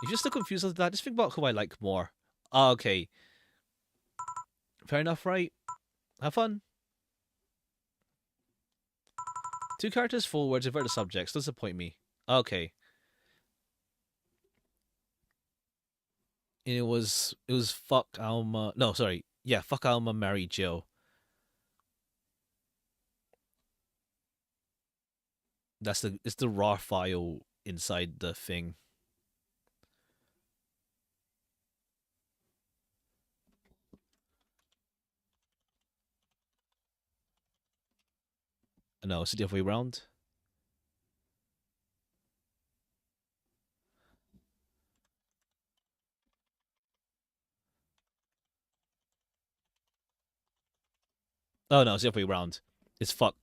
If you're still confused with that, just think about who I like more. Oh, okay. Fair enough, right? Have fun. 2 characters, 4 words, invert the subjects. Doesn't disappoint me. Okay. And it was fuck Alma. No, sorry. Yeah, fuck Alma, marry Jill. It's the raw file inside the thing. No, it's the other way around. Oh no, it's the other way around. It's fuck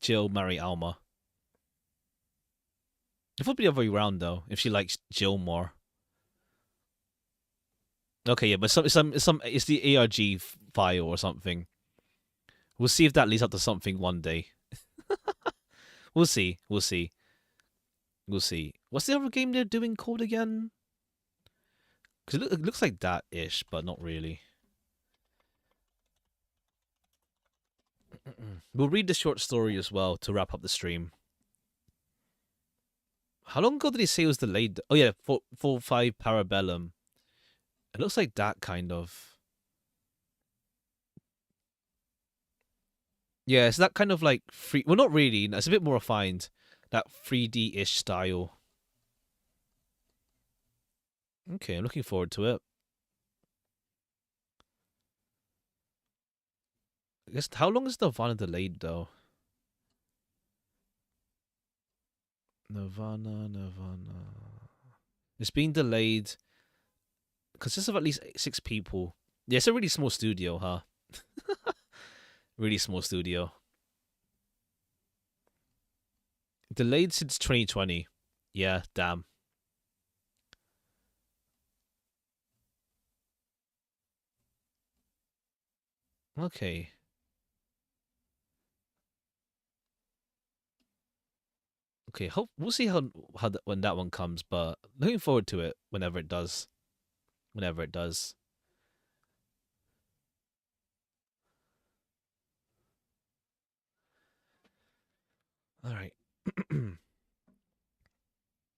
Jill, marry Alma. It would be the other way around though, if she likes Jill more. Okay, yeah, but it's the ARG file or something. We'll see if that leads up to something one day. We'll see. What's the other game they're doing called again? Because it looks like that-ish, but not really. We'll read the short story as well to wrap up the stream. How long ago did he say it was delayed? Oh yeah, 4.5 Parabellum. It looks like that kind of. Yeah, it's that kind of like free. Well, not really. It's a bit more refined. That 3D-ish style. Okay, I'm looking forward to it. I guess how long is Nirvana delayed though? Nirvana. It's being delayed. Consists of at least 6 people. Yeah, it's a really small studio, huh? Really small studio. Delayed since 2020. Yeah, damn. Okay. Okay, hope we'll see how when that one comes, but looking forward to it whenever it does. Whenever it does. All right.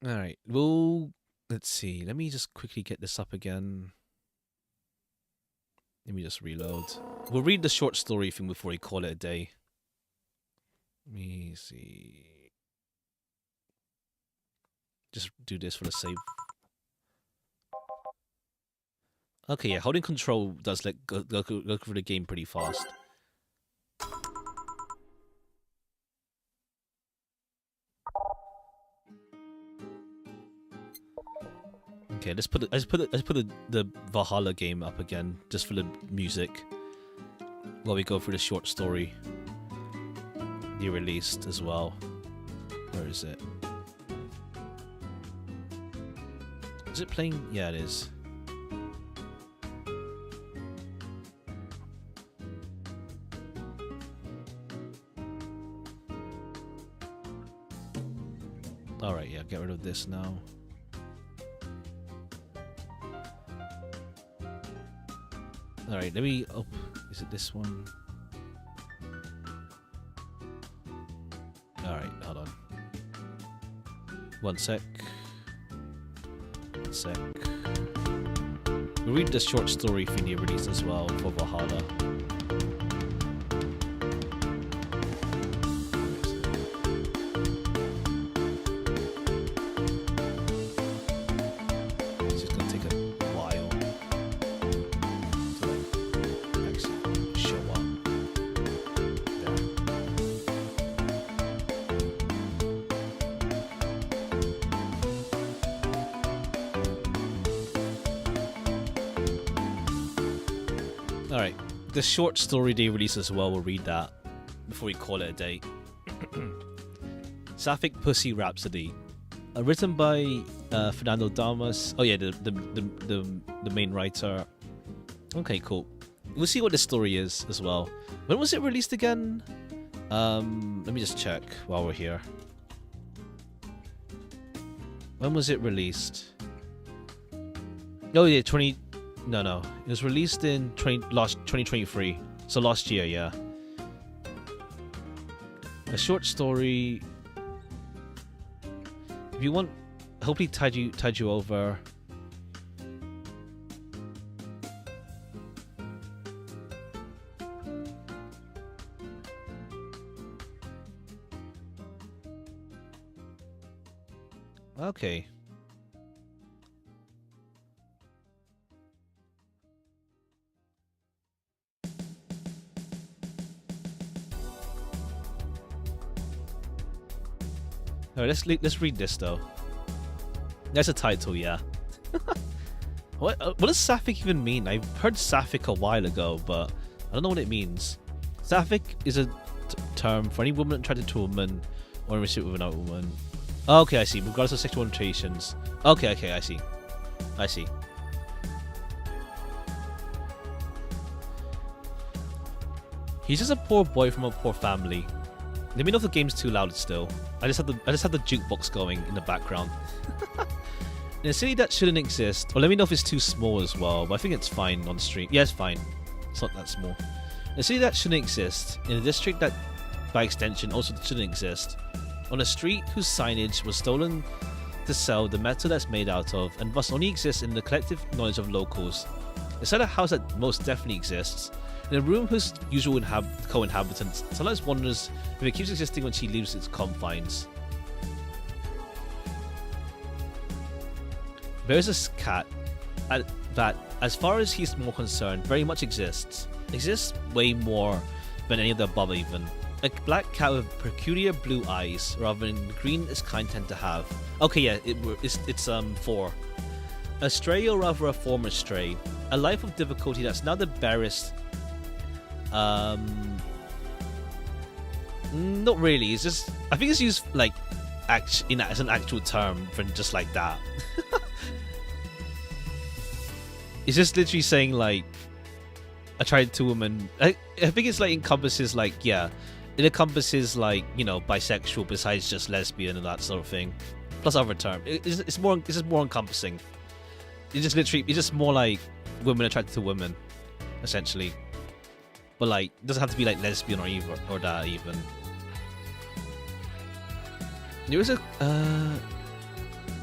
All right. Well, let's see. Let me just quickly get this up again. Let me just reload. We'll read the short story thing before we call it a day. Let me see. Just do this for the save. Okay, yeah, holding control does go through the game pretty fast. Okay, let's put the Valhalla game up again just for the music while we go through the short story they released as well. Where is it? Is it playing? Yeah, it is. Alright, yeah, get rid of this now. Alright, let me... Oh, is it this one? Alright, hold on. One sec. One sec. We'll read the short story thing he released as well for Valhalla. Alright, the short story they released as well, we'll read that before we call it a day. Sapphic Pussy Rhapsody. Written by Fernando Damas. Oh yeah, the main writer. Okay, cool. We'll see what the story is as well. When was it released again? Let me just check while we're here. When was it released? Oh yeah, No. It was released in 2023. So last year, yeah. A short story. If you want, hopefully tide you over. Okay. Alright, let's read this though. There's a title, yeah. What does Sapphic even mean? I've heard Sapphic a while ago, but I don't know what it means. Sapphic is a term for any woman attracted to a woman or in relationship with another woman. Okay, I see. Regardless of sexual orientations. Okay, I see. I see. He's just a poor boy from a poor family. Let me know if the game's too loud still. I just have the jukebox going in the background. In a city that shouldn't exist, or let me know if it's too small as well, but I think it's fine on the stream. Yeah, it's fine. It's not that small. In a city that shouldn't exist, in a district that, by extension, also shouldn't exist, on a street whose signage was stolen to sell the metal that's made out of, and must only exist in the collective knowledge of locals. Inside a house that most definitely exists, In a room whose usual co-inhabitants sometimes wonders if it keeps existing when she leaves its confines. There's this cat that, as far as he's more concerned, very much exists. Exists way more than any of the above even. A black cat with peculiar blue eyes, rather than the green its kind tend to have. Okay, yeah, it's 4. A stray, or rather a former stray. A life of difficulty that's now the barest. Not really. It's just, I think it's used like as an actual term for just like that. It's just literally saying like I tried to women. I think it's like encompasses like, yeah, it encompasses like, you know, bisexual besides just lesbian and that sort of thing, plus other terms. It's just more encompassing. It's just more like women attracted to women, essentially. But like, it doesn't have to be like lesbian or that even. There is a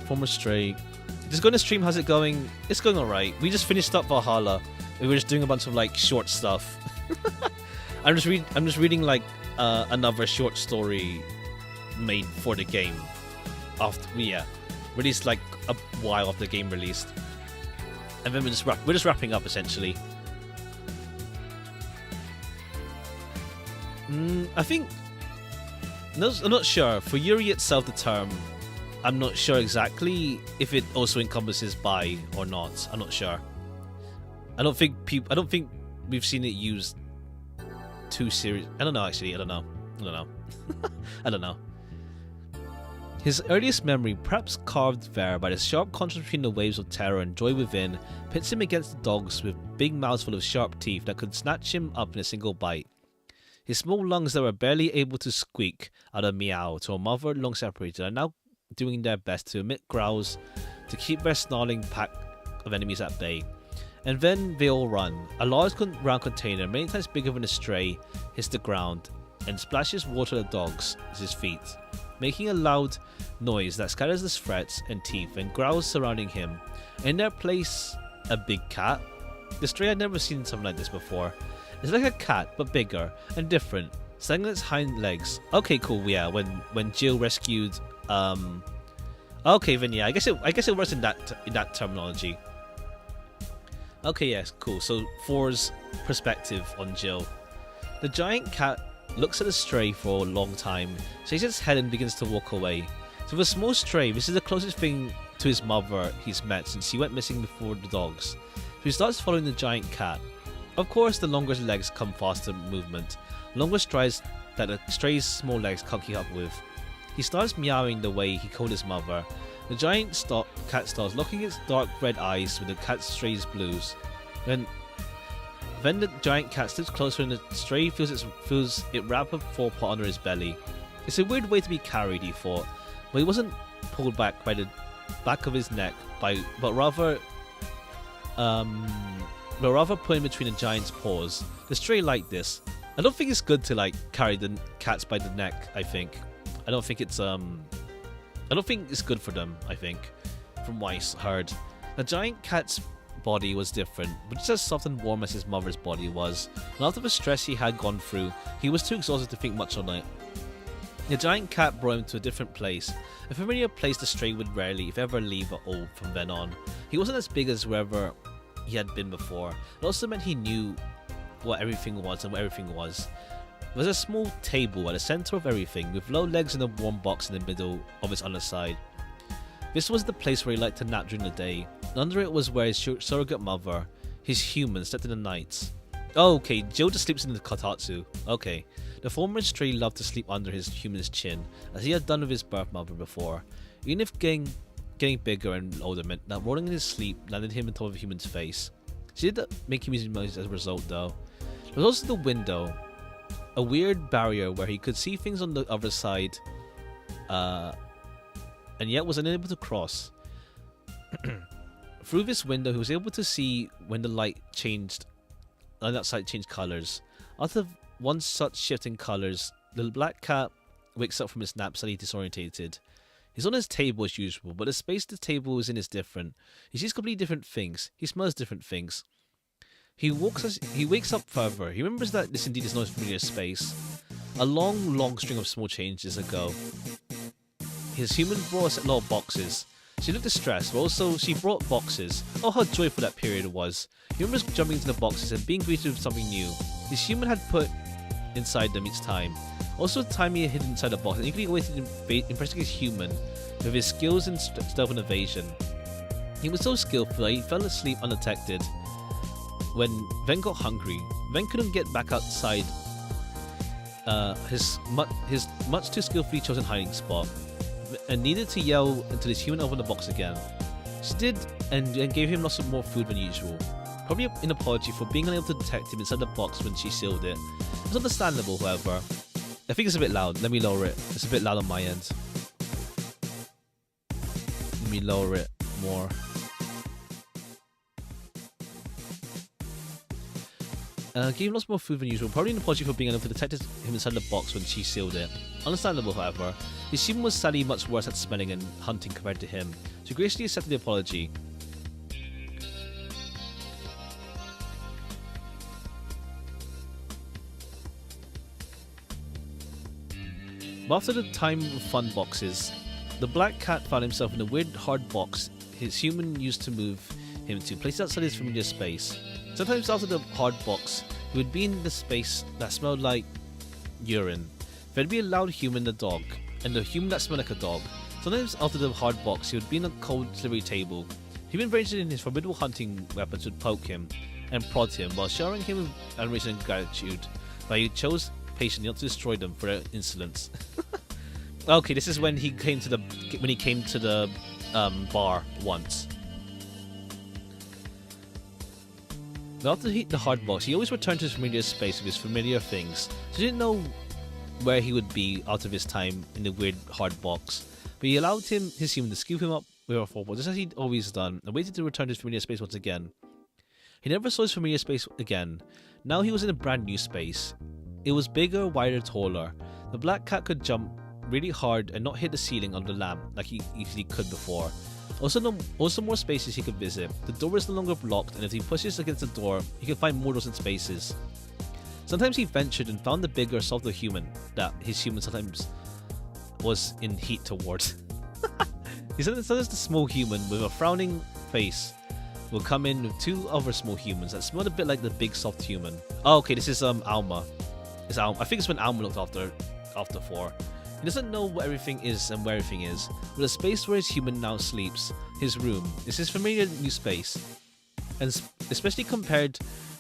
former stray. Just going to stream. How's it going? It's going alright. We just finished up Valhalla. We were just doing a bunch of like short stuff. I'm just reading like another short story made for the game. Released like a while after the game released, and then we're just wrapping up essentially. I think I'm not sure for Yuri itself. The term, I'm not sure exactly if it also encompasses bi or not. I'm not sure. I don't think we've seen it used too serious. I don't know actually. I don't know. I don't know. His earliest memory, perhaps carved there by the sharp contrast between the waves of terror and joy within, pits him against the dogs with big mouths full of sharp teeth that could snatch him up in a single bite. His small lungs that were barely able to squeak out a meow to a mother long separated are now doing their best to emit growls to keep their snarling pack of enemies at bay. And then they all run. A large round container, many times bigger than a stray, hits the ground and splashes water at the dogs at his feet, making a loud noise that scatters the threats and teeth and growls surrounding him. In their place, a big cat. The stray had never seen something like this before. It's like a cat, but bigger and different, standing on its hind legs. Okay, cool. Yeah, when Jill rescued. Okay, then yeah, I guess it works in that terminology. Okay, yes, cool. So 4's perspective on Jill. The giant cat looks at the stray for a long time, shakes its head and begins to walk away. So for a small stray, this is the closest thing to his mother he's met since he went missing before the dogs. So he starts following the giant cat. Of course, the longer legs come faster movement, longer strides that the stray's small legs can't keep up with. He starts meowing the way he called his mother. The giant cat starts locking its dark red eyes with the cat stray's blues. Then the giant cat slips closer and the stray feels it wrap a forepaw under his belly. It's a weird way to be carried, he thought, but he wasn't pulled back by the back of his neck, but rather put in between the giant's paws. The stray liked this. I don't think it's good to like carry the cats by the neck. I don't think it's good for them. I think, from what I heard, the giant cat's body was different, but just as soft and warm as his mother's body was. And after the stress he had gone through, he was too exhausted to think much on it. The giant cat brought him to a different place, a familiar place the stray would rarely, if ever, leave at all from then on. He wasn't as big as wherever he had been before. It also meant he knew what everything was and what everything was. There was a small table at the center of everything, with low legs and a warm box in the middle of its underside. This was the place where he liked to nap during the day, and under it was where his surrogate mother, his human, slept in the nights. Oh, okay, Jill just sleeps in the kotatsu. Okay. The former stray loved to sleep under his human's chin, as he had done with his birth mother before. Even if getting bigger and older meant that rolling in his sleep landed him on top of the human's face. She did make him use noise as a result, though. There was also the window, a weird barrier where he could see things on the other side, and yet was unable to cross. Through this window, he was able to see when the light changed, and that side changed colors. After one such shift in colors, the black cat wakes up from his nap slightly disorientated. He's on his table as usual, but the space the table is in is different. He sees completely different things. He smells different things. He wakes up further. He remembers that this indeed is not his familiar space. A long string of small changes ago, his human brought a lot of boxes. She looked distressed, but also she brought boxes. Oh, how joyful that period was. He remembers jumping into the boxes and being greeted with something new. His human had put inside them each time. Also, the time he hid inside the box and eagerly waited impressing his human with his skills in stealth and evasion. He was so skillful that he fell asleep undetected. When Ven got hungry, Ven couldn't get back outside his much too skillfully chosen hiding spot, and needed to yell until his human opened the box again. She did, and gave him lots of more food than usual. Probably an apology for being unable to detect him inside the box when she sealed it. It's understandable, however. I think it's a bit loud. Let me lower it. It's a bit loud on my end. Let me lower it more. Gave him lots more food than usual, probably an apology for being unable to detect him inside the box when she sealed it. Understandable, however. His human was sadly much worse at smelling and hunting compared to him. She graciously accepted the apology. But after the time of fun boxes, the black cat found himself in a weird hard box his human used to move him to, placed outside his familiar space. Sometimes after the hard box, he would be in the space that smelled like urine. There'd be a loud human and a dog, and the human that smelled like a dog. Sometimes after the hard box, he would be on a cold delivery table. Human very interested in his formidable hunting weapons would poke him and prod him while showering him with admiration and gratitude, but he chose patiently not to destroy them for their insolence. Okay, this is when he came to the bar once. But after the hard box, he always returned to his familiar space with his familiar things, so he didn't know where he would be out of his time in the weird hard box. But he allowed his human to scoop him up with a forkball, just as he'd always done, and waited to return to his familiar space once again. He never saw his familiar space again. Now he was in a brand new space. It was bigger, wider, taller. The black cat could jump really hard and not hit the ceiling under the lamp like he easily could before. Also more spaces he could visit. The door is no longer blocked, and if he pushes against the door, he can find more doors and spaces. Sometimes he ventured and found the bigger, softer human that his human sometimes was in heat towards. He said that sometimes the small human with a frowning face will come in with two other small humans that smelled a bit like the big soft human. Oh, okay, this is Alma. It's Alma. I think it's when Alma looked after 4. He doesn't know what everything is and where everything is, but the space where his human now sleeps, his room, is his familiar new space. And especially compared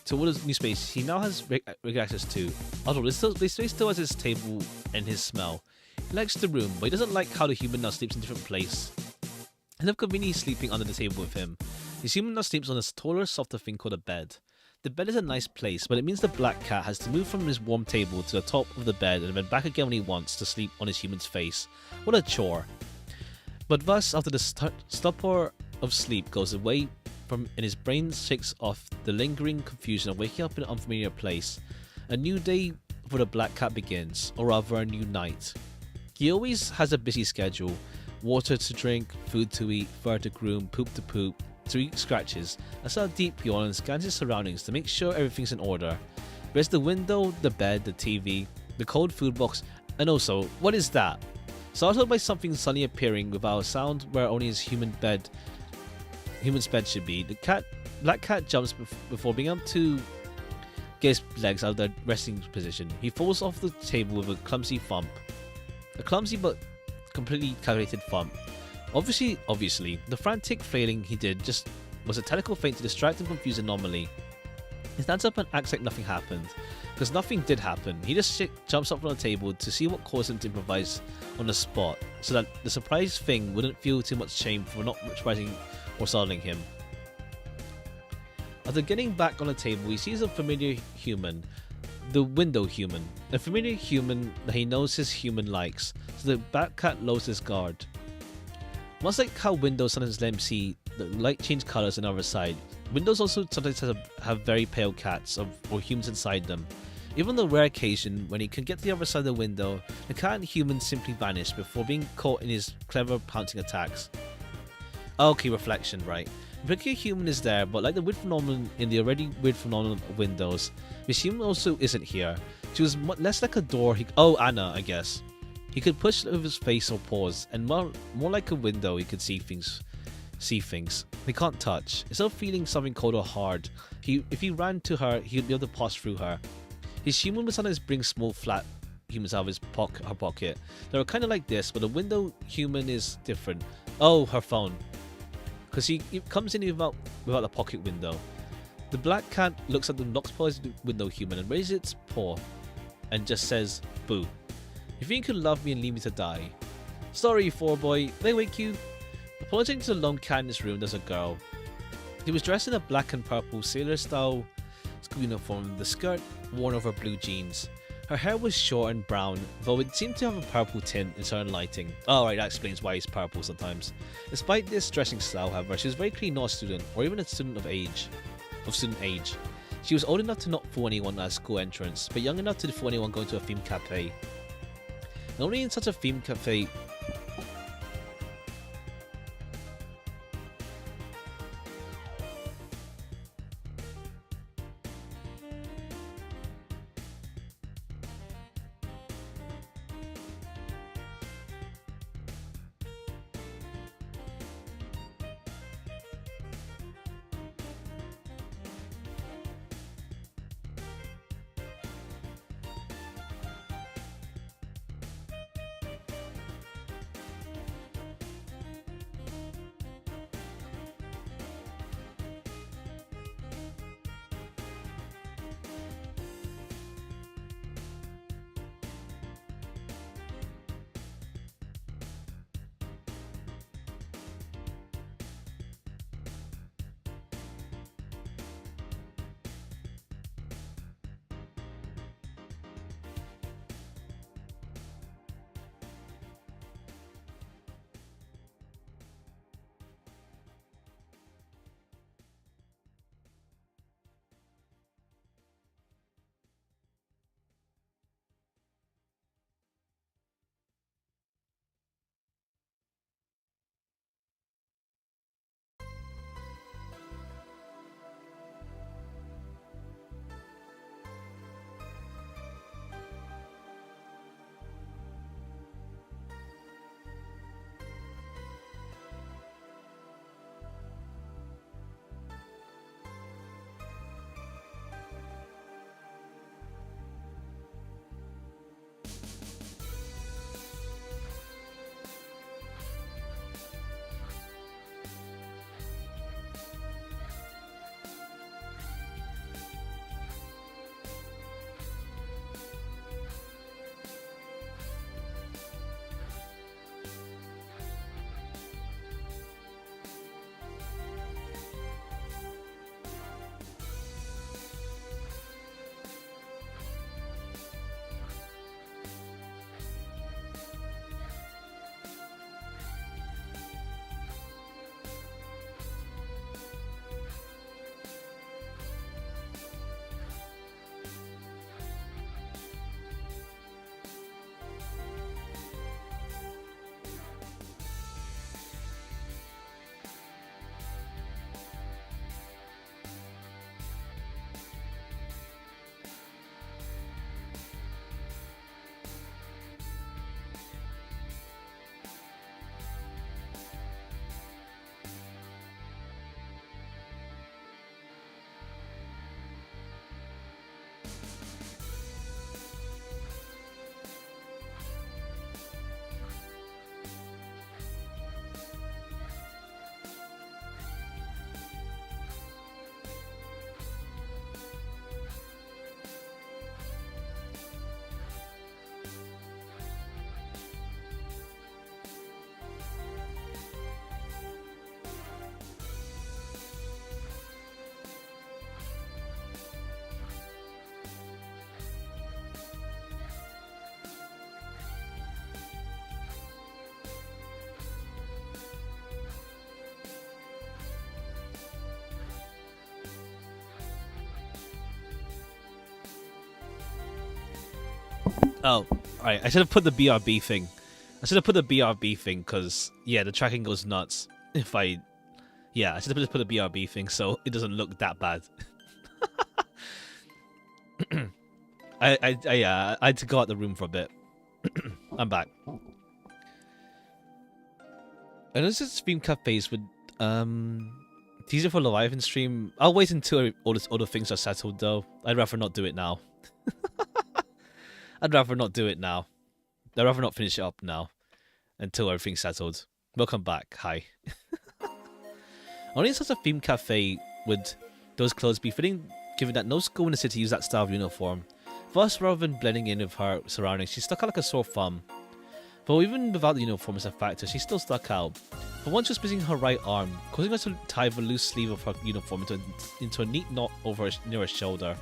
to all the new space he now has regular access to. Although this space still has his table and his smell. He likes the room, but he doesn't like how the human now sleeps in a different place. Instead of conveniently sleeping under the table with him, his human now sleeps on a taller, softer thing called a bed. The bed is a nice place, but it means the black cat has to move from his warm table to the top of the bed and then back again when he wants to sleep on his human's face. What a chore. But thus, after the stupor of sleep goes away and his brain shakes off the lingering confusion of waking up in an unfamiliar place, a new day for the black cat begins, or rather a new night. He always has a busy schedule: water to drink, food to eat, fur to groom, poop to poop. So he scratches, a sort of deep yawn, and scans his surroundings to make sure everything's in order. There's the window, the bed, the TV, the cold food box, and also, what is that? Startled by something suddenly appearing without a sound where only his human's bed should be, the black cat jumps before being able to get his legs out of their resting position. He falls off the table with a clumsy thump. A clumsy but completely calculated thump. Obviously, the frantic flailing he did just was a technical feint to distract and confuse the anomaly. He stands up and acts like nothing happened, because nothing did happen. He just jumps up from the table to see what caused him to improvise on the spot, so that the surprised thing wouldn't feel too much shame for not surprising or startling him. After getting back on the table, he sees a familiar human, the window human, a familiar human that he knows his human likes, so the black cat lowers his guard. Much like how windows sometimes let him see the light change colours on the other side, windows also sometimes have very pale cats or humans inside them. Even on the rare occasion when he can get to the other side of the window, the cat and human simply vanish before being caught in his clever pouncing attacks. Okay, reflection, right. Regular human is there, but like the weird phenomenon in the already weird phenomenon of Windows, Miss Human also isn't here. She was less like a door. Oh, Anna, I guess. He could push with his face or paws, and more like a window. He could see things. He can't touch. Instead of feeling something cold or hard, if he ran to her, he'd be able to pass through her. His human would sometimes bring small flat humans out of her pocket. They were kind of like this, but the window human is different. Oh, her phone. Because it comes in without the pocket window. The black cat looks at the Noxpo's window human and raises its paw and just says, "Boo. If you could love me and leave me to die." "Sorry, 4-boy. Did I wake you?" Apologizing to the lone cat in this room, there's a girl. She was dressed in a black and purple sailor-style school uniform, the skirt worn over blue jeans. Her hair was short and brown, though it seemed to have a purple tint in certain lighting. Oh right, that explains why it's purple sometimes. Despite this dressing style, however, she was very clearly not a student, or even a student of student age. She was old enough to not fool anyone at a school entrance, but young enough to fool anyone going to a theme cafe. And only in such a theme cafe Oh, alright. I should have put the BRB thing. Because, yeah, the tracking goes nuts if I... Yeah, I should have just put a BRB thing so it doesn't look that bad. I had to go out the room for a bit. I'm back. I noticed that stream cafes would it's easier for live and stream. I'll wait until all the things are settled though. I'd rather not do it now. I'd rather not do it now. I'd rather not finish it up now until everything's settled. Welcome back. Hi. Only such a theme cafe would those clothes be fitting, given that no school in the city used that style of uniform. Thus, rather than blending in with her surroundings, she stuck out like a sore thumb. But even without the uniform as a factor, she still stuck out. For once, she was missing her right arm, causing her to tie the loose sleeve of her uniform into a neat knot over near her shoulder.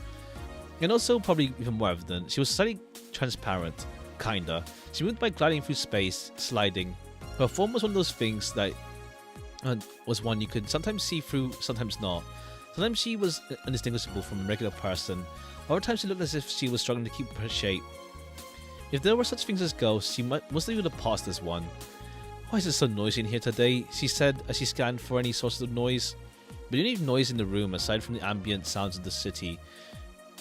And also, probably even more evident, she was slightly transparent, kinda. She moved by gliding through space, sliding. Her form was one of those things that was one you could sometimes see through, sometimes not. Sometimes she was indistinguishable from a regular person. Other times she looked as if she was struggling to keep her shape. If there were such things as ghosts, she must have even passed as one. Why is it so noisy in here today? She said as she scanned for any sources of noise. But the only noise in the room, aside from the ambient sounds of the city,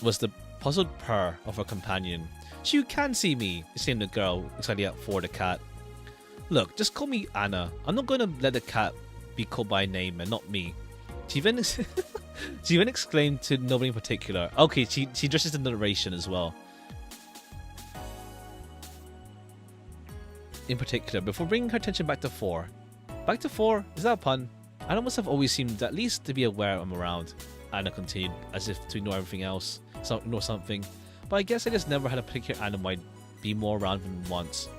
was the puzzled purr of her companion. "You can see me," exclaimed the girl, excited out for the cat. "Look, just call me Anna. I'm not going to let the cat be called by name and not me." She then exclaimed to nobody in particular. Okay, she addresses the narration as well. In particular, before bringing her attention back to 4. Back to 4? Is that a pun? Anna must have always seemed at least to be aware I'm around. Anna continued, as if to ignore everything else. Ignore something. But I guess I just never had a particular animal be more around than once.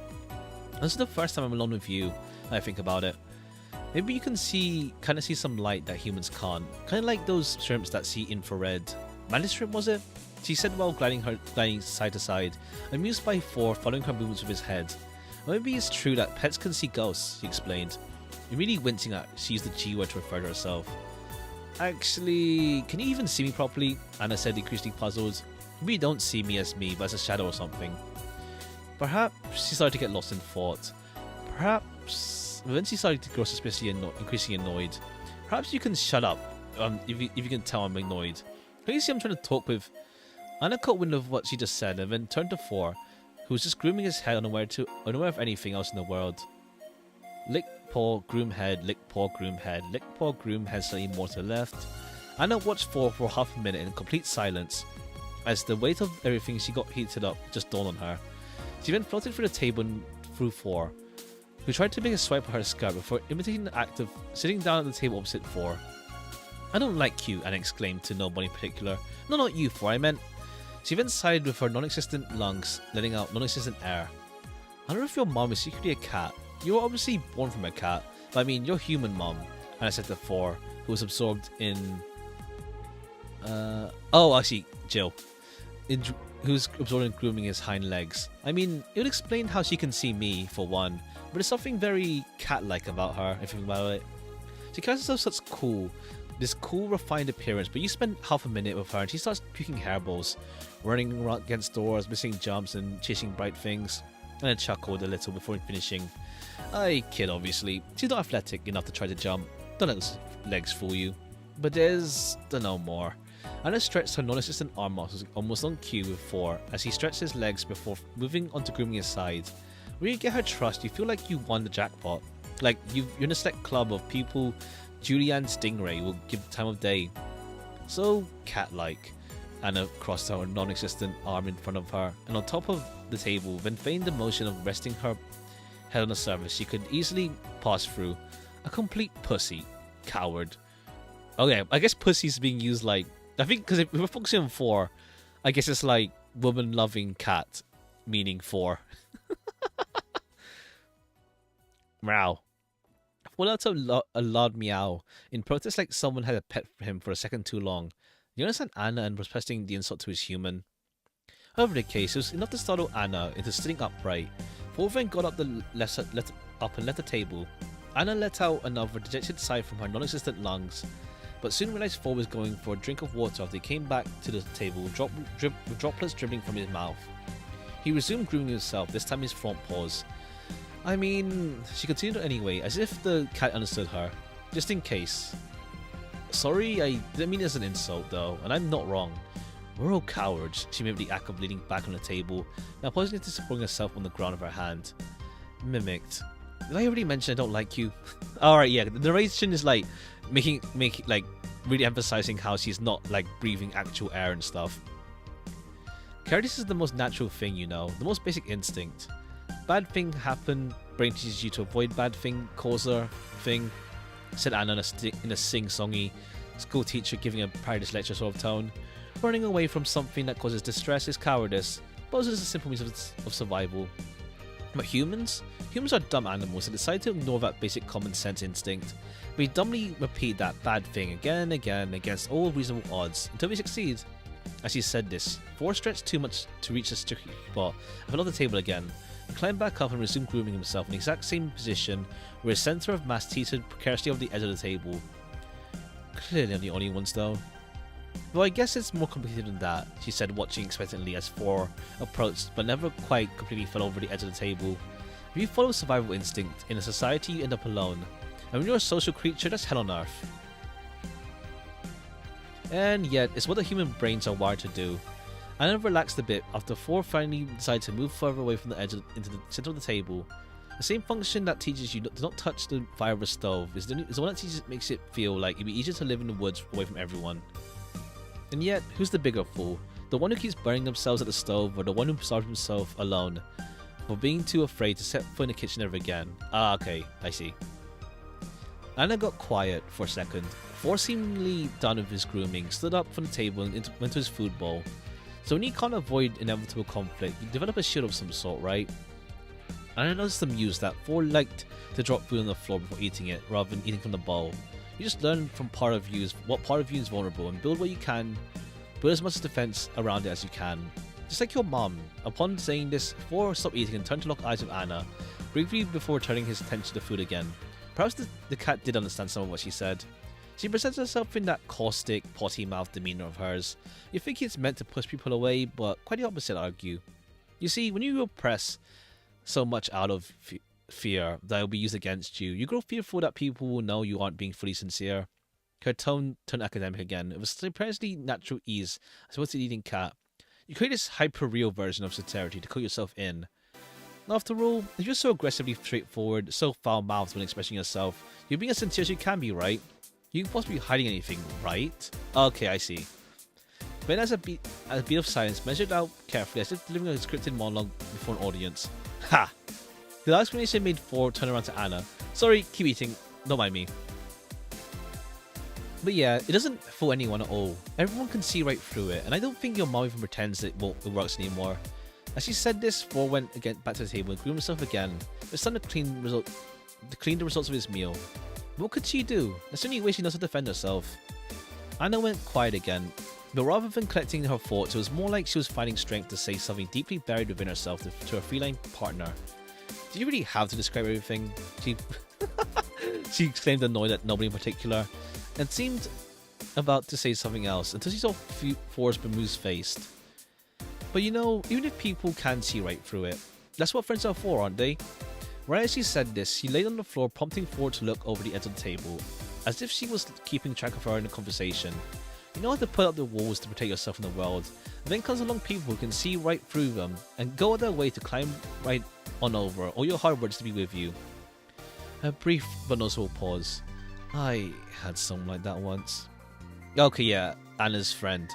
This is the first time I'm alone with you, I think about it. Maybe you can kind of see some light that humans can't. Kind of like those shrimps that see infrared. Mantis shrimp, was it? She said while gliding side to side, amused by 4 following her movements with his head. Or maybe it's true that pets can see ghosts, she explained. Immediately wincing at she used the G word to refer to herself. Actually, can you even see me properly? Anna said, increasingly puzzled. Maybe you don't see me as me, but as a shadow or something. Perhaps she started to get lost in thought. Perhaps... Then she started to grow suspiciously increasingly annoyed. Perhaps you can shut up, if you can tell I'm annoyed. Can you see I'm trying to talk with... Anna caught wind of what she just said and then turned to 4, who was just grooming his head unaware of anything else in the world. Lick paw, groom head, lick paw, groom head, lick paw, groom head, slightly more to the left. Anna watched 4 for half a minute in complete silence, as the weight of everything she got heated up just dawned on her. She then floated through the table and through 4, who tried to make a swipe at her skirt before imitating the act of sitting down at the table opposite 4. "I don't like you," Anna exclaimed to nobody in particular. "No, not you, 4, I meant..." She then sighed with her non-existent lungs, letting out non-existent air. "I don't know if your mom is secretly a cat. You were obviously born from a cat, but I mean, you're human, mom," Anna said to 4, who was absorbed in... Oh, I see, Jill. Who's absorbed in grooming his hind legs. I mean, it would explain how she can see me, for one, but there's something very cat-like about her, if you think about it. She carries herself this cool, refined appearance, but you spend half a minute with her and she starts puking hairballs, running around against doors, missing jumps and chasing bright things, and then chuckled a little before finishing. "I kid, obviously. She's not athletic enough to try to jump. Don't let those legs fool you. But there's... dunno more." Anna stretched her non-existent arm muscles almost on cue with 4 as he stretched his legs before moving on to grooming his side. When you get her trust, you feel like you won the jackpot. Like you're in a select club of people Julianne Stingray will give the time of day. So cat-like. Anna crossed her non-existent arm in front of her, and on top of the table, then feigned the motion of resting her head on a surface she could easily pass through. A complete pussy. Coward. Okay, I guess pussy's being used like... I think because if we're focusing on 4, I guess it's like woman-loving cat, meaning 4. Meow. 4 let out a loud meow, in protest like someone had a pet for him for a second too long. You understand Anna and was pressing the insult to his human. However the case, it was enough to startle Anna into sitting upright. 4 then got up and left the table. Anna let out another dejected sigh from her non-existent lungs, but soon realized 4 was going for a drink of water after he came back to the table with droplets dribbling from his mouth. He resumed grooming himself, this time his front paws. I mean, she continued anyway, as if the cat understood her. just in case. Sorry, I didn't mean it as an insult though, and I'm not wrong. We're all cowards, she made the act of leaning back on the table, now pausing to supporting herself on the ground of her hand. Mimicked. Did I already mention I don't like you? Alright, yeah, the narration is like making like really emphasizing how she's not like breathing actual air and stuff. Courteous is the most natural thing, you know, the most basic instinct. Bad thing happen, brain teaches you to avoid bad thing, causer thing, said Anna in a sing-songy school teacher giving a practice lecture sort of tone. Running away from something that causes distress is cowardice, but also just a simple means of survival. But humans? Humans are dumb animals that decide to ignore that basic common sense instinct. We dumbly repeat that bad thing again and again against all reasonable odds until we succeed. As she said this, Thor stretched too much to reach the sticky spot and fell off the table again. He climbed back up and resumed grooming himself in the exact same position where his centre of mass teetered precariously over the edge of the table. Clearly I'm the only ones though. Though I guess it's more complicated than that, she said, watching expectantly as Thor approached but never quite completely fell over the edge of the table. If you follow survival instinct, in a society you end up alone. And when you're a social creature, that's hell on earth. And yet, it's what the human brains are wired to do. Anna relaxed a bit after Thor finally decided to move further away from the edge into the center of the table. The same function that teaches you to not touch the fire of a stove is the one that makes it feel like it'd be easier to live in the woods away from everyone. And yet, who's the bigger fool? The one who keeps burning themselves at the stove, or the one who starves himself alone for being too afraid to set foot in the kitchen ever again? Ah, okay, I see. Anna got quiet for a second. Thor, seemingly done with his grooming, stood up from the table and went to his food bowl. So when you can't avoid inevitable conflict, you develop a shield of some sort, right? Anna noticed amused that Thor liked to drop food on the floor before eating it, rather than eating from the bowl. You just learn from what part of you is vulnerable and build what you can. Build as much defense around it as you can. Just like your mom. Upon saying this, Thor stopped eating and turned to lock eyes with Anna, briefly before turning his attention to the food again. Perhaps the cat did understand some of what she said. She presents herself in that caustic, potty-mouthed demeanor of hers. You think it's meant to push people away, but quite the opposite, I argue. You see, when you repress so much out of fear that will be used against you, you grow fearful that people will know you aren't being fully sincere. Her tone turned academic again. It was surprisingly natural ease, as opposed to eating cat. You create this hyper-real version of sincerity to coat yourself in. After all, if you're so aggressively straightforward, so foul-mouthed when expressing yourself, you're being as sincere as you can be, right? You can't possibly be hiding anything, right? Okay, I see. Then as a beat of silence measured out carefully as if delivering a scripted monologue before an audience. Ha! The last explanation made Thor turn around to Anna. Sorry, keep eating. Don't mind me. But yeah, it doesn't fool anyone at all. Everyone can see right through it, and I don't think your mom even pretends it works anymore. As she said this, Thor went again back to the table and groomed himself again. It was time to clean the results of his meal. What could she do? There's the only way she knows how to defend herself. Anna went quiet again, but rather than collecting her thoughts, it was more like she was finding strength to say something deeply buried within herself to her feline partner. Did you really have to describe everything? She exclaimed, annoyed at nobody in particular, and seemed about to say something else until she saw Thor's bemused-faced. But you know, even if people can see right through it, that's what friends are for, aren't they? Right as she said this, she laid on the floor, prompting Thor to look over the edge of the table, as if she was keeping track of her in the conversation. You know how to put up the walls to protect yourself in the world, and then comes along people who can see right through them and go their way to climb right on over, all your hard words to be with you. A brief but noticeable pause. I had someone like that once. Okay, yeah, Anna's friend.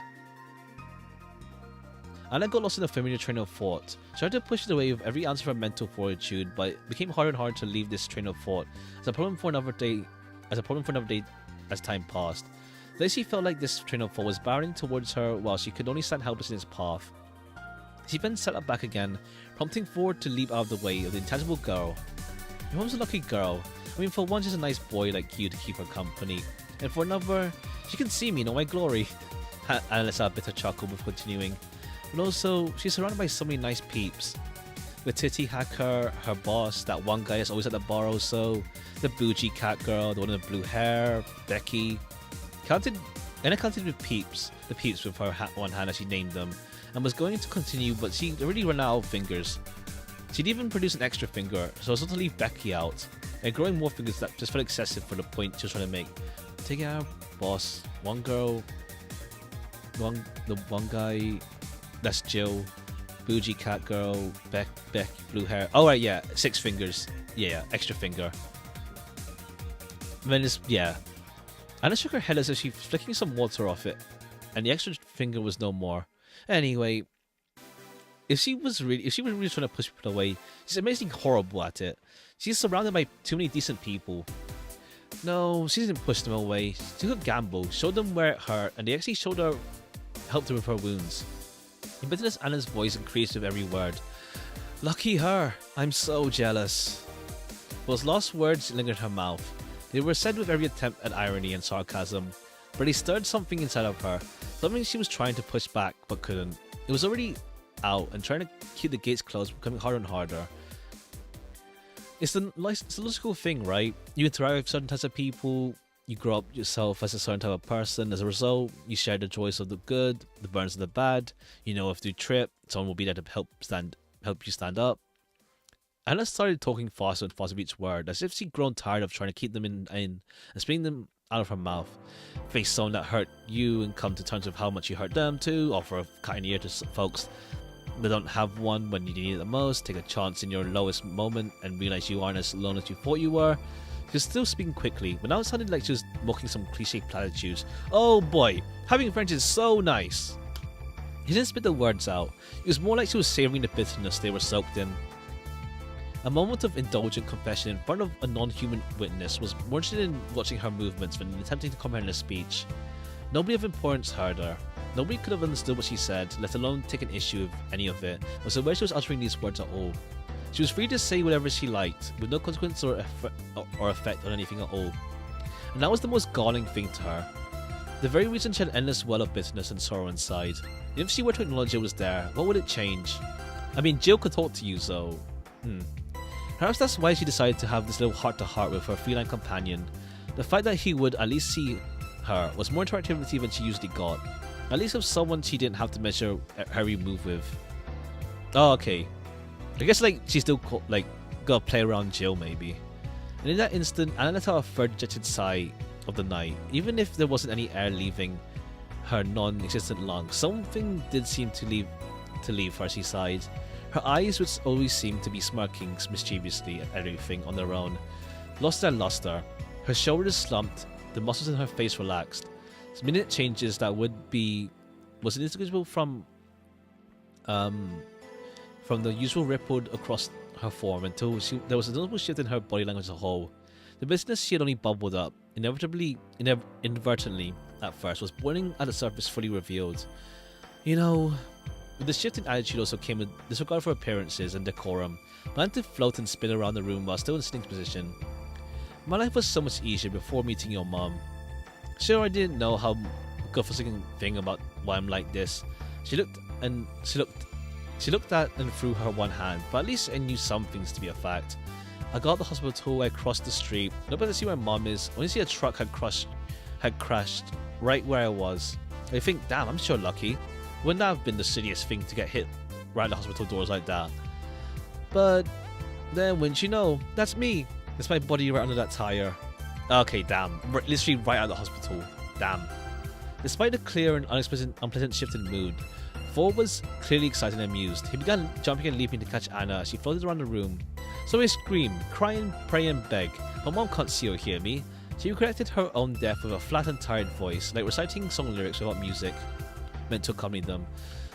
Anna got lost in a familiar train of thought. She tried to push it away with every ounce of her mental fortitude, but it became harder and harder to leave this train of thought as a problem for another day as time passed. Then she felt like this train of thought was barreling towards her while she could only stand helpless in its path. She then sat up back again, prompting Thor to leap out of the way of the intangible girl. Your mom's a lucky girl. I mean, for one, she's a nice boy like you to keep her company, and for another, she can see me in all my glory. Anna let out a bitter chuckle before continuing. But also, she's surrounded by so many nice peeps. The titty hacker, her boss, that one guy that's always at the bar also, the bougie cat girl, the one with blue hair, Becky. Anna counted with peeps, the peeps with her one hand as she named them, and was going to continue, but she already ran out of fingers. She'd even produced an extra finger, so as not to leave Becky out. and growing more fingers that just felt excessive for the point she was trying to make. Taking out boss, one girl, the one guy, that's Jill, bougie cat girl, Beck, blue hair. Oh right, yeah, 6 fingers. Yeah, extra finger. And then yeah. Anna shook her head as if she was flicking some water off it, and the extra finger was no more. Anyway, if she was really trying to push people away, she's amazingly horrible at it. She's surrounded by too many decent people. No, she didn't push them away. She took a gamble, showed them where it hurt, and they actually helped her with her wounds. In bitterness, Anna's voice increased with every word. Lucky her! I'm so jealous. Those last words lingered in her mouth. They were said with every attempt at irony and sarcasm, but they stirred something inside of her, something she was trying to push back but couldn't. It was already out, and trying to keep the gates closed becoming harder and harder. It's the logical thing, right? You interact with certain types of people, you grow up yourself as a certain type of person. As a result, you share the joys of the good, the burdens of the bad. You know if you trip, someone will be there to help you stand up. Anna started talking faster and faster with each word, as if she'd grown tired of trying to keep them in and spitting them out of her mouth. Face someone that hurt you and come to terms with how much you hurt them too. Offer a kind ear to folks that don't have one when you need it the most. Take a chance in your lowest moment and realize you aren't as alone as you thought you were. She was still speaking quickly, but now it sounded like she was mocking some cliche platitudes. Oh boy, having friends is so nice. She didn't spit the words out. It was more like she was savoring the bitterness they were soaked in. A moment of indulgent confession in front of a non-human witness was more interested in watching her movements than attempting to comprehend her speech. Nobody of importance heard her. Nobody could have understood what she said, let alone take an issue with any of it, or so where she was uttering these words at all. She was free to say whatever she liked, with no consequence or effect on anything at all. And that was the most galling thing to her. The very reason she had an endless well of bitterness and sorrow inside. If she were to acknowledge it was there, what would it change? I mean, Jill could talk to you, so... Perhaps that's why she decided to have this little heart-to-heart with her feline companion. The fact that he would at least see her was more interactivity than she usually got. At least with someone she didn't have to measure every move with. Oh, okay. I guess like she still gotta play around Jill maybe. And in that instant, Anna let out a third dejected sigh of the night. Even if there wasn't any air leaving her non-existent lungs, something did seem to leave her as she sighed. Her eyes, which always seemed to be smirking mischievously at everything on their own, lost their luster. Her shoulders slumped, the muscles in her face relaxed. Minute changes that was indistinguishable from the usual rippled across her form until there was a notable shift in her body language as a whole. The business she had only bubbled up, inadvertently at first, was boiling at the surface fully revealed. You know, with the shift in attitude also came a disregard for appearances and decorum. Plan to float and spin around the room while still in sitting position. My life was so much easier before meeting your mom. Sure, I didn't know how godforsaken thing about why I'm like this. She looked at and threw her one hand, but at least I knew some things to be a fact. I got to the hospital, I crossed the street, nobody to see where mom is, only see a truck had crashed right where I was. I think, damn, I'm sure lucky. Wouldn't that have been the silliest thing to get hit right at the hospital doors like that? But then, wouldn't you know, that's me. It's my body right under that tire. Okay, damn. Literally right out of the hospital. Damn. Despite the clear and unpleasant shift in mood, Ford was clearly excited and amused. He began jumping and leaping to catch Anna as she floated around the room. So I screamed, cry and pray and beg. But mom can't see or hear me. She corrected her own death with a flat and tired voice, like reciting song lyrics without music meant to accompany them.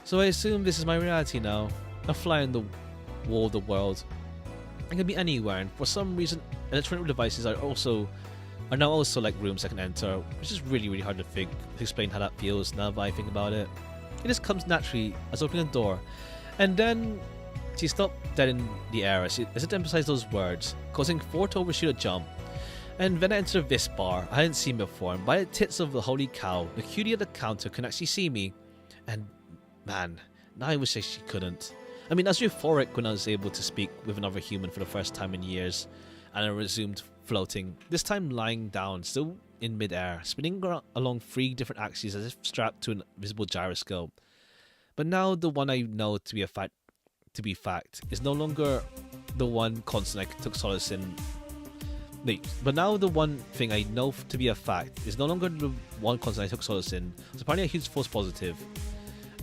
So I assume this is my reality now. A fly on the wall of the world. I can be anywhere, and for some reason electronic devices are now also like rooms I can enter, which is really, really hard to explain how that feels now that I think about it. It just comes naturally as opening a door. And then she stopped dead in the air as it emphasized those words, causing Ford to overshoot a jump. And then I entered this bar I hadn't seen before, and by the tits of the holy cow, the cutie at the counter can actually see me. And man, now I wish she couldn't. I mean, I was euphoric when I was able to speak with another human for the first time in years, and I resumed floating, this time lying down, still in mid-air, spinning along 3 different axes as if strapped to an invisible gyroscope. But now the one I know to be fact is no longer the one constant I took solace in Wait, but now the one thing I know to be a fact is no longer the one constant I took solace in. Was apparently a huge false positive.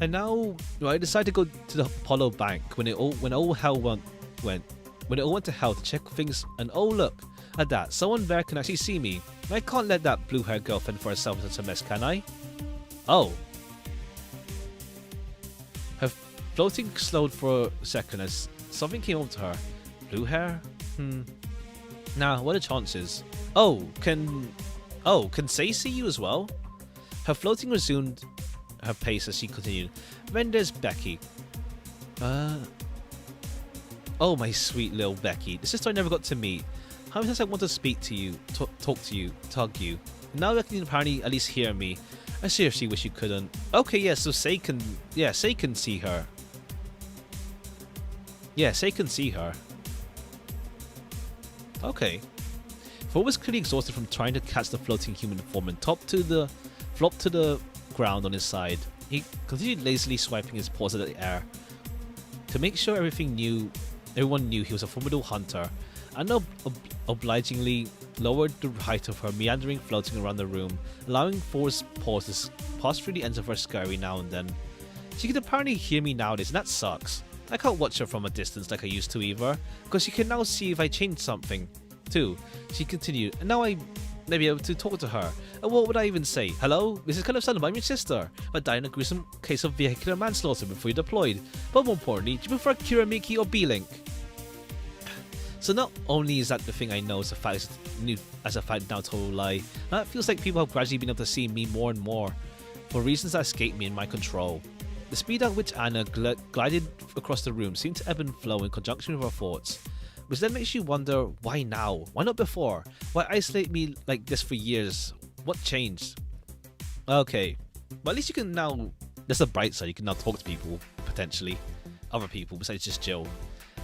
And now I decided to go to the Apollo Bank when all hell went to hell to check things, and oh look at that, someone there can actually see me. I can't let that blue-haired girl fend for herself in such a mess, can I? Oh. Her floating slowed for a second as something came over to her. Blue hair? Nah, what are the chances? Can Say see you as well? Her floating resumed her pace as she continued. Then there's Becky. Oh, my sweet little Becky. The sister I never got to meet. How many times I want to speak to you, talk to you, tug you. Now that you can apparently at least hear me. I seriously wish you couldn't. Okay, yeah, so Say can see her. Yeah, Say can see her. Okay. Thor was clearly exhausted from trying to catch the floating human form and flopped to the ground on his side. He continued lazily swiping his paws at the air to make sure everyone knew he was a formidable hunter, and obligingly lowered the height of her meandering floating around the room, allowing Thor's paws to pass through the ends of her skirt every now and then. She can apparently hear me nowadays, and that sucks. I can't watch her from a distance like I used to either, because she can now see if I change something too. She continued, and now I may be able to talk to her. And what would I even say? Hello? This is kind of sounded I'm your sister, but died in a gruesome case of vehicular manslaughter before you deployed. But more importantly, do you prefer Kiramiki or B-Link? So not only is that the thing I know as a fact now total lie, now it feels like people have gradually been able to see me more and more, for reasons that escape me and my control. The speed at which Anna glided across the room seemed to ebb and flow in conjunction with her thoughts, which then makes you wonder, why now? Why not before? Why isolate me like this for years? What changed? Okay, but at least you can now, there's the bright side, you can now talk to people, potentially. Other people besides just Jill.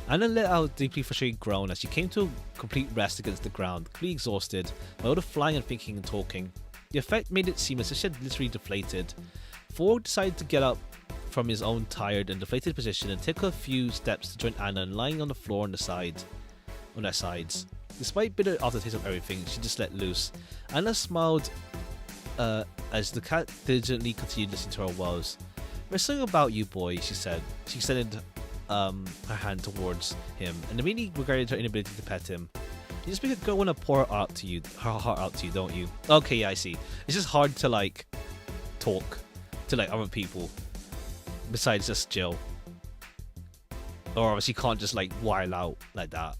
Anna let out a deeply frustrated groan as she came to a complete rest against the ground, completely exhausted by all the flying and thinking and talking. The effect made it seem as if she had literally deflated. Thor decided to get up from his own tired and deflated position and took a few steps to join Anna lying on the floor on their sides. Despite bitter aftertaste of everything, she just let loose. Anna smiled as the cat diligently continued listening to her woes. There's something about you, boy, she said. She extended her hand towards him and immediately regretted her inability to pet him. You just make a girl want to pour her heart out to you, don't you? Okay, yeah, I see. It's just hard to like talk to like other people besides just Jill, or obviously can't just like wild out like that.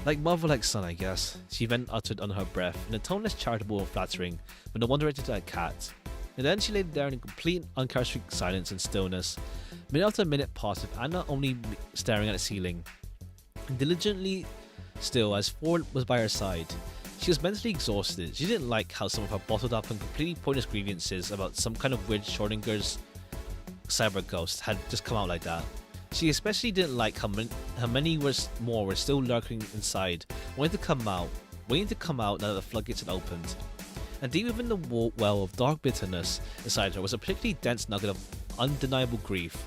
Like mother, like son, I guess. She then uttered under her breath in a tone less charitable or flattering, but no one directed to a cat. And then she lay there in complete uncharacteristic silence and stillness. Minute after minute passed with Anna only staring at the ceiling, diligently still as Ford was by her side. She was mentally exhausted. She didn't like how some of her bottled up and completely pointless grievances about some kind of weird Schrodinger's cyber ghost had just come out like that. She especially didn't like how many were still lurking inside, waiting to come out now that the floodgates had opened. And deep within the well of dark bitterness inside her was a particularly dense nugget of undeniable grief,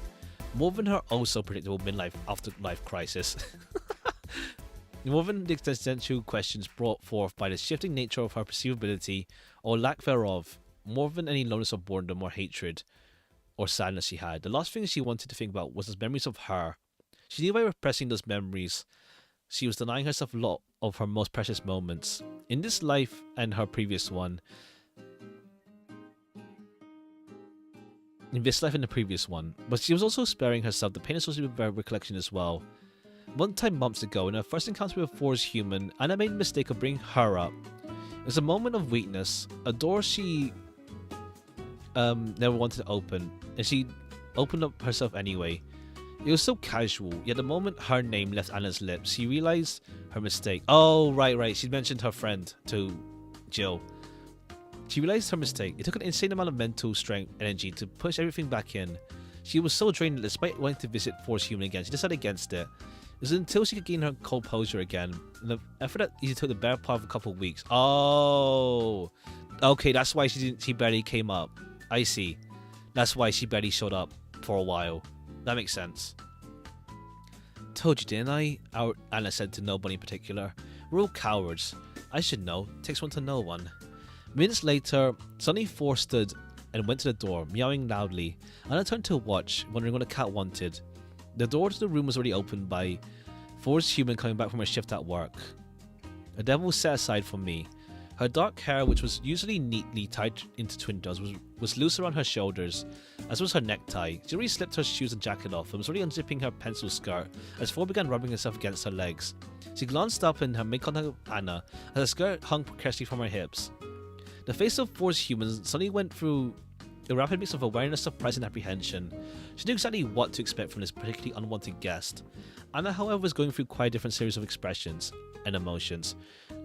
more than her oh so predictable midlife afterlife crisis. More than the existential questions brought forth by the shifting nature of her perceivability, or lack thereof, more than any loneliness of boredom or hatred or sadness she had, the last thing she wanted to think about was the memories of her. She knew by repressing those memories, she was denying herself a lot of her most precious moments, in this life and her previous one. In this life and the previous one, but she was also sparing herself the pain associated with her recollection as well. One time months ago, in her first encounter with Thor's human, Anna made the mistake of bringing her up. It was a moment of weakness, a door she never wanted to open, and she opened up herself anyway. It was so casual, yet the moment her name left Anna's lips, she realized her mistake. Oh, right, she mentioned her friend to Jill. She realized her mistake. It took an insane amount of mental strength and energy to push everything back in. She was so drained that despite wanting to visit Thor's human again, she decided against it. It was until she could gain her composure again, and the effort that easily took the better part of a couple of weeks. Oh, okay, that's why she barely came up. I see. That's why she barely showed up for a while. That makes sense. Told you, didn't I? Anna said to nobody in particular. We're all cowards. I should know. Takes one to know one. Minutes later, suddenly Four stood and went to the door, meowing loudly. Anna turned to watch, wondering what the cat wanted. The door to the room was already opened by Four's human coming back from her shift at work. A devil was set aside for me. Her dark hair, which was usually neatly tied into twin does, was loose around her shoulders, as was her necktie. She already slipped her shoes and jacket off and was already unzipping her pencil skirt as Four began rubbing herself against her legs. She glanced up and made contact with Anna as her skirt hung precariously from her hips. The face of Four's human suddenly went through a rapid mix of awareness, surprise, and apprehension. She knew exactly what to expect from this particularly unwanted guest. Anna, however, was going through quite a different series of expressions and emotions.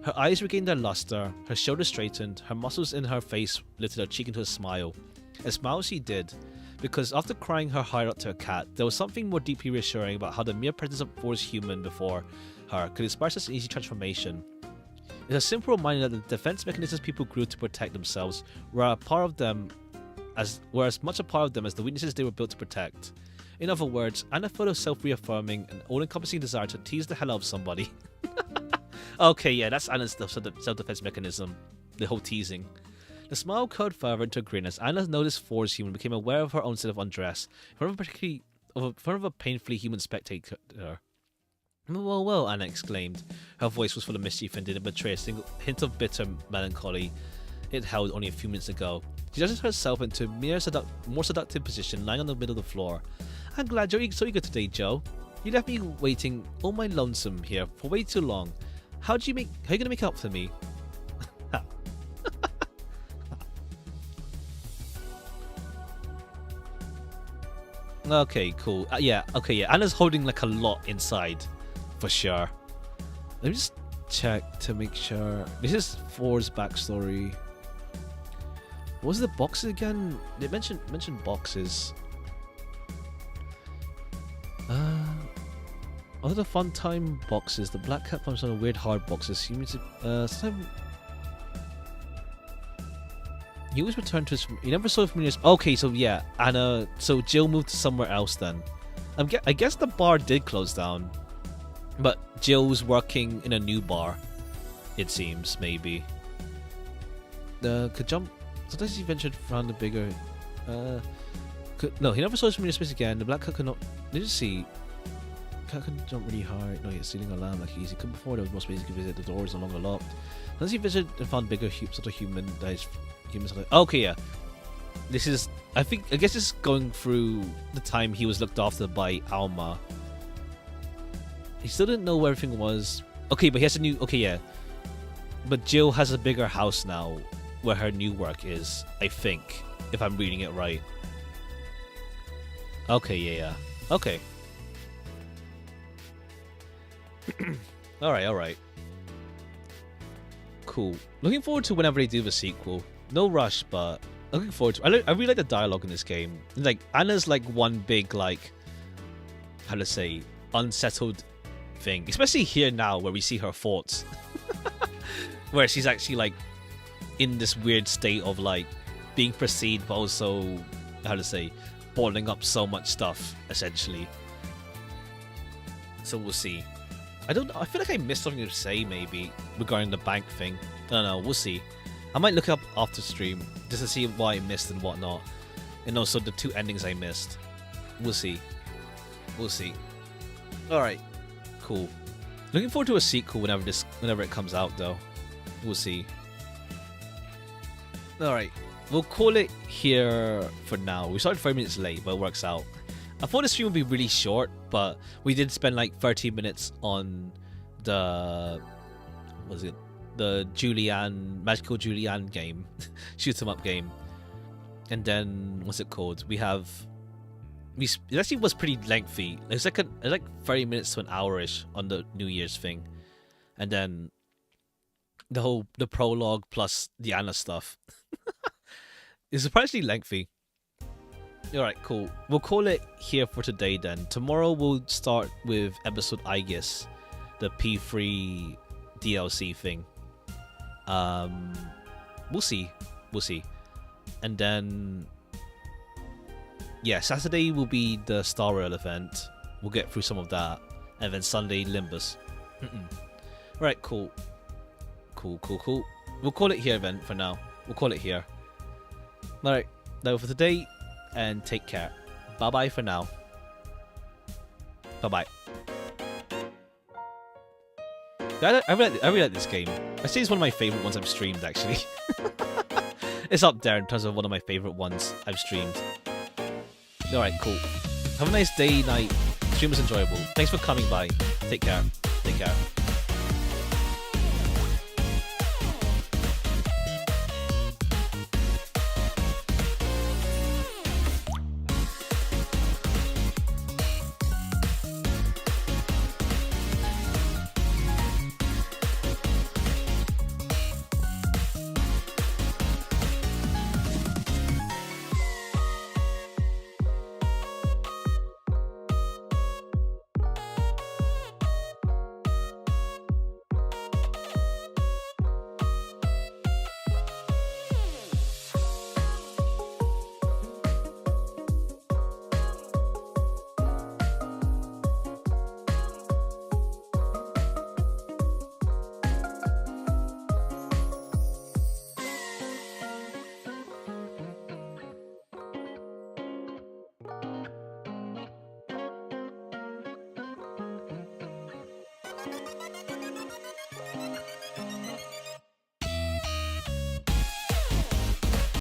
Her eyes regained their luster, her shoulders straightened, her muscles in her face lifted her cheek into a smile. A smile she did, because after crying her heart out to a cat, there was something more deeply reassuring about how the mere presence of Four's human before her could inspire such an easy transformation. It's a simple reminder that the defense mechanisms people grew to protect themselves were as much a part of them as the weaknesses they were built to protect. In other words, Anna felt a self-reaffirming and all-encompassing desire to tease the hell out of somebody. Okay, yeah, that's Anna's self-defense mechanism, the whole teasing. The smile curled further into a grin as Anna noticed Four's human became aware of her own state of undress in front of a painfully human spectator. Well, well, Anna exclaimed. Her voice was full of mischief and didn't betray a single hint of bitter melancholy it held only a few minutes ago. She adjusted herself into a more seductive position, lying on the middle of the floor. I'm glad you're so eager today, Joe. You left me waiting all my lonesome here for way too long. How are you gonna make up for me? Okay, cool. Yeah, okay, yeah. Anna's holding like a lot inside, for sure. Let me just check to make sure. This is Four's backstory. What was the boxes again? They mentioned boxes. Other the fun time boxes, the black cat pumps on a weird hard boxes. He always returned to his. He never saw familiar. Okay, so yeah, Anna. So Jill moved to somewhere else then. I guess the bar did close down, but Jill was working in a new bar. It seems maybe. Could jump. Sometimes he ventured around the bigger. No, he never saw his familiar space again. The black cat could not. Did you see? Cat couldn't jump really hard. No, he was stealing a lamb like easy. Could before there was more space he could visit. The doors no longer locked. Unless he visited and found bigger sort of human that is humans. Okay, yeah. This is. I guess it's going through the time he was looked after by Alma. He still didn't know where everything was. Okay, but he has a new. Okay, yeah. But Jill has a bigger house now, where her new work is. I think, if I'm reading it right. Okay, yeah. Okay. Alright. Cool. Looking forward to whenever they do the sequel. No rush, but looking forward to I really like the dialogue in this game. Like, Anna's like one big, like, how to say, unsettled thing. Especially here now, where we see her thoughts. Where she's actually, like, in this weird state of, like, being perceived, but also, how to say, bottling up so much stuff, essentially. So we'll see. I feel like I missed something to say, maybe, regarding the bank thing. I don't know, we'll see. I might look up after stream, just to see what I missed and whatnot. And also the two endings I missed. We'll see. Alright, cool. Looking forward to a sequel whenever it comes out, though. We'll see. Alright, we'll call it here for now. We started 5 minutes late, but it works out. I thought the stream would be really short, but we did spend like 30 minutes on the Magical Julianne game, shoot 'em up game, and then what's it called? It actually was pretty lengthy. It's like 30 minutes to an hour-ish on the New Year's thing, and then the prologue plus the Anna stuff. It's surprisingly lengthy. Alright, cool. We'll call it here for today then. Tomorrow we'll start with episode Aegis, the P3 DLC thing. We'll see. And then, yeah, Saturday will be the Star Rail event. We'll get through some of that. And then Sunday, Limbus. Right, cool. Cool. We'll call it here then for now. We'll call it here. Alright, that was for today, and take care. Bye-bye for now. Bye-bye. I really like this game. I say it's one of my favourite ones I've streamed, actually. It's up there in terms of one of my favourite ones I've streamed. Alright, cool. Have a nice day, night. Stream was enjoyable. Thanks for coming by. Take care. Take care.